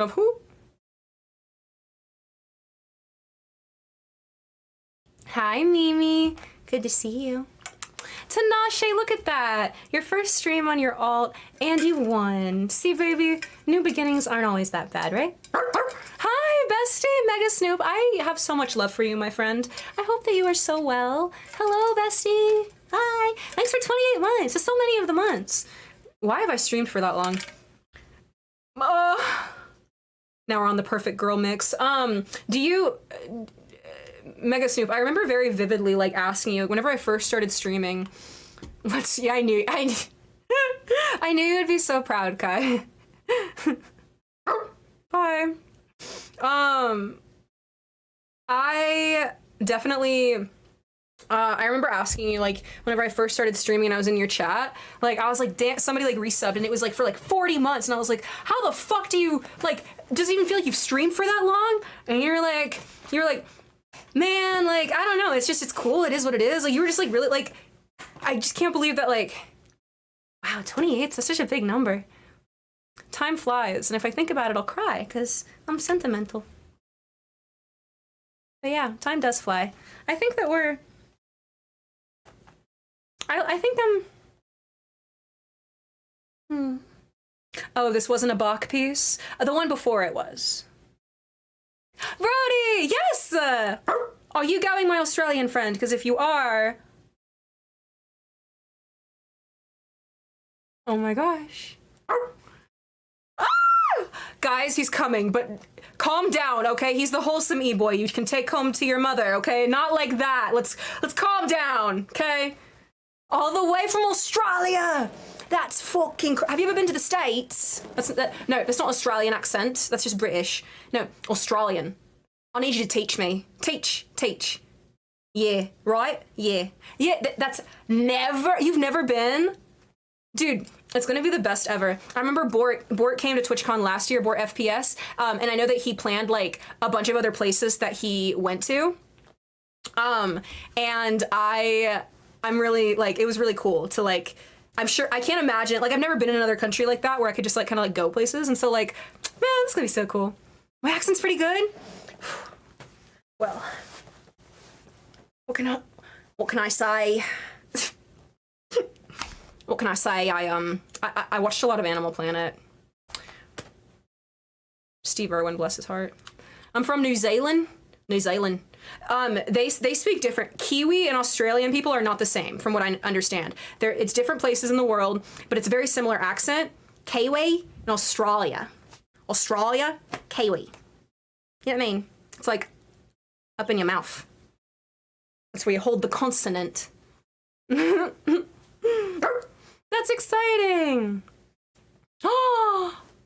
Of who? Hi, Mimi. Good to see you. Tinashe, look at that. Your first stream on your alt, and you won. See, baby, new beginnings aren't always that bad, right? Hi, bestie, Mega Snoop. I have so much love for you, my friend. I hope that you are so well. Hello, bestie. Hi. Thanks for 28 months. There's so many of the months. Why have I streamed for that long? Now we're on the perfect girl mix. Do you... Mega Snoop, I remember very vividly, like, asking you, whenever I first started streaming, I knew you would be so proud, Kai. Bye. I definitely... I remember asking you, like, whenever I first started streaming and I was in your chat, like, I was like, damn, somebody, like, resubbed, and it was, like, for, like, 40 months, and I was like, how the fuck do you, like, does it even feel like you've streamed for that long? And you're like, man, like, I don't know, it's cool, it is what it is. Like, you were just, like, really, like, I just can't believe that, like, wow, 28, that's such a big number. Time flies, and if I think about it, I'll cry, because I'm sentimental. But yeah, time does fly. I think that we're... I think I'm... Oh, this wasn't a Bach piece? The one before it was. Brody! Yes! Are you going, my Australian friend? Because if you are... Oh my gosh. Ah! Guys, he's coming, but calm down, okay? He's the wholesome e-boy. You can take home to your mother, okay? Not like that. Let's calm down, okay? All the way from Australia! That's fucking... Have you ever been to the States? No, that's not Australian accent. That's just British. No, Australian. I need you to teach me. Teach. Yeah, right? Yeah. Yeah, that's never... You've never been? Dude, it's gonna be the best ever. I remember Bort came to TwitchCon last year, Bort FPS, and I know that he planned, like, a bunch of other places that he went to. And I'm really, like, it was really cool to, like, I'm sure, I can't imagine, like, I've never been in another country like that where I could just, like, kind of, like, go places. And so, like, man, this is gonna be so cool. My accent's pretty good. Well, what can I say? What can I say? I watched a lot of Animal Planet. Steve Irwin, bless his heart. I'm from New Zealand. They speak different. Kiwi and Australian people are not the same, from what I understand. It's different places in the world, but it's a very similar accent. Kiwi and Australia. Kiwi. You know what I mean? It's like up in your mouth. That's where you hold the consonant. That's exciting.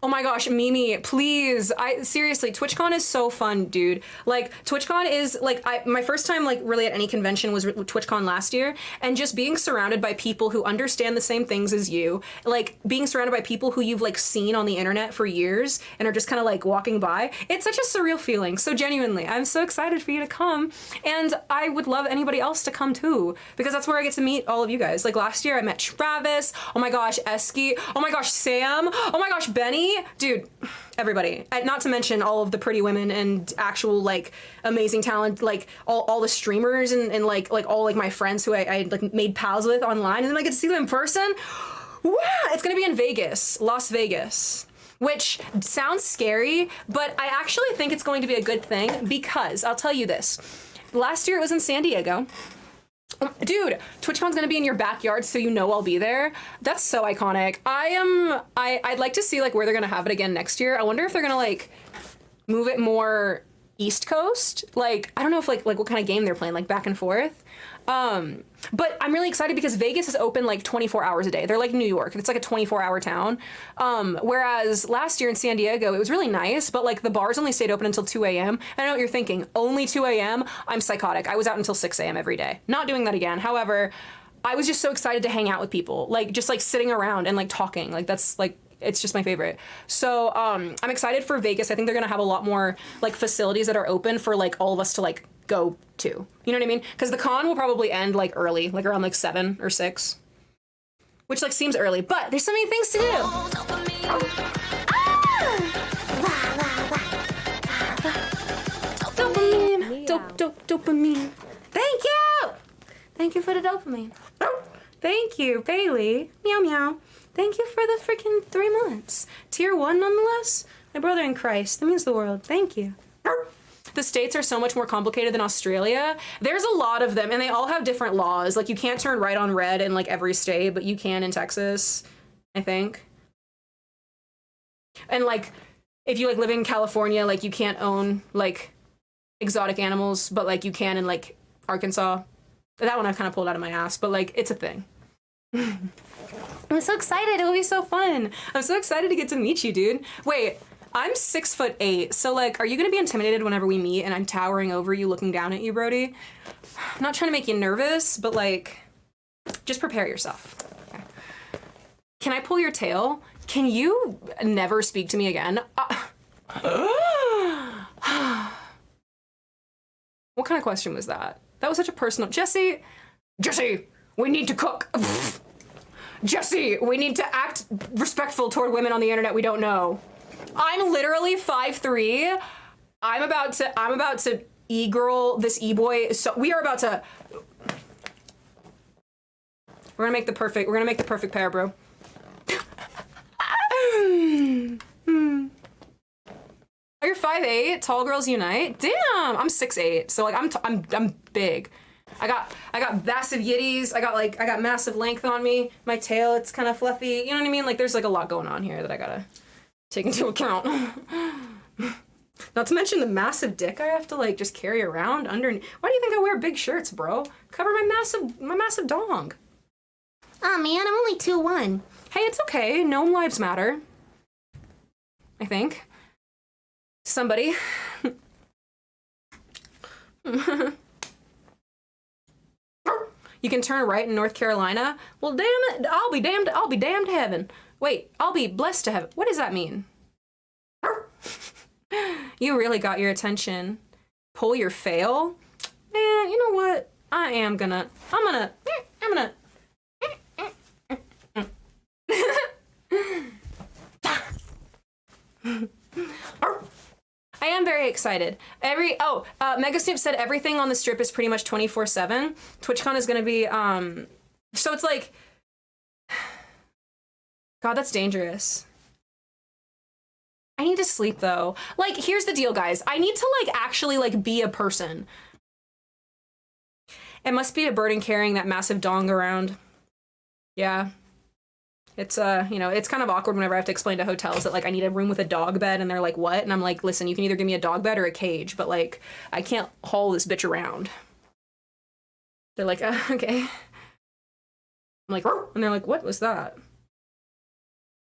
Oh my gosh, Mimi, please. Seriously, TwitchCon is so fun, dude. Like, TwitchCon is, like, my first time, like, really at any convention was TwitchCon last year, and just being surrounded by people who understand the same things as you, like, being surrounded by people who you've, like, seen on the internet for years and are just kind of, like, walking by, it's such a surreal feeling. So genuinely, I'm so excited for you to come, and I would love anybody else to come too, because that's where I get to meet all of you guys. Like, last year I met Travis, oh my gosh, Eski, oh my gosh, Sam, oh my gosh, Benny. Dude, everybody. Not to mention all of the pretty women and actual, like, amazing talent, like, all the streamers and like all, like, my friends who I like, made pals with online, and then I get to see them in person. Wow! It's gonna be in Vegas, Las Vegas. Which sounds scary, but I actually think it's going to be a good thing, because I'll tell you this. Last year it was in San Diego. Dude, TwitchCon's gonna be in your backyard, so you know I'll be there. That's so iconic. I'd like to see like where they're gonna have it again next year. I wonder if they're gonna like move it more East Coast. Like, I don't know if like what kind of game they're playing, like back and forth. But I'm really excited because Vegas is open like 24 hours a day. They're like New York. It's like a 24-hour town. Whereas last year in San Diego, it was really nice, but like the bars only stayed open until 2 a.m. I know what you're thinking. Only 2 a.m.? I'm psychotic. I was out until 6 a.m. every day. Not doing that again. However, I was just so excited to hang out with people. Like just like sitting around and like talking. Like that's like, it's just my favorite. So I'm excited for Vegas. I think they're gonna have a lot more like facilities that are open for like all of us to like go to. You know what I mean? Because the con will probably end like early, like around like 7 or 6, which like seems early, but there's so many things to do. Dopamine, dopamine. Thank you for the dopamine. Thank you, Bailey. Meow meow. Thank you for the freaking 3 months. Tier 1 nonetheless. My brother in Christ. That means the world. Thank you. The states are so much more complicated than Australia. There's a lot of them, and they all have different laws. Like, you can't turn right on red in, like, every state, but you can in Texas, I think. And, like, if you, like, live in California, like, you can't own, like, exotic animals, but, like, you can in, like, Arkansas. That one I kind of pulled out of my ass, but, like, it's a thing. I'm so excited. It'll be so fun. I'm so excited to get to meet you, dude. Wait. I'm 6'8", so like, are you gonna be intimidated whenever we meet and I'm towering over you looking down at you, Brody? I'm not trying to make you nervous, but like, just prepare yourself. Okay. Can I pull your tail? Can you never speak to me again? What kind of question was that? That was such a personal... Jesse, we need to cook. Jesse, we need to act respectful toward women on the internet we don't know. I'm literally 5'3". I'm about to e-girl this e-boy. So we are about to. We're gonna make the perfect pair, bro. Oh, you're 5'8". Tall girls unite. Damn, I'm 6'8". So like I'm big. I got massive yitties. I got massive length on me. My tail, it's kind of fluffy. You know what I mean? Like there's like a lot going on here that I gotta take into account. Not to mention the massive dick I have to like just carry around underneath. Why do you think I wear big shirts, bro? Cover my massive dong. Oh man, I'm only 2'1". Hey, it's okay. Gnome lives matter. I think. Somebody. You can turn right in North Carolina? Well, damn it. I'll be damned to heaven. Wait, I'll be blessed to heaven. What does that mean? You really got your attention. Pull your fail? Man, you know what? I'm gonna I am very excited. Mega Snoop said everything on the strip is pretty much 24/7. TwitchCon is gonna be, so it's like, God, that's dangerous. I need to sleep though. Like, here's the deal, guys. I need to like actually like be a person. It must be a burden carrying that massive dong around. Yeah. It's, it's kind of awkward whenever I have to explain to hotels that, like, I need a room with a dog bed, and they're like, what? And I'm like, listen, you can either give me a dog bed or a cage, but, like, I can't haul this bitch around. They're like, okay. I'm like, and they're like, what was that?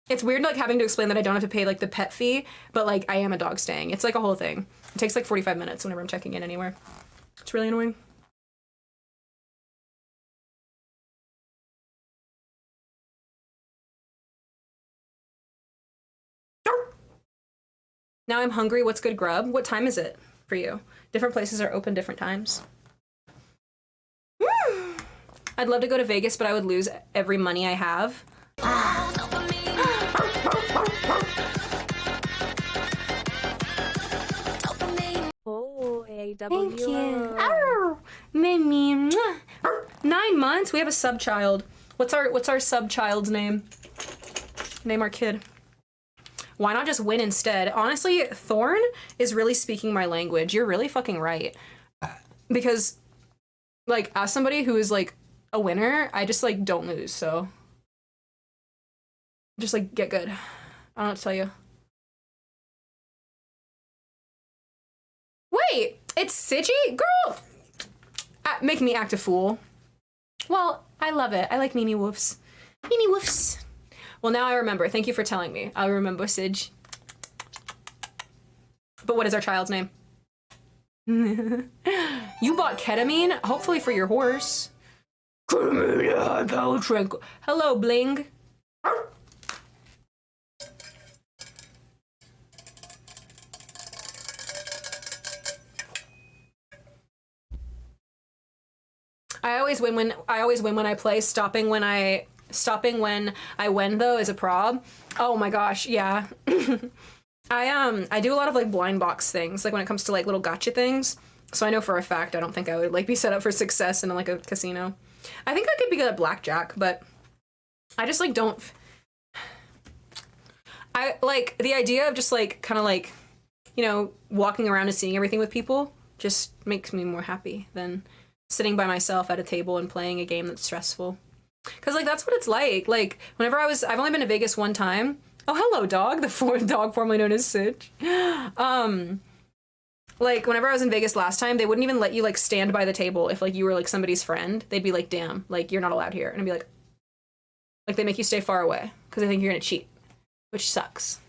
It's weird, like, having to explain that I don't have to pay, like, the pet fee, but, like, I am a dog staying. It's, like, a whole thing. It takes, like, 45 minutes whenever I'm checking in anywhere. It's really annoying. Now I'm hungry. What's good grub? What time is it for you? Different places are open different times. I'd love to go to Vegas, but I would lose every money I have. Oh, Thank you. Ow. Mimi. 9 months. We have a sub-child. What's our sub-child's name? Name our kid. Why not just win instead? Honestly, Thorn is really speaking my language. You're really fucking right. Because like, as somebody who is, like, a winner, I just, like, don't lose, so. Just, like, get good. I don't know what to tell you. Wait, it's Siggy? Girl! Make me act a fool. Well, I love it. I like Mimi Woofs. Mimi Woofs. Well, now I remember. Thank you for telling me. I'll remember, Sige. But what is our child's name? You bought ketamine? Hopefully for your horse. Hello, Bling. I always win when I play. Stopping when I win though is a prob. Oh my gosh, yeah. I do a lot of like blind box things, like when it comes to like little gotcha things. So I know for a fact I don't think I would like be set up for success in like a casino. I think I could be good at blackjack, but I just like don't. I like the idea of just like kind of like, you know, walking around and seeing everything with people just makes me more happy than sitting by myself at a table and playing a game that's stressful. Cause like that's what it's like. Like whenever I've only been to Vegas one time. Oh, hello, dog. The dog formerly known as Sige. Like whenever I was in Vegas last time, they wouldn't even let you like stand by the table if like you were like somebody's friend. They'd be like, "Damn, like you're not allowed here," and I'd be like they make you stay far away because they think you're gonna cheat, which sucks.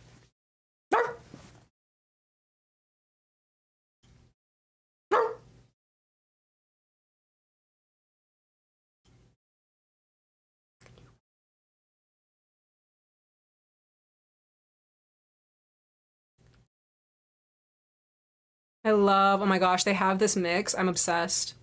I love, oh my gosh, they have this mix. I'm obsessed.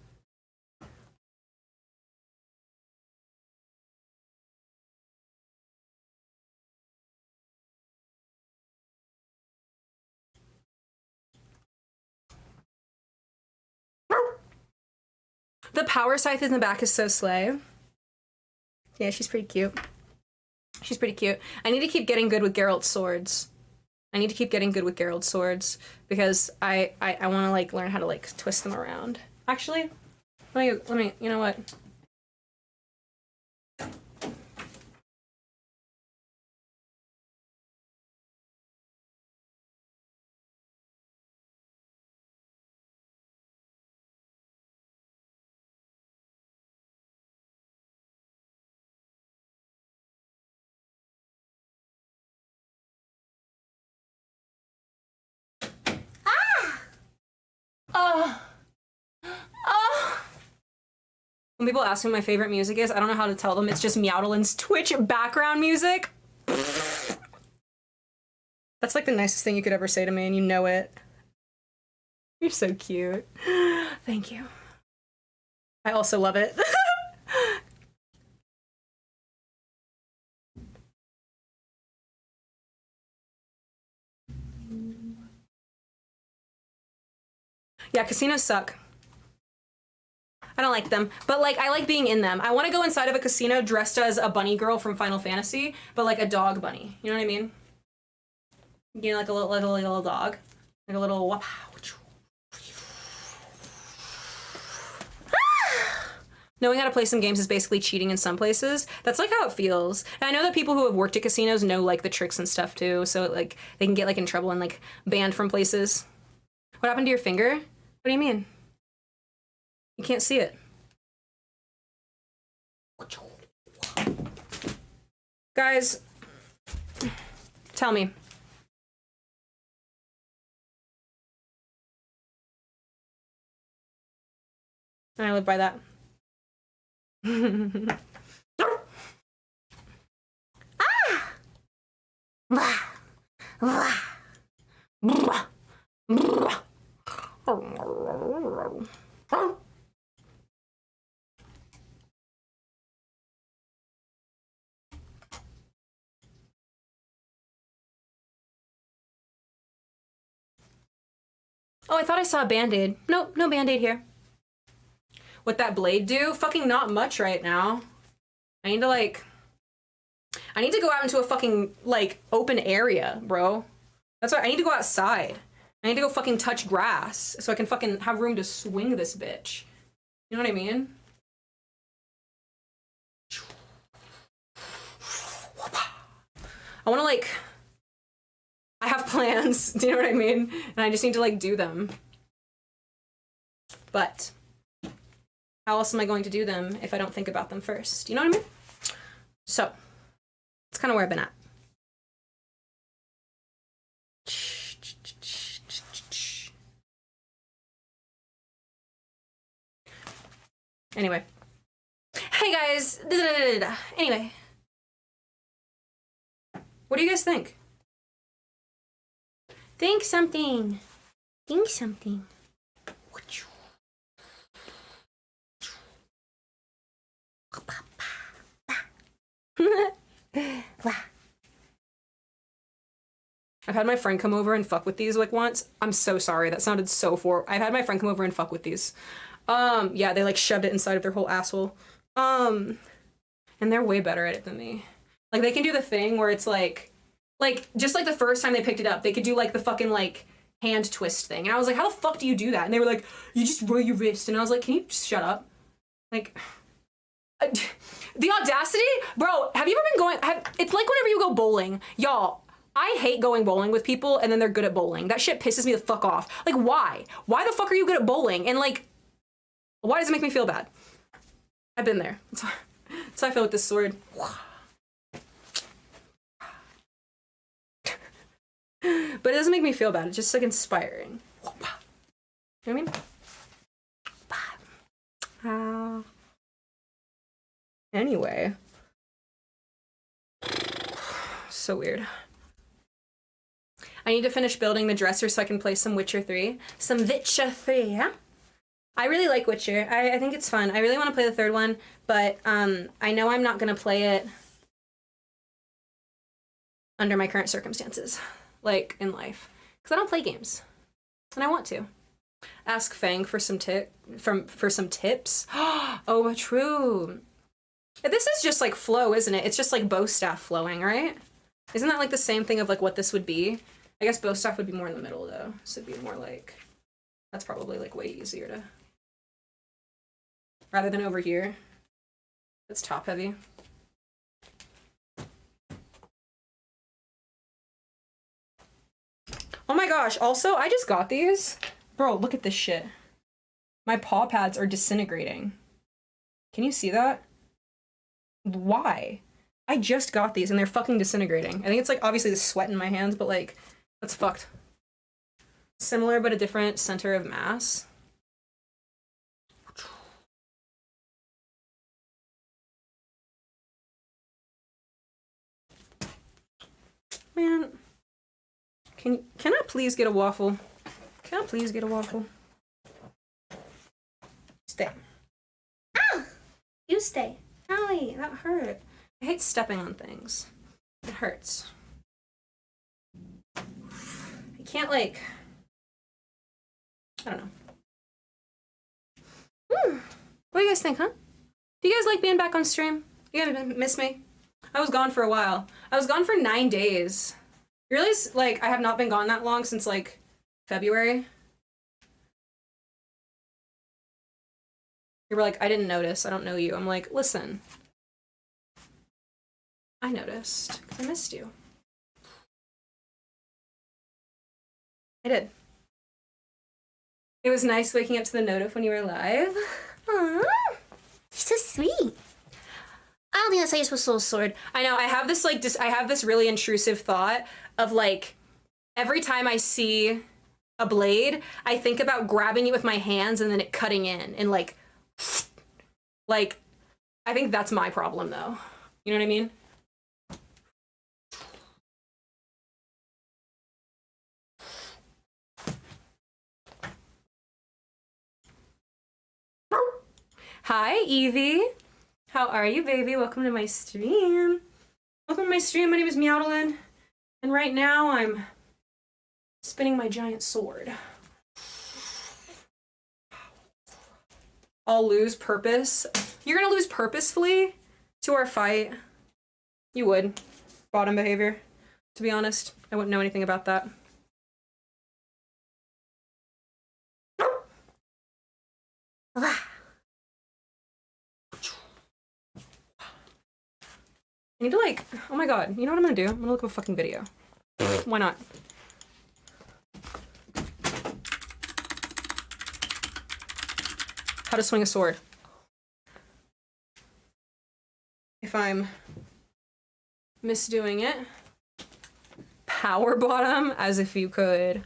The power scythe in the back is so slay. Yeah, she's pretty cute. She's pretty cute. I need to keep getting good with Geralt's swords. Because I want to like learn how to like twist them around. Actually, let me, you know what? When people ask me what my favorite music is, I don't know how to tell them. It's just MEOWDALYN'S Twitch background music. That's like the nicest thing you could ever say to me, and you know it. You're so cute. Thank you. I also love it. Yeah, casinos suck. I don't like them, but like I like being in them. I want to go inside of a casino dressed as a bunny girl from Final Fantasy, but like a dog bunny. You know what I mean? You know, like a little dog, like a little. Wow. Knowing how to play some games is basically cheating in some places. That's like how it feels. And I know that people who have worked at casinos know like the tricks and stuff too, so like they can get like in trouble and like banned from places. What happened to your finger? What do you mean? You can't see it. Guys, tell me. I live by that. Oh, I thought I saw a band-aid. Nope, no band-aid here. What that blade do? Fucking not much right now. I need to go out into a fucking, like, open area, bro. That's why I need to go outside. I need to go fucking touch grass so I can fucking have room to swing this bitch. You know what I mean? I want to like, I have plans, do you know what I mean? And I just need to like do them. But how else am I going to do them if I don't think about them first? You know what I mean? So, it's kind of where I've been at. Anyway. Hey guys! Anyway. What do you guys think? Think something. Think something. I've had my friend come over and fuck with these like once. I'm so sorry. That sounded so I've had my friend come over and fuck with these. Yeah, they like shoved it inside of their whole asshole. And they're way better at it than me. Like they can do the thing where it's like just like the first time they picked it up, they could do like the fucking like hand twist thing. And I was like, how the fuck do you do that? And they were like, you just roll your wrist. And I was like, can you just shut up? Like, the audacity? Bro, have you ever been going, it's like whenever you go bowling. Y'all, I hate going bowling with people and then they're good at bowling. That shit pisses me the fuck off. Like, why? Why the fuck are you good at bowling? And like, why does it make me feel bad? I've been there. That's how I feel with this sword. But it doesn't make me feel bad. It's just like inspiring. You know what I mean? Anyway. So weird. I need to finish building the dresser so I can play some Witcher 3. Some Witcher 3, yeah? I really like Witcher. I think it's fun. I really want to play the third one, but I know I'm not going to play it under my current circumstances, like in life, because I don't play games, and I want to. Ask Fang for some for some tips. Oh, true. This is just like flow, isn't it? It's just like bow staff flowing, right? Isn't that like the same thing of like what this would be? I guess bow staff would be more in the middle though, so it'd be more like, that's probably like way easier to, rather than over here. It's top heavy. Oh my gosh, also, I just got these. Bro, look at this shit. My paw pads are disintegrating. Can you see that? Why? I just got these and they're fucking disintegrating. I think it's like obviously the sweat in my hands, but like, that's fucked. Similar but a different center of mass. Man. Can I please get a waffle? Can I please get a waffle? Stay. Ah! You stay. Allie, that hurt. I hate stepping on things. It hurts. I can't like, I don't know. What do you guys think, huh? Do you guys like being back on stream? You guys miss me? I was gone for a while. I was gone for 9 days. You realize, like, I have not been gone that long since, like, February? You were like, I didn't notice. I don't know you. I'm like, listen. I noticed. 'Cause I missed you. I did. It was nice waking up to the notif when you were live. Aww, you're so sweet. I don't think that's how you're supposed to hold a sword. I know, I have this, like, I have this really intrusive thought of, like, every time I see a blade, I think about grabbing it with my hands and then it cutting in and, like, I think that's my problem, though. You know what I mean? Hi, Evie. How are you, baby? Welcome to my stream. Welcome to my stream. My name is MEOWDALYN, and right now I'm spinning my giant sword. I'll lose purpose. You're gonna lose purposefully to our fight. You would. Bottom behavior. To be honest, I wouldn't know anything about that. I need to like, oh my god, you know what I'm gonna do? I'm gonna look up a fucking video. Why not? How to swing a sword. If I'm misdoing it. Power bottom, as if you could.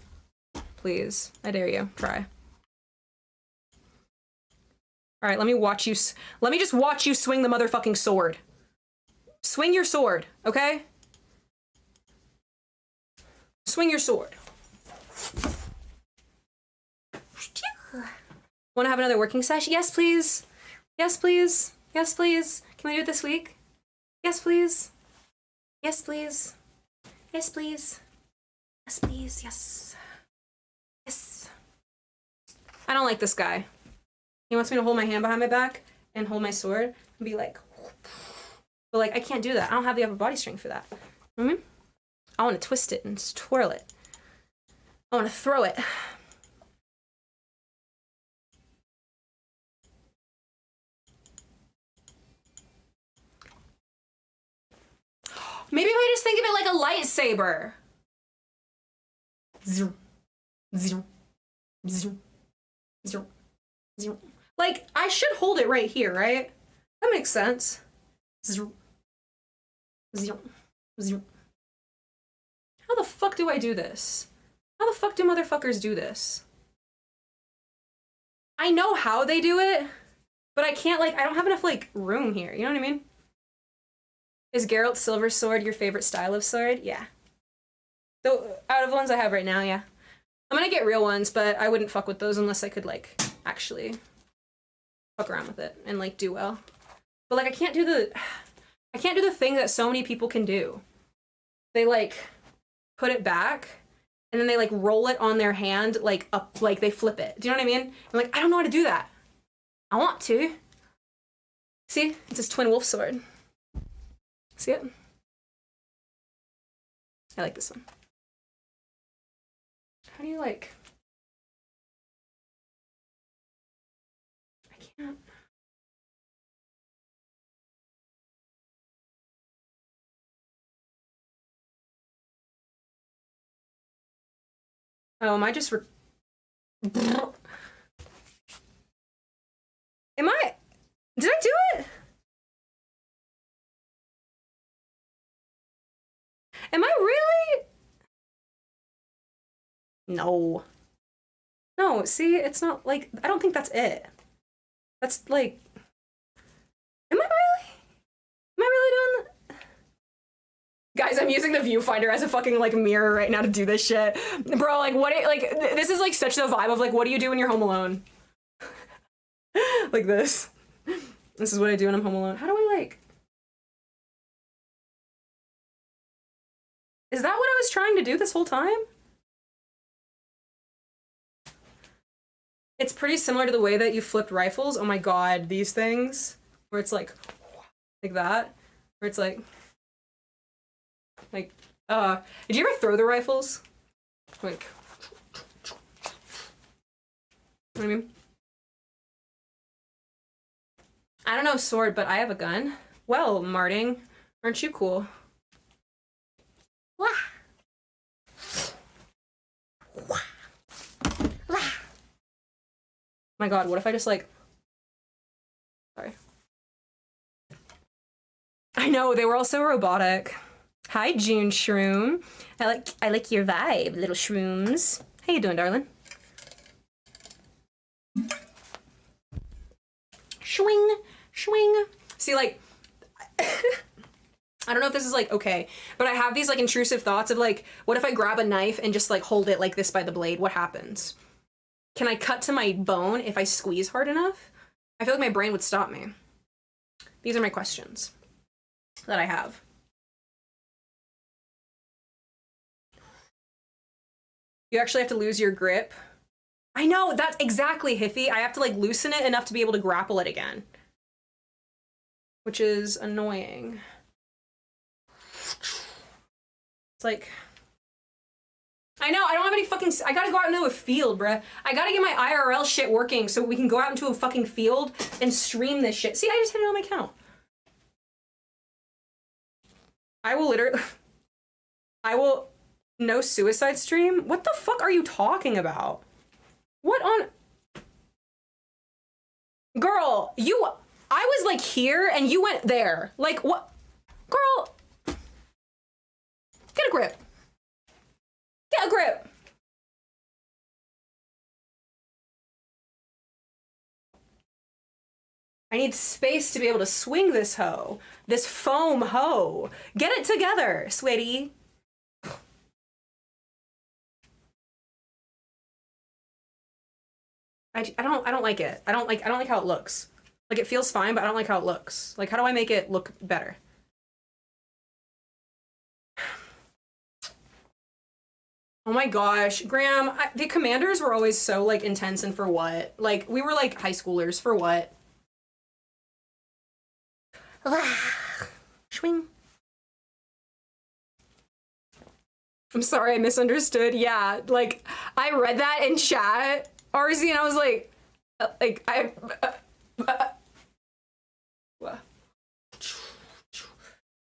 Please, I dare you, try. All right, let me watch you. Let me just watch you swing the motherfucking sword. Swing your sword, okay? Swing your sword. Want to have another working session? Yes, please. Yes, please. Yes, please. Can we do it this week? Yes, please. Yes, please. Yes, please. Yes, please. Yes. Yes. I don't like this guy. He wants me to hold my hand behind my back and hold my sword and be like, but like, I can't do that. I don't have the upper body strength for that. Mm-hmm. I want to twist it and just twirl it. I want to throw it. Maybe if I just think of it like a lightsaber. Zoom, zoom, zoom, zoom, zoom. Like, I should hold it right here, right? That makes sense. Zoom, zoom, zoom. How the fuck do I do this? How the fuck do motherfuckers do this? I know how they do it, but I can't, like, I don't have enough, like, room here. You know what I mean? Is Geralt's silver sword your favorite style of sword? Yeah. So, out of the ones I have right now, yeah. I'm gonna get real ones, but I wouldn't fuck with those unless I could, like, actually fuck around with it and, like, do well. But, like, I can't do the thing that so many people can do. They, like, put it back, and then they, like, roll it on their hand, like, up, like, they flip it. Do you know what I mean? I'm like, I don't know how to do that. I want to. See? It's his twin wolf sword. See it? I like this one. How do you, like... I can't... Oh, am I just... Am I... Did I do it? Am I really? No. No, see, it's not like, I don't think that's it. That's like, am I really? Am I really doing that? Guys, I'm using the viewfinder as a fucking like mirror right now to do this shit. Bro, like what, this is like such the vibe of like, what do you do when you're home alone? Like this. This is what I do when I'm home alone. How do I like? Is that what I was trying to do this whole time? It's pretty similar to the way that you flipped rifles. Oh my god, these things. Where it's like that. Where it's like, did you ever throw the rifles? Like, you know what I mean? I don't know sword, but I have a gun. Well, Marting, aren't you cool? Wah. Wah. Wah. My god, what if I just like... Sorry. I know, they were all so robotic. Hi, June Shroom. I like your vibe, little shrooms. How you doing, darling? Swing, swing. See, like... I don't know if this is like okay, but I have these like intrusive thoughts of like, what if I grab a knife and just like hold it like this by the blade? What happens? Can I cut to my bone if I squeeze hard enough? I feel like my brain would stop me. These are my questions that I have. You actually have to lose your grip. I know, that's exactly, Hiffy. I have to like loosen it enough to be able to grapple it again. Which is annoying. It's like, I know, I don't have any fucking, I gotta go out into a field, bruh. I gotta get my IRL shit working so we can go out into a fucking field and stream this shit. See, I just hit it on my kennel. I will literally... I will... No suicide stream? What the fuck are you talking about? What on... Girl, you... I was like here and you went there. Like what? Girl, get a grip. Get a grip. I need space to be able to swing this hoe. This foam hoe. Get it together, sweetie. I don't like it. I don't like how it looks. Like, it feels fine, but I don't like how it looks. Like, how do I make it look better? Oh my gosh, Graham, the commanders were always so, like, intense and for what? Like, we were, like, high schoolers, for what? Swing. I'm sorry, I misunderstood. Yeah, like, I read that in chat, RZ, and I was like,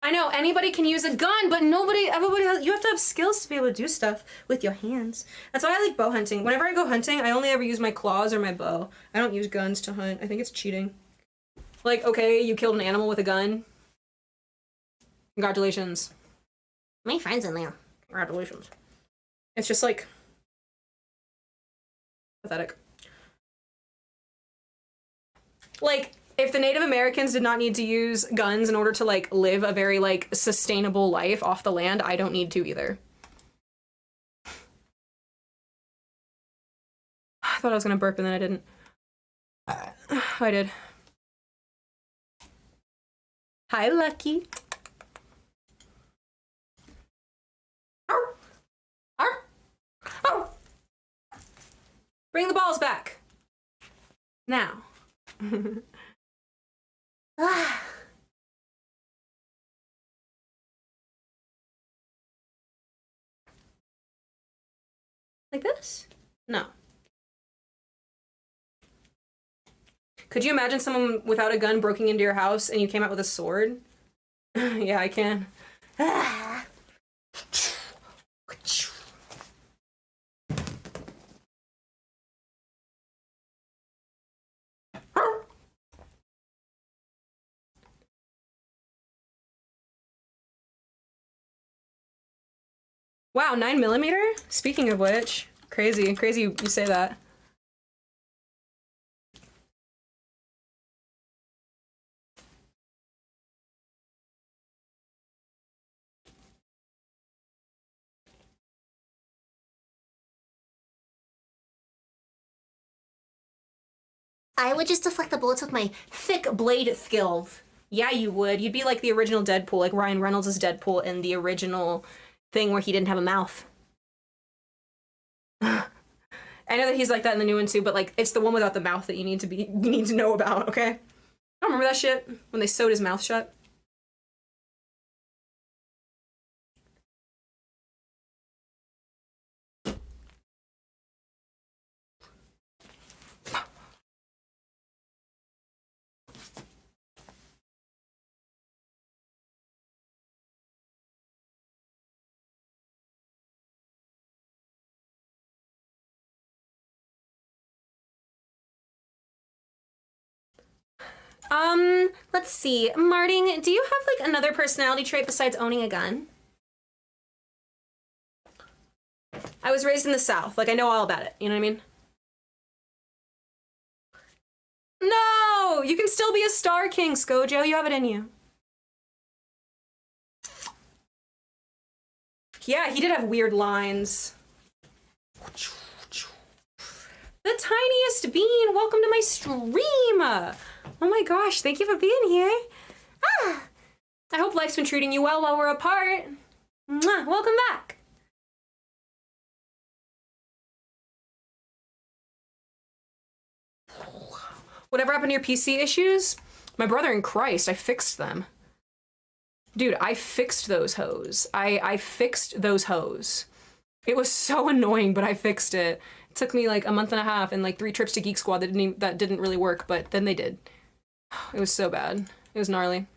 I know anybody can use a gun, but everybody has, you have to have skills to be able to do stuff with your hands. That's why I like bow hunting. Whenever I go hunting, I only ever use my claws or my bow. I don't use guns to hunt. I think it's cheating. Like, okay, you killed an animal with a gun. Congratulations. My friend's in there. Congratulations. It's just like pathetic. Like, if the Native Americans did not need to use guns in order to, like, live a very, like, sustainable life off the land, I don't need to either. I thought I was gonna burp and then I didn't. I did. Hi, Lucky. Arr! Arr! Arr! Bring the balls back. Now. Like this? No. Could you imagine someone without a gun breaking into your house and you came out with a sword? Yeah, I can. Wow, 9mm? Speaking of which, crazy you say that. I would just deflect the bullets with my thick blade skills. Yeah, you would. You'd be like the original Deadpool, like Ryan Reynolds' Deadpool in the original thing where he didn't have a mouth. I know that he's like that in the new one too, but like it's the one without the mouth that you need to know about, okay? I don't remember that shit when they sewed his mouth shut. Let's see. Marting, do you have, like, another personality trait besides owning a gun? I was raised in the South. Like, I know all about it. You know what I mean? No! You can still be a Star King, Skojo. You have it in you. Yeah, he did have weird lines. The tiniest bean, welcome to my stream. Oh my gosh, thank you for being here. I hope life's been treating you well while we're apart. Mwah, welcome back. Whatever happened to your PC issues? My brother in Christ, I fixed them. Dude, I fixed those hoes. I fixed those hoes. It was so annoying, but I fixed it. It took me like a month and a half and like 3 trips to Geek Squad that didn't really work, but then they did. It was so bad. It was gnarly.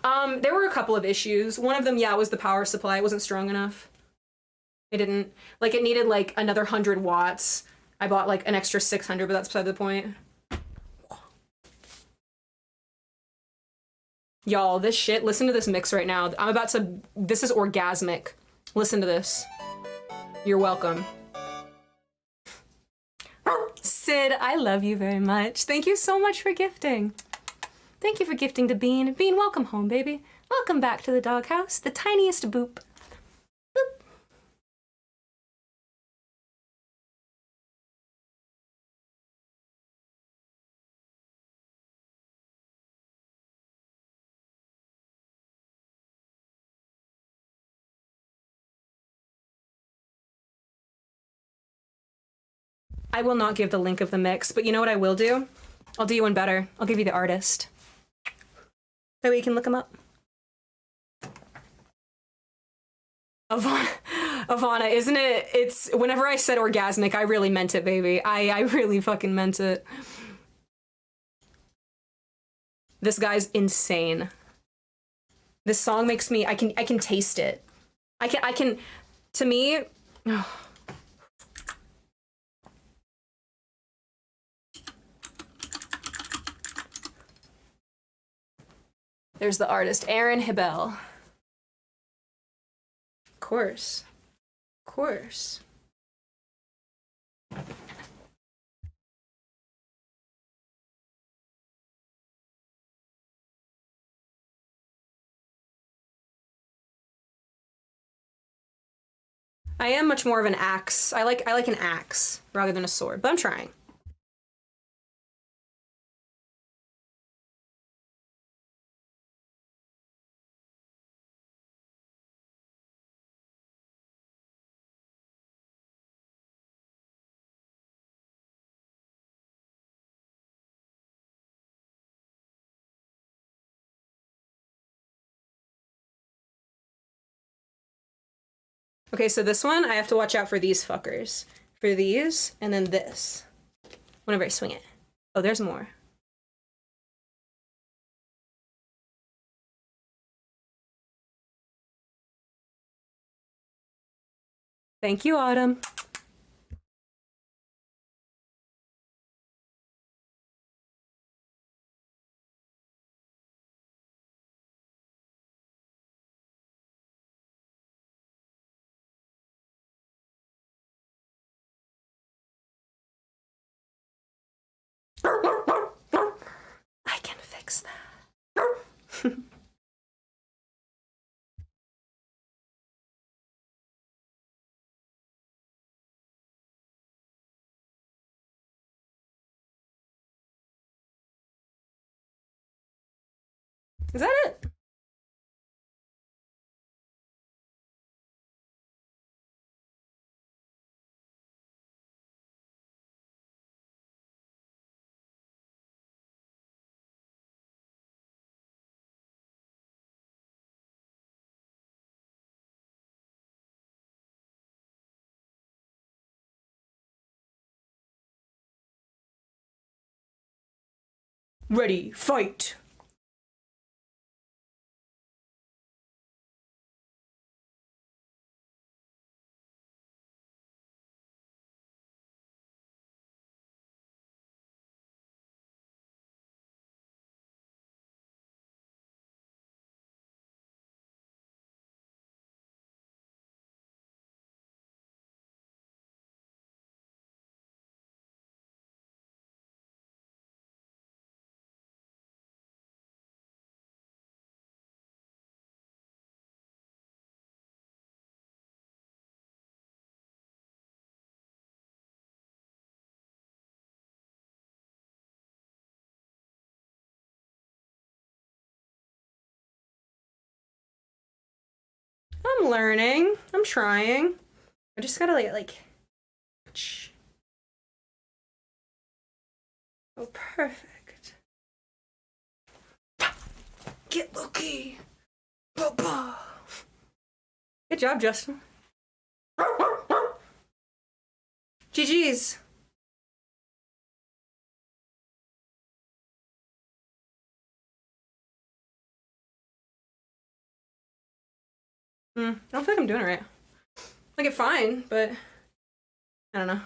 There were a couple of issues. One of them, yeah, was the power supply. It wasn't strong enough. It didn't, like, it needed like another 100 watts. I bought like an extra 600, but that's beside the point. Y'all, this shit, listen to this mix right now. This is orgasmic. Listen to this. You're welcome. Sid, I love you very much. Thank you so much for gifting. Thank you for gifting to Bean. Bean, welcome home, baby. Welcome back to the doghouse, the tiniest boop. Boop. I will not give the link of the mix, but you know what I will do? I'll do you one better. I'll give you the artist. That way you can look them up. Ivana, isn't it? It's whenever I said orgasmic, I really meant it, baby. I really fucking meant it. This guy's insane. This song makes me, I can taste it. I can, to me, oh. There's the artist, Aaron Hibel. Of course. Of course. I am much more of an axe. I like an axe rather than a sword, but I'm trying. Okay, so this one, I have to watch out for these fuckers. For these, and then this. Whenever I swing it. Oh, there's more. Thank you, Autumn. I can fix that. Is that it? Ready, fight! I'm learning. I'm trying. I just gotta like. Oh, perfect. Get Loki. Baba. Good job, Justin. GG's. I don't feel like I'm doing it right. Like it fine, but I don't know.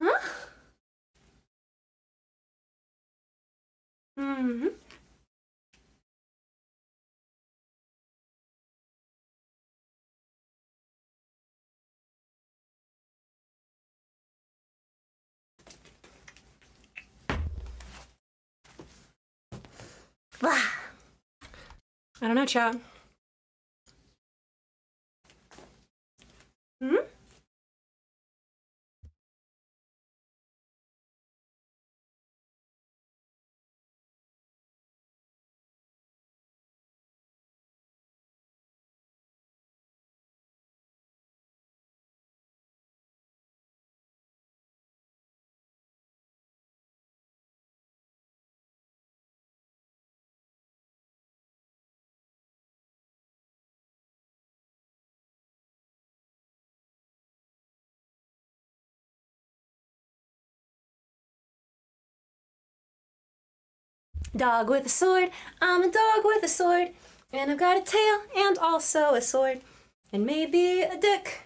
Huh? Mm-hmm. I don't know, chat. Hmm? Dog with a sword, I'm a dog with a sword, and I've got a tail and also a sword, and maybe a dick.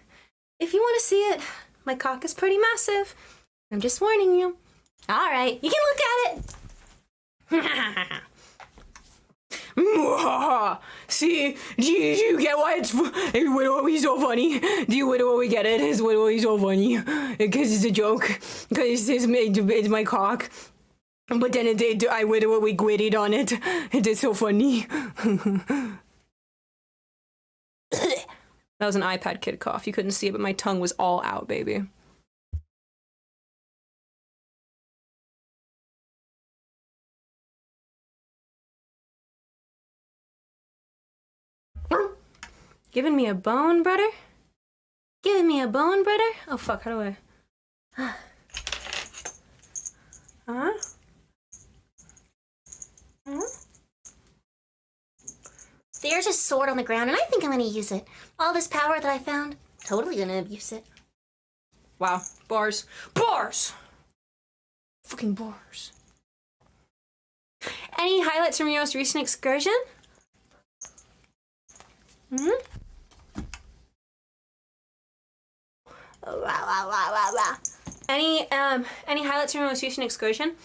If you want to see it, my cock is pretty massive. I'm just warning you. All right, you can look at it. See, do you get why it's always so funny? Do you what we get it? It's always so funny because it's a joke. Because it's my cock. But then I would we gwitted on it. It is so funny. That was an iPad kid cough. You couldn't see it, but my tongue was all out, baby. Giving me a bone, brother? Giving me a bone, brother? Oh, fuck, how do I... Huh? Huh? There's a sword on the ground, and I think I'm gonna use it. All this power that I found, totally gonna abuse it. Wow. Bars. Bars! Fucking bars. Any highlights from your most recent excursion? Hmm? Any highlights from your most recent excursion?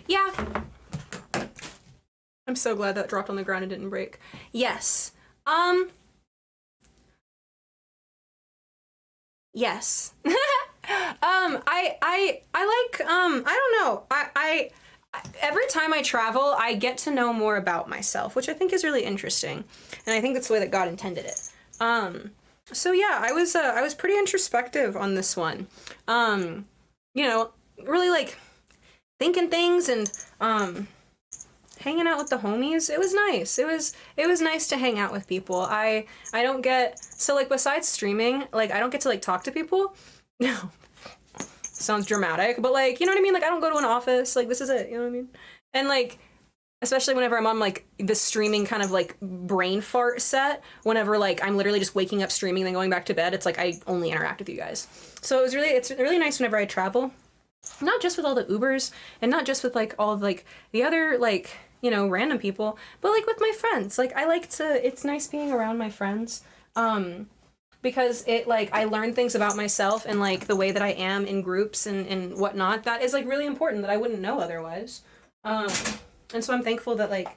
Yeah. I'm so glad that dropped on the ground and didn't break. Yes. Yes. I like, I don't know. I every time I travel, I get to know more about myself, which I think is really interesting. And I think that's the way that God intended it. So yeah, I was pretty introspective on this one. You know, really like thinking things and hanging out with the homies. It was nice. It was nice to hang out with people. I don't get, so like besides streaming, like I don't get to like talk to people. No. Sounds dramatic, but like, you know what I mean? Like I don't go to an office. Like this is it, you know what I mean? And like especially whenever I'm on like the streaming kind of like brain fart set, whenever like I'm literally just waking up streaming then going back to bed, it's like I only interact with you guys. So it's really nice whenever I travel. Not just with all the Ubers and not just with like all of like the other like, you know, random people, but like with my friends. Like I like to, it's nice being around my friends. Because it like I learn things about myself and like the way that I am in groups and whatnot that is like really important that I wouldn't know otherwise. And so I'm thankful that like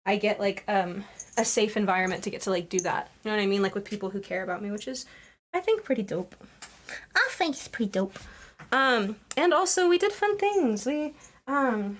I get like a safe environment to get to like do that. You know what I mean? Like with people who care about me, which is I think pretty dope. I think it's pretty dope. And also we did fun things. We went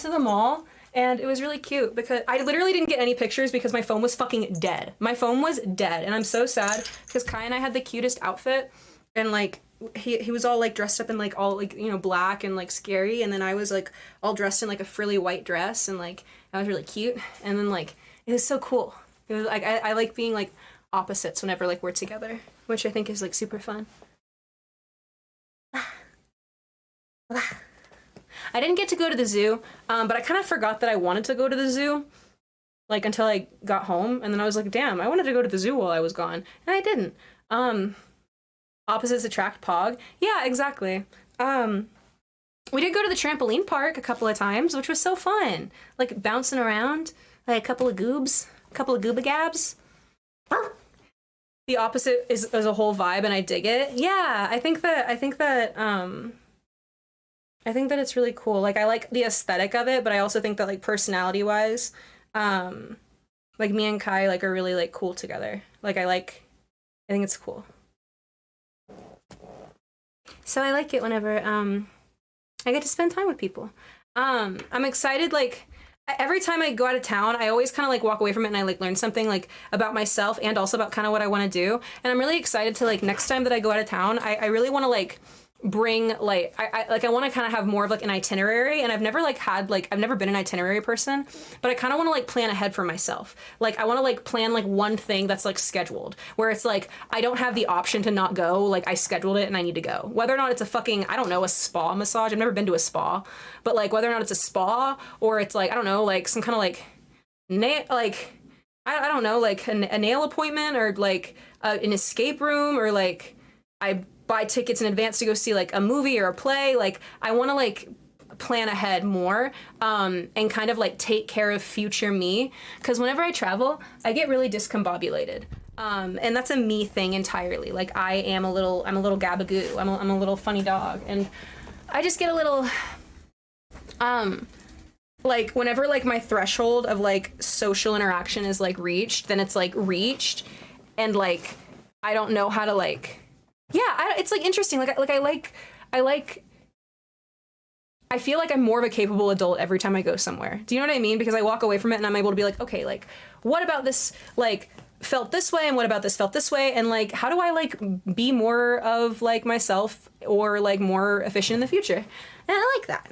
to the mall. And it was really cute because I literally didn't get any pictures because my phone was fucking dead. My phone was dead. And I'm so sad because Kai and I had the cutest outfit. And like, he was all like dressed up in like all like, you know, black and like scary. And then I was like all dressed in like a frilly white dress. And like, I was really cute. And then like, It was so cool. It was like I like being like opposites whenever like we're together, which I think is like super fun. I didn't get to go to the zoo, but I kind of forgot that I wanted to go to the zoo, like until I got home, and then I was like, damn, I wanted to go to the zoo while I was gone, and I didn't. Opposites attract Pog. Yeah, exactly. We did go to the trampoline park a couple of times, which was so fun. Like bouncing around, like a couple of gooba gabs. The opposite is a whole vibe, and I dig it. Yeah, I think that it's really cool. Like I like the aesthetic of it, but I also think that like personality wise, like me and Kai like are really like cool together. Like I think it's cool. So I like it whenever I get to spend time with people. I'm excited, like every time I go out of town, I always kind of like walk away from it and I like learn something like about myself and also about kind of what I want to do. And I'm really excited to like next time that I go out of town, I really want to like bring like I want to kind of have more of like an itinerary, and I've never been an itinerary person, but I kind of want to like plan ahead for myself. Like I want to like plan like one thing that's like scheduled, where it's like I don't have the option to not go, like I scheduled it and I need to go, whether or not it's a fucking, I don't know, a spa massage. I've never been to a spa, but like whether or not it's a spa or it's like I don't know, like some kind of like I don't know, like a nail appointment or like an escape room, or like I buy tickets in advance to go see like a movie or a play. Like I want to like plan ahead more and kind of like take care of future me, because whenever I travel I get really discombobulated, and that's a me thing entirely. Like I'm a little gabagoo. I'm a little funny dog, and I just get a little like whenever like my threshold of like social interaction is like reached, then it's like reached, and like I don't know how to like, yeah, it's like interesting. I feel like I'm more of a capable adult every time I go somewhere. Do you know what I mean? Because I walk away from it and I'm able to be like, okay, like what about this like felt this way, and what about this felt this way, and like how do I like be more of like myself or like more efficient in the future? And I like that.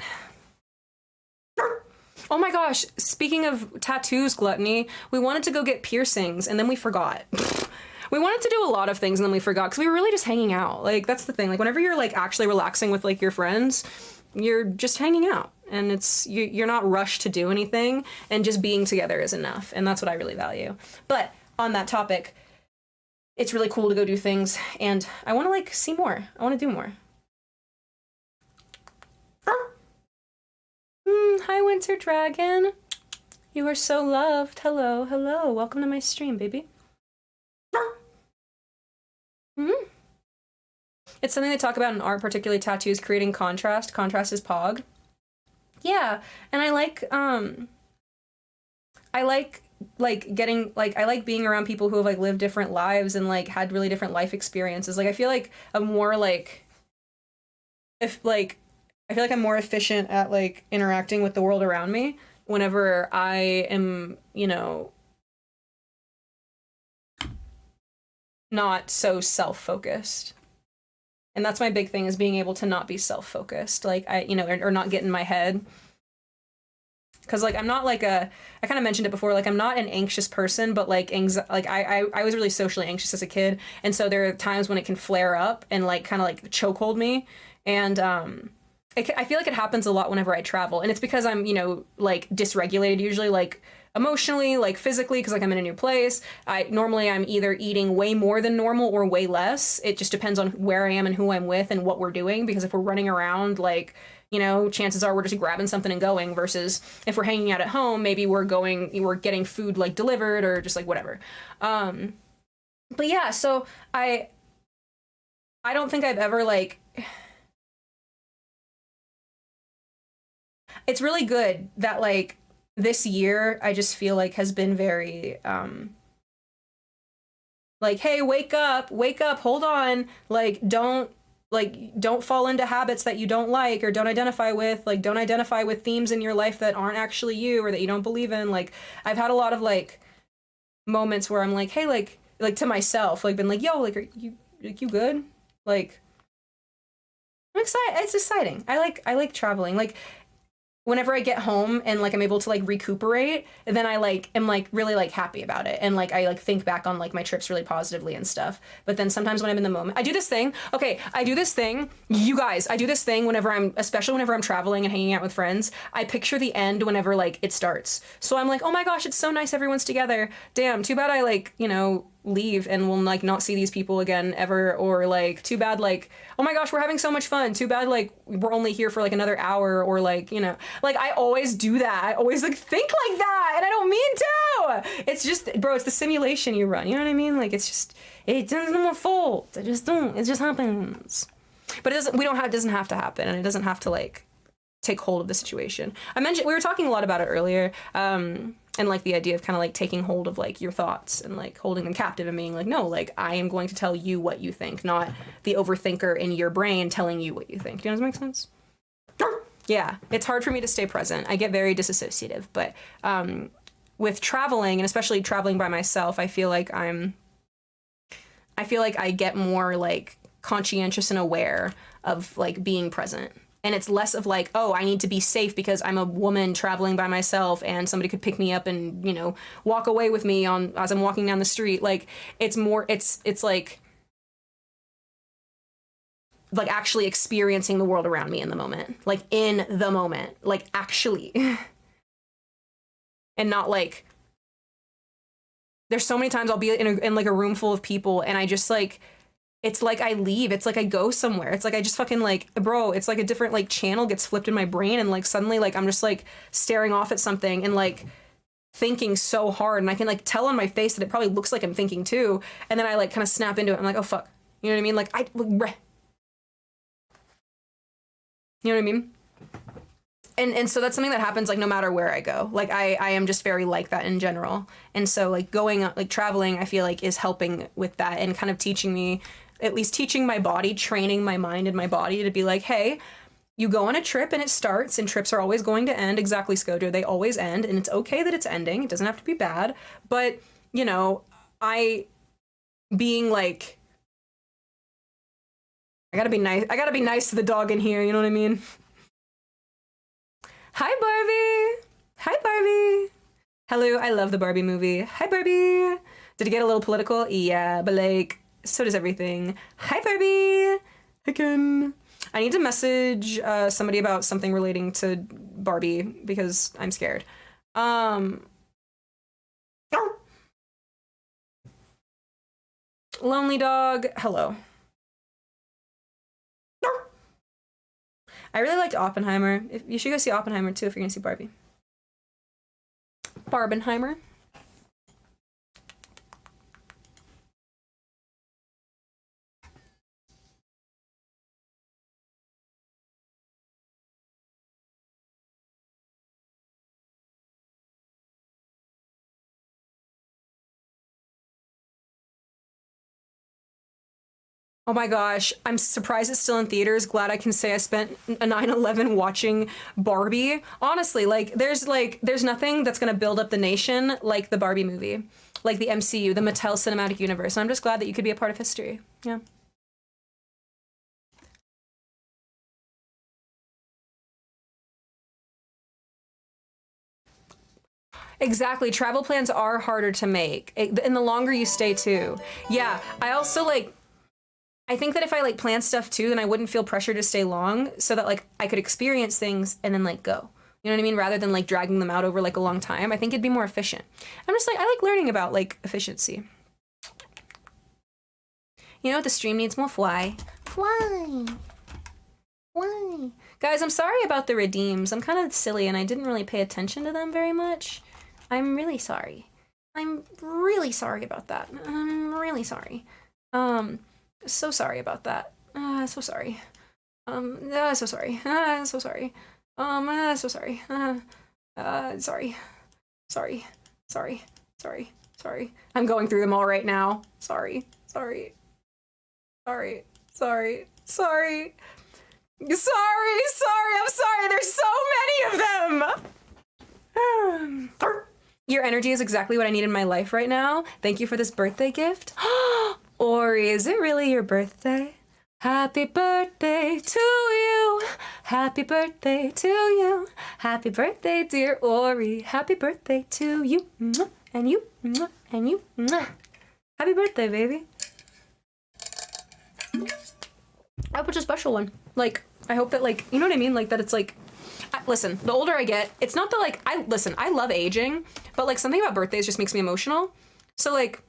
Oh my gosh, speaking of tattoos, Gluttony, we wanted to go get piercings and then we forgot. We wanted to do a lot of things and then we forgot because we were really just hanging out. Like that's the thing. Like whenever you're like actually relaxing with like your friends, you're just hanging out, and it's you're not rushed to do anything, and just being together is enough. And that's what I really value. But on that topic, it's really cool to go do things, and I want to like see more. I want to do more. Hi, Winter Dragon. You are so loved. Hello, hello. Welcome to my stream, baby. It's something they talk about in art, particularly tattoos, creating contrast. Contrast is Pog. Yeah, and I like getting like I like being around people who have like lived different lives and like had really different life experiences. Like I feel like I'm more like I feel like I'm more efficient at like interacting with the world around me whenever I am, you know, not so self-focused. And that's my big thing, is being able to not be self-focused, like or not get in my head. Because like I'm not like I kind of mentioned it before, like I'm not an anxious person, but like I was really socially anxious as a kid, and so there are times when it can flare up and like kind of like chokehold me, and I feel like it happens a lot whenever I travel, and it's because I'm, you know, like dysregulated usually, like emotionally, like physically, because like I'm in a new place. I'm either eating way more than normal or way less. It just depends on where I am and who I'm with and what we're doing, because if we're running around, like, you know, chances are we're just grabbing something and going, versus if we're hanging out at home, maybe we're getting food like delivered or just like whatever. But yeah, so I don't think I've ever like, it's really good that like this year I just feel like has been very like, hey, wake up, hold on, like don't fall into habits that you don't like or don't identify with, like don't identify with themes in your life that aren't actually you or that you don't believe in. Like I've had a lot of like moments where I'm like, hey, like to myself, like been like, yo, like are you good? Like I'm excited. It's exciting. I like traveling. Like whenever I get home and like I'm able to like recuperate, then I like am like really like happy about it, and like I like think back on like my trips really positively and stuff. But then sometimes when I'm in the moment, I do this thing. Okay, I do this thing. You guys, I do this thing whenever especially whenever I'm traveling and hanging out with friends. I picture the end whenever like it starts. So I'm like, oh my gosh, it's so nice everyone's together. Damn, too bad I like, you know, leave and will like not see these people again ever, or like too bad like, oh my gosh, we're having so much fun, too bad like we're only here for like another hour, or like, you know, like I always do that. I always like think like that, and I don't mean to. It's just, bro, it's the simulation you run, you know what I mean? Like it's just, it's not my fault. It just happens. But it doesn't have to happen, and it doesn't have to like take hold of the situation. We were talking a lot about it earlier, and like the idea of kind of like taking hold of like your thoughts and like holding them captive and being like, no, like I am going to tell you what you think, not the overthinker in your brain telling you what you think. Do you know what that makes sense? Yeah, it's hard for me to stay present. I get very disassociative, but with traveling, and especially traveling by myself, I feel like I get more like conscientious and aware of like being present. And it's less of like, oh, I need to be safe because I'm a woman traveling by myself and somebody could pick me up and, you know, walk away with me as I'm walking down the street. Like it's more, it's like actually experiencing the world around me in the moment, like in the moment, like actually, and not like, there's so many times I'll be in like a room full of people and I just like, it's like I leave. It's like I go somewhere. It's like I just fucking like, bro, it's like a different like channel gets flipped in my brain, and like suddenly like I'm just like staring off at something and like thinking so hard, and I can like tell on my face that it probably looks like I'm thinking too, and then I like kind of snap into it. I'm like, oh fuck. You know what I mean? Like you know what I mean? And so that's something that happens like no matter where I go. Like I am just very like that in general. And so like traveling, I feel like is helping with that and kind of teaching me, at least teaching my body, training my mind and my body to be like, hey, you go on a trip and it starts, and trips are always going to end. Exactly, Scojo. They always end, and it's okay that it's ending. It doesn't have to be bad. But, you know, being like, I gotta be nice to the dog in here, you know what I mean? Hi, Barbie. Hi, Barbie. Hello, I love the Barbie movie. Hi, Barbie. Did it get a little political? Yeah, but like, so does everything. Hi, Barbie. Again. I need to message somebody about something relating to Barbie because I'm scared. Lonely dog. Hello. I really liked Oppenheimer. You should go see Oppenheimer too if you're gonna see Barbie. Barbenheimer. Oh my gosh, I'm surprised it's still in theaters. Glad I can say I spent a 9/11 watching Barbie. Honestly, like there's nothing that's gonna build up the nation like the Barbie movie, like the MCU, the Mattel Cinematic Universe. And I'm just glad that you could be a part of history. Yeah. Exactly. Travel plans are harder to make, and the longer you stay too. Yeah, I also like, I think that if I like plan stuff too, then I wouldn't feel pressure to stay long, so that like I could experience things and then like go. You know what I mean? Rather than like dragging them out over like a long time, I think it'd be more efficient. I'm just like, I like learning about like efficiency. You know what? The stream needs more fly. Fly. Why? Guys, I'm sorry about the redeems. I'm kind of silly and I didn't really pay attention to them very much. I'm really sorry. I'm really sorry about that. I'm really sorry. So sorry about that. So sorry. So sorry. So sorry. So sorry. Sorry. Sorry. Sorry. Sorry. Sorry. I'm going through them all right now. Sorry. Sorry. Sorry. Sorry. Sorry. Sorry. I'm sorry. There's so many of them. Your energy is exactly what I need in my life right now. Thank you for this birthday gift. Ori, is it really your birthday? Happy birthday to you. Happy birthday to you. Happy birthday, dear Ori. Happy birthday to you. Mwah. And you. Mwah. And you. Mwah. Happy birthday, baby. I hope it's a special one. Like, I hope that, like, you know what I mean? Like, that it's like, listen, the older I get, it's not that, like, I love aging, but, like, something about birthdays just makes me emotional. So, like,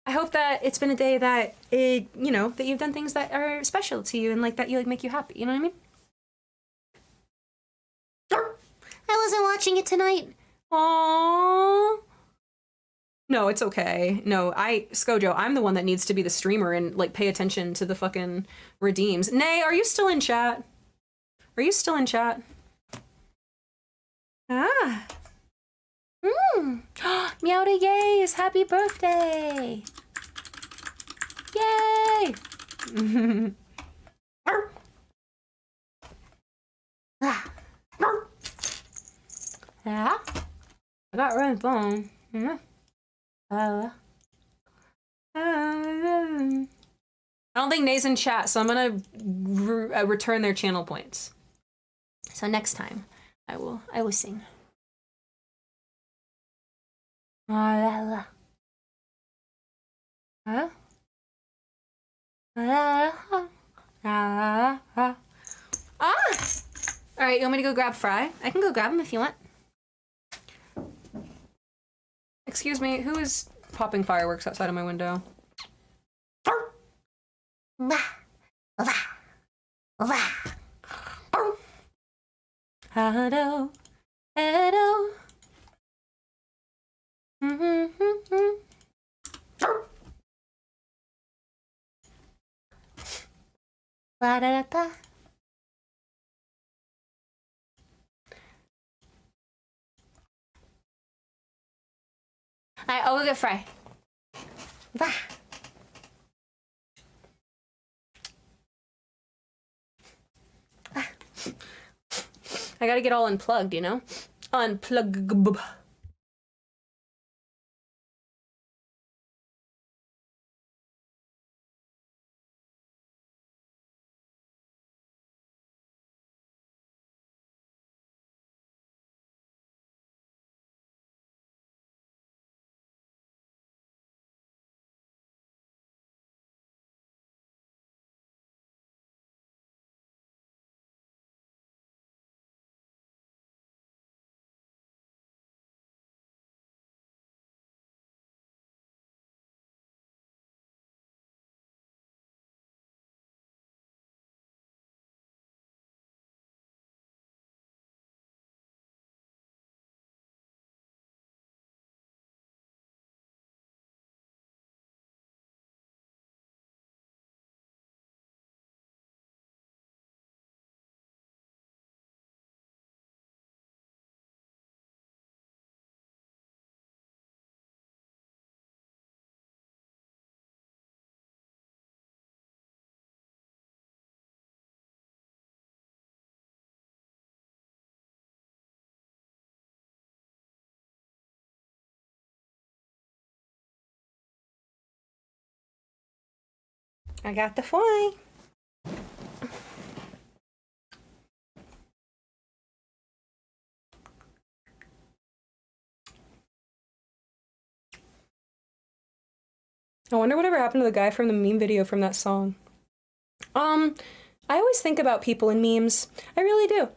I hope that it's been a day that that you've done things that are special to you and, like, that you, like, make you happy. You know what I mean? I wasn't watching it tonight. Aww. No, it's okay. No, Skojo, I'm the one that needs to be the streamer and, like, pay attention to the fucking redeems. Nay, are you still in chat? Are you still in chat? Ah. Meowda Yays, happy birthday. Yay. Yeah. I got red phone. I don't think Nay's in chat, so I'm gonna return their channel points. So next time, I will sing. Huh? All right, you want me to go grab Fry? I can go grab him if you want. Excuse me, who is popping fireworks outside of my window? Hello, hello. La da da da. I'll go get Fry. Bah. I gotta get all unplugged, you know? Unplug. I got the fly. I wonder whatever happened to the guy from the meme video from that song. I always think about people in memes. I really do.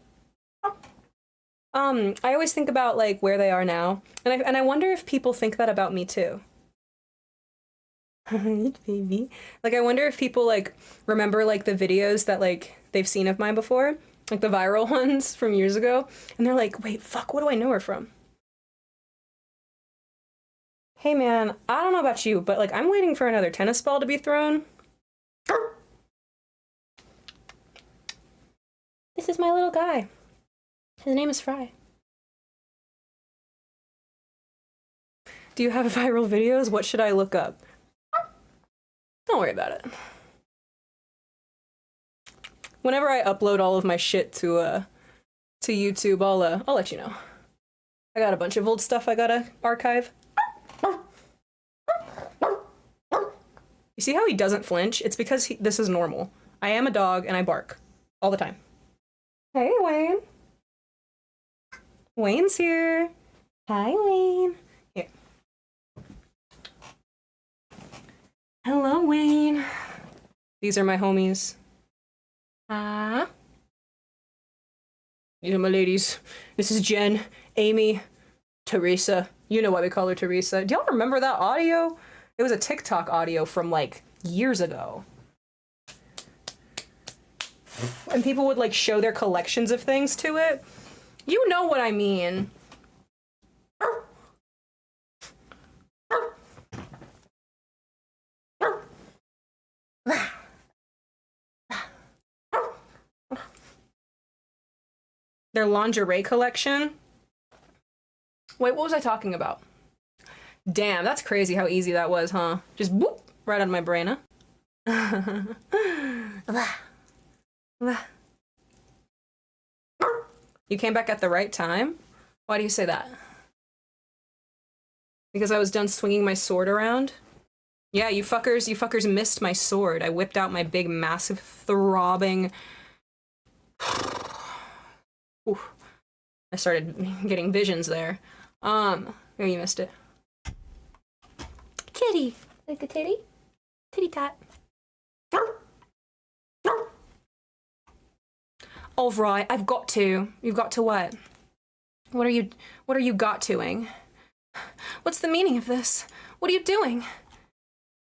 I always think about, like, where they are now. And I wonder if people think that about me too. Baby. Like, I wonder if people, like, remember, like, the videos that, like, they've seen of mine before. Like, the viral ones from years ago. And they're like, wait, fuck, what do I know her from? Hey, man, I don't know about you, but, like, I'm waiting for another tennis ball to be thrown. This is my little guy. His name is Fry. Do you have viral videos? What should I look up? Don't worry about it. Whenever I upload all of my shit to YouTube, I'll let you know. I got a bunch of old stuff I gotta archive. You see how he doesn't flinch? It's because this is normal. I am a dog and I bark all the time. Hey, Wayne. Wayne's here. Hi, Wayne. Here. Hello, Wayne. These are my homies. These are my ladies. This is Jen, Amy, Teresa. You know why we call her Teresa. Do y'all remember that audio? It was a TikTok audio from like years ago. And people would like show their collections of things to it. You know what I mean. Their lingerie collection. Wait, what was I talking about? Damn, that's crazy how easy that was, huh? Just whoop, right out of my brain, huh? You came back at the right time? Why do you say that? Because I was done swinging my sword around? Yeah, you fuckers missed my sword. I whipped out my big, massive, throbbing... Oof. I started getting visions there. Oh, you missed it. Kitty. Like a titty? Titty tat. All right, I've got to. You've got to what? What are you got-toing? What's the meaning of this? What are you doing?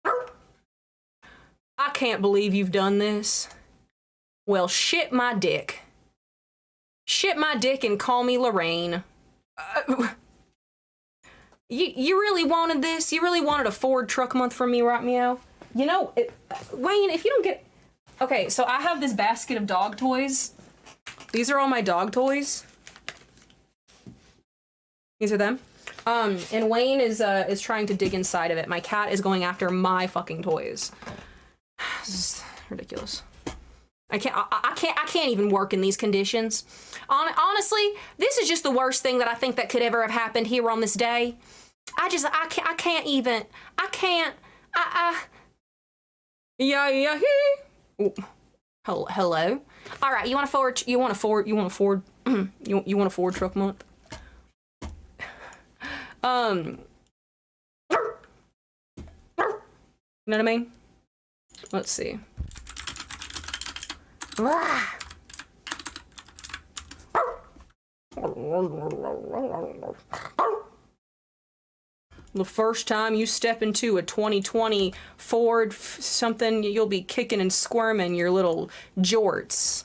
I can't believe you've done this. Well, shit my dick. Shit my dick and call me Lorraine. You really wanted this? You really wanted a Ford truck month from me, right, Meow? You know, Wayne, if you don't get... Okay, so I have this basket of dog toys. These are all my dog toys. These are them. And Wayne is trying to dig inside of it. My cat is going after my fucking toys. This is ridiculous. I can't even work in these conditions. Honestly, this is just the worst thing that I think that could ever have happened here on this day. I can't even. Yeah. Ooh. Hello. All right, you want a Ford truck month? You know what I mean? Let's see. The first time you step into a 2020 Ford something, you'll be kicking and squirming your little jorts.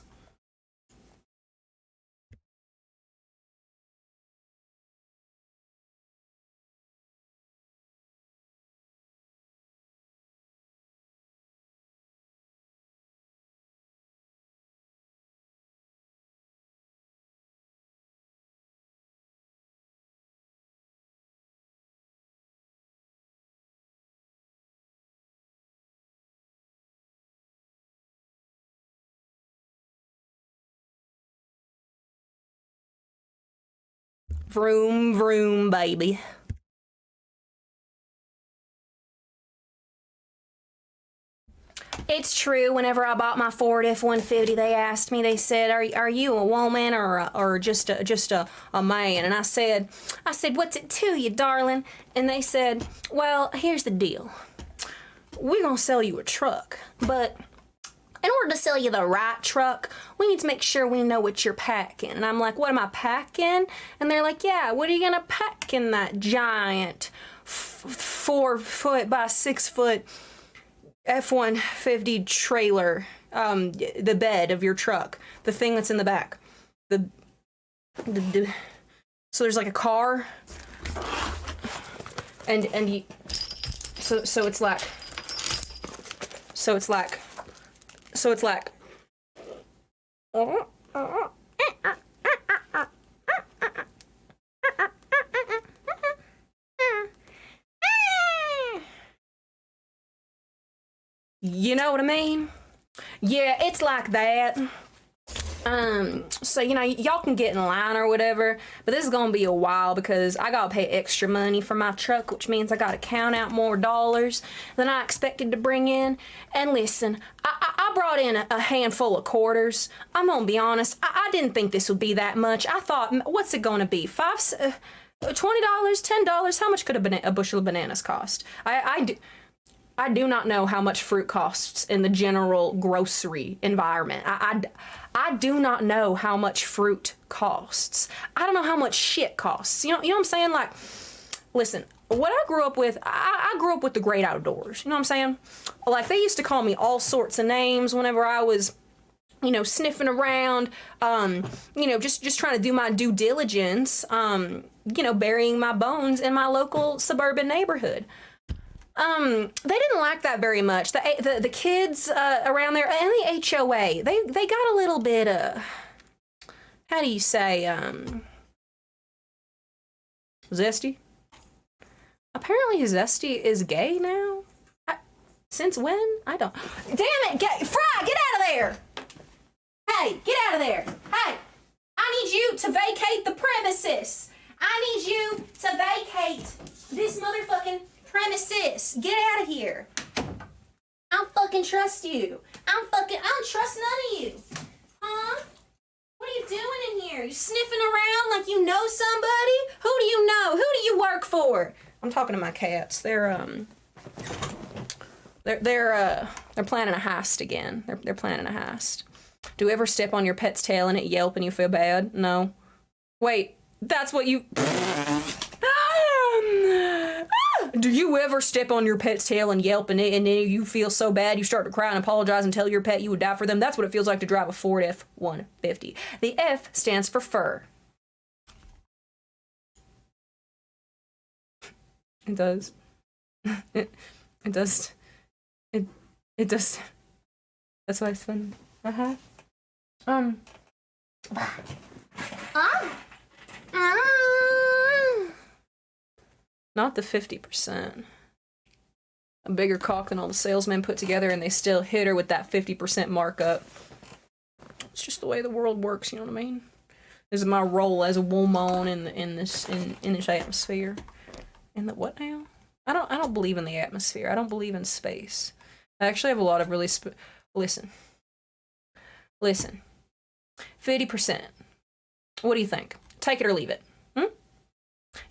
Vroom, vroom, baby. It's true. Whenever I bought my Ford F-150, they asked me. They said, "Are you a woman or just a man?" And I said, "What's it to you, darling?" And they said, "Well, here's the deal. We're gonna sell you a truck, but in order to sell you the right truck, we need to make sure we know what you're packing." And I'm like, "What am I packing?" And they're like, "Yeah, what are you gonna pack in that giant 4 foot by 6 foot F-150 trailer, the bed of your truck, the thing that's in the back, the so there's like a car, and you, so it's like you know what I mean? Yeah, it's like that. So, you know, y'all can get in line or whatever, but this is gonna be a while because I gotta pay extra money for my truck, which means I gotta count out more dollars than I expected to bring in. And listen, I brought in a handful of quarters. I'm gonna be honest, I didn't think this would be that much. I thought, what's it gonna be? $20, $10? How much could a bushel of bananas cost? I do not know how much fruit costs in the general grocery environment. I do not know how much fruit costs. I don't know how much shit costs. You know what I'm saying? Like, listen, what I grew up with, I grew up with the great outdoors. You know what I'm saying? Like, they used to call me all sorts of names whenever I was, you know, sniffing around, you know, just trying to do my due diligence, you know, burying my bones in my local suburban neighborhood. They didn't like that very much. The kids around there and the HOA, they got a little bit how do you say zesty? Apparently Zesty is gay now. Since when? I don't. Damn it! Fry, get out of there! Hey, get out of there! Hey, I need you to vacate the premises. I need you to vacate this motherfucking premises. Get out of here. I don't fucking trust you. I don't trust none of you. Huh? What are you doing in here? You sniffing around like you know somebody? Who do you know? Who do you work for? I'm talking to my cats. They're planning a heist again. They're planning a heist. Do you ever step on your pet's tail and it yelp and you feel bad? No. Wait, that's what you... Do you ever step on your pet's tail and yelp and then you feel so bad you start to cry and apologize and tell your pet you would die for them? That's what it feels like to drive a Ford F-150. The F stands for fur. It does. It does. It does. That's why it's fun. Not the 50%. A bigger cock than all the salesmen put together, and they still hit her with that 50% markup. It's just the way the world works, you know what I mean? This is my role as a woman in this atmosphere. In the what now? I don't believe in the atmosphere. I don't believe in space. I actually have a lot of really listen. 50%. What do you think? Take it or leave it.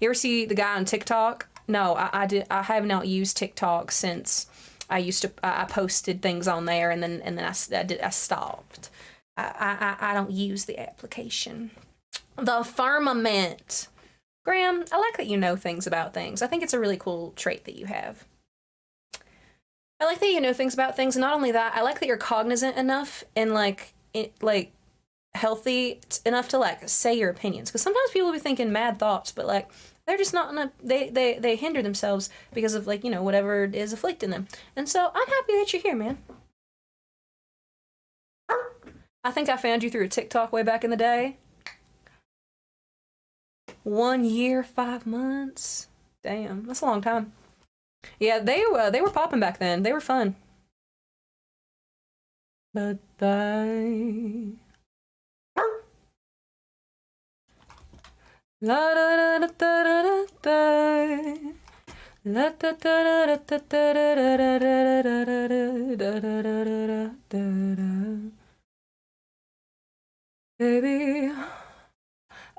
You ever see the guy on TikTok? No, I have not used TikTok since I posted things on there and then I stopped. I don't use the application. The firmament. Graham, I like that you know things about things. I think it's a really cool trait that you have. I like that you know things about things, and not only that, I like that you're cognizant enough and healthy enough to say your opinions, because sometimes people will be thinking mad thoughts, but they're just not enough. They hinder themselves because of whatever is afflicting them. And so I'm happy that you're here, man. I think I found you through a TikTok way back in the day. 1 year, 5 months. Damn, that's a long time. Yeah, they were popping back then. They were fun. But La da da da da da da. La da da da da da da. Baby,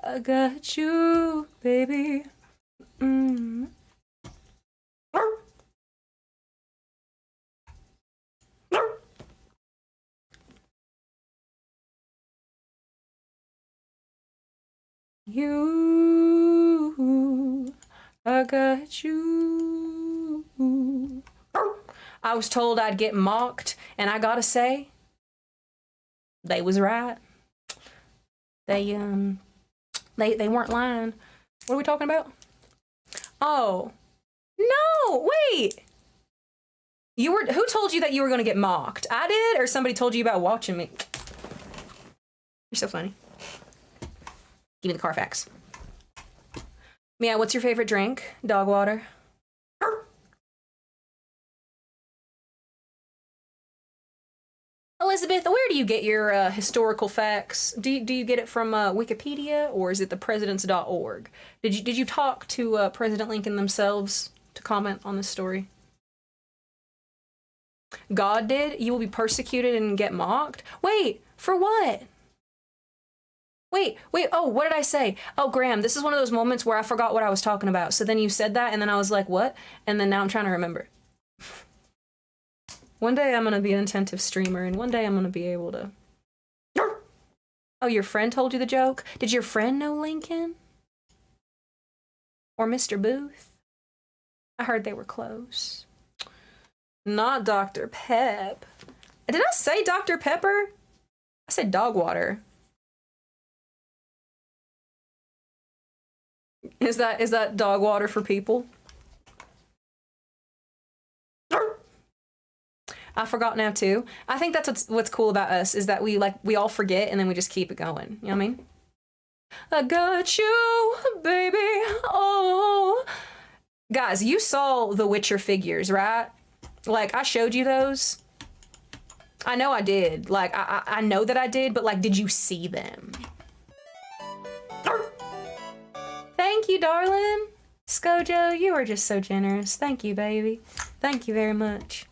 I got you, baby. You, I got you. I was told I'd get mocked, and I gotta say, they was right. They weren't lying. What are we talking about? Oh, no, wait. Who told you that you were gonna get mocked? I did, or somebody told you about watching me? You're so funny. Give me the Carfax. Mia, what's your favorite drink? Dog water. Elizabeth, where do you get your historical facts? Do you get it from Wikipedia, or is it the presidents.org? Did you talk to President Lincoln themselves to comment on this story? God did? You will be persecuted and get mocked? Wait, for what? Wait, oh, what did I say? Oh, Graham, this is one of those moments where I forgot what I was talking about. So then you said that, and then I was like, what? And then now I'm trying to remember. One day I'm going to be an attentive streamer, and one day I'm going to be able to... Oh, your friend told you the joke? Did your friend know Lincoln? Or Mr. Booth? I heard they were close. Not Dr. Pep. Did I say Dr. Pepper? I said dog water. Is that dog water for people? I forgot now too. I think that's what's cool about us, is that we all forget and then we just keep it going. You know what I mean? I got you, baby. Oh. Guys, you saw the Witcher figures, right? Like, I showed you those. I know I did. Like, I know that I did, but like, did you see them? Thank you, darling. Skojo, you are just so generous. Thank you, baby. Thank you very much.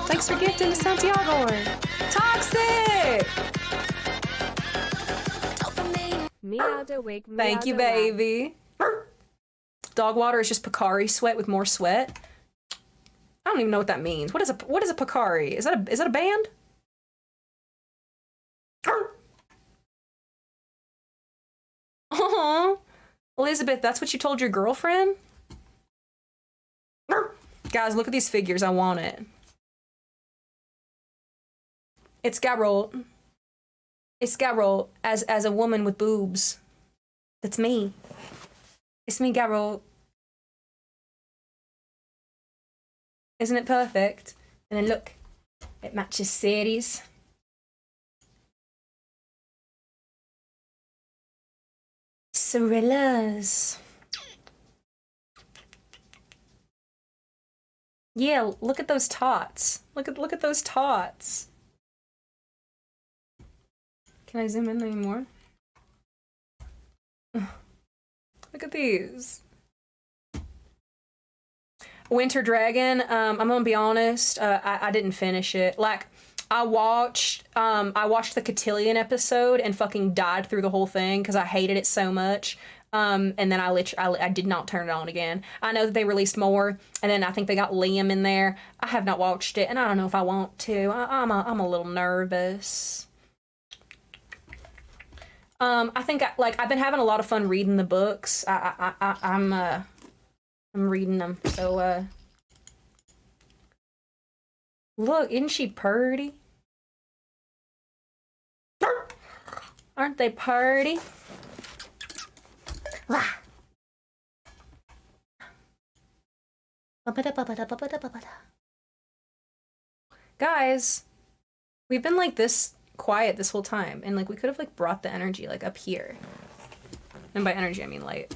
Thanks for gifting to Santiago. Toxic! Meowdawig. Thank you, baby. Dog water is just Picari sweat with more sweat. I don't even know what that means. What is a Picari? Is that a band? Aww. Elizabeth, that's what you told your girlfriend? Guys, look at these figures. I want it. It's Garrot. It's Garrot as a woman with boobs. That's me. It's me, Garrot. Isn't it perfect? And then look, it matches Sadie's. Cirillas. Yeah, look at those tots. Look at those tots. Can I zoom in anymore? Look at these. Winter Dragon, I'm gonna be honest, I didn't finish it. Like, I watched the Cotillion episode and fucking died through the whole thing because I hated it so much. And then I did not turn it on again. I know that they released more, and then I think they got Liam in there. I have not watched it, and I don't know if I want to. I'm a little nervous. I think I've been having a lot of fun reading the books. I'm reading them. So look, isn't she purty? Aren't they purty? Guys, we've been like this quiet this whole time, and like we could have like brought the energy like up here. And by energy I mean light.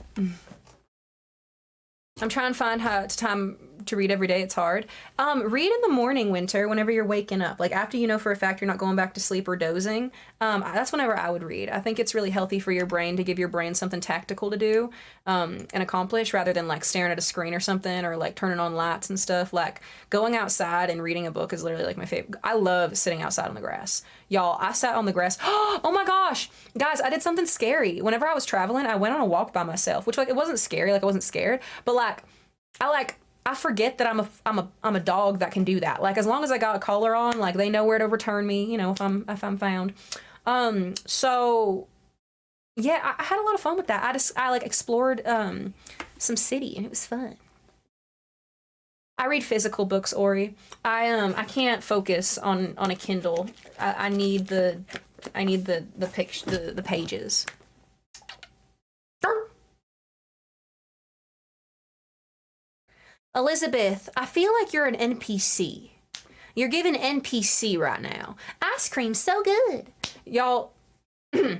I'm trying to find time to read every day. It's hard. Read in the morning, Winter, whenever you're waking up. Like, after you know for a fact you're not going back to sleep or dozing. That's whenever I would read. I think it's really healthy for your brain to give your brain something tactical to do and accomplish, rather than like staring at a screen or something, or like turning on lights and stuff. Like, going outside and reading a book is literally like my favorite. I love sitting outside on the grass. Y'all, I sat on the grass. Oh my gosh. Guys, I did something scary. Whenever I was traveling, I went on a walk by myself, which like it wasn't scary. Like, I wasn't scared, but I forget that I'm a dog that can do that. Like, as long as I got a collar on, like, they know where to return me, you know, if I'm found. So yeah, I had a lot of fun with that. I like explored some city, and it was fun. I read physical books, Ori. I can't focus on a Kindle. I need the pages. Elizabeth, I feel like you're an NPC. You're giving NPC right now. Ice cream's so good. Y'all, look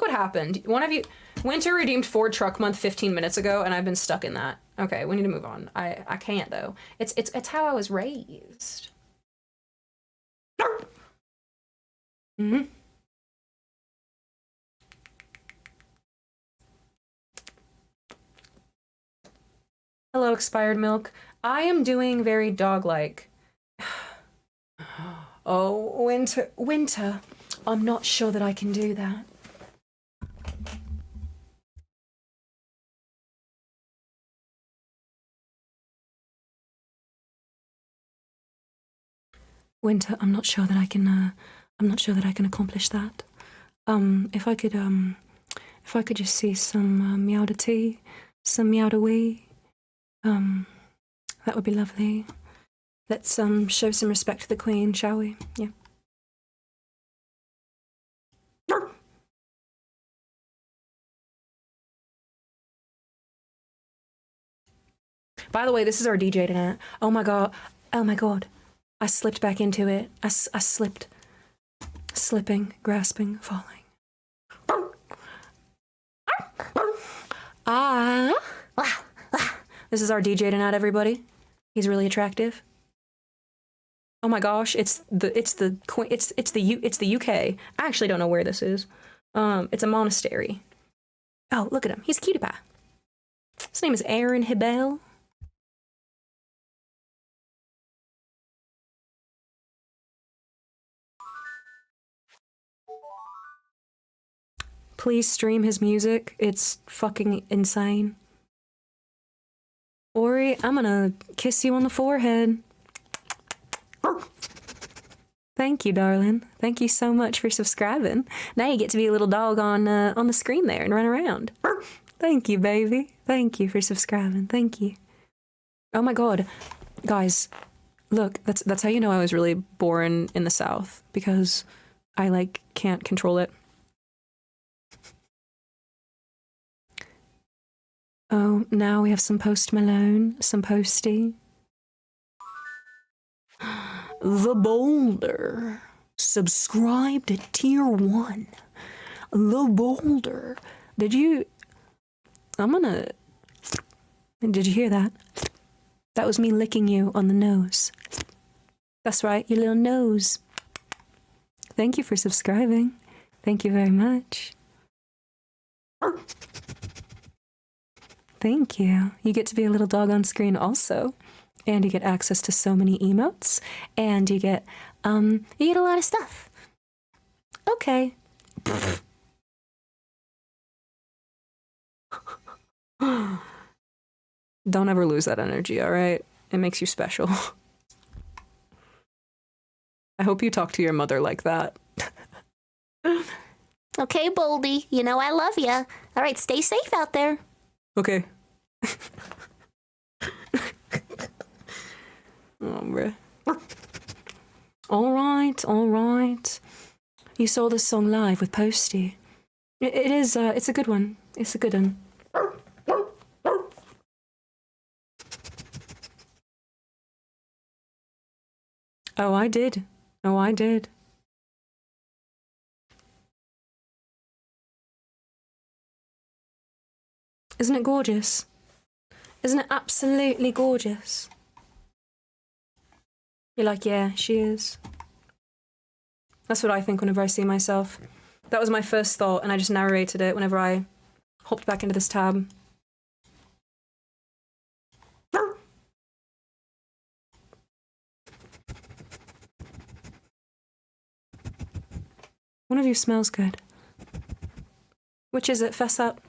what happened. One of you, Winter redeemed Ford Truck Month 15 minutes ago, and I've been stuck in that. Okay, we need to move on. I can't though. It's how I was raised. Mm-hmm. Hello, expired milk. I am doing very dog-like. Oh, winter, winter. I'm not sure that I can do that. Winter, I'm not sure that I can, I'm not sure that I can accomplish that. If I could just see some meowda tea, some meowda wee, that would be lovely. Let's show some respect to the Queen, shall we? Yeah. By the way, this is our DJ tonight. Oh my god. Oh my god. I slipped back into it. I slipped. Slipping, grasping, falling. Ah. This is our DJ tonight, everybody. He's really attractive. Oh my gosh, it's the UK. I actually don't know where this is. It's a monastery. Oh, look at him. He's a cutie pie. His name is Aaron Hibel. Please stream his music. It's fucking insane. Ori, I'm gonna kiss you on the forehead. Thank you, darling. Thank you so much for subscribing. Now you get to be a little dog on the screen there and run around. Thank you, baby. Thank you for subscribing. Thank you. Oh my god. Guys, look, that's how you know I was really born in the South, because I like can't control it. Oh, now we have some Post Malone, some Posty. The Boulder. Subscribe to Tier 1. The Boulder. Did you hear that? That was me licking you on the nose. That's right, your little nose. Thank you for subscribing. Thank you very much. Thank you. You get to be a little dog on screen also. And you get access to so many emotes. And you get a lot of stuff. Okay. Don't ever lose that energy, all right? It makes you special. I hope you talk to your mother like that. Okay, Boldy, you know I love ya. All right, stay safe out there. Okay. Oh, bruh. All right. You saw this song live with Posty. It is, it's a good one. It's a good one. Oh, I did. Isn't it gorgeous? Isn't it absolutely gorgeous? You're like, yeah, she is. That's what I think whenever I see myself. That was my first thought, and I just narrated it whenever I hopped back into this tab. One of you smells good. Which is it? Fess up.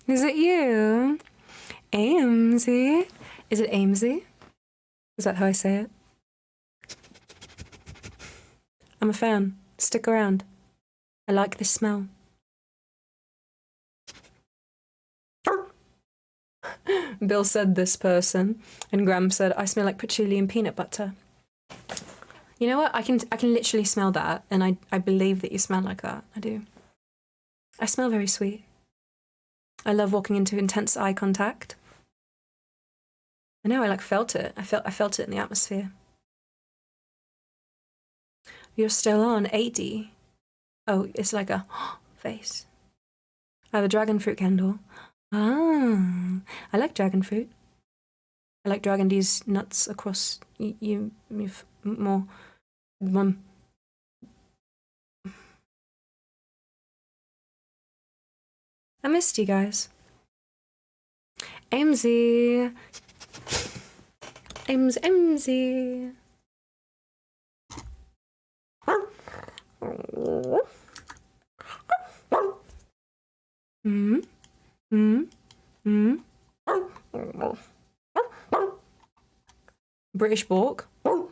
Is it you? Amesy? Is it Amesy? Is that how I say it? I'm a fan. Stick around. I like this smell. Bill said this person, and Graham said, I smell like patchouli and peanut butter. You know what? I can literally smell that, and I believe that you smell like that. I do. I smell very sweet. I love walking into intense eye contact. I know, I like felt it. I felt it in the atmosphere. You're still on 80. Oh, it's like a face. I have a dragon fruit candle. Ah, I like dragon fruit. I like dragging these nuts across you more. I missed you guys. Amesy. Amesy. British Bork. I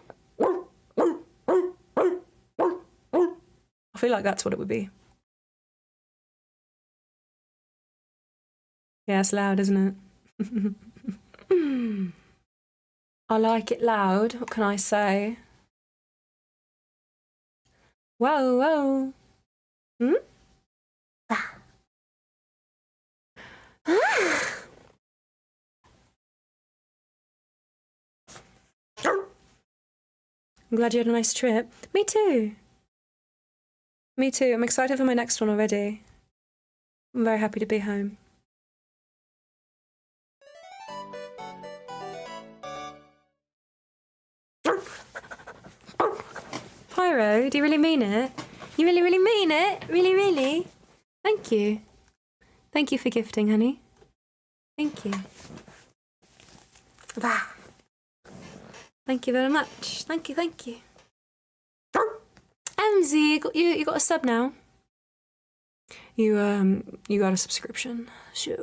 feel like that's what it would be. Yeah, it's loud, isn't it? I like it loud. What can I say? Whoa, whoa. Hmm? I'm glad you had a nice trip. Me too. Me too. I'm excited for my next one already. I'm very happy to be home. Pyro, do you really mean it? You really, really mean it? Really, really? Thank you. Thank you for gifting, honey. Thank you. Thank you very much. Thank you, thank you. Emzy, you got a sub now. You got a subscription. So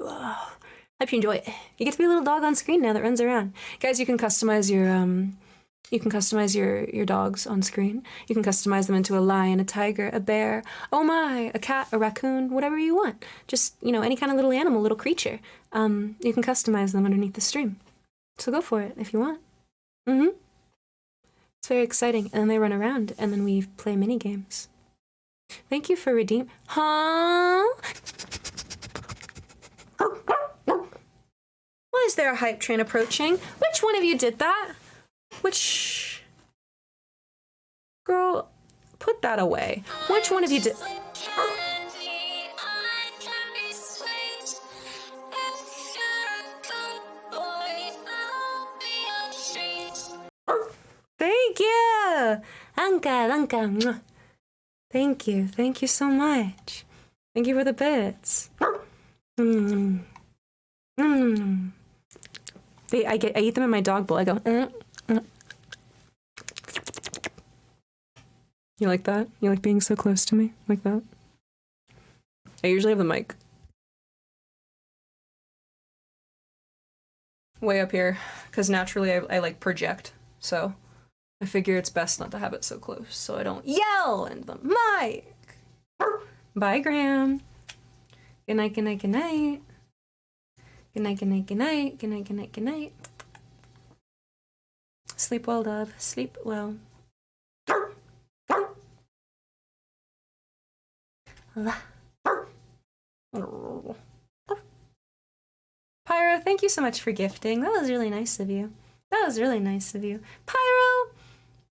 hope you enjoy it. You get to be a little dog on screen now that runs around. Guys, you can customize your dogs on screen. You can customize them into a lion, a tiger, a bear, oh my, a cat, a raccoon, whatever you want. Just, any kind of little animal, little creature. You can customize them underneath the stream. So go for it if you want. It's very exciting. And then they run around and then we play mini games. Thank you for redeem. Huh? Why is there a hype train approaching? Which one of you did that? Which... Girl, put that away. Which one of you did... Thank you! Anka. Thank you. Thank you so much. Thank you for the bits. I eat them in my dog bowl. I go. You like that? You like being so close to me like that? I usually have the mic way up here because naturally I like project. So I figure it's best not to have it so close so I don't yell into the mic. Bye, Graham. Good night, good night, good night. Good night, good night, good night. Good night, good night, good night. Sleep well, love. Sleep well. Pyro, thank you so much for gifting. That was really nice of you. That was really nice of you. Pyro,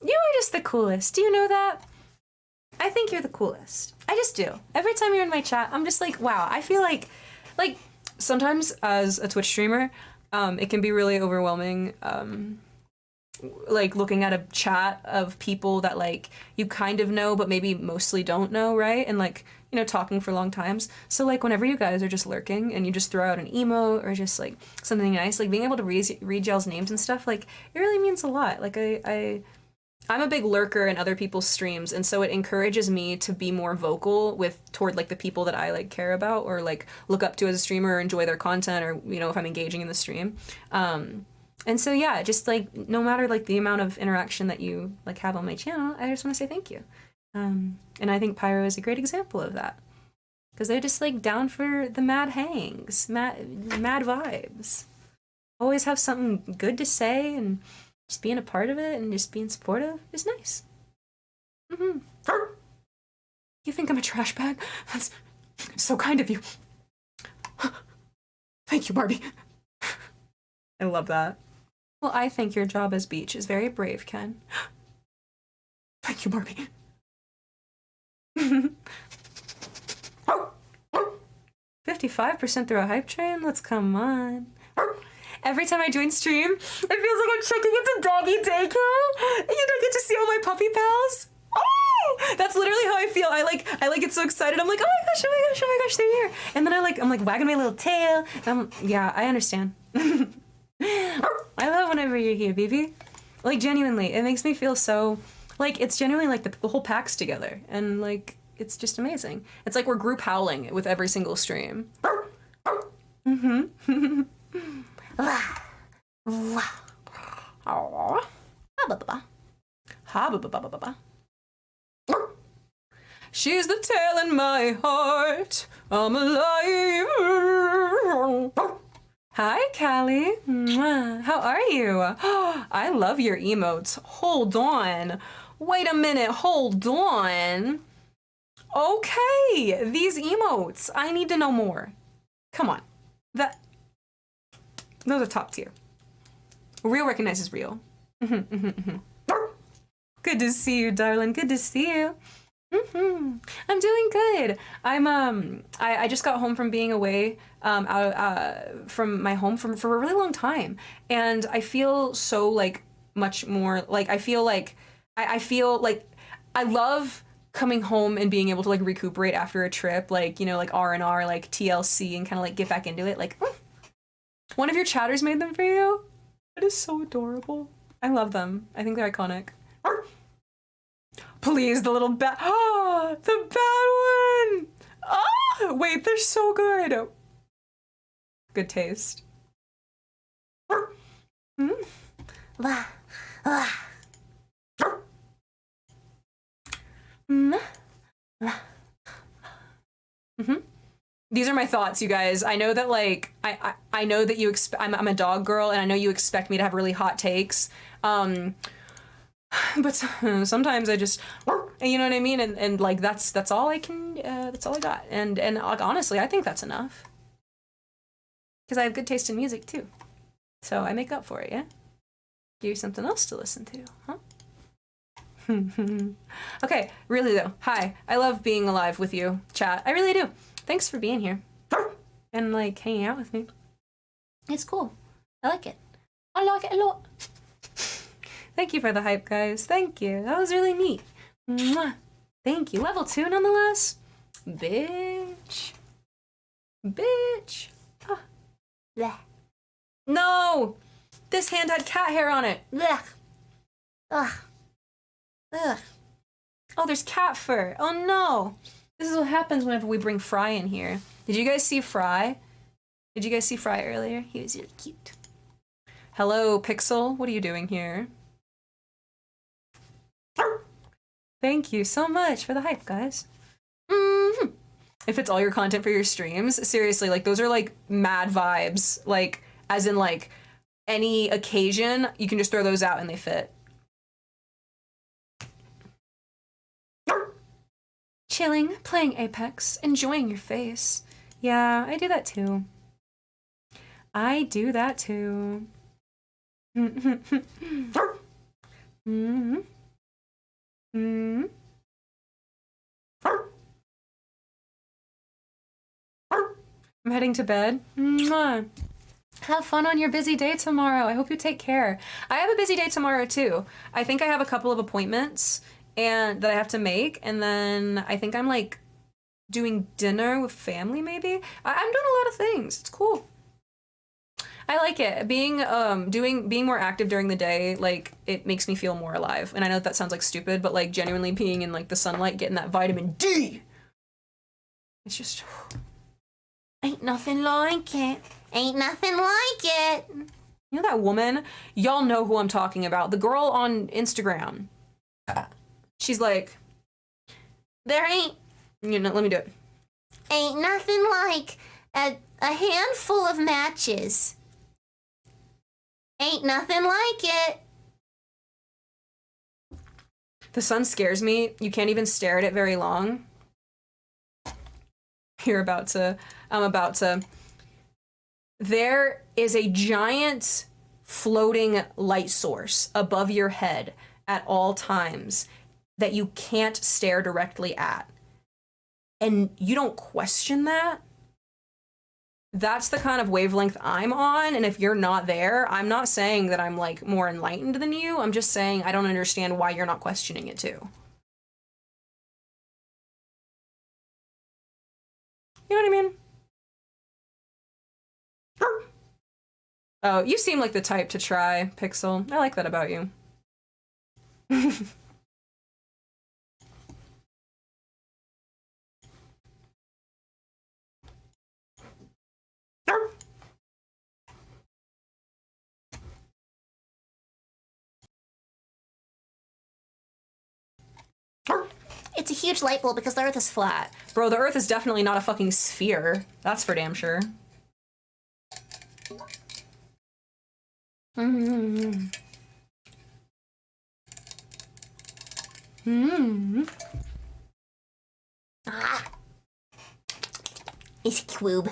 you are just the coolest. Do you know that? I think you're the coolest. I just do. Every time you're in my chat, I'm just like, wow, I feel like sometimes as a Twitch streamer, it can be really overwhelming, like looking at a chat of people that like you kind of know but maybe mostly don't know, right? And like, talking for long times. So like whenever you guys are just lurking and you just throw out an emote or just like something nice, like being able to read y'all's names and stuff, like it really means a lot. Like I'm a big lurker in other people's streams, and so it encourages me to be more vocal toward like the people that I like care about or like look up to as a streamer or enjoy their content, or if I'm engaging in the stream. And so yeah, just like no matter like the amount of interaction that you like have on my channel, I just want to say thank you. And I think Pyro is a great example of that, because they're just like down for the mad hangs, mad vibes. Always have something good to say, and just being a part of it and just being supportive is nice. You think I'm a trash bag? That's so kind of you. Thank you, Barbie. I love that. Well, I think your job as Beach is very brave, Ken. Thank you, Barbie. 55% through a hype train? Let's come on. Every time I join stream, it feels like I'm checking into doggy daycare. And I get to see all my puppy pals. Oh, that's literally how I feel. I get so excited. I'm like, oh my gosh, oh my gosh, oh my gosh, they're here. And then I'm like wagging my little tail. Yeah, I understand. I love whenever you're here, baby. Like, genuinely, it makes me feel so, like, it's genuinely like the whole pack's together. And, like, it's just amazing. It's like we're group howling with every single stream. Mm-hmm. She's the tail in my heart. I'm alive. Hi, Callie. How are you? I love your emotes. Hold on. Wait a minute. Hold on. Okay, these emotes. I need to know more. Come on. Those are top tier. Real recognizes real. Good to see you, darling. Good to see you. I'm doing good. I just got home from being away from my home for a really long time, and I feel so like much more like I feel like I love coming home and being able to like recuperate after a trip, like, you know, like R&R, like TLC, and kind of like get back into it. Like, one of your chatters made them for you. It is so adorable. I love them. I think they're iconic. Please, the little bat. Oh, the bad one. Oh, wait, they're so good. Good taste. These are my thoughts, you guys. I know that, like, I know that you I'm a dog girl, and I know you expect me to have really hot takes. But sometimes I just, you know what I mean? And like, that's all I can, that's all I got. And like, honestly, I think that's enough. Because I have good taste in music, too. So I make up for it, yeah? Give you something else to listen to, huh? Okay, really though, hi. I love being alive with you, chat. I really do. Thanks for being here. And like, hanging out with me. It's cool. I like it. I like it a lot. Thank you for the hype, guys. Thank you. That was really neat. Mwah. Thank you. Level 2 nonetheless. Bitch. Bitch. Oh. Blech. No! This hand had cat hair on it. Blech. Ugh. Ugh. Oh, there's cat fur. Oh no. This is what happens whenever we bring Fry in here. Did you guys see Fry? Did you guys see Fry earlier? He was really cute. Hello, Pixel. What are you doing here? Thank you so much for the hype, guys. If it's all your content for your streams, seriously, like, those are like mad vibes. Like, as in like any occasion, you can just throw those out and they fit. Chilling, playing Apex, enjoying your face. Yeah, I do that too. I do that too. I'm heading to bed. Mwah. Have fun on your busy day tomorrow. I hope you take care. I have a busy day tomorrow too. I think I have a couple of appointments and that I have to make, and then I think I'm like doing dinner with family maybe. I'm doing a lot of things. It's cool. I like it. Being more active during the day, like, it makes me feel more alive. And I know that sounds like stupid, but like genuinely being in like the sunlight, getting that vitamin D. It's just ain't nothing like it. Ain't nothing like it. You know that woman? Y'all know who I'm talking about. The girl on Instagram. She's like, there ain't, you know, let me do it. Ain't nothing like a handful of matches. Ain't nothing like it. The sun scares me. You can't even stare at it very long. I'm about to. There is a giant floating light source above your head at all times that you can't stare directly at. and you don't question that, that's the kind of wavelength I'm on. And if you're not there, I'm not saying that I'm like more enlightened than you. I'm just saying I don't understand why you're not questioning it too. You know what I mean? Oh, you seem like the type to try, Pixel. I like that about you. It's a huge light bulb because the Earth is flat. Bro, the Earth is definitely not a fucking sphere. That's for damn sure. Mm-hmm. Ah. It's a cube.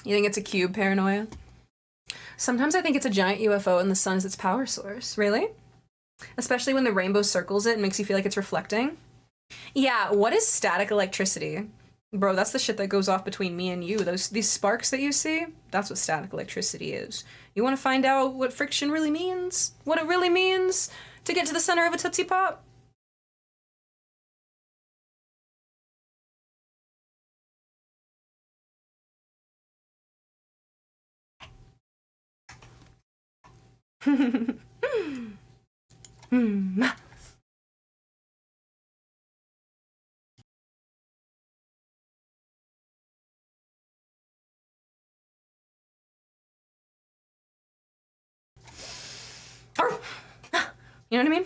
You think it's a cube, paranoia? Sometimes I think it's a giant UFO and the sun is its power source. Really? Especially when the rainbow circles it and makes you feel like it's reflecting. Yeah, what is static electricity? Bro, that's the shit that goes off between me and you. These sparks that you see, that's what static electricity is. You want to find out what friction really means? What it really means to get to the center of a Tootsie Pop? You know what I mean?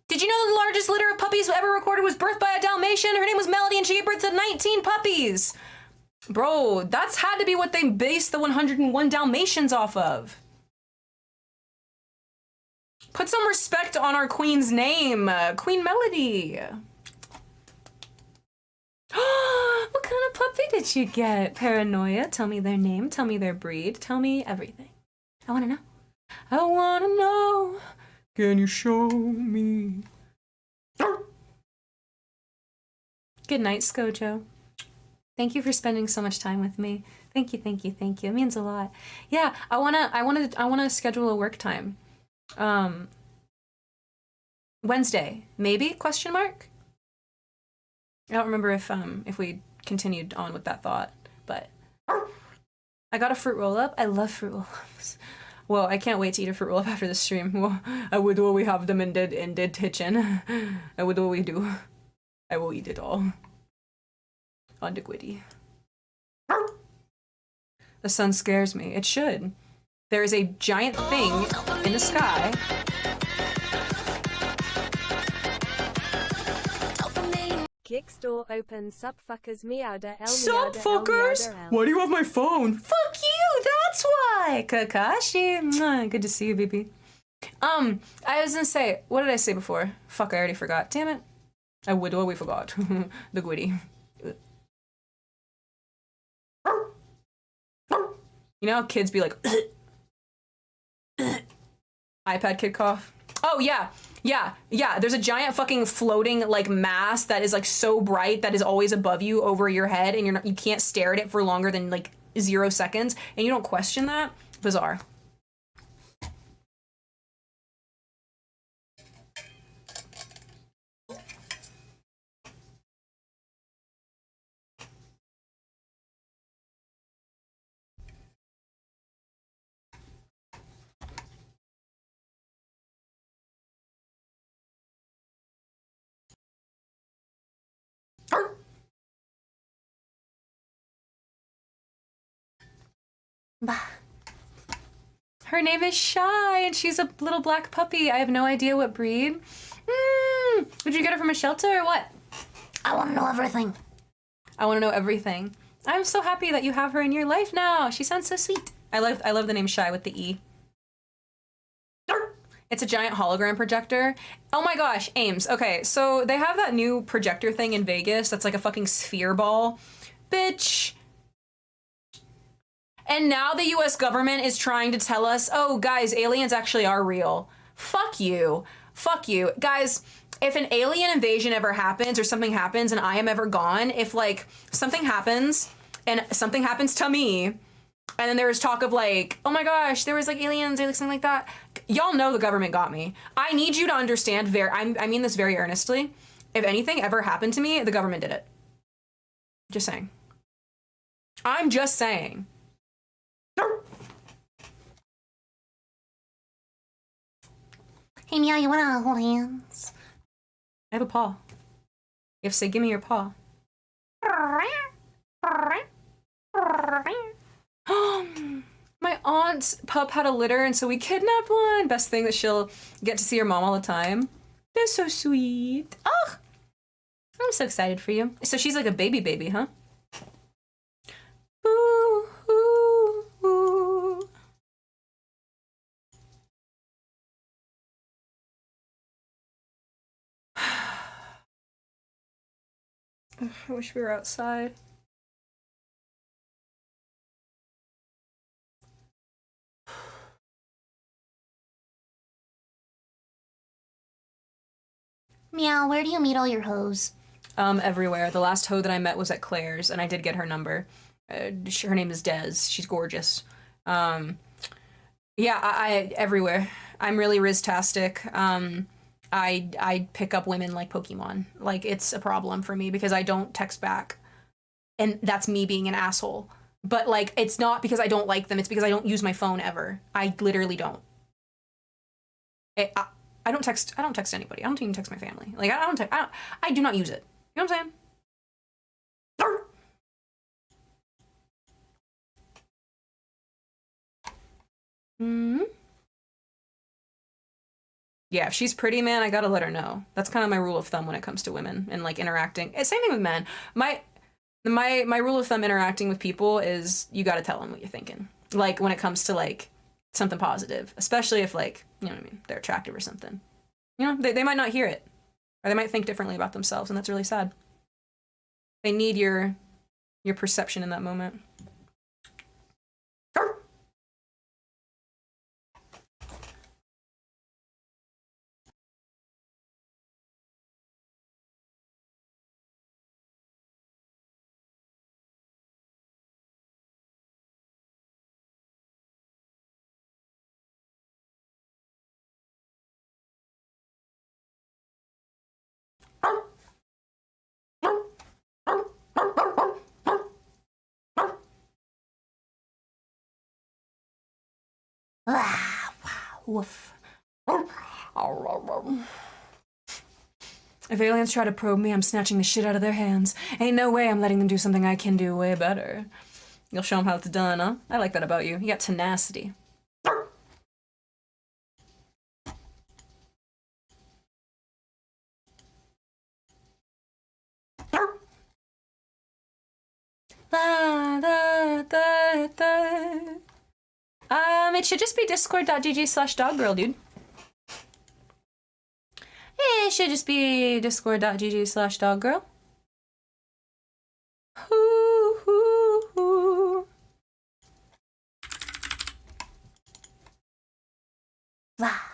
Did you know that the largest litter of puppies ever recorded was birthed by a Dalmatian? Her name was Melody and she gave birth to 19 puppies. Bro, that's had to be what they based the 101 Dalmatians off of. Put some respect on our queen's name, Queen Melody. What kind of puppy did you get? Paranoia, tell me their name, tell me their breed, tell me everything. I wanna know. I wanna know. Can you show me? Good night, Skojo. Thank you for spending so much time with me. Thank you, thank you, thank you. It means a lot. Yeah, I wanna schedule a work time. Wednesday, maybe? Question mark? I don't remember if we continued on with that thought, but I got a fruit roll up. I love fruit roll ups. Well, I can't wait to eat a fruit roll up after the stream. Well, I would do we have them in dead kitchen. I would do we do. I will eat it all. On the Gwitty. The sun scares me. It should. There is a giant thing in the sky. Kick store open. Sup fuckers. Meowda. El Sup, meowda, el fuckers? meowda, el. Why do you have my phone? Fuck you, that's why! Kakashi. Mwah, good to see you, baby. I was gonna say, what did I say before? Fuck, I already forgot. Damn it. I would, we forgot. The Gwitty. You know how kids be like, iPad kid cough? Oh, yeah. There's a giant fucking floating like mass that is like so bright that is always above you over your head, and you can't stare at it for longer than like 0 seconds, and you don't question that. Bizarre. Bah. Her name is Shy, and she's a little black puppy. I have no idea what breed. Did you get her from a shelter or what? I want to know everything. I want to know everything. I'm so happy that you have her in your life now. She sounds so sweet. I love the name Shy with the E. It's a giant hologram projector. Oh my gosh, Ames. Okay, so they have that new projector thing in Vegas that's like a fucking sphere ball. Bitch. And now the US government is trying to tell us, oh, guys, aliens actually are real. Fuck you. Fuck you. Guys, if an alien invasion ever happens or something happens and I am ever gone, if like something happens and something happens to me, and then there was talk of like, oh my gosh, there was like aliens or like something like that, y'all know the government got me. I need you to understand, I mean this very earnestly, if anything ever happened to me, the government did it. Just saying. I'm just saying. Hey, Meow, you wanna hold hands? I have a paw. You have to say, give me your paw. My aunt's pup had a litter, and so we kidnapped one. Best thing that she'll get to see her mom all the time. That's so sweet. Oh, I'm so excited for you. So she's like a baby, huh? Ooh, ooh, ooh. I wish we were outside. Meow, where do you meet all your hoes? Everywhere. The last hoe that I met was at Claire's, and I did get her number. Her name is Des. She's gorgeous. Yeah, I everywhere. I'm really Riz-tastic. I pick up women like Pokemon. Like, it's a problem for me because I don't text back. And that's me being an asshole. But, like, it's not because I don't like them. It's because I don't use my phone ever. I literally don't. I don't text anybody. I don't even text my family. Like, I do not use it. You know what I'm saying? Hmm. Yeah, if she's pretty, man, I gotta let her know. That's kind of my rule of thumb when it comes to women and like interacting. Same thing with men. My rule of thumb interacting with people is you gotta tell them what you're thinking. Like when it comes to like something positive, especially if like, you know what I mean, they're attractive or something. You know, they might not hear it, or they might think differently about themselves, and that's really sad. They need your perception in that moment. Ah, wow, woof. If aliens try to probe me, I'm snatching the shit out of their hands. Ain't no way I'm letting them do something I can do way better. You'll show them how it's done, huh? I like that about you. You got tenacity. Da, da, da, da. It should just be discord.gg/doggirl, dude. It should just be discord.gg/doggirl. Hoo, hoo, hoo. Ah.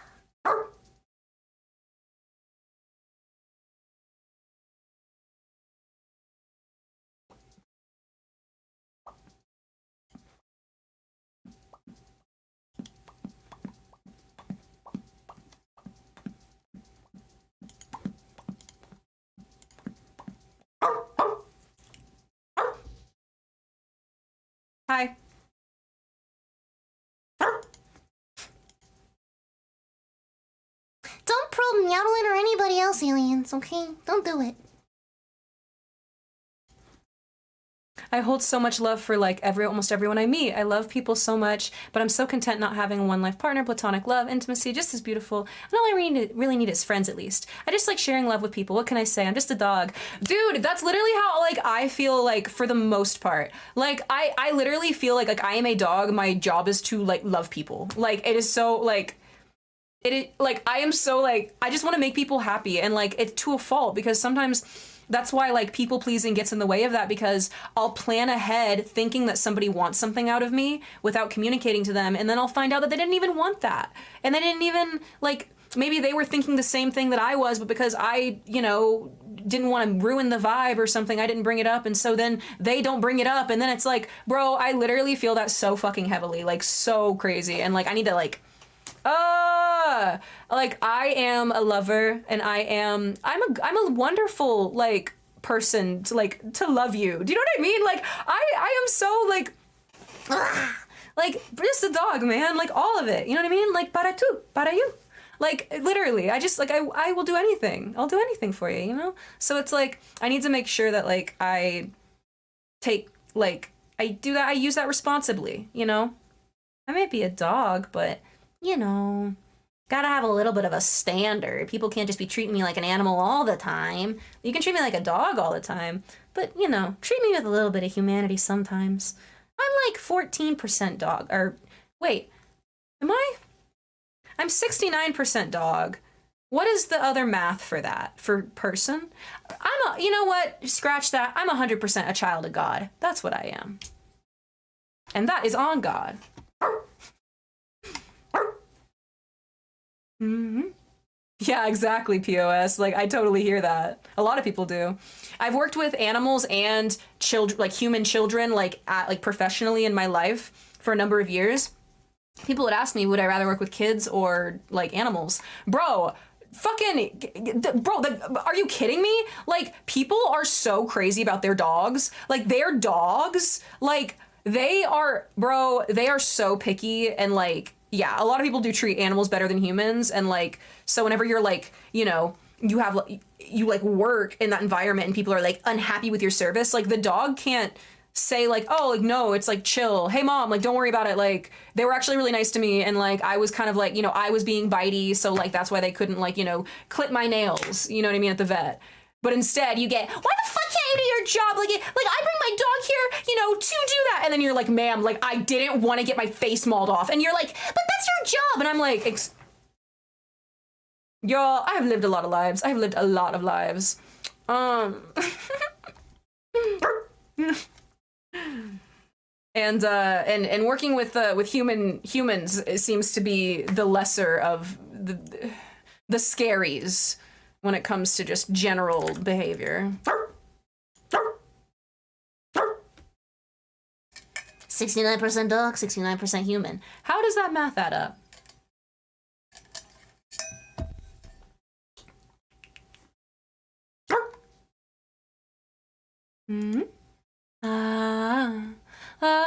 Hi. Don't probe Meowdalyn or anybody else, aliens, okay? Don't do it. I hold so much love for like almost everyone I meet. I love people so much, but I'm so content not having a one-life partner, platonic love, intimacy, just as beautiful. And all I really need is friends, at least. I just like sharing love with people. What can I say? I'm just a dog. Dude, that's literally how like I feel like for the most part. Like I literally feel like I am a dog. My job is to like love people. Like it is so like like I am so like I just want to make people happy, and like it's to a fault, because sometimes that's why like people pleasing gets in the way of that, because I'll plan ahead thinking that somebody wants something out of me without communicating to them, and then I'll find out that they didn't even want that, and they didn't even like, maybe they were thinking the same thing that I was, but because I, you know, didn't want to ruin the vibe or something, I didn't bring it up, and so then they don't bring it up, and then it's like, bro, I literally feel that so fucking heavily, like so crazy, and like I need to like like I am a lover, and I'm a wonderful like person to love you. Do you know what I mean? Like I am so like just a dog, man, like all of it. You know what I mean? Like para tu, para you. Like literally, I just like I will do anything. I'll do anything for you, you know? So it's like I need to make sure that like I take like I do that, I use that responsibly, you know? I might be a dog, but you know, gotta have a little bit of a standard. People can't just be treating me like an animal all the time. You can treat me like a dog all the time, but you know, treat me with a little bit of humanity sometimes. I'm like 14% dog, or wait, am I? I'm 69% dog. What is the other math for that, for person? You know what, scratch that. I'm 100% a child of God. That's what I am. And that is on God. Mm-hmm. Yeah, exactly, POS. Like, I totally hear that. A lot of people do. I've worked with animals and children, like human children, like professionally in my life for a number of years. People would ask me, would I rather work with kids or like animals? Bro, are you kidding me? Like, people are so crazy about their dogs. Like, their dogs, like, they are so picky, and like, yeah, a lot of people do treat animals better than humans, and like, so whenever you're like, you know, you like work in that environment and people are like unhappy with your service, like the dog can't say like, oh, like, no, it's like chill, hey mom, like don't worry about it, like they were actually really nice to me, and like I was kind of like, you know, I was being bitey, so like that's why they couldn't like, you know, clip my nails, you know what I mean, at the vet. But instead you get, why the fuck can't you do your job? Like I bring my dog here, you know, to do that. And then you're like, ma'am, like I didn't want to get my face mauled off. And you're like, but that's your job. And I'm like, y'all, I have lived a lot of lives. I have lived a lot of lives. And working with humans, it seems to be the lesser of the scaries when it comes to just general behavior. 69% dog, 69% human. How does that math add up? Hmm? Ah. Ah.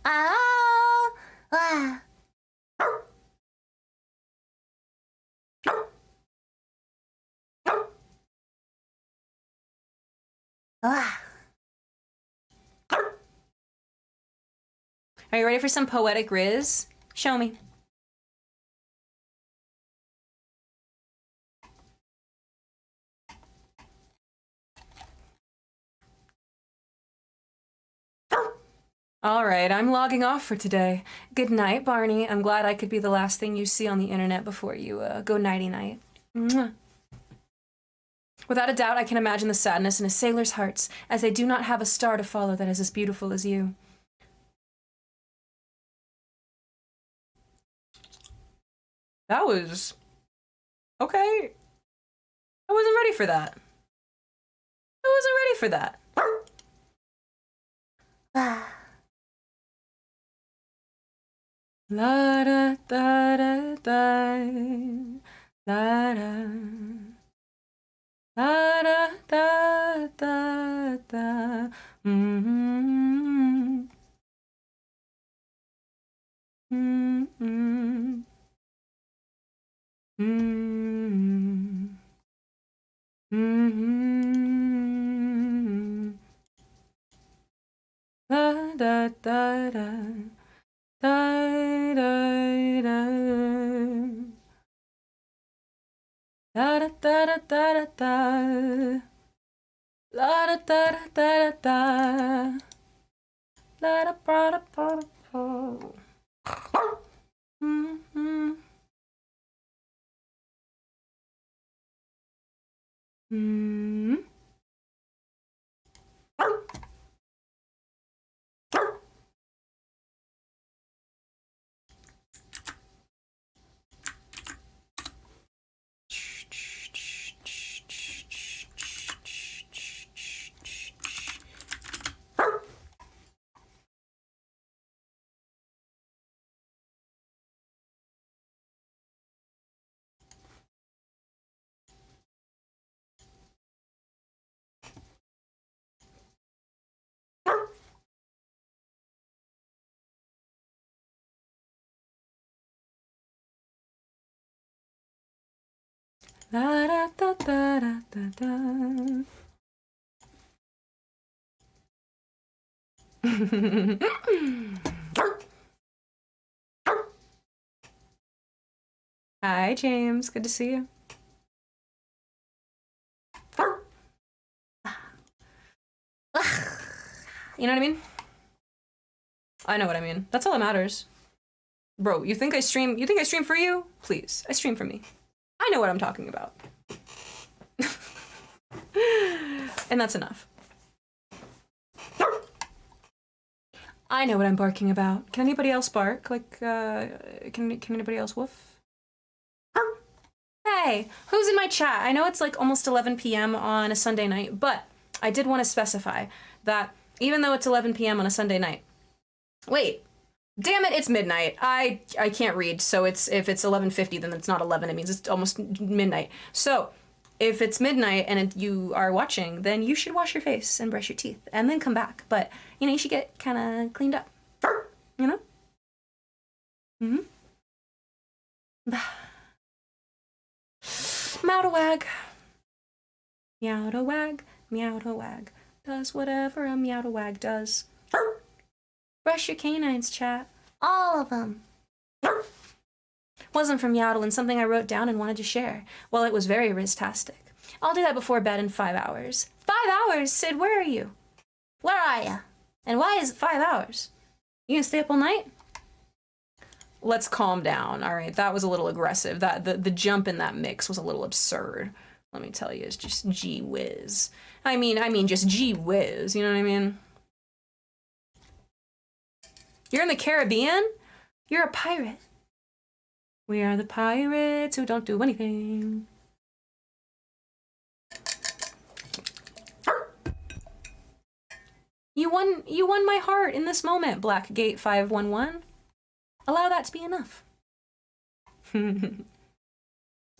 Ah. Ah. Ah. Are you ready for some poetic riz? Show me. All right, I'm logging off for today. Good night, Barney. I'm glad I could be the last thing you see on the internet before you go nighty-night. Mwah. Without a doubt, I can imagine the sadness in a sailor's hearts, as they do not have a star to follow that is as beautiful as you. That was... okay. I wasn't ready for that. I wasn't ready for that. La da da da da, la da, la da da da da. Mm-hmm. Mm-hmm. Mm-hmm. Mm-hmm. La da da da. Da, da, da. Da, da, da, da, da, da. La, da, da, da, da, da. La, da, da, da, da, da. Mm-hmm. Mm-hmm. Da, da, da, da, da, da, da. Hi, James. Good to see you. You know what I mean? I know what I mean. That's all that matters. Bro, you think I stream for you? Please. I stream for me. I know what I'm talking about. And that's enough. I know what I'm barking about. Can anybody else bark? Like, can anybody else woof? Hey, who's in my chat? I know it's like almost 11 p.m. on a Sunday night, but I did want to specify that even though it's 11 p.m. on a Sunday night, wait, damn it, it's midnight. I can't read, so if it's 11:50, then it's not 11. It means it's almost midnight. So if it's midnight and you are watching, then you should wash your face and brush your teeth and then come back. But you know, you should get kind of cleaned up. You know? Mm-hmm. Meow-da-wag. Meow-da-wag, meow-da-wag. Does whatever a meow-da-wag does. Brush your canines, chat. All of them. Wasn't from Yowdalyn, something I wrote down and wanted to share. Well, it was very ristastic. I'll do that before bed in 5 hours. 5 hours? Sid, where are you? Where are you? And why is it 5 hours? You gonna stay up all night? Let's calm down, all right? That was a little aggressive. The jump in that mix was a little absurd. Let me tell you, it's just gee whiz. I mean, just gee whiz, you know what I mean? You're in the Caribbean? You're a pirate. We are the pirates who don't do anything. You won my heart in this moment, Blackgate 511. Allow that to be enough. Don't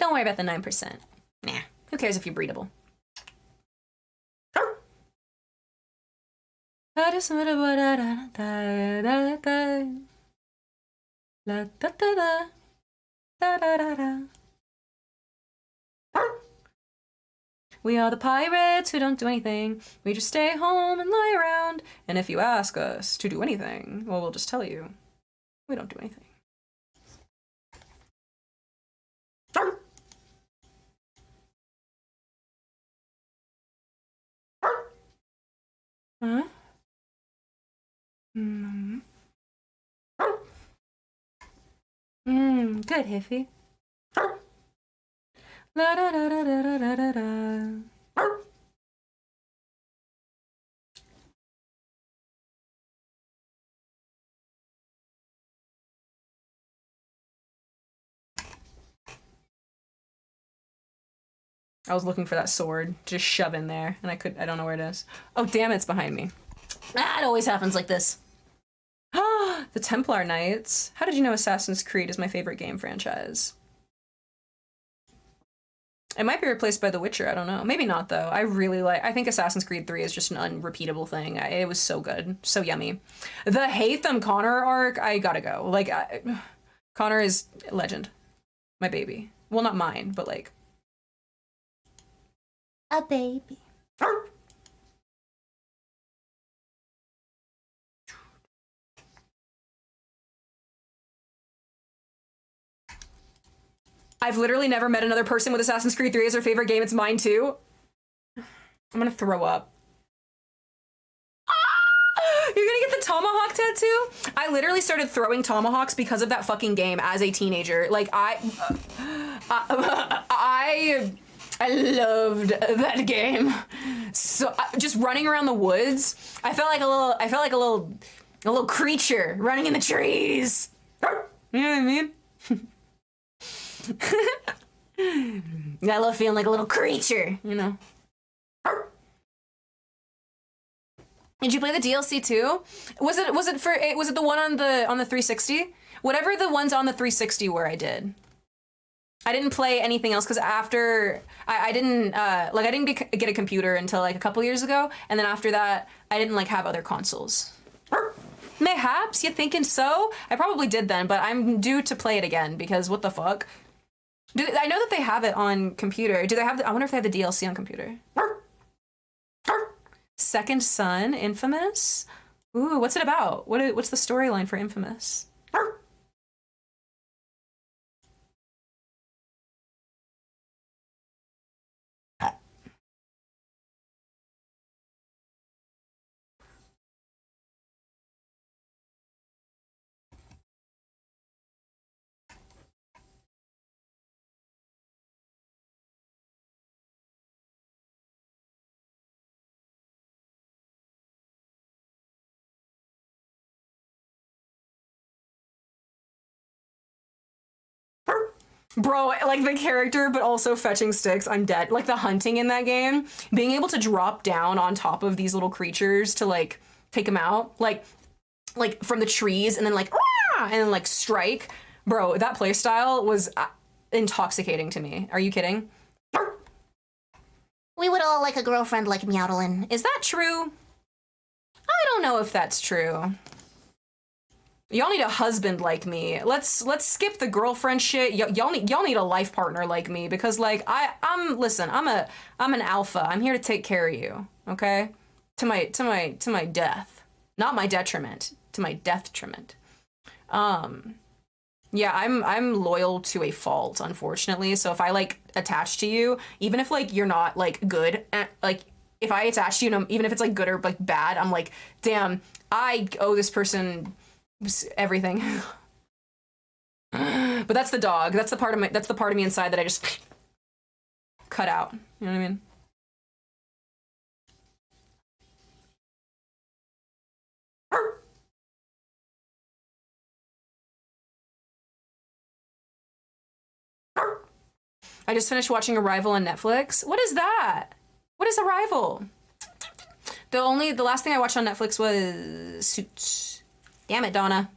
worry about the 9%. Nah, who cares if you're breedable? We are the pirates who don't do anything. We just stay home and lie around. And if you ask us to do anything, well, we'll just tell you. We don't do anything. Huh? Good, Hiffy. La da da da da da da da. I was looking for that sword, just shove in there, and I don't know where it is. Oh, damn, it's behind me. Ah, it always happens like this. The Templar Knights. How did you know Assassin's Creed is my favorite game franchise? It might be replaced by The Witcher, I don't know. Maybe not, though. I think Assassin's Creed 3 is just an unrepeatable thing. It was so good. So yummy. The Hatham Connor arc, I gotta go. Like, Connor is legend. My baby. Well, not mine, but like... a baby. I've literally never met another person with Assassin's Creed 3 as their favorite game. It's mine too. I'm gonna throw up. Ah! You're gonna get the tomahawk tattoo, I literally started throwing tomahawks because of that fucking game as a teenager. Like I loved that game. So just running around the woods, I felt like a little creature running in the trees. You know what I mean? I love feeling like a little creature, you know. Did you play the DLC too? Was it the one on the 360? Whatever the ones on the 360 were, I did. I didn't play anything else because after I didn't get a computer until like a couple years ago, and then after that I didn't like have other consoles. Mayhaps, you thinking so? I probably did then, but I'm due to play it again because what the fuck? I know that they have it on computer. Do they have? I wonder if they have the DLC on computer. Second Son, Infamous. Ooh, what's it about? What's the storyline for Infamous? Bro, like the character, but also fetching sticks, I'm dead. Like the hunting in that game, being able to drop down on top of these little creatures to like take them out, like from the trees, and then like and then like strike. Bro, that playstyle was intoxicating to me. Are you kidding? We would all like a girlfriend like Meowdalyn. Is that true? I don't know if that's true. Y'all need a husband like me. Let's skip the girlfriend shit. Y'all need a life partner like me because like I'm an alpha. I'm here to take care of you. Okay, to my death, not my detriment, to my detriment. Yeah, I'm loyal to a fault, unfortunately. So if I like attach to you, even if like you're not like good, like if I attach to you, even if it's like good or like bad, I'm like, damn, I owe this person everything. But that's the dog. That's the part of me inside that I just cut out. You know what I mean? I just finished watching Arrival on Netflix. What is that? What is Arrival? The last thing I watched on Netflix was Suits. Damn it, Donna.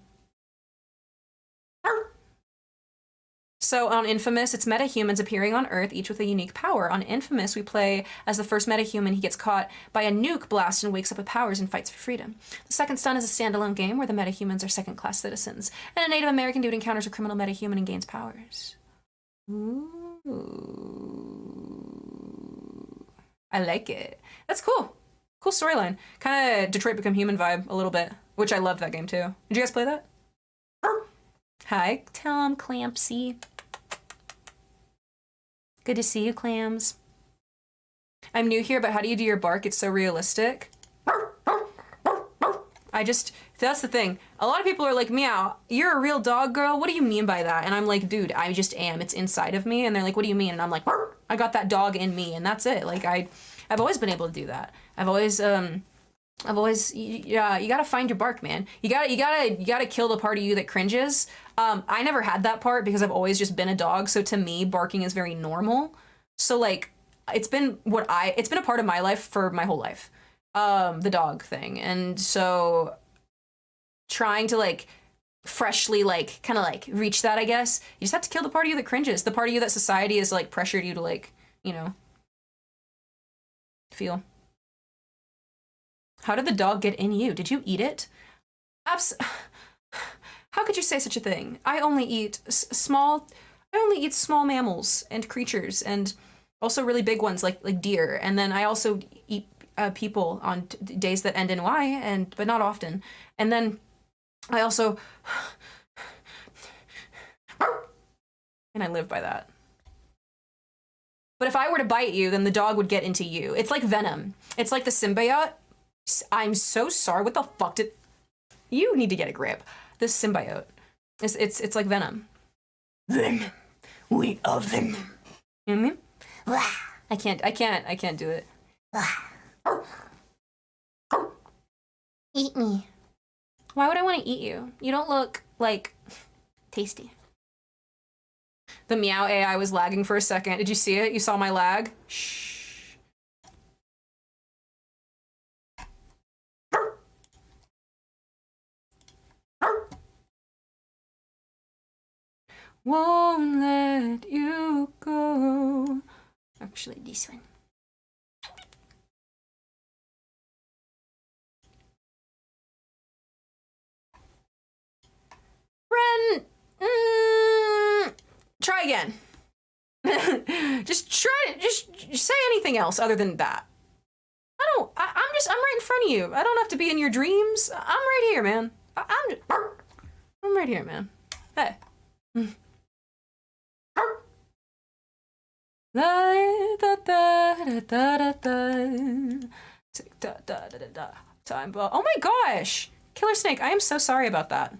So on Infamous, it's metahumans appearing on Earth, each with a unique power. On Infamous, we play as the first metahuman. He gets caught by a nuke blast and wakes up with powers and fights for freedom. The Second Son is a standalone game where the metahumans are second-class citizens, and a Native American dude encounters a criminal metahuman and gains powers. Ooh. I like it. That's cool. Cool storyline. Kind of Detroit Become Human vibe a little bit, which I love that game too. Did you guys play that? Hi, Tom Clampsy. Good to see you, Clams. I'm new here, but how do you do your bark? It's so realistic. That's the thing. A lot of people are like, Meow, you're a real dog girl. What do you mean by that? And I'm like, dude, I just am. It's inside of me. And they're like, what do you mean? And I'm like, I got that dog in me, and that's it. Like I've always been able to do that. I've always yeah, you gotta find your bark, man. You gotta kill the part of you that cringes. I never had that part because I've always just been a dog. So to me, barking is very normal. So like, it's been a part of my life for my whole life. The dog thing. And so trying to like freshly like kind of like reach that, I guess, you just have to kill the part of you that cringes, the part of you that society has like pressured you to like, you know, feel. How did the dog get in you? Did you eat it? How could you say such a thing? I only eat small mammals and creatures, and also really big ones like deer. And then I also eat people on days that end in Y, but not often. And then I also and I live by that. But if I were to bite you, then the dog would get into you. It's like venom. It's like the symbiote. I'm so sorry. What the fuck did... You need to get a grip. This symbiote. It's like venom. Venom. We are venom. You know what I mean? I can't do it. Eat me. Why would I want to eat you? You don't look like Tasty. the Meow AI was lagging for a second. Did you see it? You saw my lag? Shh. Won't let you go. Actually, this one. Ren, try again. Just say anything else other than that. I'm right in front of you. I don't have to be in your dreams. I'm right here, man. I'm right here, man. Hey. Time. Oh my gosh, Killer Snake! I am so sorry about that.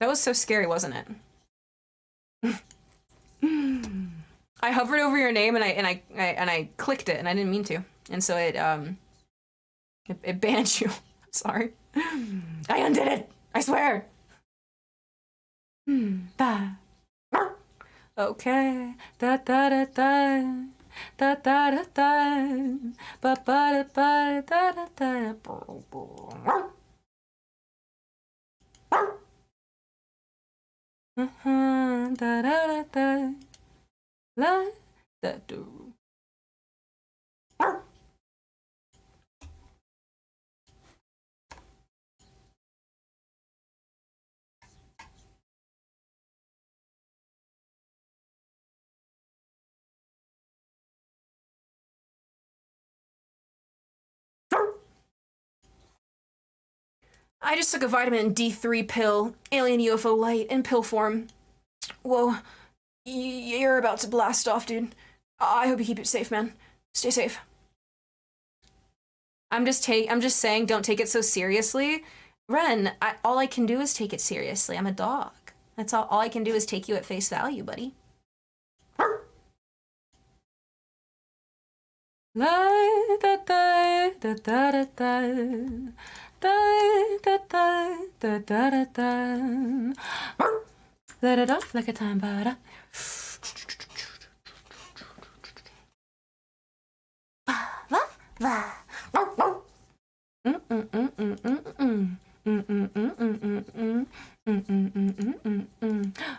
That was so scary, wasn't it? I hovered over your name and I clicked it and I didn't mean to, and so it banned you. Sorry. I undid it. I swear. Okay. Da da da da. Da da da da. Ba ba da ba da da da. Da da da da. La da do. I just took a vitamin D3 pill, alien UFO light, in pill form. Whoa, you're about to blast off, dude. I hope you keep it safe, man. Stay safe. I'm just saying, don't take it so seriously. Ren, all I can do is take it seriously. I'm a dog. That's all I can do is take you at face value, buddy. La da da da da da da. Da, da, da, da, da, da, da. Let it off like a time bomb.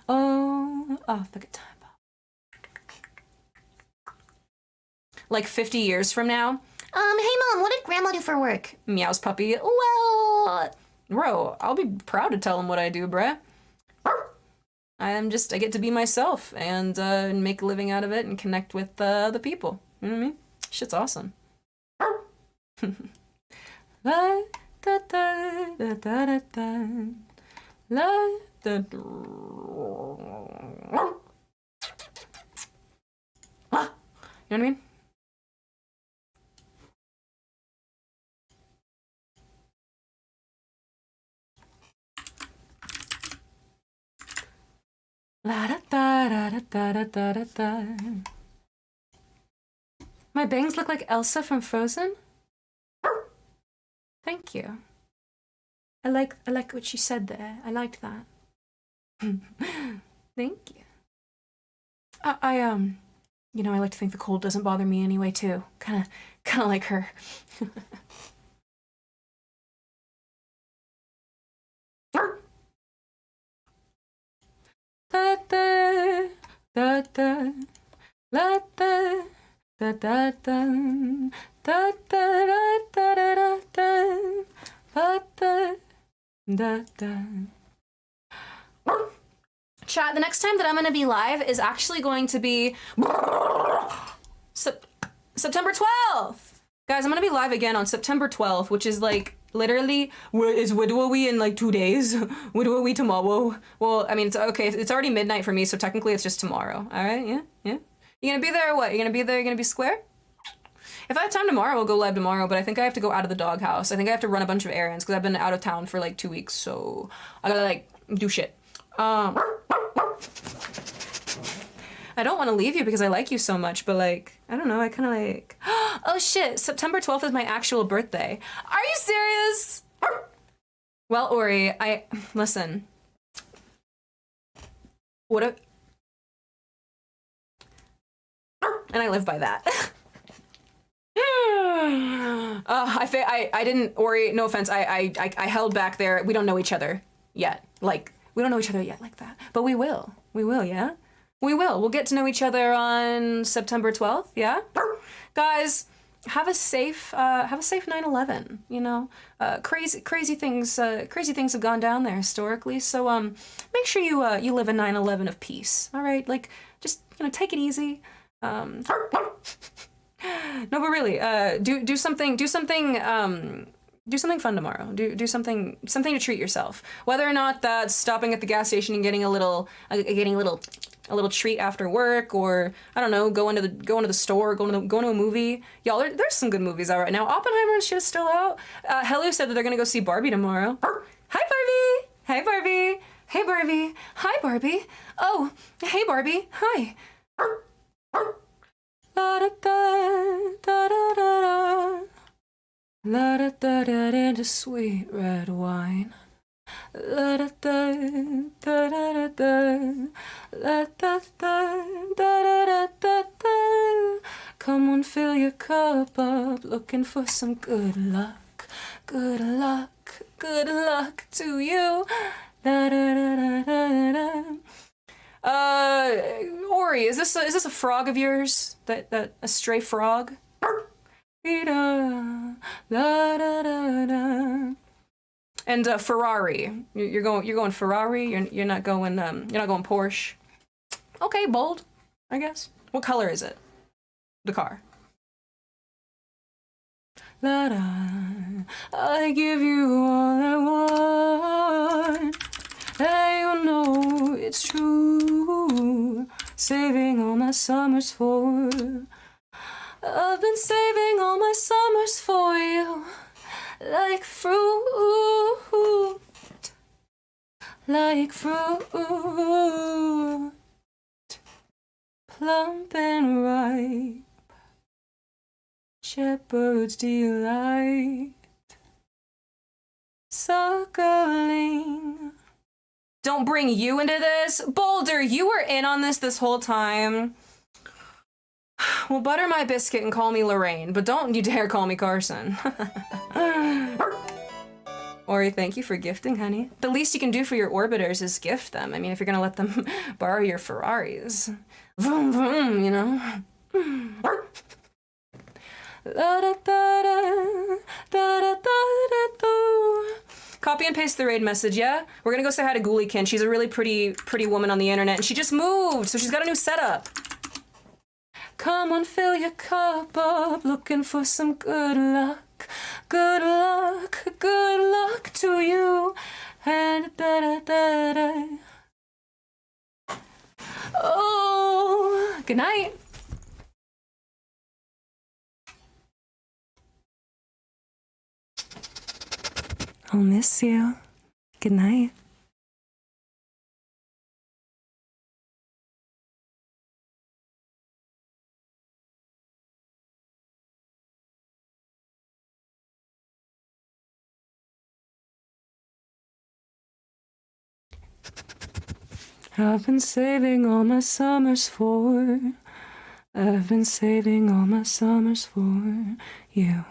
Oh, off like a time bomb. Like 50 years from now. Hey Mom, what did Grandma do for work? Meows puppy. Well, bro, I'll be proud to tell him what I do, bruh. I get to be myself and make a living out of it and connect with the people. You know what I mean? Shit's awesome. La da da da da da da. La da da. You know what I mean? La da da da da da da da da. My bangs look like Elsa from Frozen. Thank you. I like what you said there. I liked that. Thank you. I like to think the cold doesn't bother me anyway too. Kind of like her. Da da da da la da da da da da da da da da da da. Chat, the next time that I'm gonna be live is actually going to be September 12th. Guys, I'm gonna be live again on September 12th, which is like literally is Widwowie in like 2 days. Widwowie tomorrow. Well, I mean, it's okay. It's already midnight for me, so technically it's just tomorrow. All right, yeah. You gonna be there or what? You gonna be there? You gonna be square? If I have time tomorrow, I'll go live tomorrow, but I think I have to go out of the doghouse. I think I have to run a bunch of errands because I've been out of town for like 2 weeks, so I gotta like do shit. I don't want to leave you because I like you so much, but like, I don't know, I kind of like, oh shit, September 12th is my actual birthday. Are you serious? Well, Ori, listen. What a... And I live by that. I didn't, Ori, no offense, I held back there. We don't know each other yet. Like, we don't know each other yet like that. But we will. We will, yeah? We will. We'll get to know each other on September 12th, yeah? Guys, have a safe 9/11, you know? Crazy things have gone down there historically, so make sure you live a 9/11 of peace, all right? Like, just, you know, take it easy. No, but really, do something fun tomorrow. Do something to treat yourself. Whether or not that's stopping at the gas station and getting a little treat after work, or I don't know, going to the store, going to a movie. Y'all, there's some good movies out right now. Oppenheimer and shit is still out. Hello said that they're gonna go see Barbie tomorrow. Hi Barbie. Hey Barbie. Hey Barbie. Hi Barbie. Oh, hey Barbie. Hi. La da da da da da. La da da da into sweet red wine. La da da da da da. La da da da da da. Come on, fill your cup up, looking for some good luck. Good luck, good luck to you. Da da da da da da. Ori, is this a frog of yours? That a stray frog? And Ferrari. You're going Ferrari. You're not going Porsche. Okay, bold, I guess. What color is it? The car. I give you all I want. Hey, you know it's true. Saving all my summers for. I've been saving all my summers for you. Like fruit. Like fruit. Plump and ripe. Shepherd's delight. Suckling. Don't bring you into this. Boulder, you were in on this whole time. Well, butter my biscuit and call me Lorraine, but don't you dare call me Carson. Ori, thank you for gifting, honey. The least you can do for your orbiters is gift them. I mean, if you're gonna let them borrow your Ferraris. Vroom, vroom, you know? Copy and paste the raid message, yeah? We're gonna go say hi to Ghoulikin. She's a really pretty woman on the internet, and she just moved, so she's got a new setup. Come on, fill your cup up, looking for some good luck. Good luck, good luck to you. And da-da-da-da. Oh, good night. I'll miss you. Good night. I've been saving all my summers for. I've been saving all my summers for you.